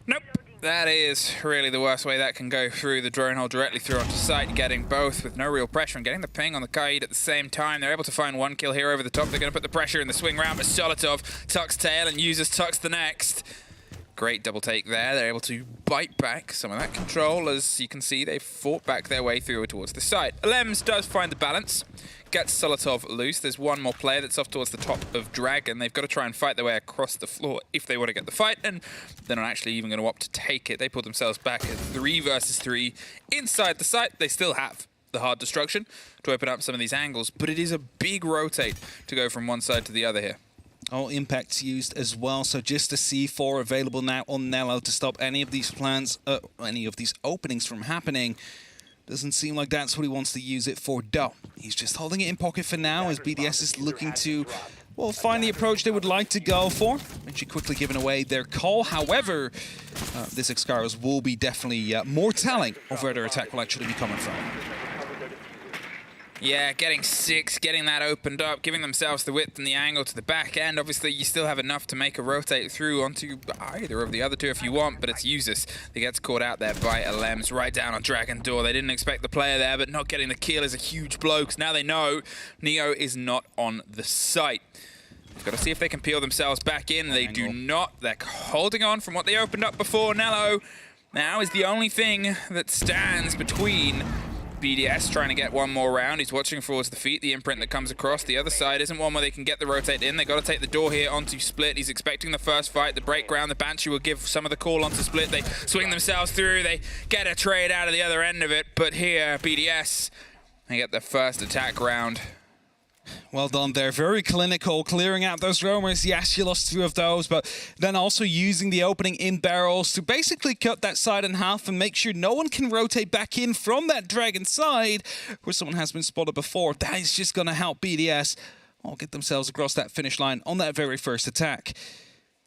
Nope. That is really the worst way that can go through. The drone hole directly through onto site, getting both with no real pressure and getting the ping on the Kaid at the same time. They're able to find one kill here over the top. They're going to put the pressure in the swing round, but Solotov tucks tail and uses tucks the next. Great double take there. They're able to bite back some of that control. As you can see, they've fought back their way through towards the site. Lems does find the balance, gets Solotov loose. There's one more player that's off towards the top of Dragon. They've got to try and fight their way across the floor if they want to get the fight, and they're not actually even going to opt to take it. They put themselves back at 3 versus 3 inside the site. They still have the hard destruction to open up some of these angles, but it is a big rotate to go from one side to the other here. All impacts used as well, so just a C4 available now on Nello to stop any of these plans, any of these openings from happening. Doesn't seem like that's what he wants to use it for, though. He's just holding it in pocket for now as BDS is looking to, well, find the approach they would like to go for. Actually quickly giving away their call. However, this X-Scarus will be definitely more telling of where their attack will actually be coming from. Yeah, getting 6, getting that opened up, giving themselves the width and the angle to the back end. Obviously, you still have enough to make a rotate through onto either of the other two if you want, but it's Usus that gets caught out there by Lems right down on Dragon Door. They didn't expect the player there, but not getting the kill is a huge blow, because now they know Neo is not on the site. They've got to see if they can peel themselves back in. They do not. They're holding on from what they opened up before. Nello now is the only thing that stands between BDS trying to get one more round. He's watching towards the feet, the imprint that comes across. The other side isn't one where they can get the rotate in. They got to take the door here onto Split. He's expecting the first fight, the break ground. The Banshee will give some of the call onto Split. They swing themselves through. They get a trade out of the other end of it. But here, BDS, they get their first attack round. Well done there. Very clinical, clearing out those roamers. Yes, you lost 2 of those, but then also using the opening in barrels to basically cut that side in half and make sure no one can rotate back in from that Dragon side where someone has been spotted before. That is just going to help BDS get themselves across that finish line on that very first attack.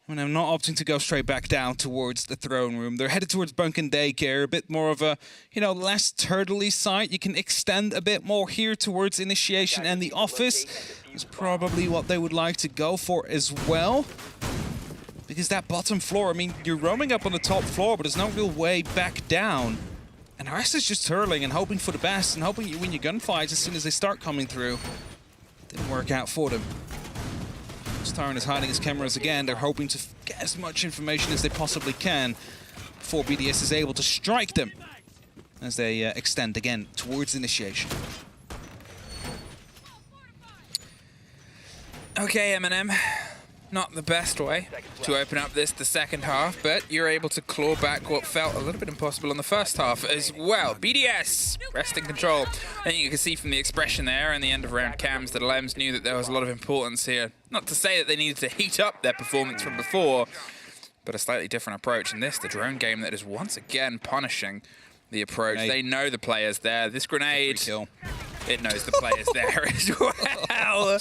And I'm not opting to go straight back down towards the throne room. They're headed towards Bunk and Daycare, a bit more of a, less turtley site. You can extend a bit more here towards Initiation and the office. Is probably what they would like to go for as well. Because that bottom floor, I mean, you're roaming up on the top floor, but there's no real way back down. And the rest is just turtling and hoping for the best and hoping you win your gunfights as soon as they start coming through. Didn't work out for them. Tyrant is hiding his cameras again. They're hoping to get as much information as they possibly can before BDS is able to strike them as they extend again towards Initiation. Okay, MNM. Not the best way to open up the second half, but you're able to claw back what felt a little bit impossible in the first half as well. BDS resting control. I think you can see from the expression there and the end of round cams that Lems knew that there was a lot of importance here. Not to say that they needed to heat up their performance from before, but a slightly different approach in this, the drone game that is once again punishing the approach. They know the players there. This grenade, it knows the players there as well.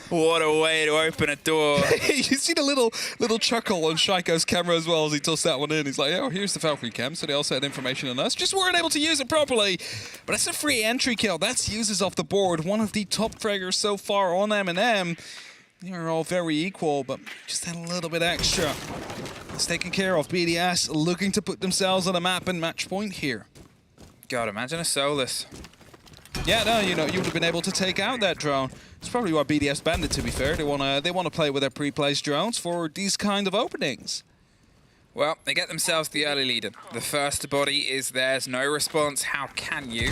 What a way to open a door. You see the little chuckle on Shaiko's camera as well as he tossed that one in. He's like, oh, here's the Valkyrie cam, so they also had information on us. Just weren't able to use it properly. But that's a free entry kill. That's Uses off the board. One of the top fraggers so far on MNM. They're all very equal, but just had a little bit extra. It's taken care of. BDS looking to put themselves on a map and match point here. God, imagine a Solus. Yeah, no, you would have been able to take out that drone. It's probably why BDS banned it, to be fair. They want to play with their pre-placed drones for these kind of openings. Well, they get themselves the early lead in. The first body is theirs. No response. How can you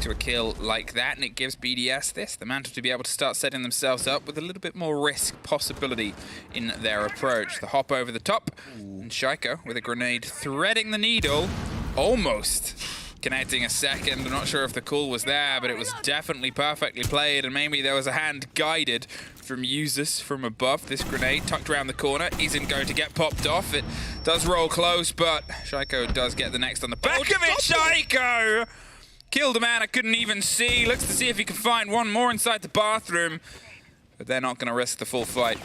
to a kill like that? And it gives BDS the mantle to be able to start setting themselves up with a little bit more risk possibility in their approach. The hop over the top. And Shaiko with a grenade threading the needle. Almost connecting a second. I'm not sure if the call was there, but it was definitely perfectly played, and maybe there was a hand guided from Usus from above. This grenade tucked around the corner isn't going to get popped off. It does roll close, but Shaiko does get the next on the back of it. Shaiko killed a man I couldn't even see. Looks to see if he can find one more inside the bathroom, but they're not going to risk the full fight.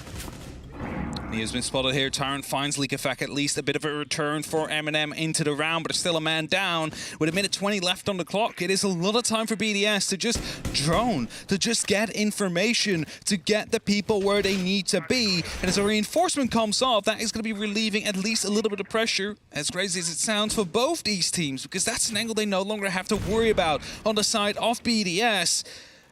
He has been spotted here. Tyrant finds Leak Effect, at least a bit of a return for MNM into the round, but there's still a man down. With a minute 20 left on the clock, it is a lot of time for BDS to just drone, to just get information, to get the people where they need to be. And as a reinforcement comes off, that is going to be relieving at least a little bit of pressure, as crazy as it sounds, for both these teams, because that's an angle they no longer have to worry about on the side of BDS.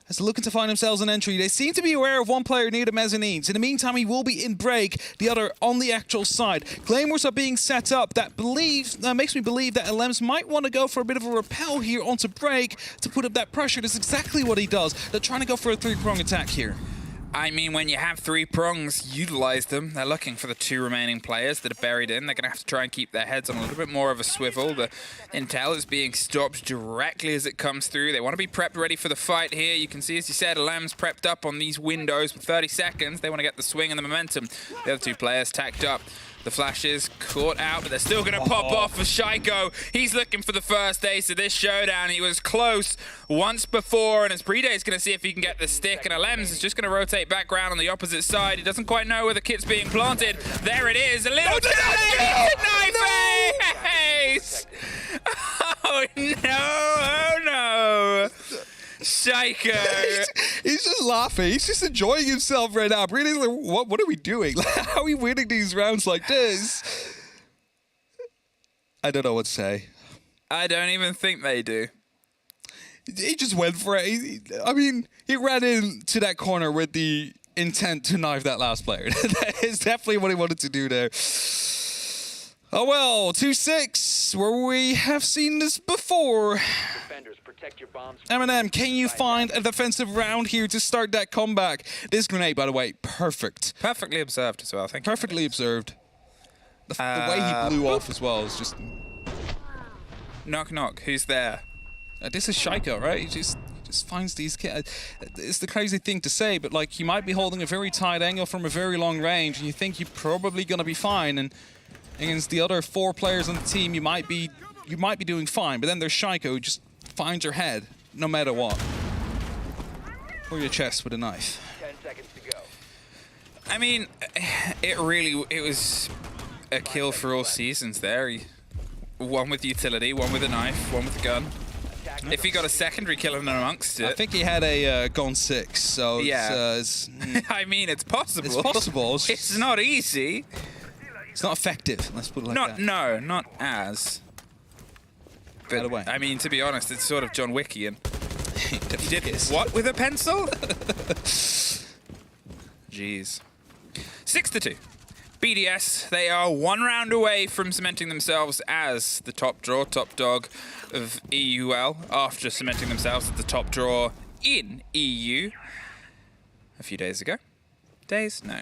As they're looking to find themselves an entry, they seem to be aware of one player near the mezzanines. In the meantime, he will be in break, the other on the actual side. Claymores are being set up. That makes me believe that LMs might want to go for a bit of a rappel here onto break to put up that pressure. That's exactly what he does. They're trying to go for a three-prong attack here. I mean, when you have 3 prongs, utilize them. They're looking for the 2 remaining players that are buried in. They're going to have to try and keep their heads on a little bit more of a swivel. The intel is being stopped directly as it comes through. They want to be prepped ready for the fight here. You can see, as you said, Lamb's prepped up on these windows for 30 seconds. They want to get the swing and the momentum. The other 2 players tacked up. The flashes caught out, but they're still going to pop off for Shaiko. He's looking for the first ace of this showdown. He was close once before, and as Breeday's going to see if he can get the stick, and Alems is just going to rotate back around on the opposite side. He doesn't quite know where the kit's being planted. There it is. A little knife ace! Oh no, oh no. Shaiko. He's just laughing. He's just enjoying himself right now. Really, like, what are we doing? How are we winning these rounds like this? I don't know what to say. I don't even think they do. He just went for it. I mean, he ran into that corner with the intent to knife that last player. That is definitely what he wanted to do there. Oh well, 2-6, where we have seen this before. MNM, can you find a defensive round here to start that comeback? This grenade, by the way, perfect. Perfectly observed as well, thank you. Perfectly observed. The way he blew off as well is just... Knock, knock, who's there? This is Shaiko, right? He just finds these kids. It's the crazy thing to say, but like, you might be holding a very tight angle from a very long range, and you think you're probably going to be fine, and against the other 4 players on the team, you might be doing fine, but then there's Shaiko who just finds your head, no matter what. Or your chest with a knife. 10 seconds to go. I mean, it was a kill for all seasons there. One with utility, one with a knife, one with a gun. If he got a secondary kill in amongst it. I think he had a Gone 6, so yeah. I mean, it's possible. It's possible. It's not easy. It's not effective, let's put it like that. No, not as. But, by the way. I mean, to be honest, it's sort of John Wickian. He did what with a pencil? Jeez. 6-2. BDS, they are 1 round away from cementing themselves as the top draw, top dog of EUL, after cementing themselves as the top draw in EU a few days ago. Days? No.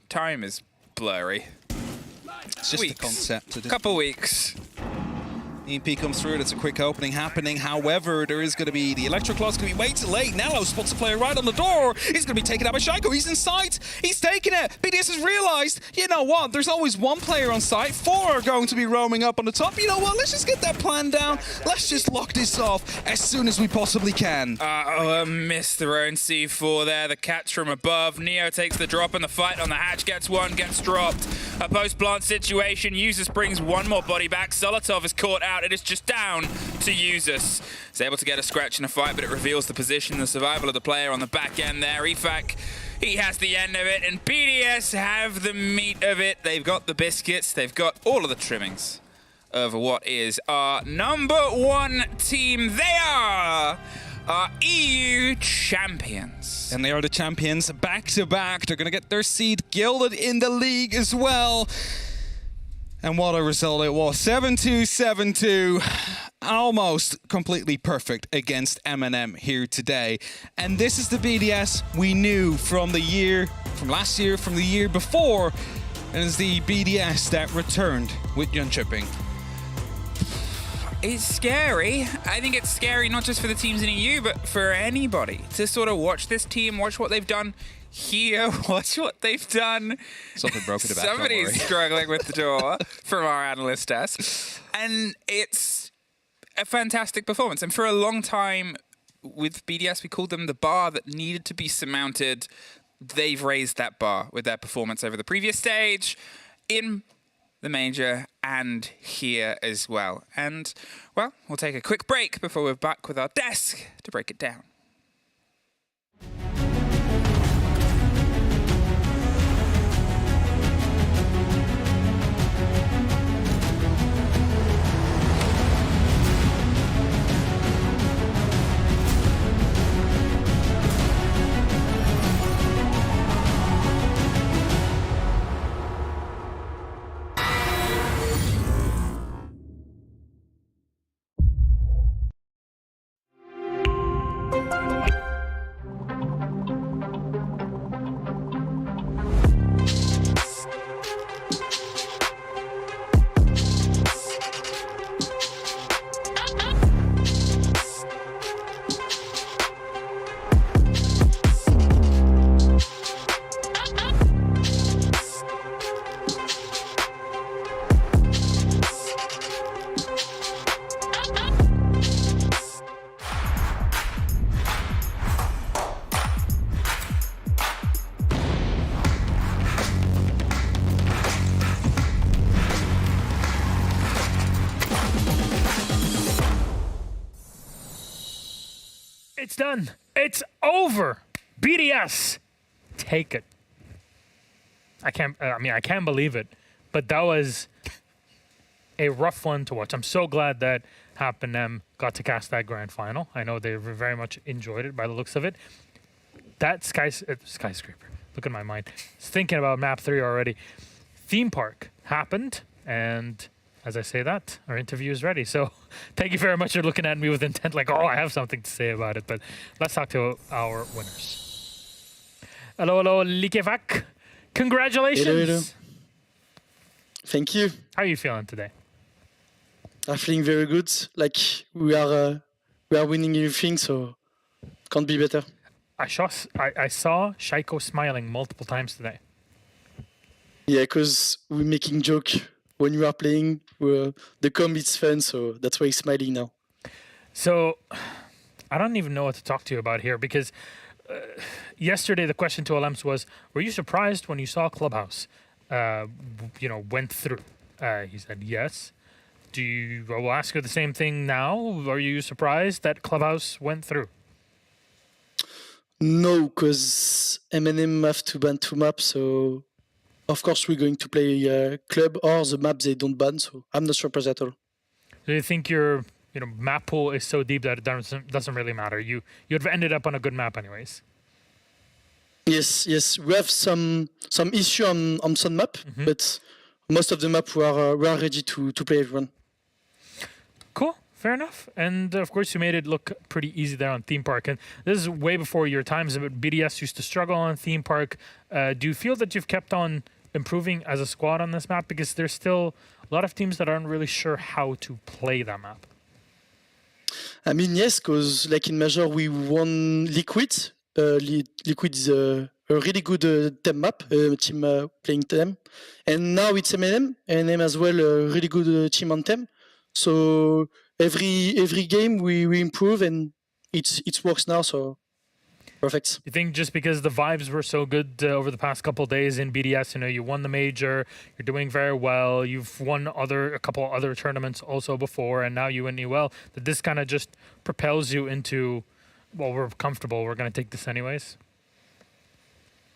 Time is blurry. It's just the concept. Couple weeks. EMP comes through, it's a quick opening happening. However, there is going to be the Electroclaws going to be way too late. Nello spots a player right on the door. He's going to be taken out by Shaiko. He's in sight. He's taking it. BDS has realized, you know what? There's always 1 player on site. 4 are going to be roaming up on the top. You know what? Let's just get that plan down. Let's just lock this off as soon as we possibly can. Missed their own C4 there. The catch from above. Neo takes the drop and the fight on the hatch. Gets one, gets dropped. A post-plant situation. Usus brings 1 more body back. Solotov is caught out. It is just down to Usus. He's able to get a scratch in a fight, but it reveals the position, the survival of the player on the back end there. Efak, he has the end of it, and BDS have the meat of it. They've got the biscuits. They've got all of the trimmings of what is our #1 team. They are our EU champions. And they are the champions back-to-back. They're going to get their seed gilded in the league as well. And what a result it was. 7-2, 7-2. Almost completely perfect against MNM here today. And this is the BDS we knew from the year, from last year, from the year before. And it's the BDS that returned with Jönköping. It's scary. I think it's scary not just for the teams in EU, but for anybody to sort of watch this team, watch what they've done here, watch what they've done. Something broke in the back. Somebody's struggling with the door from our analyst desk. And it's a fantastic performance. And for a long time with BDS, we called them the bar that needed to be surmounted they've raised that bar with their performance over the previous stage, in the major, and here as well. And, well, we'll take a quick break before we're back with our desk to break it down. It's done. It's over. BDS, take it. I can't believe it, but that was a rough one to watch. I'm so glad that MNM got to cast that grand final. I know they very much enjoyed it by the looks of it. That skyscraper. Look at my mind. I was thinking about map 3 already. Theme park happened, and as I say that, our interview is ready. So thank you very much for looking at me with intent like, oh, I have something to say about it. But let's talk to our winners. Hello, Likevak. Congratulations. Hello. Thank you. How are you feeling today? I'm feeling very good. Like we are winning everything, so can't be better. I saw Shaiko smiling multiple times today. Yeah, because we're making joke when you are playing. The comp is fun, so that's why he's smiling now. So I don't even know what to talk to you about here because yesterday the question to Alems was, were you surprised when you saw Clubhouse went through? He said yes. I will ask you the same thing now. Are you surprised that Clubhouse went through? No, because MNM have to ban 2 maps, so of course we're going to play club or the map they don't ban, so I'm not surprised at all. Do you think your map pool is so deep that it doesn't really matter? You'd have ended up on a good map anyways. Yes. We have some issue on some map, but most of the map we are ready to play everyone. Cool, fair enough. And of course you made it look pretty easy there on Theme Park. And this is way before your times, but BDS used to struggle on Theme Park. Do you feel that you've kept on improving as a squad on this map? Because there's still a lot of teams that aren't really sure how to play that map. I mean, yes, because like in Major we won Liquid. Liquid is a really good TEM map, team playing TEM. And now it's MNM. MNM as well, a really good team on TEM. So every game we improve and it works now, so perfect. You think just because the vibes were so good over the past couple of days in BDS, you won the major, you're doing very well, you've won a couple other tournaments also before, and now you win well, that this kind of just propels you into, well, we're comfortable, we're going to take this anyways?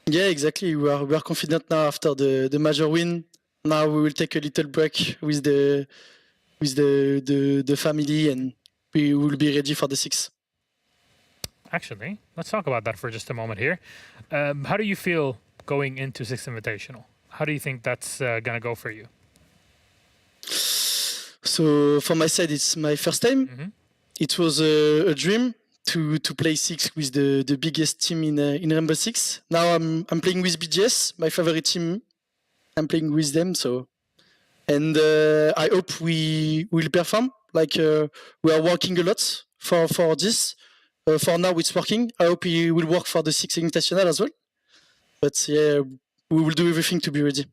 Yeah, exactly. We are confident now after the major win. Now we will take a little break with the family, and we will be ready for the 6th. Actually, let's talk about that for just a moment here. How do you feel going into 6th Invitational? How do you think that's going to go for you? So for my side, it's my first time. It was a dream to play 6 with the biggest team in Rainbow Six. Now I'm playing with BGS, my favorite team. I'm playing with them, and I hope we will perform. Like we are working a lot for this. For now, it's working. I hope it will work for the 6th Invitational as well. But yeah, we will do everything to be ready.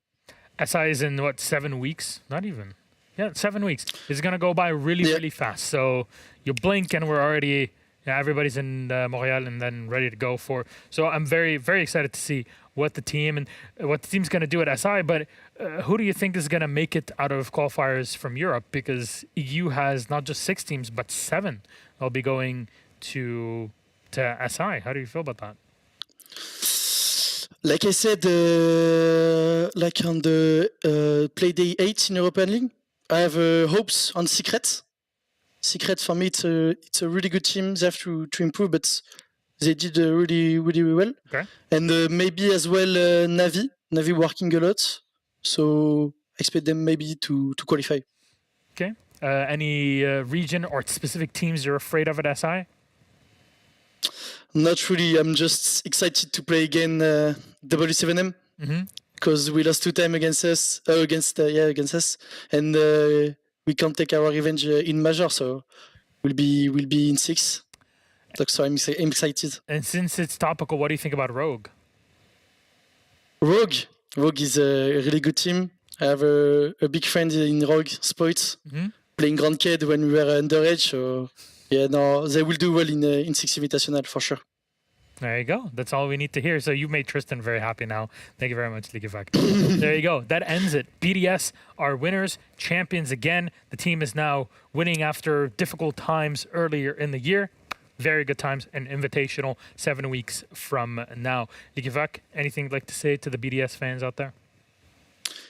SI is in, what, 7 weeks? Not even. Yeah, 7 weeks. It's going to go by really fast. So you blink and we're already Yeah, everybody's in Montreal and then ready to go for. So I'm very, very excited to see what the team's going to do at SI. But who do you think is going to make it out of qualifiers from Europe? Because EU has not just 6 teams, but 7. They'll be going to SI. How do you feel about that? Like I said, like on the Playday 8 in European League, I have hopes on Secret. Secret, for me, it's a really good team. They have to improve, but they did really, really well. Okay. And maybe as well Navi. Navi working a lot. So expect them maybe to qualify. Okay. Any region or specific teams you're afraid of at SI? Not really. I'm just excited to play again W7M because we lost 2 times against us. Against us, and we can't take our revenge in major. So we'll be in 6. So I'm excited. And since it's topical, what do you think about Rogue? Rogue is a really good team. I have a big friend in Rogue, Spoit, playing Grand Cade when we were underage. So yeah, no, they will do well in 6 Invitational for sure. There you go. That's all we need to hear. So you made Tristan very happy now. Thank you very much, Ligivak. There you go. That ends it. BDS are winners, champions again. The team is now winning after difficult times earlier in the year. Very good times and invitational 7 weeks from now. Ligivak, anything you'd like to say to the BDS fans out there?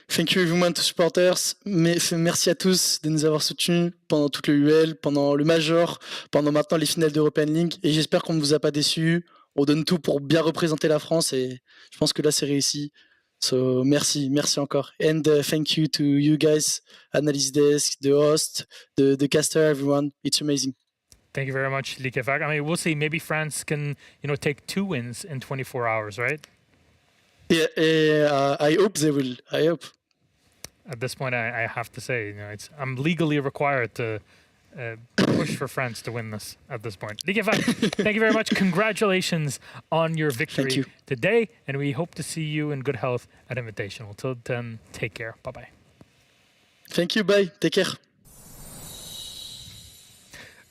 Thank you everyone to supporters. Merci à tous de nous avoir soutenus pendant toute le UL, pendant le Major, pendant maintenant les finales d'European League. Et j'espère qu'on ne vous a pas déçus. On donne tout pour bien représenter la France et je pense que là c'est réussi. So merci encore. And thank you to you guys, Analyst Desk, the host, the caster, everyone. It's amazing. Thank you very much, Ligivak. I mean, we'll see. Maybe France can, take 2 wins in 24 hours, right? Yeah, I hope they will. I hope. At this point, I have to say, I'm legally required to push for France to win this at this point. Ligivak, thank you very much. Congratulations on your victory today, and we hope to see you in good health at Invitational. Till then, take care. Bye-bye. Thank you. Bye. Take care.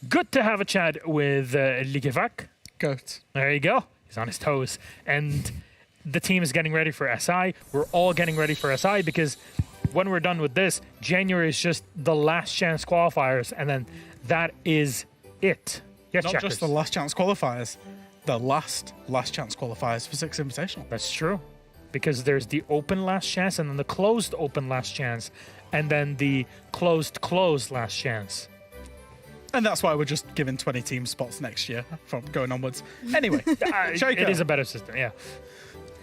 Good to have a chat with Ligivak. Goat. There you go. He's on his toes. And the team is getting ready for SI. We're all getting ready for SI because when we're done with this, January is just the last chance qualifiers, and then that is it. Yes, Not Checkers. just the last chance qualifiers, the last chance qualifiers for 6 Invitational. That's true. Because there's the open last chance and then the closed open last chance and then the closed last chance. And that's why we're just giving 20 team spots next year from going onwards. Anyway, it is a better system, yeah.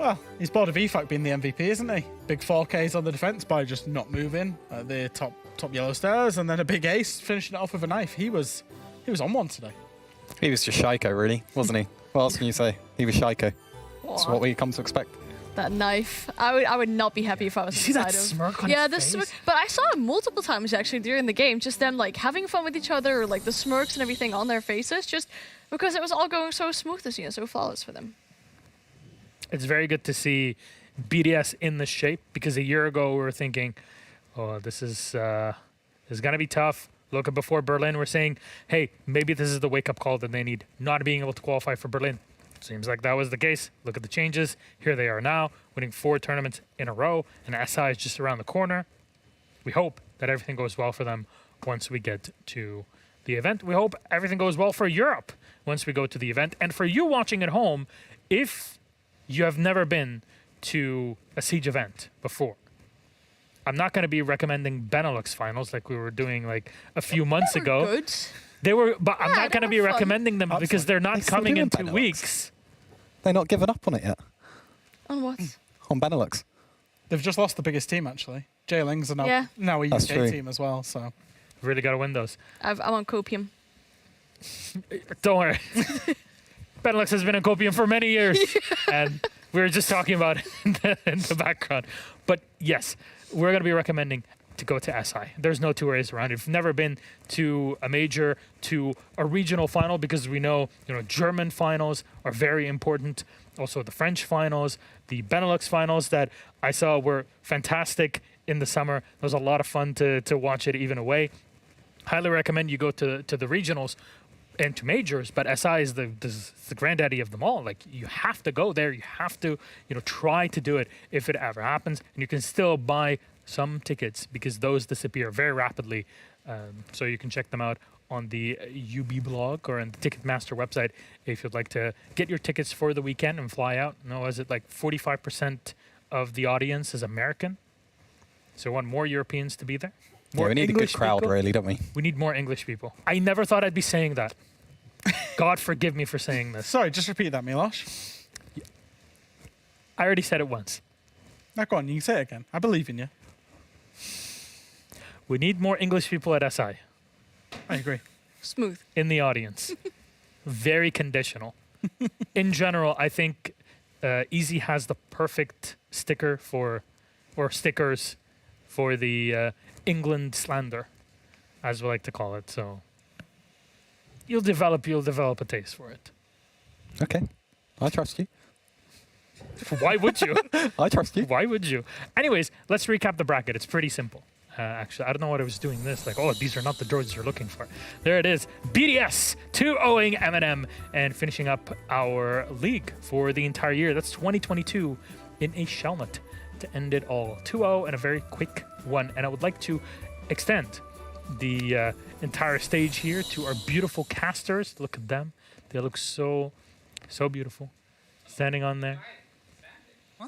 Well, he's bored of EFAC being the MVP, isn't he? Big 4Ks on the defense by just not moving at the top yellow stairs, and then a big ace finishing it off with a knife. He was on one today. He was just Shaiko, really, wasn't he? What else can you say? He was Shaiko. That's what we come to expect. That knife. I would not be happy if I was See inside that of. smirk on Yeah, his the face? smirk. But I saw it multiple times actually during the game. Just them like having fun with each other, or like the smirks and everything on their faces, just because it was all going so smooth this year, so flawless for them. It's very good to see BDS in this shape because a year ago we were thinking, oh, this is going to be tough. Look at before Berlin, we're saying, hey, maybe this is the wake-up call that they need, not being able to qualify for Berlin. Seems like that was the case. Look at the changes. Here they are now, winning 4 tournaments in a row, and SI is just around the corner. We hope that everything goes well for them once we get to the event. We hope everything goes well for Europe once we go to the event. And for you watching at home, if you have never been to a Siege event before, I'm not going to be recommending Benelux finals like we were doing like a few months ago. Good. They were, but I'm not going to be fun. recommending them because they're not coming in 2 weeks. They're not given up on it yet. On what? On Benelux. They've just lost the biggest team, actually. J-Lings are now a That's UK true. team as well, so... Really got to win those. I'm on copium. Don't worry. Benelux has been on copium for many years. And we were just talking about it in the background. But yes, we're going to be recommending to go to SI. There's no 2 ways around it. If you've never been to a major, to a regional final, because we know, German finals are very important. Also the French finals, the Benelux finals that I saw were fantastic in the summer. It was a lot of fun to watch it even away. Highly recommend you go to the regionals. and to majors, but SI is the granddaddy of them all. Like, you have to go there. You have to, try to do it if it ever happens. And you can still buy some tickets because those disappear very rapidly. So you can check them out on the UB blog or on the Ticketmaster website if you'd like to get your tickets for the weekend and fly out. No, is it like 45% of the audience is American? So we want more Europeans to be there? More we need English a good crowd, people? Really, don't we? We need more English people. I never thought I'd be saying that. God forgive me for saying this. Sorry, just repeat that, Milosh. I already said it once. Now go on, you can say it again. I believe in you. We need more English people at SI. I agree. Smooth. In the audience. Very conditional. In general, I think Easy has the perfect sticker or stickers for the England slander, as we like to call it. So you'll develop a taste for it. Okay. I trust you. Why would you? I trust you. Why would you? Anyways, let's recap the bracket. It's pretty simple. Actually, I don't know what I was doing this. Like, oh, these are not the droids you're looking for. There it is. BDS 2-0ing MNM and finishing up our league for the entire year. That's 2022 in a shellnut to end it all. 2-0 and a very quick one. And I would like to extend the entire stage here to our beautiful casters. Look at them. They look so beautiful. Standing on there.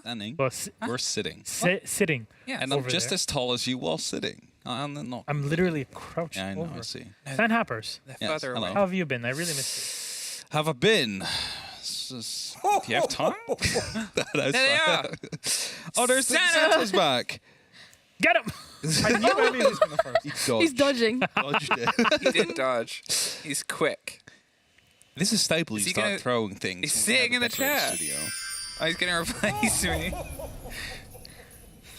Standing? Well, we're sitting. Sitting. Yeah, and I'm just as tall as you while sitting. I'm not. I'm literally crouched Yeah, I know, over. I see. Fan Happers. Yes, hello. How have you been? I really missed Have I been? Do you have time? There they are. Oh, there's Santa's back. Get him! I knew Emmy was going to first. He dodged. He's dodging. Dodged it. He did dodge. He's quick. This is staple. Is You he start gonna- throwing things. He's when we sitting have in a the decorated chair. Studio. Oh, he's going to replace me.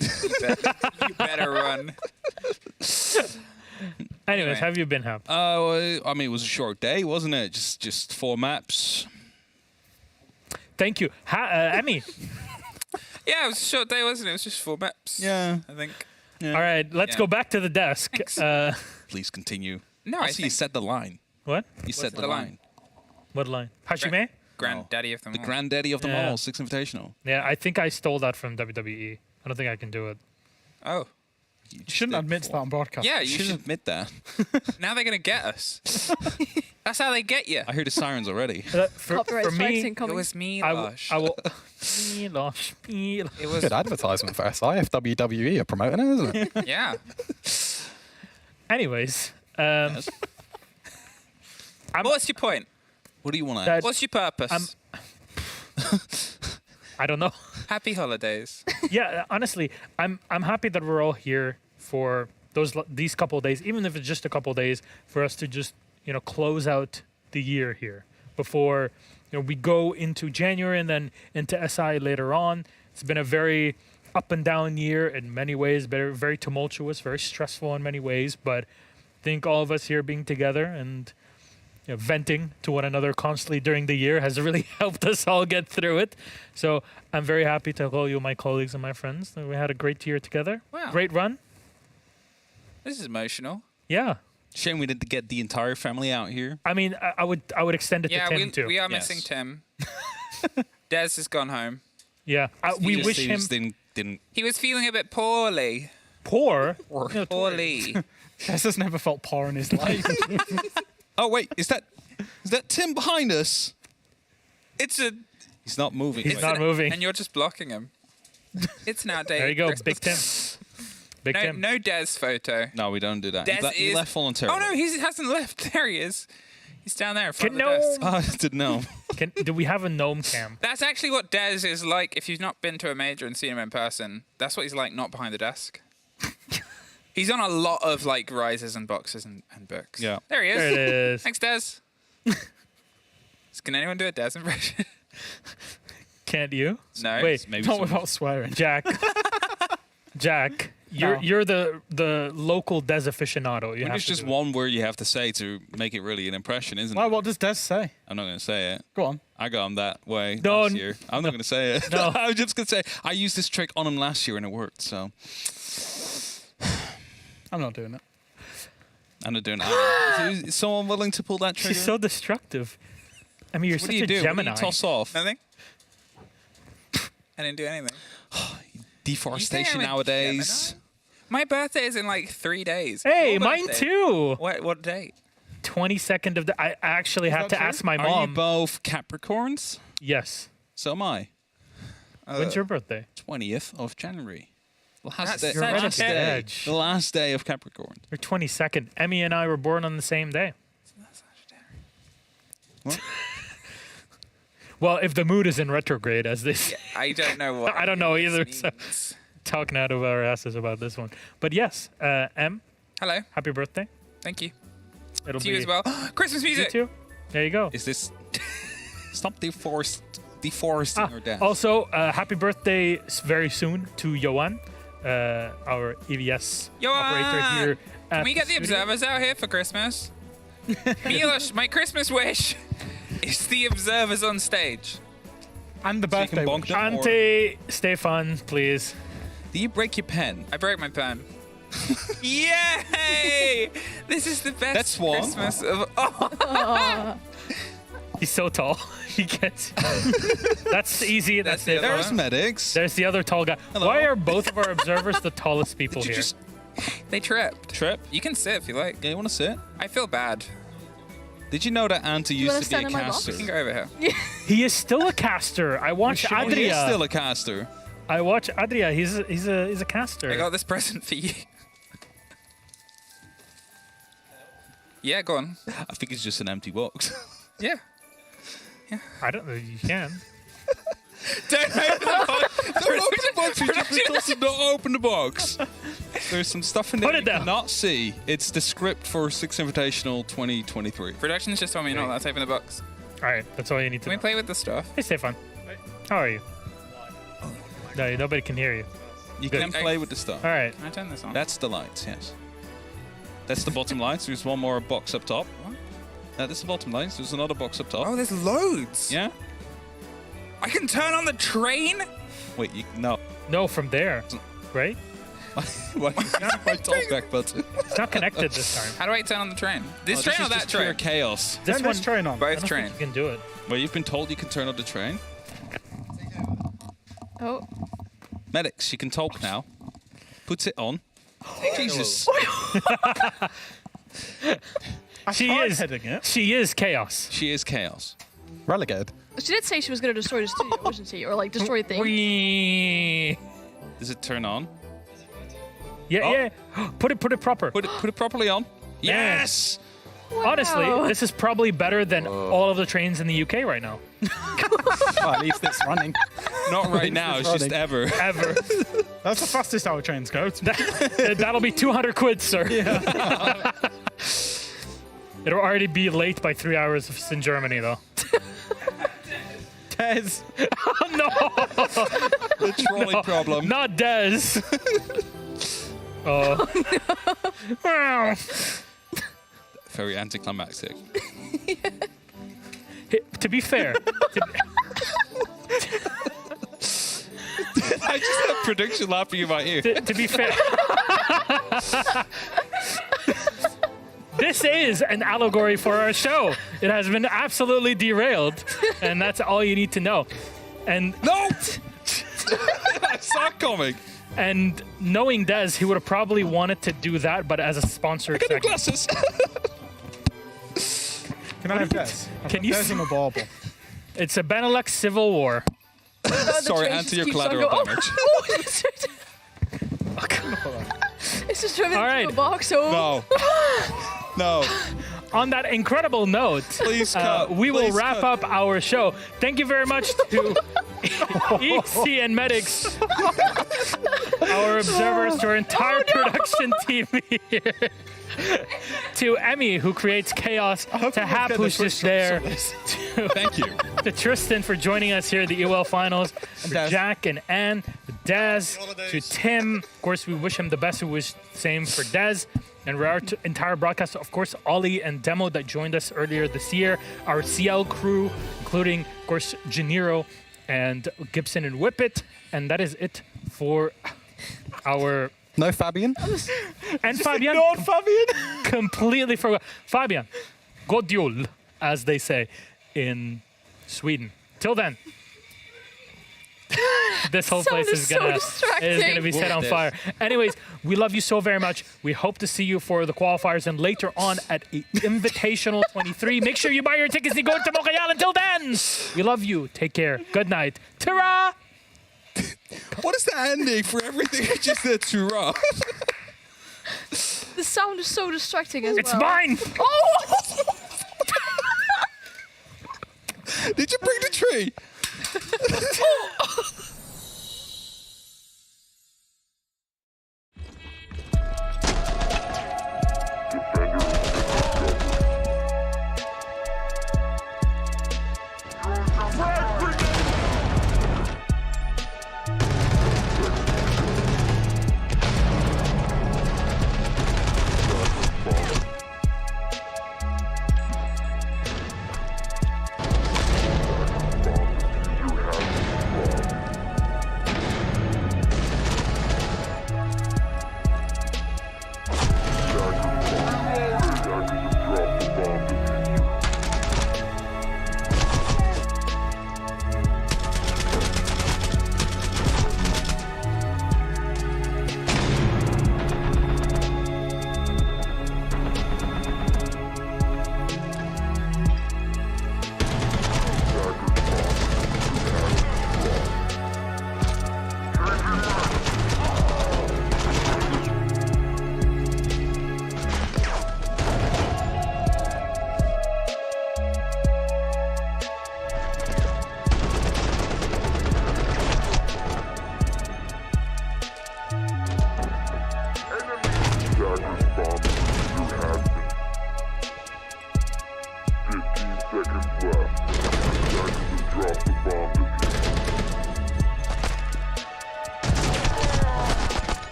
You better run. Anyways, how have you been, Hap? I mean, it was a short day, wasn't it? Just 4 maps. Thank you. Emmy. Yeah, it was a short day, wasn't it? It was just 4 maps. Yeah. I think. Yeah. All right, let's go back to the desk. Please continue. No, I I see you think set the line. What? You set the the line. What line? Hashime? Granddaddy of them The all. granddaddy of them Yeah. all, 6 Invitational. Yeah, I think I stole that from WWE. I don't think I can do it. Oh. You shouldn't admit to that on broadcast. Yeah, You you should should. admit that. Now they're going to get us. That's how they get you. I hear the sirens already. For Copyright strikes me, It incoming. was me, I Lush. will. It was. Good advertisement for SI if WWE are promoting it, isn't it? Yeah. Anyways, Yes. What's your point? What do you want to that- What's your purpose? I don't know. Happy holidays. Yeah, honestly, I'm happy that we're all here for these couple of days, even if it's just a couple of days, for us to just close out the year here before we go into January and then into SI later on. It's been a very up and down year in many ways, very, very tumultuous, very stressful in many ways. But I think all of us here being together and venting to one another constantly during the year has really helped us all get through it. So I'm very happy to call you my colleagues and my friends. We had a great year together. Wow. Great run. This is emotional. Yeah. Shame we didn't get the entire family out here. I mean, I would extend it Yeah, to Tim too. we are Yes. missing Tim. Des has gone home. Yeah, we He wish just- him didn't. He was feeling a bit poorly. poor. Poorly. Des has never felt poor in his life. Oh wait, is that Tim behind us? It's a. He's not moving. He's Wait. not moving. And you're just blocking him. It's now day. There you go, Christmas. Big Tim. Big No, Tim. no Des photo. No, we don't do that. Des He is. left voluntarily. Oh no, he hasn't left. There he is. He's down there in front Can of the desk. Oh, I didn't know. Do we have a gnome cam? That's actually what Des is like. If you've not been to a major and seen him in person, that's what he's like, not behind the desk. He's on a lot of risers and boxes and books. Yeah. There he is. There it is. Thanks, Des. Can anyone do a Des impression? Can't you? No. Wait, Maybe Not some- without swearing. Jack. Jack, No. you're the local Des aficionado. You have There's to just do it. one word you have to say to make it really an impression, isn't Why? it? What does Des say? I'm not going to say it. Go on. I got him that way No, last year. I'm not going to say it. No. I was just going to say I used this trick on him last year and it worked. So I'm not doing it. I'm not doing it. Is someone willing to pull that trigger? She's so destructive. I mean, you're What such do you a do? Gemini. What do you toss off? Nothing. I didn't do anything. Deforestation You think I'm a nowadays. Gemini? My birthday is in like 3 days. Hey, Your mine birthday? too. What date? 22nd of the. I actually have to ask my Are you mom. both Capricorns? Yes. So am I. When's your birthday? 20th of January. That's The You're right at last the day. edge. The last day of Capricorn. You're 22nd. Emmy and I were born on the same day. What? Well, if the mood is in retrograde, as they say. I don't know what. I don't know either. this So means. talking out of our asses about this one. But yes, Em, Hello. happy birthday. Thank you. It'll To be you as well. Christmas You music. too. There you go. Is this... Stop deforesting our dance. Also, happy birthday very soon to Johan, our EVS operator here. Can we get the studio. observers out here for Christmas? Milos, my Christmas wish is the observers on stage. And the So you can birthday bonk wish. them, or- Ante, Stefan, please. Do you break your pen? I broke my pen. Yay! This is the best That's one. Christmas of. Oh. He's so tall. He gets. That's easy. That's the it. other There's one. medics. There's the other tall guy. Hello. Why are both of our observers the tallest people Did you here? just They tripped. trip? You can sit if you like. Yeah, you want to sit? I feel bad. Did you know that Ante wanna used to be stand a in my box? We caster? can go over here. He is still a caster. I watch Oh, he is Adria. still a caster. I watch Adria. He's a caster. I got this present for you. Yeah, go on. I think it's just an empty box. Yeah. I don't know. You can. Don't open the box. Don't open the box. You just told us not open the box. There's some stuff in there Put it you down. cannot see. It's the script for Six Invitational 2023. Productions just told me not allowed to open the box. All right. That's all you need to Can we know. play with the stuff? Hey, Stefan. How are you? No, nobody can hear you. You Good. can play with the stuff. All right. Can I turn this on? That's the lights, yes. That's the bottom lights. There's one more box up top. What? That's the bottom lights. There's another box up top. Oh, there's loads. Yeah? I can turn on the train? Wait, no. No, from there. Right? Why my talkback button? It's not connected this time. How do I turn on the train? This Oh, train this or is that just pure train? chaos. This Turn one. this train on. I Both don't train. think you can do it. Well, you've been told you can turn on the train. Oh. Medics, you can talk now. Puts it on. Jesus. She is. Heading it. She is chaos. She is chaos. Relegated. She did say she was going to destroy the studio, wasn't she? Or like destroy things. Wee. Does it turn on? Yeah, Oh. yeah. Put it proper. Put it properly on. Yes! Honestly, Wow. this is probably better than all of the trains in the UK right now. Well, at least it's running. Not right now, it's just running. ever. Ever. That's the fastest our trains go. That'll be 200 quid, sir. It'll already be late by 3 hours if it's in Germany, though. Tez. Oh, no! The trolley problem. Not Dez. Oh. Wow. Very anticlimactic. To be fair, I just had prediction laughing in my ear. to be fair, this is an allegory for our show. It has been absolutely derailed, and that's all you need to know. And No! I saw it coming. and knowing Dez, he would have probably wanted to do that, but as a sponsored Get the segment. glasses. Can I have Des? Can you? Des and a bauble. It's a Benelux civil war. Sorry, train answer just your keeps on collateral going. damage. Oh, it's just driven All into right. a box. Oh. No. No. On that incredible note, Please cut. we will Please wrap cut. up our show. Thank you very much to EC and Medics, our observers, to our entire production team here. To Emmy, who creates chaos, to Hap, who's just there, Thank you. to Tristan for joining us here at the EOL Finals, to Daz. Jack and Anne, to Daz, to Tim. Of course, we wish him the best. We wish same for Dez. And for our entire broadcast, of course, Ollie and Demo that joined us earlier this year, our CL crew, including, of course, Janiro and Gibson and Whippet. And that is it for our No Fabian. And Fabian. Completely forgot. Fabian. God jul, as they say in Sweden. Till then. This whole place is gonna be set on fire. Anyways, we love you so very much. We hope to see you for the qualifiers and later on at Invitational 23. Make sure you buy your tickets and go to Montreal. Until then, we love you. Take care. Good night. Ta-ra! What is the ending for everything? Just the ta-ra. The sound is so distracting as well. It's mine! Oh! Did you bring the tree?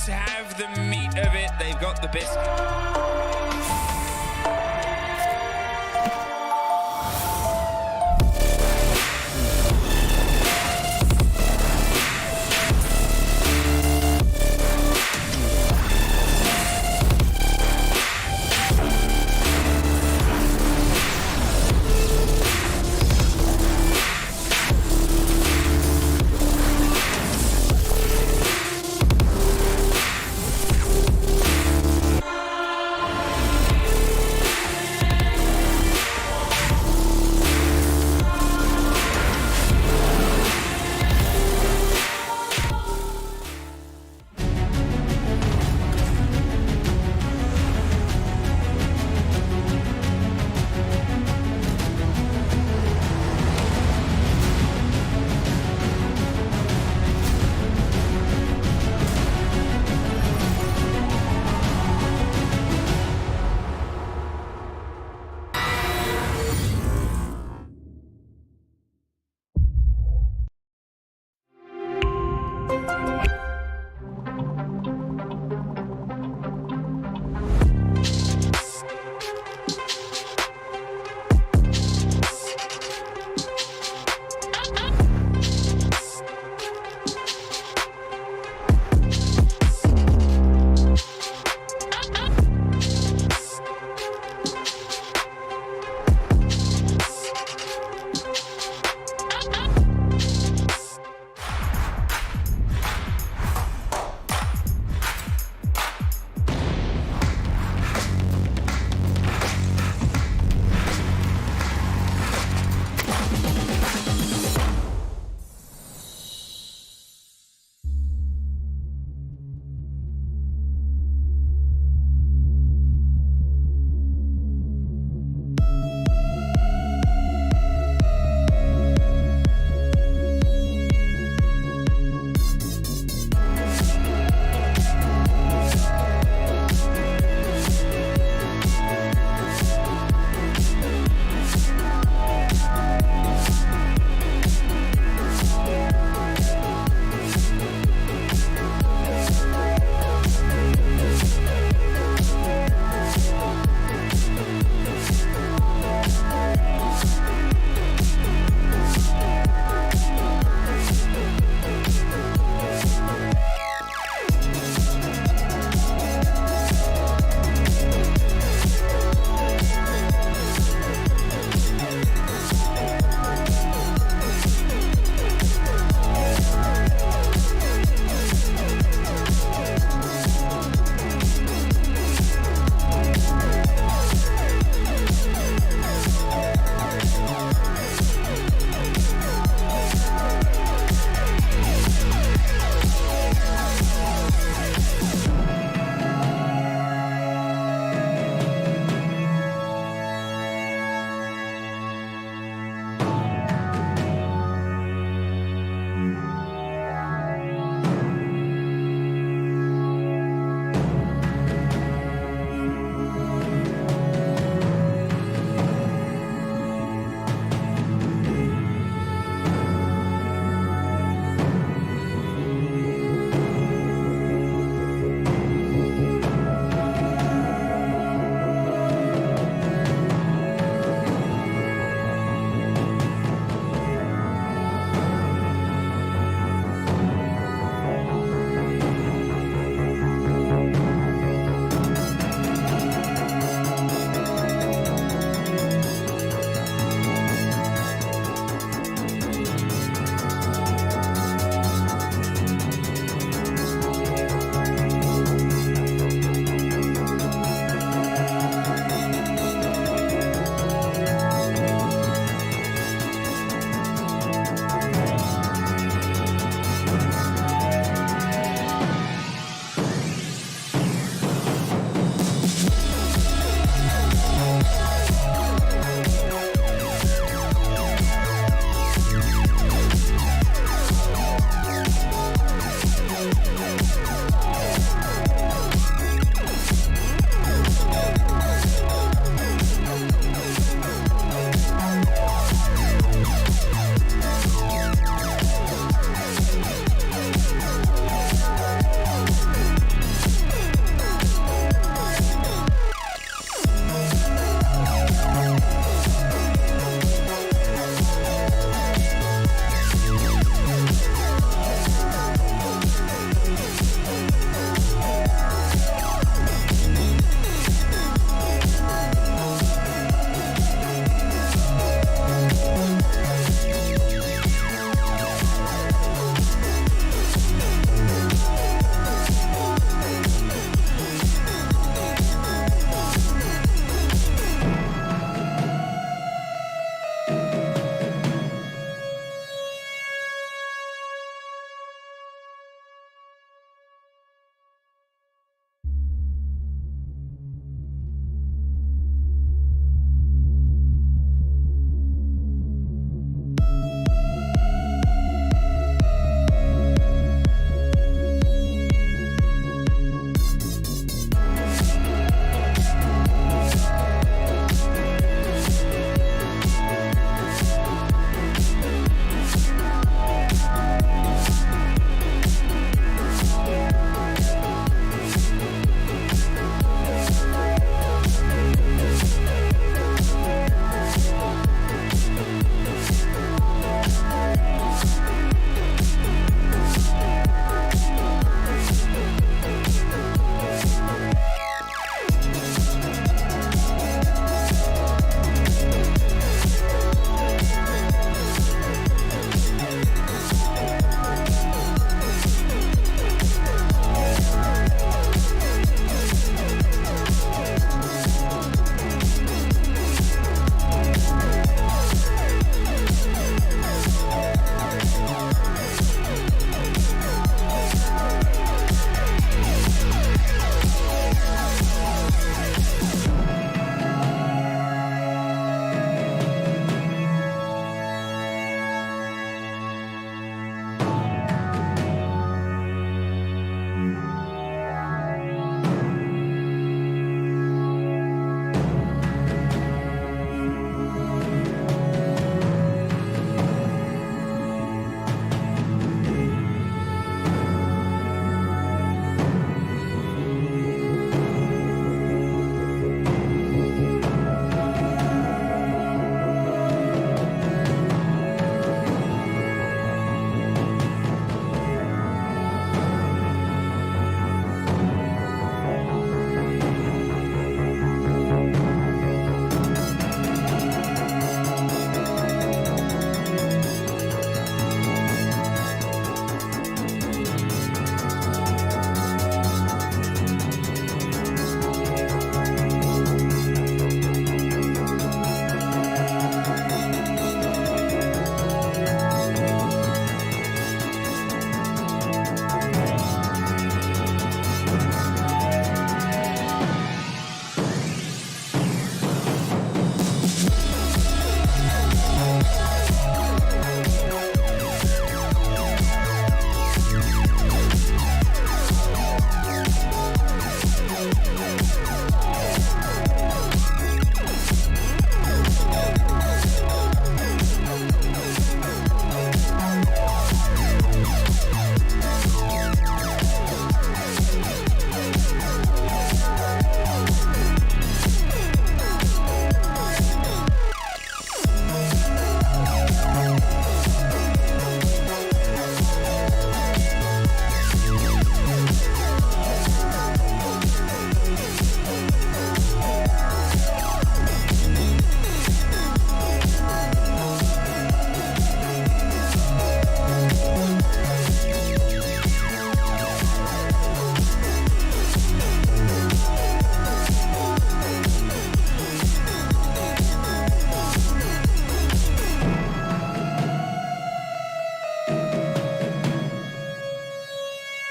Have the meat of it. They've got the biscuit.